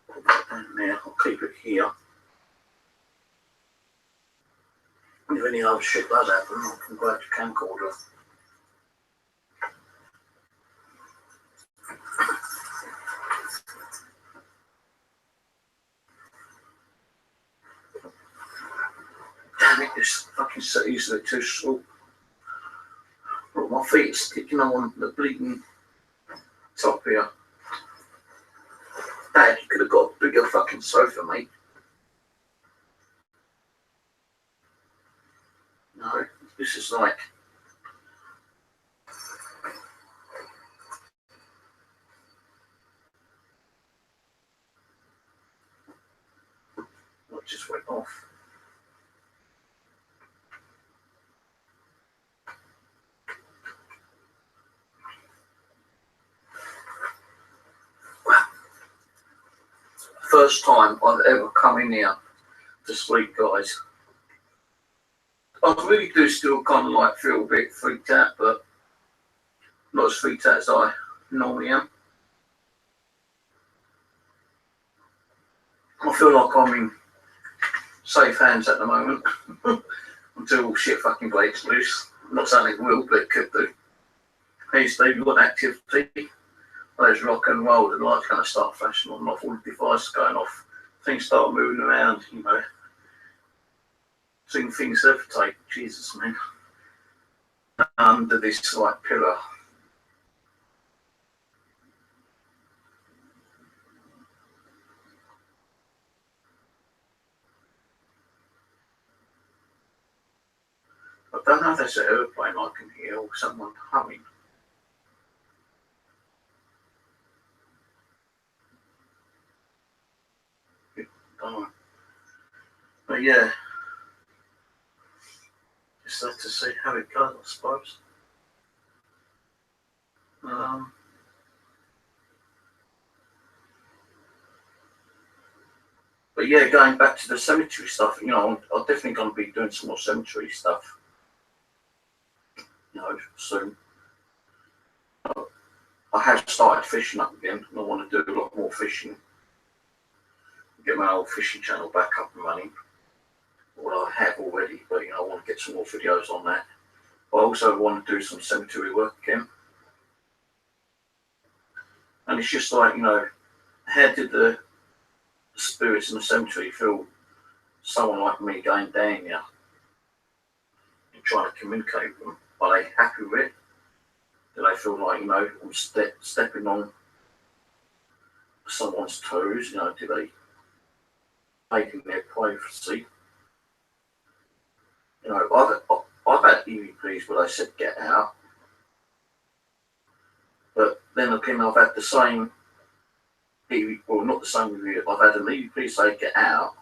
I'll put that down there. I'll keep it here. any other shit does happen, I can grab your camcorder. Damn it, this fucking city's a bit too small. Look, my feet are sticking on the bleeding top here. Dad, you could have got a bigger fucking sofa, mate. No, this is like... What just went off? First time I've ever come in here to sleep, guys. I really do still kind of like feel a bit freaked out, but not as freaked out as I normally am. I feel like I'm in safe hands at the moment until all shit fucking breaks loose. I'm not saying it will, but it could do. Hey Steve, you got activity? There's rock and roll, the lights going to start flashing on, off, all the devices going off, things start moving around, you know. Seeing things levitate, Jesus, man. Under this like pillar. I don't know if there's an airplane I can hear or someone humming. But yeah, just have to see how it goes, I suppose. But yeah, going back to the cemetery stuff, you know, I'm definitely going to be doing some more cemetery stuff, you know, soon. I have started fishing up again, and I want to do a lot more fishing. Get my old fishing channel back up and running. Well, I have already, but you know, I want to get some more videos on that. I also want to do some cemetery work again. And it's just like, you know, how did the spirits in the cemetery feel someone like me going down here and trying to communicate with them? Are they happy with it? Do they feel like, you know, I'm stepping on someone's toes? You know, do they taking their privacy? You know, I've had EVPs where they said get out, but then again I've had the same EVP, well not the same EVP, I've had an EVP say get out,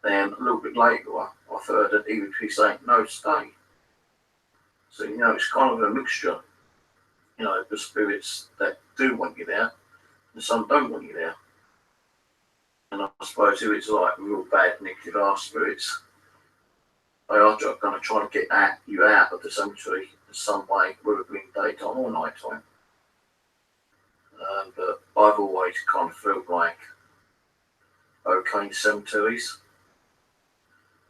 then a little bit later I've heard an EVP say no, stay. So you know, it's kind of a mixture, you know, the spirits that do want you there and some don't want you there. And I suppose if it's like real bad negative arse spirits, they are going to try to get you out of the cemetery in some way, whether it be in daytime or night time. But I've always kind of felt like okay in cemeteries.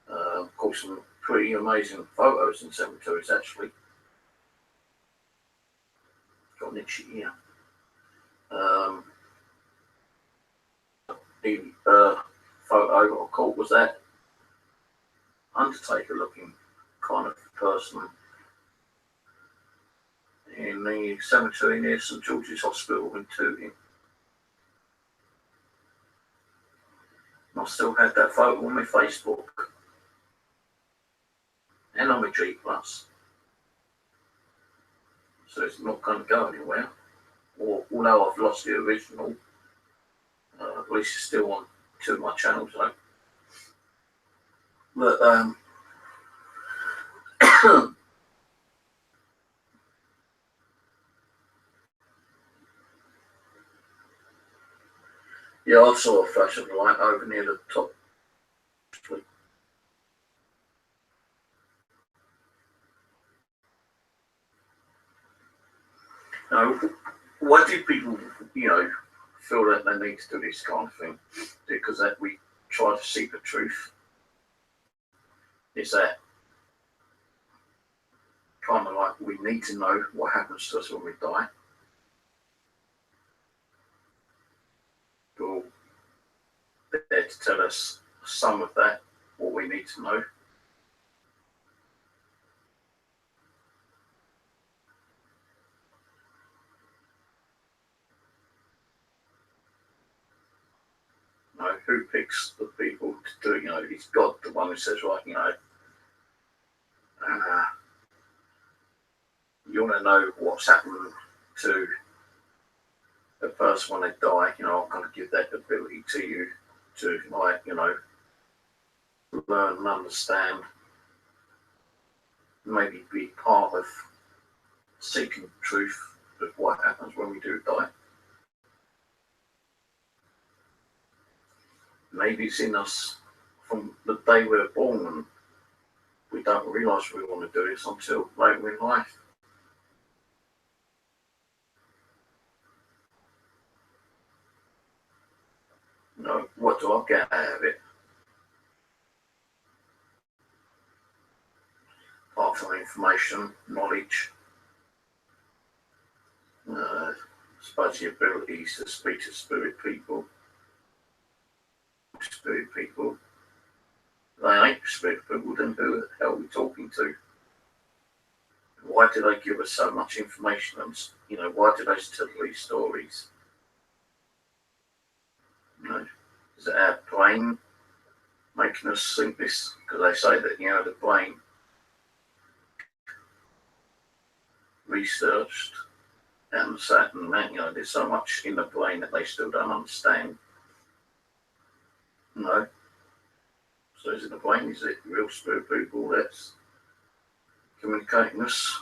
Of course, some pretty amazing photos in cemeteries actually. Got an itchy ear. The photo I caught was that Undertaker looking kind of person in the cemetery near St George's Hospital in Tooting. I still had that photo on my Facebook and on my G+. So it's not going to go anywhere. Although I've lost the original, at least it's still on two of my channels though. But yeah, I saw a flash of light over near the top. Now, why do people, you know, feel that they need to do this kind of thing? Because that we try to seek the truth. Is that need to know what happens to us when we die. You're there to tell us some of that, what we need to know. Who picks the people to do it? It's God, the one who says, right, you want to know what's happened to the person when they die, I'm going to give that ability to you to, learn and understand, maybe be part of seeking the truth of what happens when we do die. Maybe it's in us from the day we're born and we don't realise we want to do this until later in life. What do I get out of it? Apart from information, knowledge, I suppose the abilities to speak to spirit people. Spirit people, they ain't spirit people, then who the hell are we talking to? Why do they give us so much information? And, why do they tell these stories? Is it our brain making us think this? Because they say that, the brain researched and sat and there's so much in the brain that they still don't understand. No. So is it the brain? Is it real spirit people that's communicating us?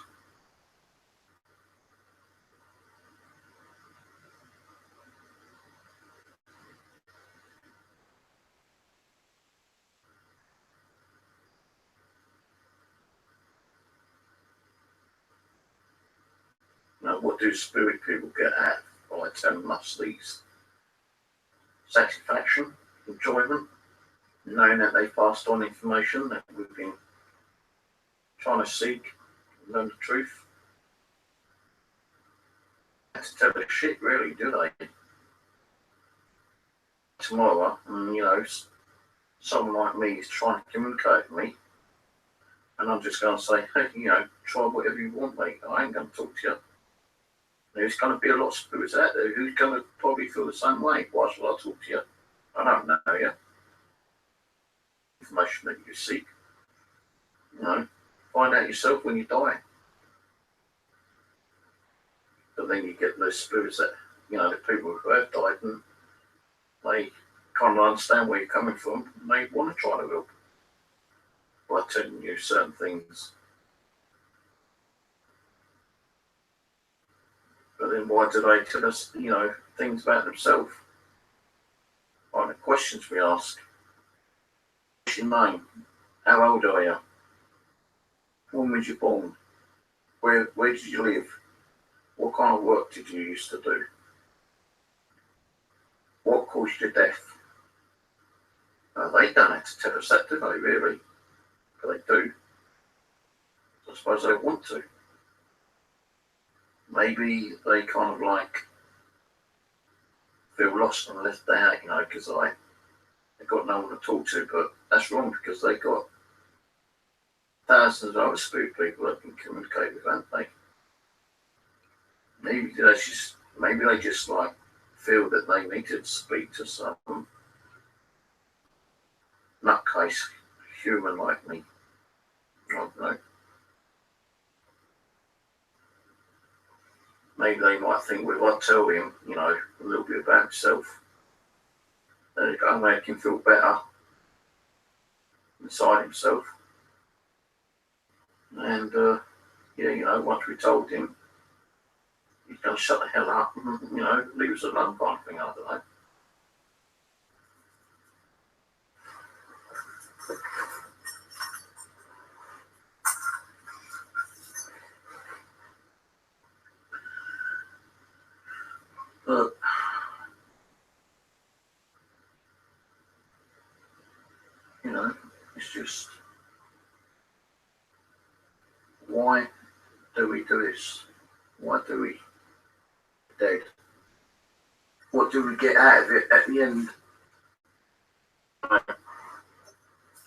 Now, what do spirit people get at by telling us these? Satisfaction, enjoyment, knowing that they passed on information that we've been trying to seek and learn the truth. To tell us shit, really, do they? Tomorrow, and someone like me is trying to communicate with me, and I'm just going to say, hey, try whatever you want, mate. I ain't going to talk to you. There's going to be a lot of spirits out there who's going to probably feel the same way. Why should I talk to you? I don't know you. Information that you seek. Find out yourself when you die. But then you get those spirits that, the people who have died, and they kind of understand where you're coming from, and they want to try to help by telling you certain things. But then why do they tell us, things about themselves? Like the questions we ask. What's your name? How old are you? When was you born? Where did you live? What kind of work did you used to do? What caused your death? They don't have to tell us that, do they, really? But they do. I suppose they want to. Maybe they kind of feel lost and left out, because they've got no one to talk to, but that's wrong because they've got thousands of other spirit people that can communicate with, haven't they? Maybe they just feel that they need to speak to some nutcase human like me. I don't know. Maybe they might think, well, if I tell him, a little bit about himself, that it'll make him feel better inside himself. And, once we told him, he's going to shut the hell up and, leave us alone kind of thing, I don't know. But it's just, why do we we do this? Why do we dead? What do we get out of it at the end?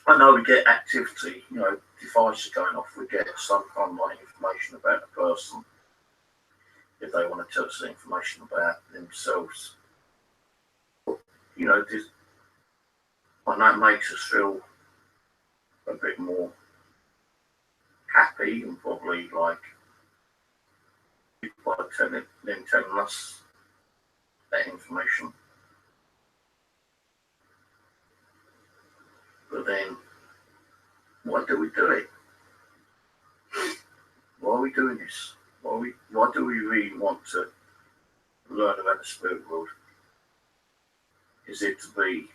I know we get activity, you know, devices going off, we get some kind of like information about the person if they want to tell us information about themselves. You know, this, and that makes us feel a bit more happy and probably like by them telling us that information. But then, why do we do it? Why are we doing this? Why do we really want to learn about the spirit world? Is it to be,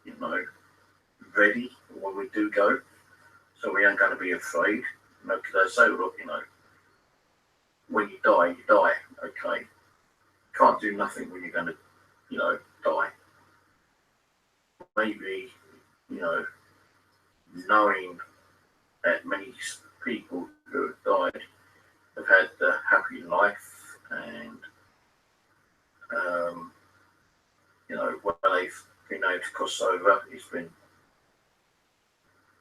you know, ready when we do go, so we aren't going to be afraid? You know, because they say, look, you know, when you die, okay. Can't do nothing when you're going to, you know, die. Maybe, you know, knowing that many people who have died have had a happy life and, you know, when they've been able to cross over, it's been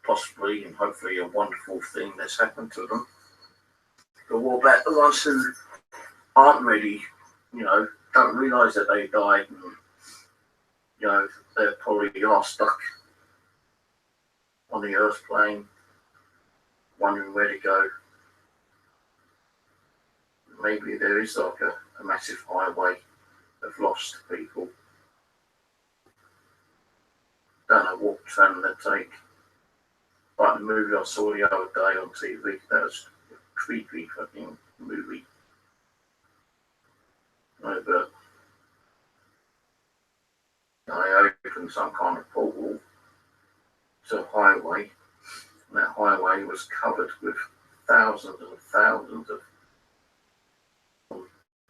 possibly and hopefully a wonderful thing that's happened to them. But what about the ones who aren't really, you know, don't realise that they died and, you know, they probably are stuck on the earth plane, wondering where to go. Maybe there is like a massive highway of lost people. Don't know what channel they take. Like the movie I saw the other day on TV, that was a creepy fucking movie. No, but I opened some kind of portal to a highway, and that highway was covered with thousands and thousands of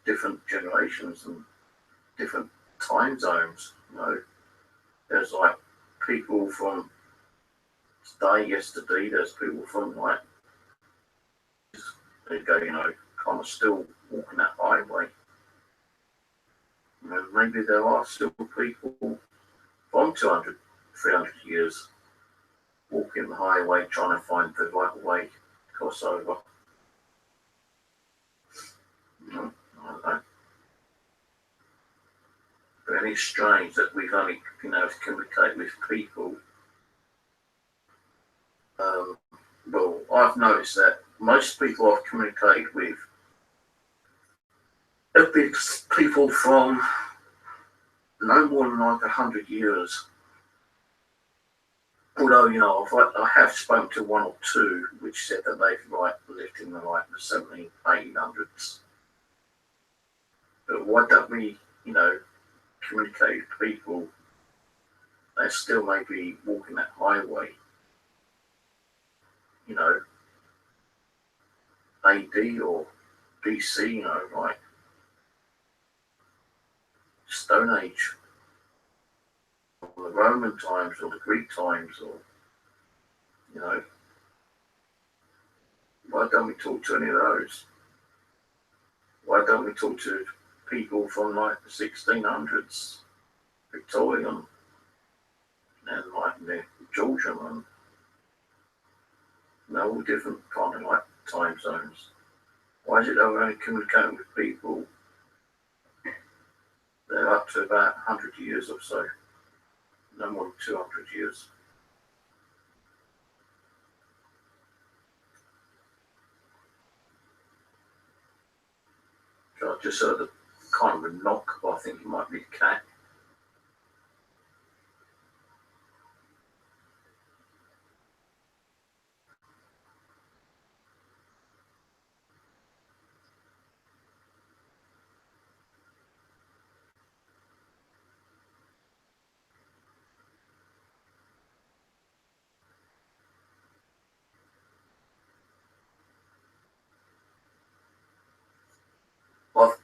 different generations and different time zones. You know, there's like people from today, yesterday, there's people from like, they go, you know, kind of still walking that highway. You know, maybe there are still people from 200, 300 years walking the highway trying to find the right way to cross over. You know, I don't know. But it's strange that we've only been able to communicate with people. Well, I've noticed that most people I've communicated with have been people from no more than like 100 years. Although, you know, I have spoken to one or two which said that they've lived in the 1700s, 1800s. But why don't we, you know, communicate with people that still may be walking that highway? You know, AD or BC, you know, like Stone Age, or the Roman times, or the Greek times, or, you know, why don't we talk to any of those? Why don't we talk to people from like the 1600s, Victorian, and like the Georgian, and you know, all different kind of like time zones? Why is it that we're only communicating with people that are up to about 100 years or so, no more than 200 years? So I just heard a kind of a knock, but I think it might be a cat.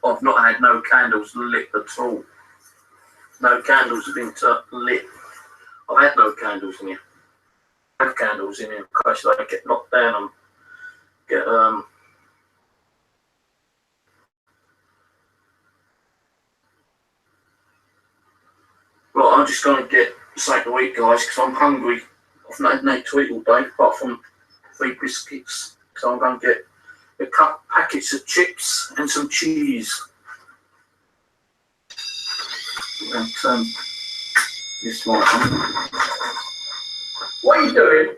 I've not had no candles lit at all. No candles have been lit. I've had no candles in here. I have candles in here in case they get knocked down and get I'm just going to get something to eat, guys, because I'm hungry. I've not had nothing to eat all day, apart from 3 biscuits. So I'm going to get a couple packets of chips and some cheese. And this light on. What are you doing?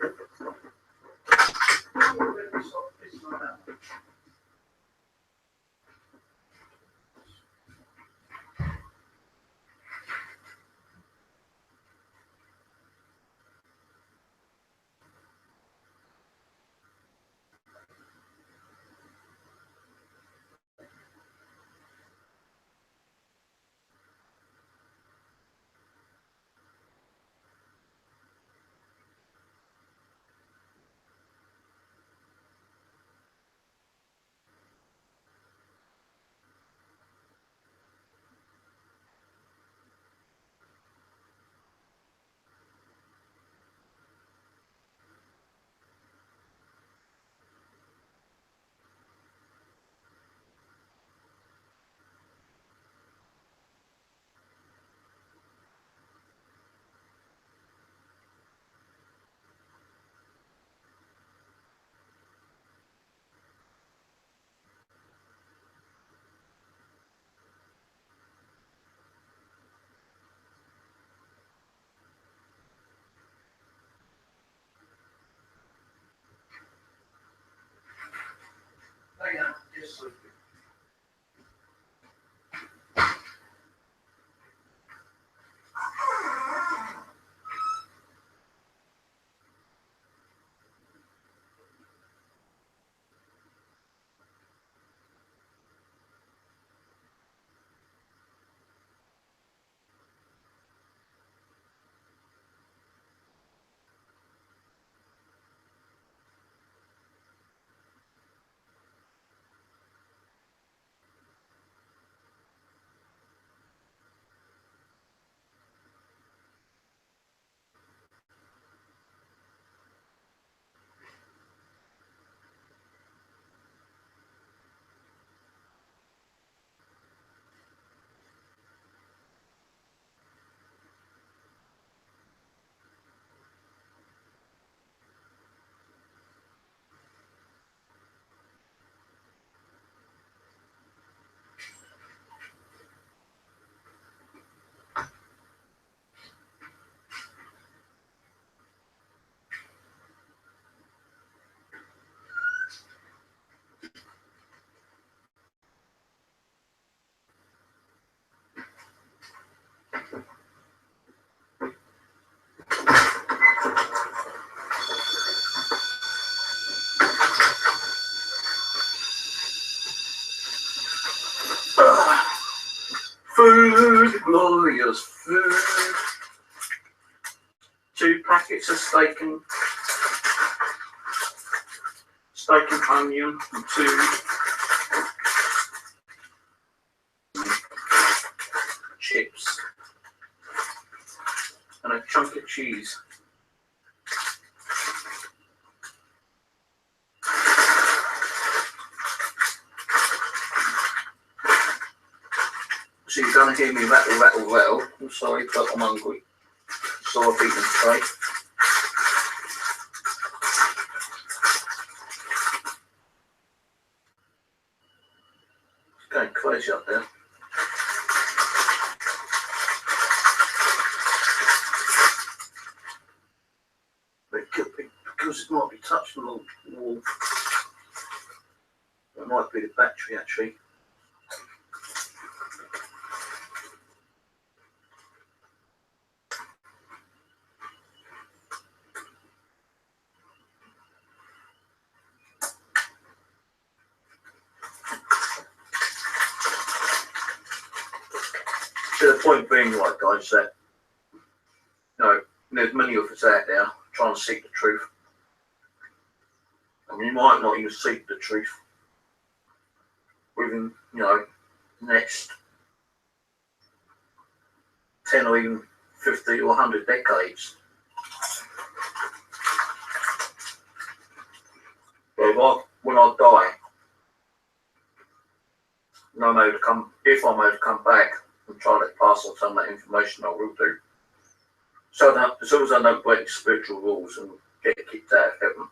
Food, glorious food. 2 packets of steak and onion, and 2 chips, and a chunk of cheese. So you're going to hear me rattle, rattle, rattle. I'm sorry, but I'm hungry. So I've eaten today. It's going crazy up there. But it could be, because it might be touching the wall. It might be the battery actually. So the point being, like guys, that there's many of us out there trying to seek the truth. And you might not even seek the truth within, next 10 or even 50 or 100 decades. But when I die, if I'm able to come back and try to pass on some of that information, I will do. So that as long as I don't break spiritual rules and get kicked out of heaven.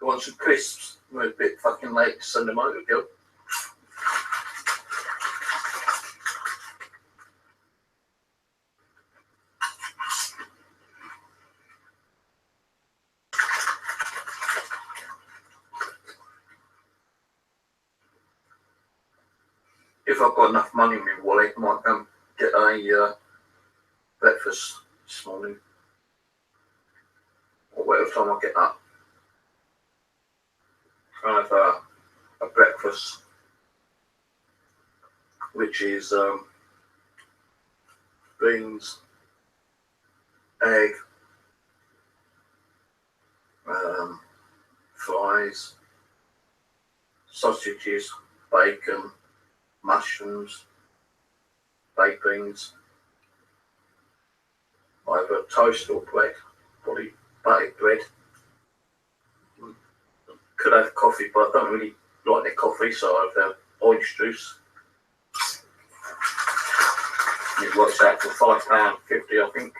I want some crisps. We're a bit fucking late to send them over, girl. If I've got enough money in my wallet, I might get a breakfast this morning. Or whatever time I get up. I have a breakfast, which is beans, egg, fries, sausages, bacon, mushrooms, baked beans, either toast or bread, probably buttered bread. Could have coffee, but I don't really like their coffee, so I have orange juice. It works out for £5.50, I think.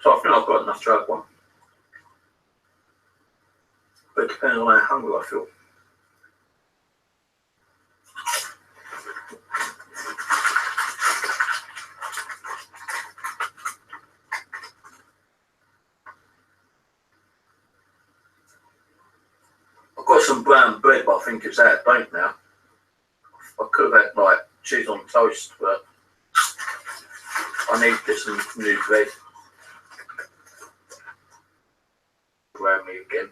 So I think I've got enough to have one. But it depends on how hungry I feel. I've got some brown bread, but I think it's out of date now. I could have had like cheese on toast, but I need this new bread. Around me again.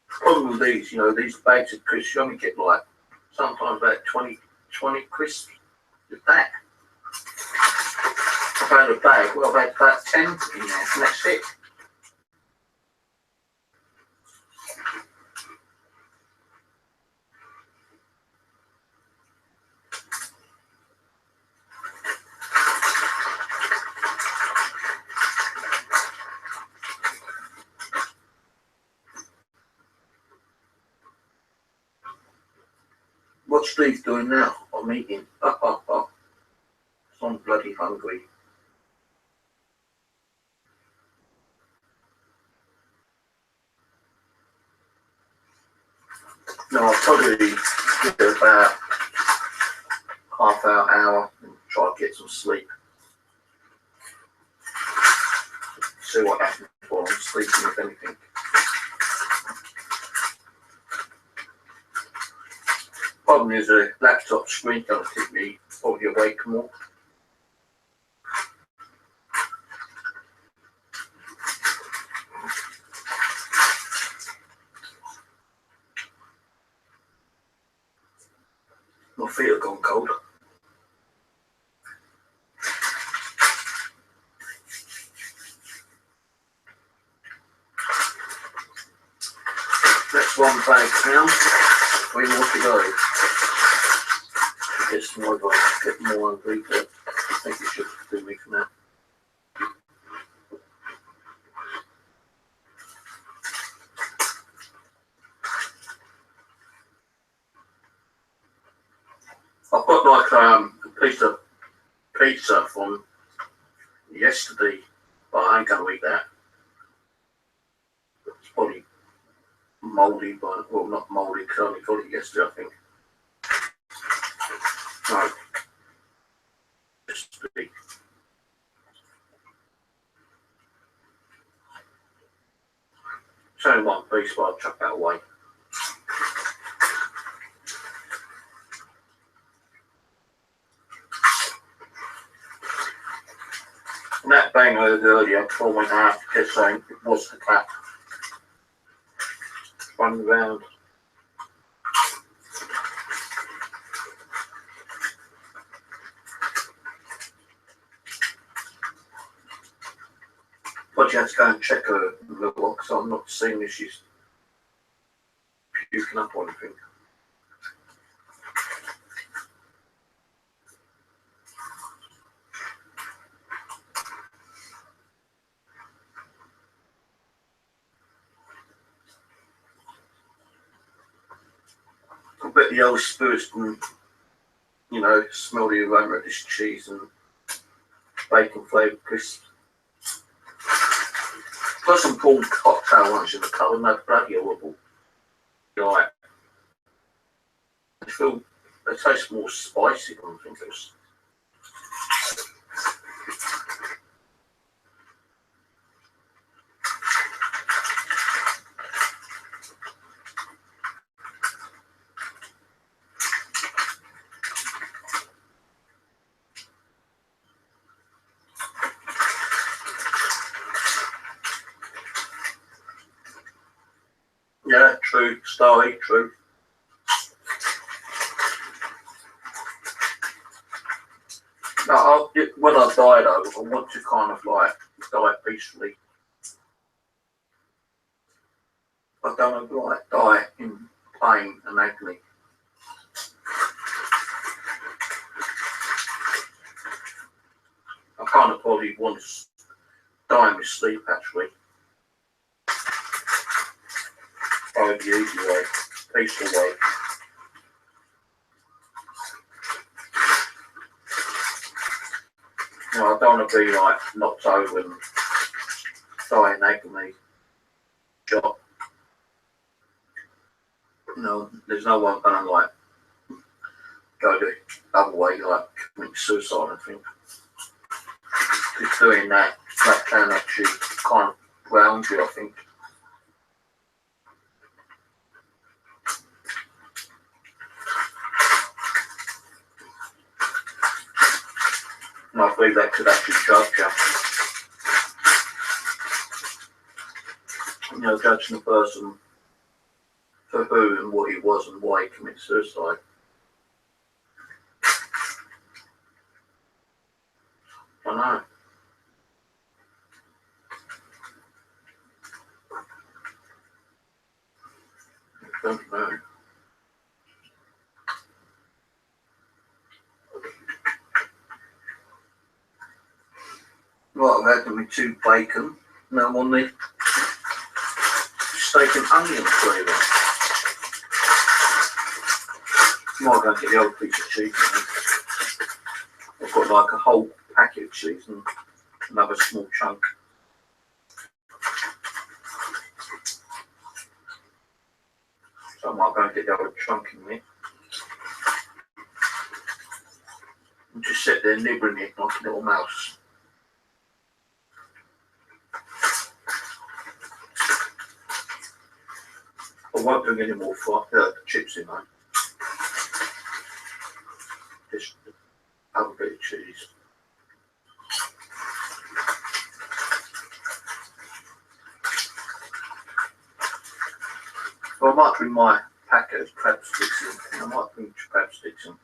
Problem with these, you know, these bags of crisps, you only get like sometimes about 20 crisps with that. I've had a bag, well, I've had about 10 in there, and that's it. What's Steve doing now? I'm eating. So I'm bloody hungry. No, I'll probably do about half hour and try to get some sleep. See what happens while I'm sleeping, if anything. Problem is the laptop screen gonna keep me probably awake more. My feet have gone cold. That's one bag down. 3 more to go. Get some more, get more hungry, but I think it should do me for now. I've got like a piece of pizza from yesterday, but I ain't gonna eat that. It's probably mouldy, but well, not mouldy because I only got it yesterday, I think. No, yesterday. It's only one piece, but I'll chuck that away. And that bang I heard earlier before I went out, kept saying it was the cat running around. you have to go and check her little because I'm not seeing if she's puking up or anything. I bet the old spirits can, you know, smell the aroma of this cheese and bacon flavoured crisps. Got some prawn cocktail ones in the cup and they're bloody horrible. Like, they taste more spicy than anything else. Yeah, true, Starry, true. No, when I die though, I want to kind of like die peacefully. I don't want to like die in pain and agony. I kind of probably want to die in my sleep actually. Oh, the easy way, peaceful way. No, I don't want to be like knocked over and die in agony, shot. No, there's no one gonna like go the other way, like commit suicide. I think just doing that can actually kind of ground you. I think. And I believe that could actually judge you. You know, judging the person for who and what he was and why he committed suicide. I know. I don't know. Right, I've had me 2 bacon. Now I'm on the steak and onion flavour. Might go and get the old piece of cheese. I've got like a whole packet of cheese and another small chunk. So I might go and get the old chunk in there. And just sit there nibbling it like a little mouse. I won't bring any more chips in, though. Just have a bit of cheese. Well, I might bring my packet of crab sticks in. I might bring crab sticks in.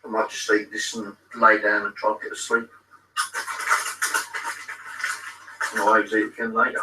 I might just eat this and lay down and try to get to sleep. And I'll always eat again later.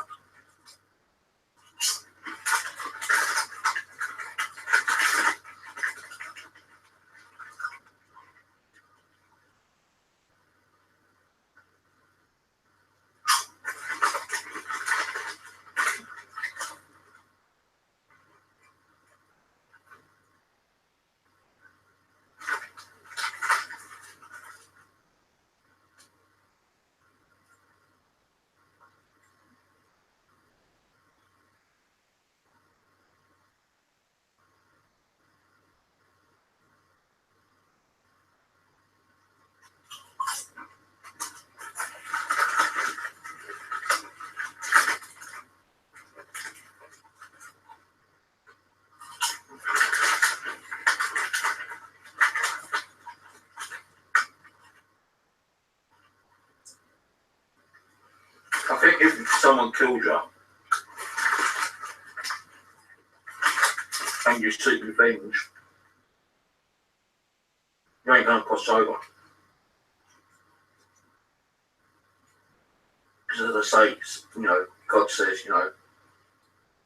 think if someone killed you and you seek revenge, you ain't going to cross over. Because as I say, you know, God says, you know,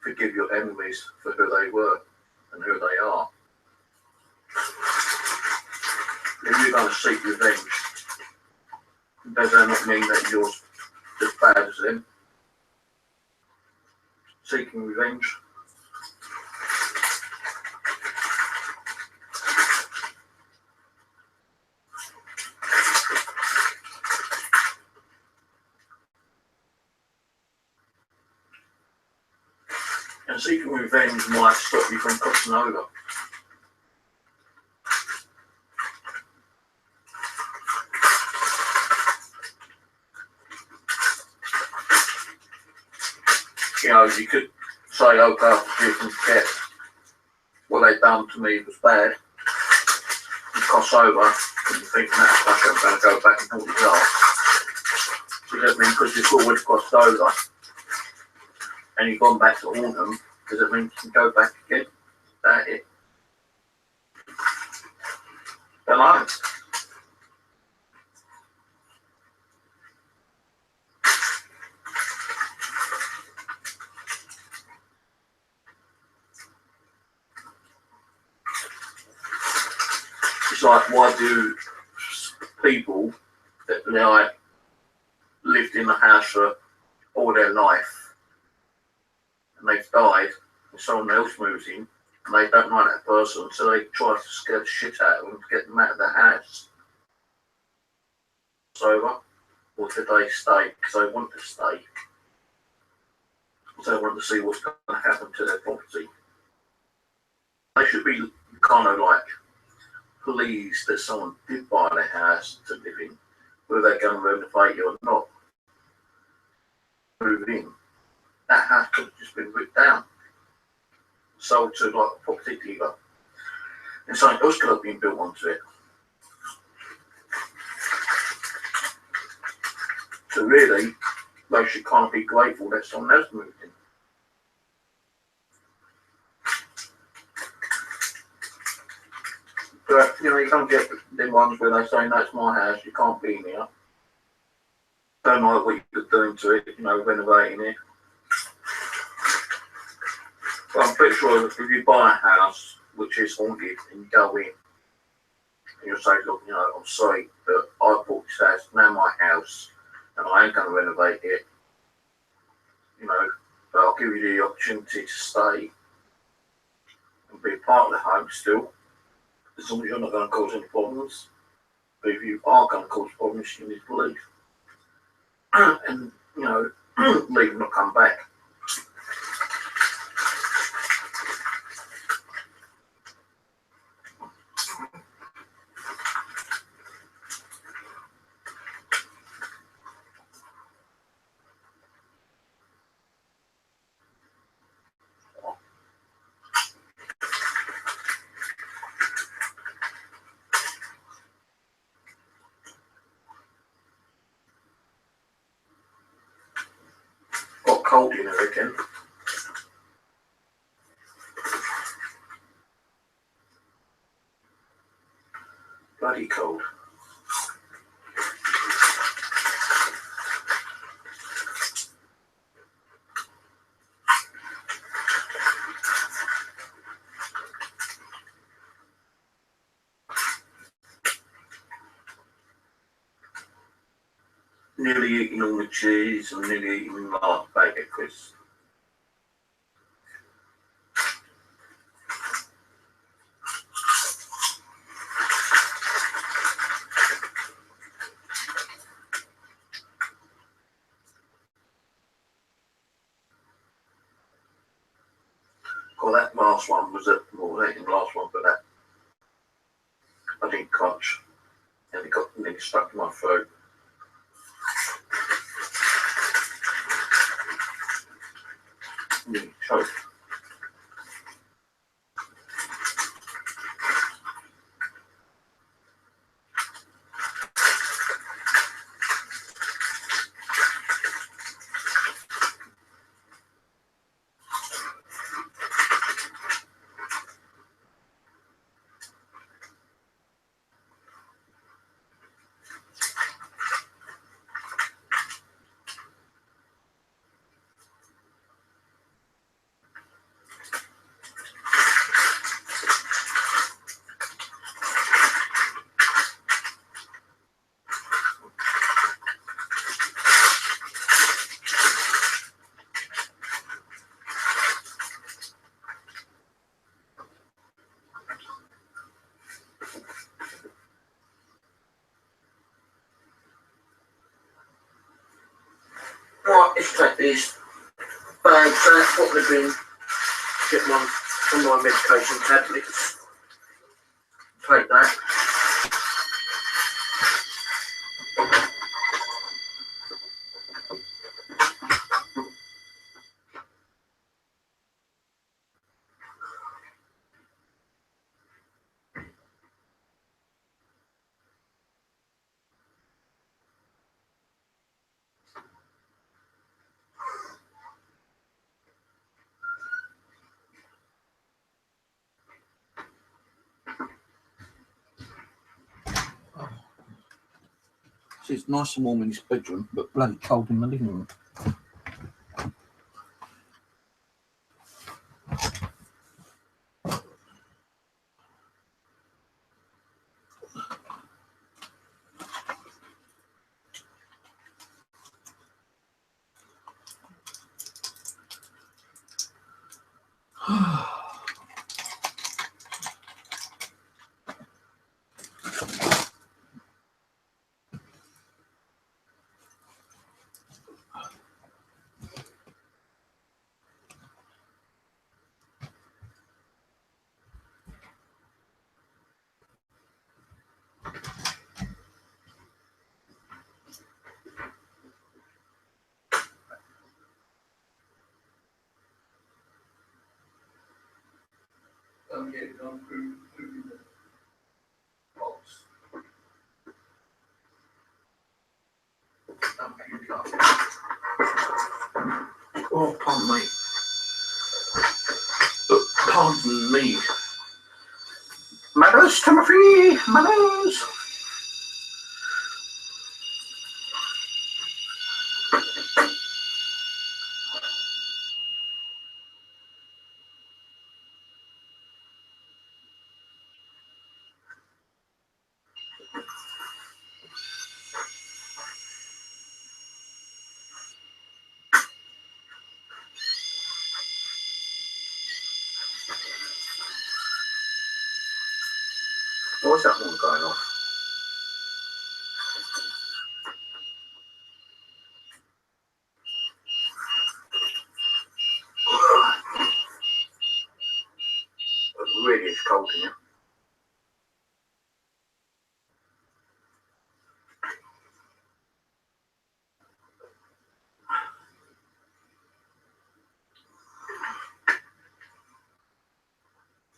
forgive your enemies for who they were and who they are. If you're going to seek revenge, does that not mean that you're as bad as them? Seeking revenge. And seeking revenge might stop you from crossing over. You know, you could say, okay, I'll forgive and forget what they've done to me was bad, and cross over, and you think, nah, I'm going to go back and haunt his ass. Does that mean because you've already crossed over and you've gone back to haunt them, does it mean you can go back again? Is that it? Don't know. It's like, why do people that like lived in the house for all their life and they've died and someone else moves in and they don't like that person, so they try to scare the shit out of them to get them out of the house? It's over. Or did they stay because they want to stay? Because they want to see what's going to happen to their property. They should be kind of like pleased that someone did buy their house to live in, whether they're going to renovate it or not. Move in. That house could have just been ripped down, sold to like a property dealer, and something else could have been built onto it. So really, they should kind of be grateful that someone else moved in. But, you know, you can't get them ones where they say, no, it's my house, you can't be in here. Don't like what you're doing to it, you know, renovating it. But I'm pretty sure that if you buy a house which is haunted and you go in and you'll say, look, you know, I'm sorry, but I bought this house, now my house, and I ain't going to renovate it, you know, but I'll give you the opportunity to stay and be part of the home still. As long as you're not going to cause any problems. But if you are going to cause problems, you need to leave. And, you know, leave and not come back. Got cold in there again. Bloody cold. Nearly eating all the cheese and nearly eating the last bag of crisps. Well, that last one was a last one, but that I didn't crunch, and it got nearly stuck in my throat. Nearly choked. these bags out, what they've been, get one of my medication tablets. Take that. It's nice and warm in his bedroom, but bloody cold in the living room. Don't get it on through the box. Don't pick it up. Oh, pardon me. Pardon me. Manners, Timothy, manners. What's that one going off? It really is cold in here.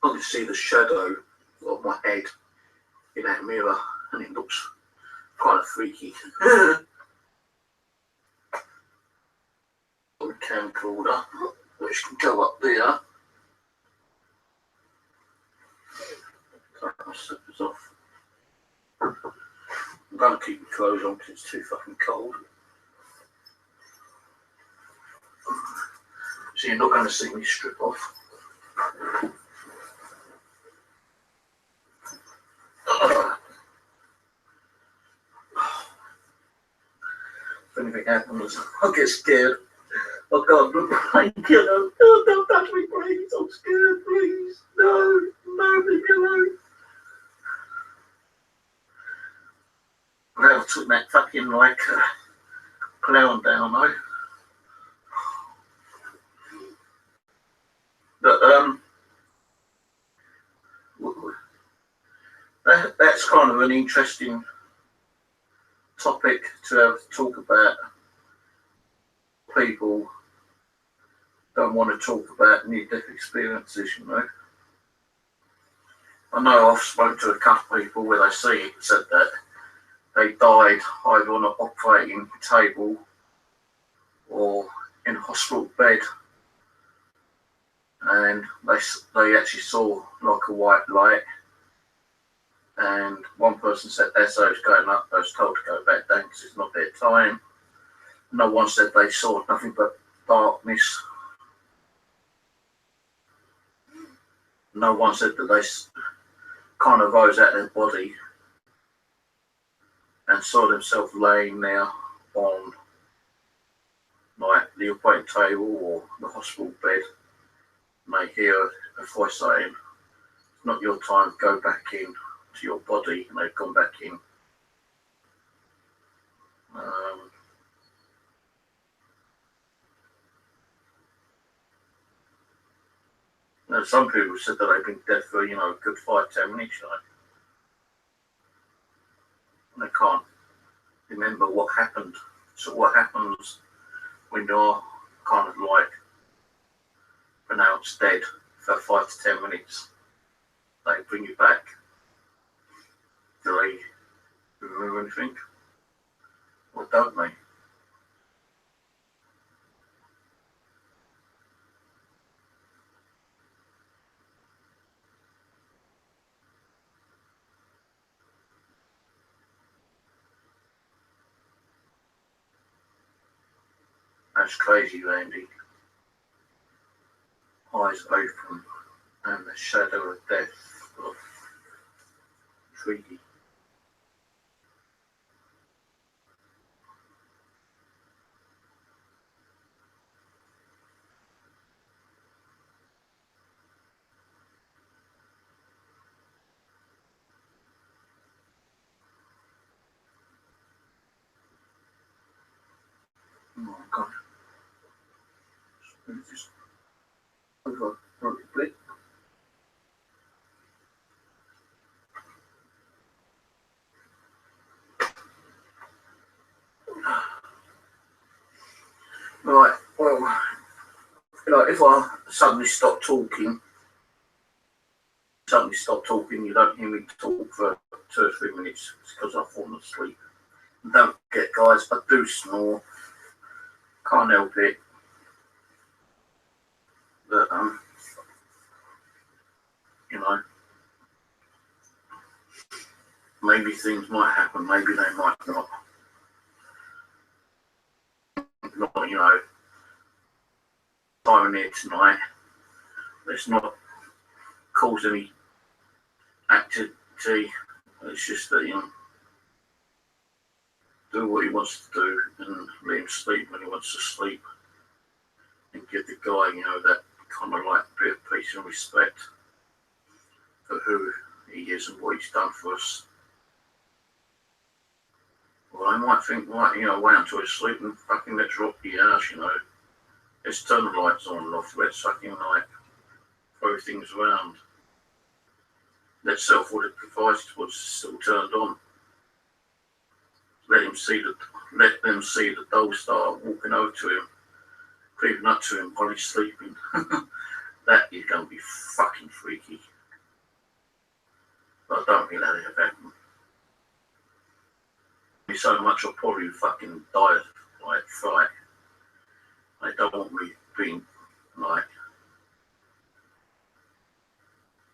I can see the shadow of my head in that mirror, and it looks kind of freaky. The camcorder, which can go up there. Take my slippers off. I'm going to keep my clothes on because it's too fucking cold. So you're not going to see me strip off. If anything happens, I'll get scared. Oh God, look, painkiller. Oh, don't touch me, please. I'm scared, please. No, no, leave me alone. Now I took that fucking like clown down though. But that's kind of an interesting topic to have to talk about. People don't want to talk about near-death experiences, you know. I know I've spoken to a couple of people where they said that they died either on an operating table or in a hospital bed, and they actually saw like a white light. And one person said that's how it's going up. They was told to go back down because it's not their time. No one said they saw nothing but darkness. No one said that they kind of rose out of their body and saw themselves laying there on like the operating table or the hospital bed. And they hear a voice saying, "It's not your time, go back in to your body," and they've gone back in. And some people said that they've been dead for, a good 5-10 minutes, And they can't remember what happened. So what happens when you're kind of like pronounced dead for 5 to 10 minutes? They bring you back. Do they remember anything? Or don't they? That's crazy, Randy. Eyes open and the shadow of death. Oh, freaky. Oh my God. Just over a bit. Right, well, if I suddenly stop talking, you don't hear me talk for 2 or 3 minutes. It's because I've fallen asleep. Don't forget, guys, I do snore. Can't help it. But, maybe things might happen, maybe they might not. Not, time here tonight. Let's not cause any activity. It's just that, do what he wants to do and let him sleep when he wants to sleep. And give the guy, that kind of like bit of peace and respect for who he is and what he's done for us. Well, I might think, right, wait until he's sleep and fucking let's rock the house, Let's turn the lights on and off. Let's fucking like throw things around. Let's set off all the devices was still turned on. Let them see the doll start walking over to him, creeping up to him while he's sleeping. That is going to be fucking freaky. But I don't think that'll happen. So much I'll probably fucking die of like fright. I don't want me being like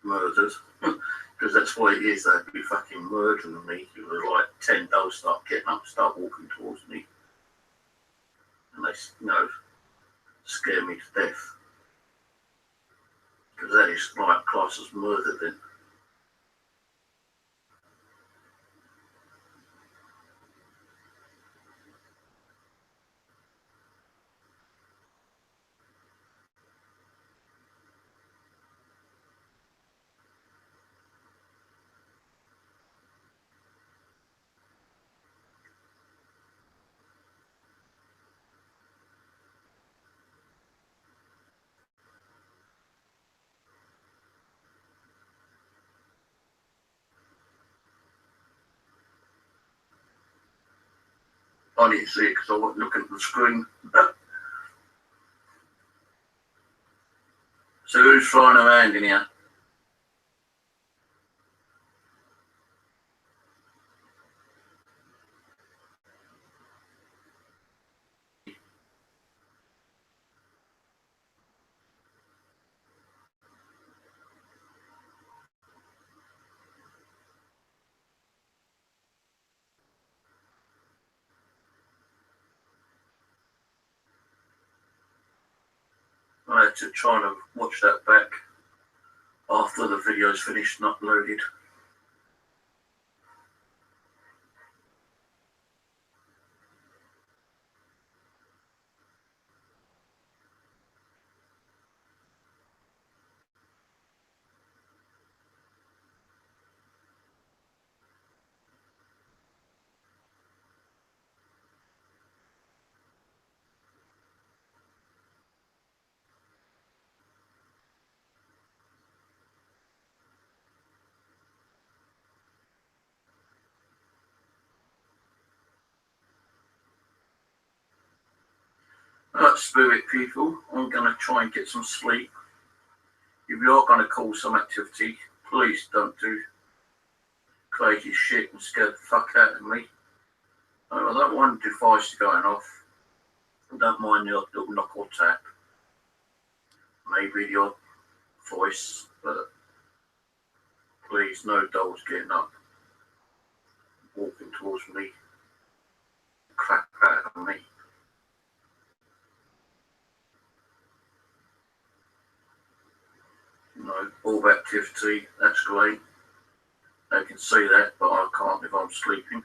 murdered. Because that's what it is, they'd be fucking murdering me. It was like 10 dolls start getting up, start walking towards me. And they, scare me to death. Because that is like class as murder then. I didn't see it because I wasn't looking at the screen. So who's flying around in here? I had to try and watch that back after the video's finished and uploaded. Spirit people, I'm going to try and get some sleep. If you are going to call some activity, please don't do crazy shit and scare the fuck out of me. I don't want devices going off. I don't mind the odd little knock or tap. Maybe the odd voice, but please, no dolls getting up, walking towards me, crap out of me. You know, orb activity, that's great. They can see that, but I can't if I'm sleeping.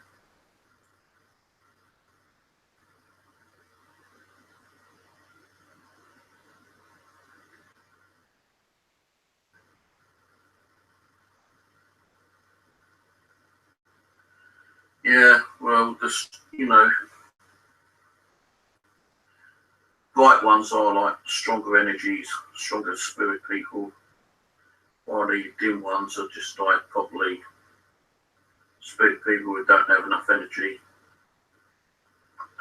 Yeah, well, just, you know, bright ones are like stronger energies, stronger spirit people, while the dim ones are just like probably spirit people who don't have enough energy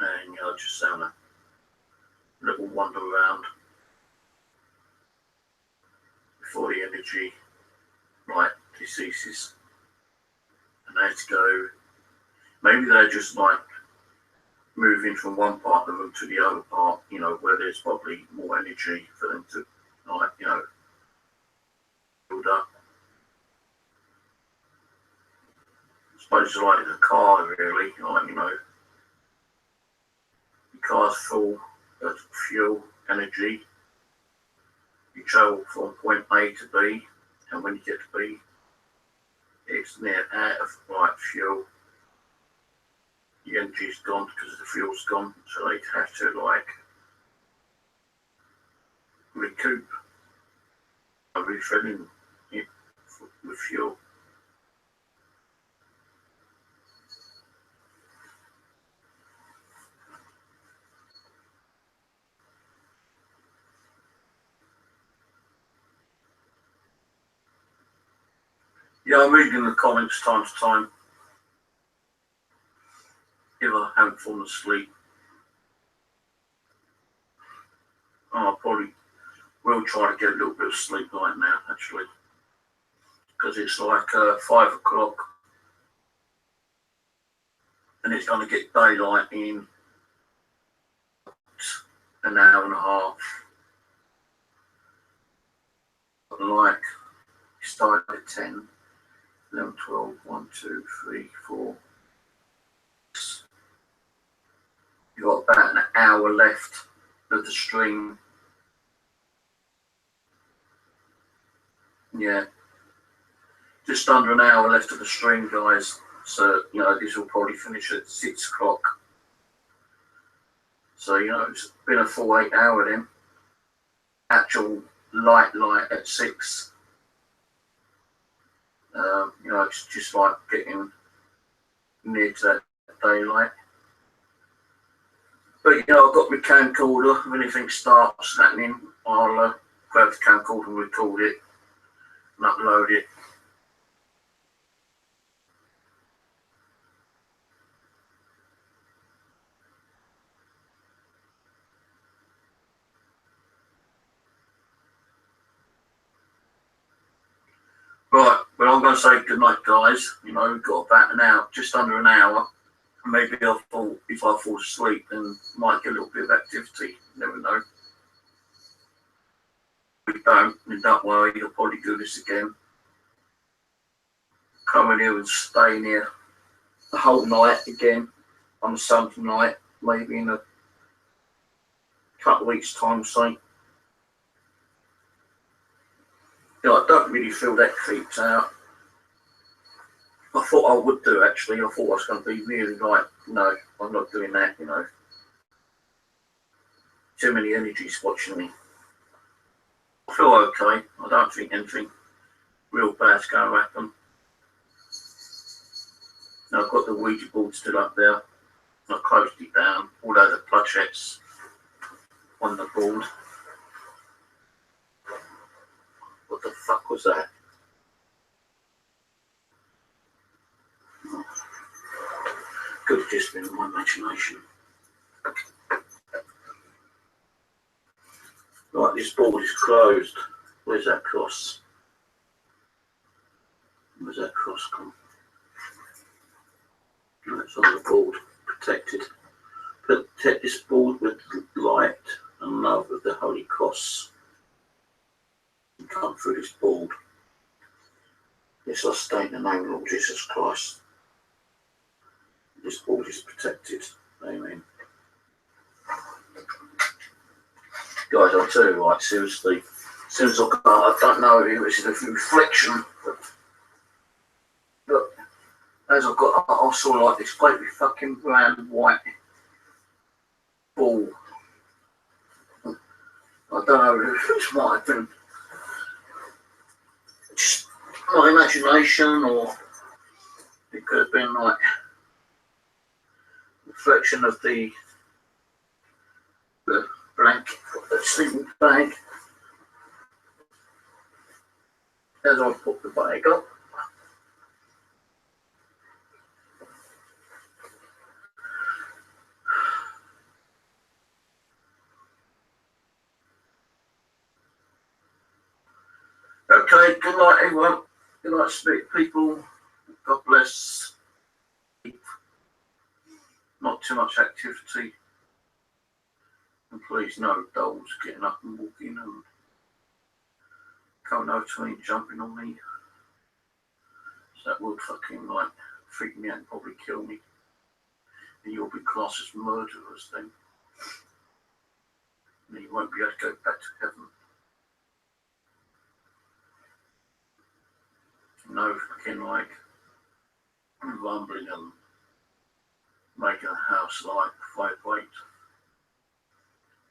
and, you know, just having a little wander around before the energy like deceases and they have to go. Maybe they're just like moving from one part of the room to the other part, you know, where there's probably more energy for them to, like, you know, build up. I suppose it's like a car, really, like, you know, the car's full of fuel, energy. You travel from point A to B, and when you get to B, it's near out of like fuel. The energy's gone because the fuel's gone, so they have to like recoup by refilling it with fuel. Yeah, I'm reading the comments time to time if I haven't fallen asleep. I probably will try to get a little bit of sleep right now, actually, because it's like 5 o'clock and it's going to get daylight in an hour and a half. Like, it started at 10, 11, 12, 1, 2, 3, 4. You've got about an hour left of the stream. Yeah, just under an hour left of the stream, guys. So, you know, this will probably finish at 6 o'clock. So, you know, it's been a full 8 hour then. Actual light at 6. You know, it's just like getting near to that daylight. But, you know, I've got my camcorder. If anything starts happening, I'll grab the camcorder and record it and upload it. Right, well, I'm going to say good night, guys. You know, we've got about an hour, just under an hour. Maybe if I fall asleep, then might get a little bit of activity. You never know. If we don't, then don't worry, you'll probably do this again. Come in here and stay in here the whole night again on a Sunday night, maybe in a couple of weeks' time or something. You know, I don't really feel that creeped out. I thought I would do, actually. I thought I was going to be really like, no, I'm not doing that, you know. Too many energies watching me. I feel okay. I don't think anything real bad's going to happen. Now, I've got the Ouija board still up there. I closed it down, although the planchettes on the board. What the fuck was that? Could have just been my imagination. Right, this board is closed. Where's that cross? Where's that cross come? It's on the board, protected. Protect this board with light and love of the Holy Cross. And come through this board. Yes, I state in the name of Lord Jesus Christ. This board is protected. Amen. Guys, I'll tell you right, seriously. As soon as I don't know if this is a reflection, but as I saw like this great big fucking round white ball. I don't know if this might have been just my imagination, or it could have been like reflection of the blanket, the sleeping bag. As I put the bag up, okay, good night everyone. Good night, spirit people. God bless. Not too much activity. And please no dolls getting up and walking and coming over to me and jumping on me. So that would fucking like freak me out and probably kill me. And you'll be classed as murderers then. And you won't be able to go back to heaven. No fucking like rumbling and making a house like vibrate.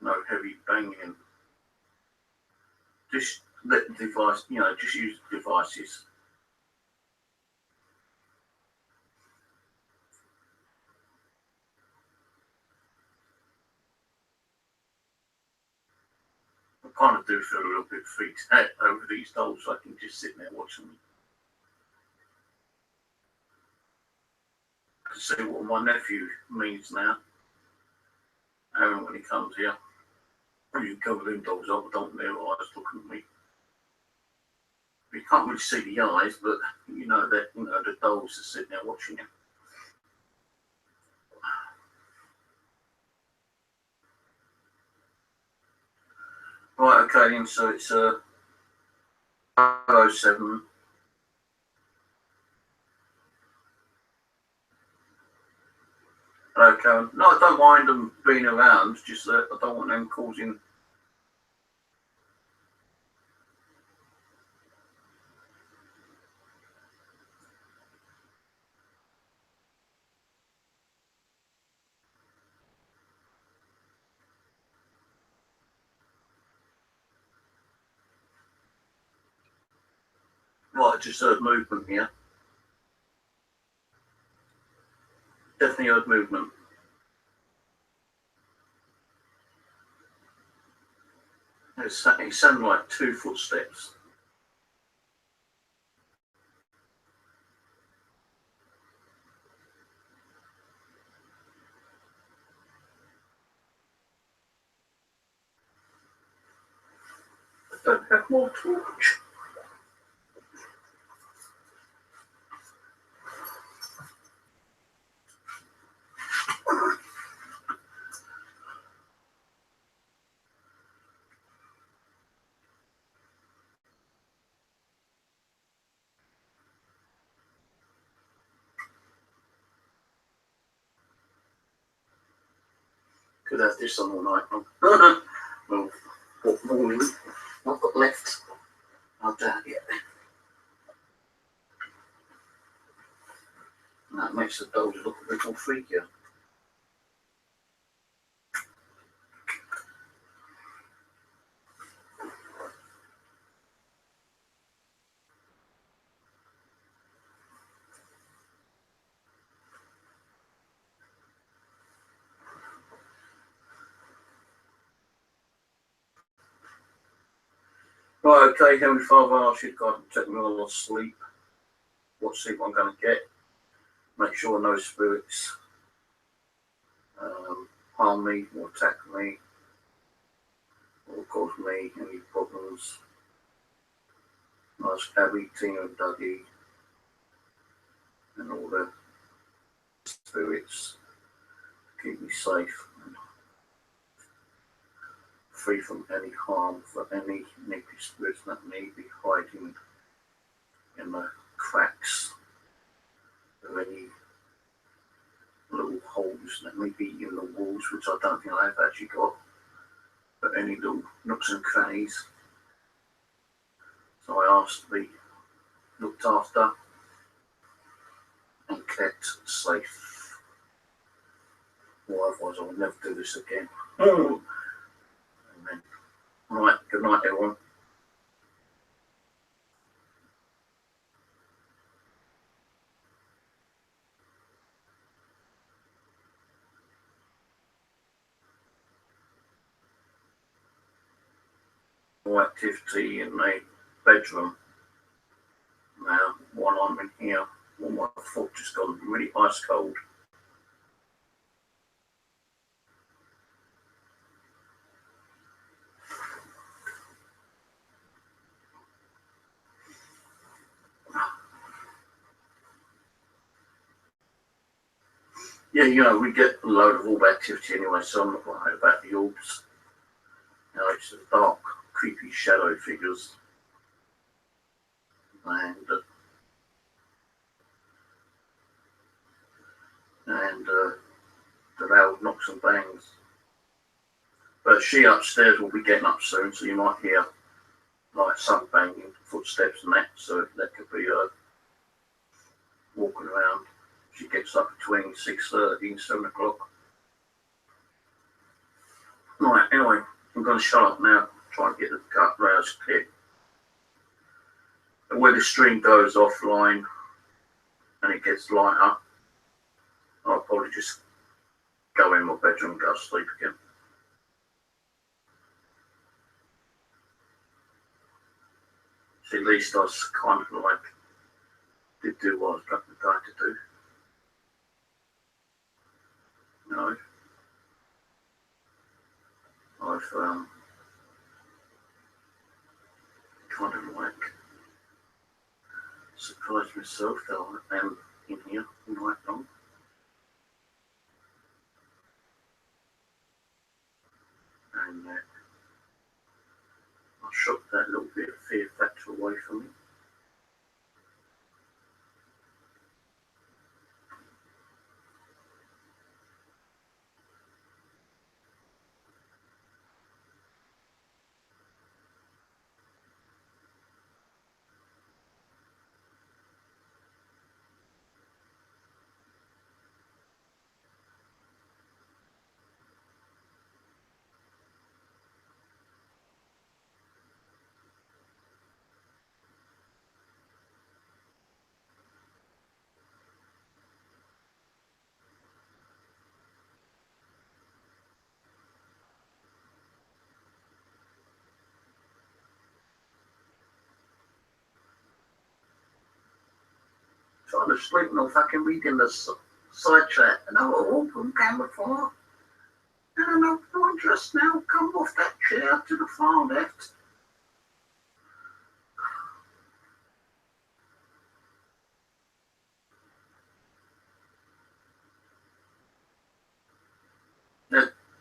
No heavy banging. Just let the device, just use the devices. I kind of do feel a little bit freaked out over these dolls, so I can just sit there watching them. To see what my nephew means now. Aaron, when he comes here, you cover them dolls up, I don't know their eyes looking at me. You can't really see the eyes, but you know that the dolls are sitting there watching you. Right, okay, then, so it's 07. Okay, no, I don't mind them being around, just that I don't want them causing. Right, I just heard movement here. Definitely heard movement. It sounded like 2 footsteps. I don't have more torch. Could have this on all night. Well, what morning? I've got left. I'll doubt it. And that makes the dolls look a bit more freakier. Right, okay, Heavenly Father, I ask you, God, to take me while I sleep. What sleep I'm going to get. Make sure no spirits harm me or attack me or caused me any problems. Ask Abby, Tina and Dougie and all the spirits to keep me safe and free from any harm for any negative spirits that may be hiding in the cracks of any little holes that may be in the walls, which I don't think I've actually got, but any little nooks and crannies. So I asked to be looked after and kept safe. Or otherwise I will never do this again. Amen. Right, good night everyone. More activity in the bedroom now while I'm in here. Well, my foot just gone really ice cold. Yeah, you know, we get a load of orb activity anyway, so I'm not worried about the orbs. You know, it's the dark, creepy shadow figures. And the loud knocks and bangs. But she upstairs will be getting up soon, so you might hear like some banging footsteps and that, so that could be her walking around. She gets up between 6:30 and 7 o'clock. Right, anyway, I'm going to shut up now, try and get the cut rouse clear. And when the stream goes offline and it gets lighter, I'll probably just go in my bedroom and go to sleep again. So at least I was kind of like, did do what I was going to do. You know, I've kind of like surprised myself that I am in here all night long. And I shot that little bit of fear factor away from me. Trying to sleep and I'm fucking reading the side chat and I open camera 4. And I've just now come off that chair to the far left.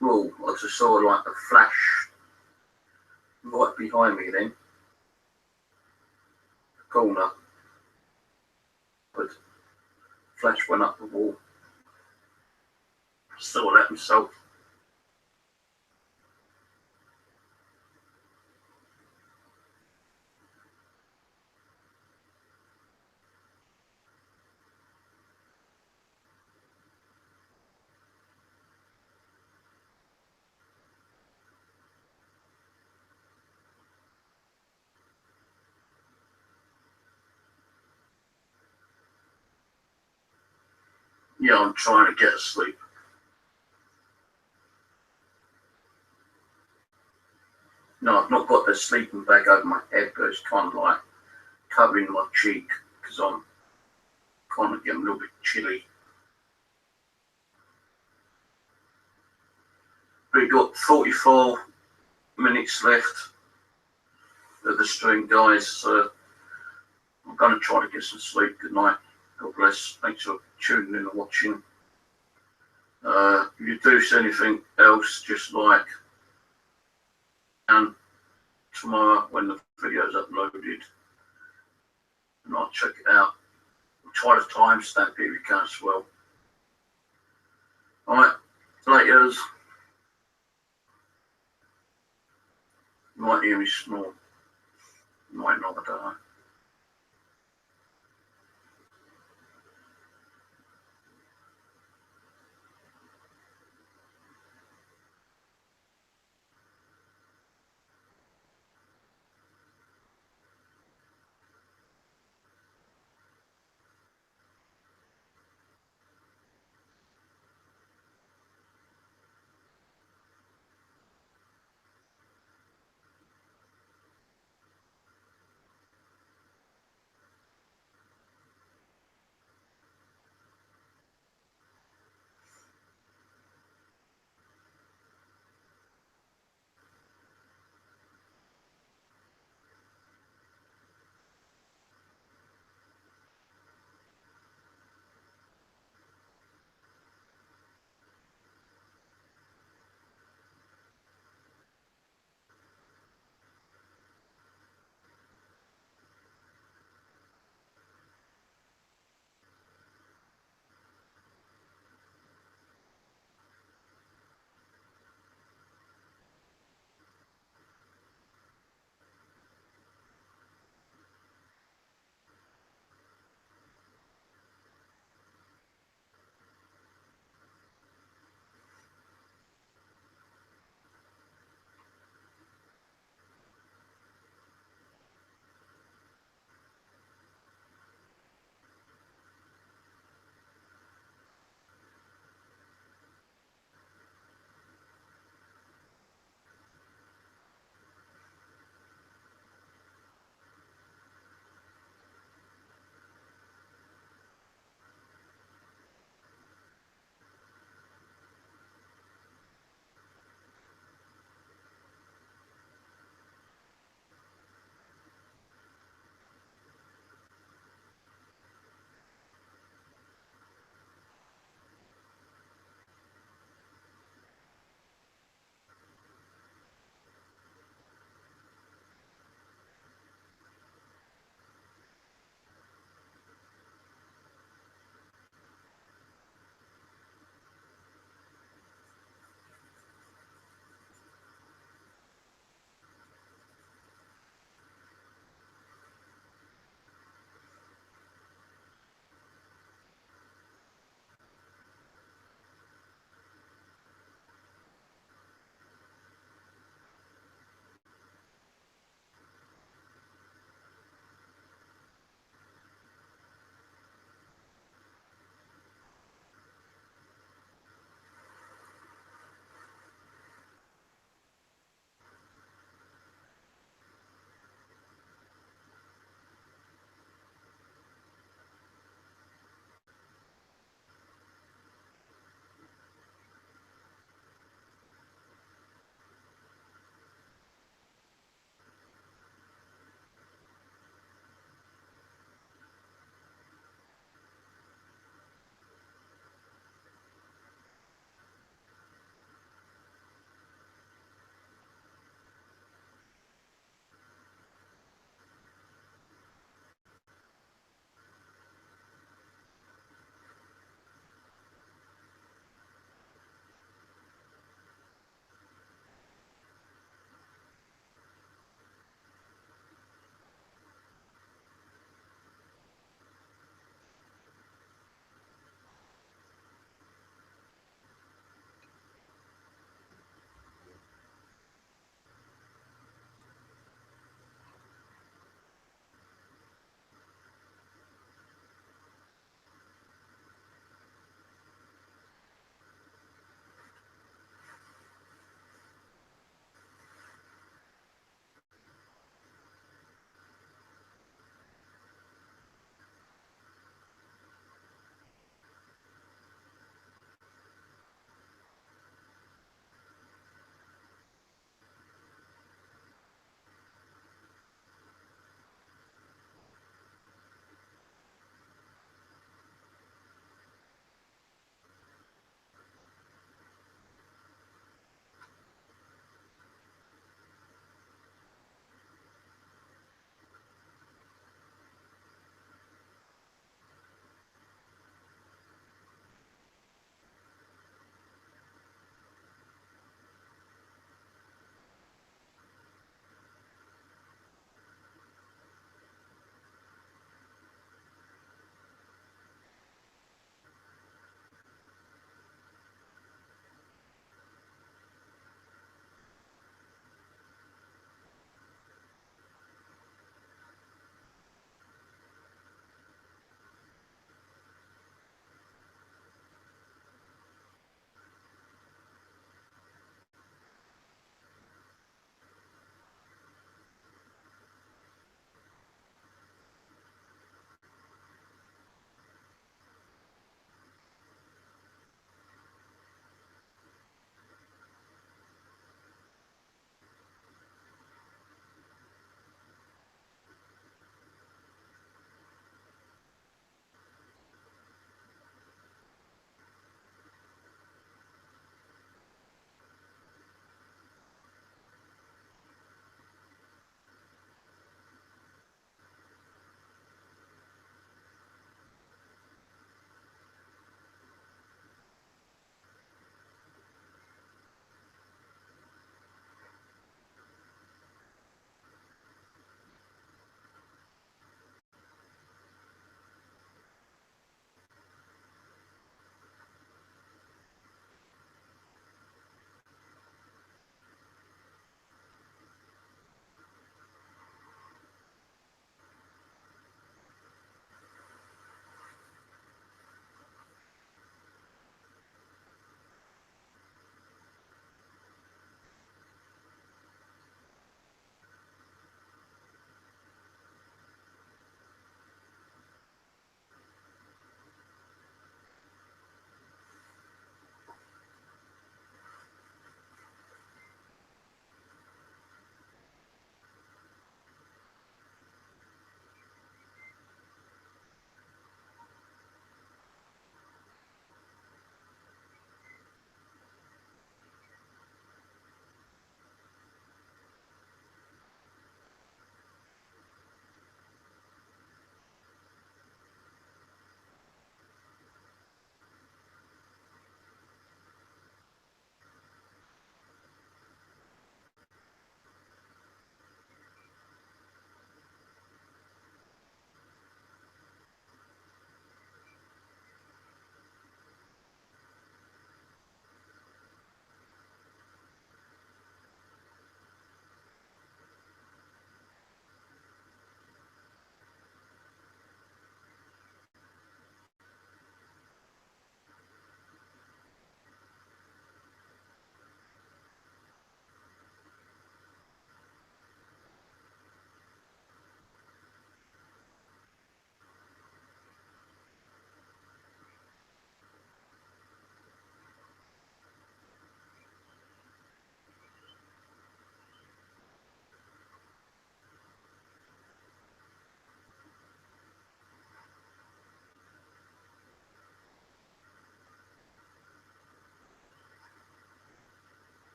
Well, I just saw like a flash right behind me then. The corner. But flash went up the wall. Saw that myself. Yeah, I'm trying to get asleep. No, I've not got the sleeping bag over my head, but it's kind of like covering my cheek because I'm kind of getting a little bit chilly. We got 44 minutes left of the stream, guys. So I'm going to try to get some sleep. Good night. God bless. Thanks for tuning in and watching. If you do see anything else, just like, and tomorrow when the video is uploaded, and I'll check it out. Try to timestamp it if you can as well. Alright, laters. You might hear me snore. You might not, I don't know.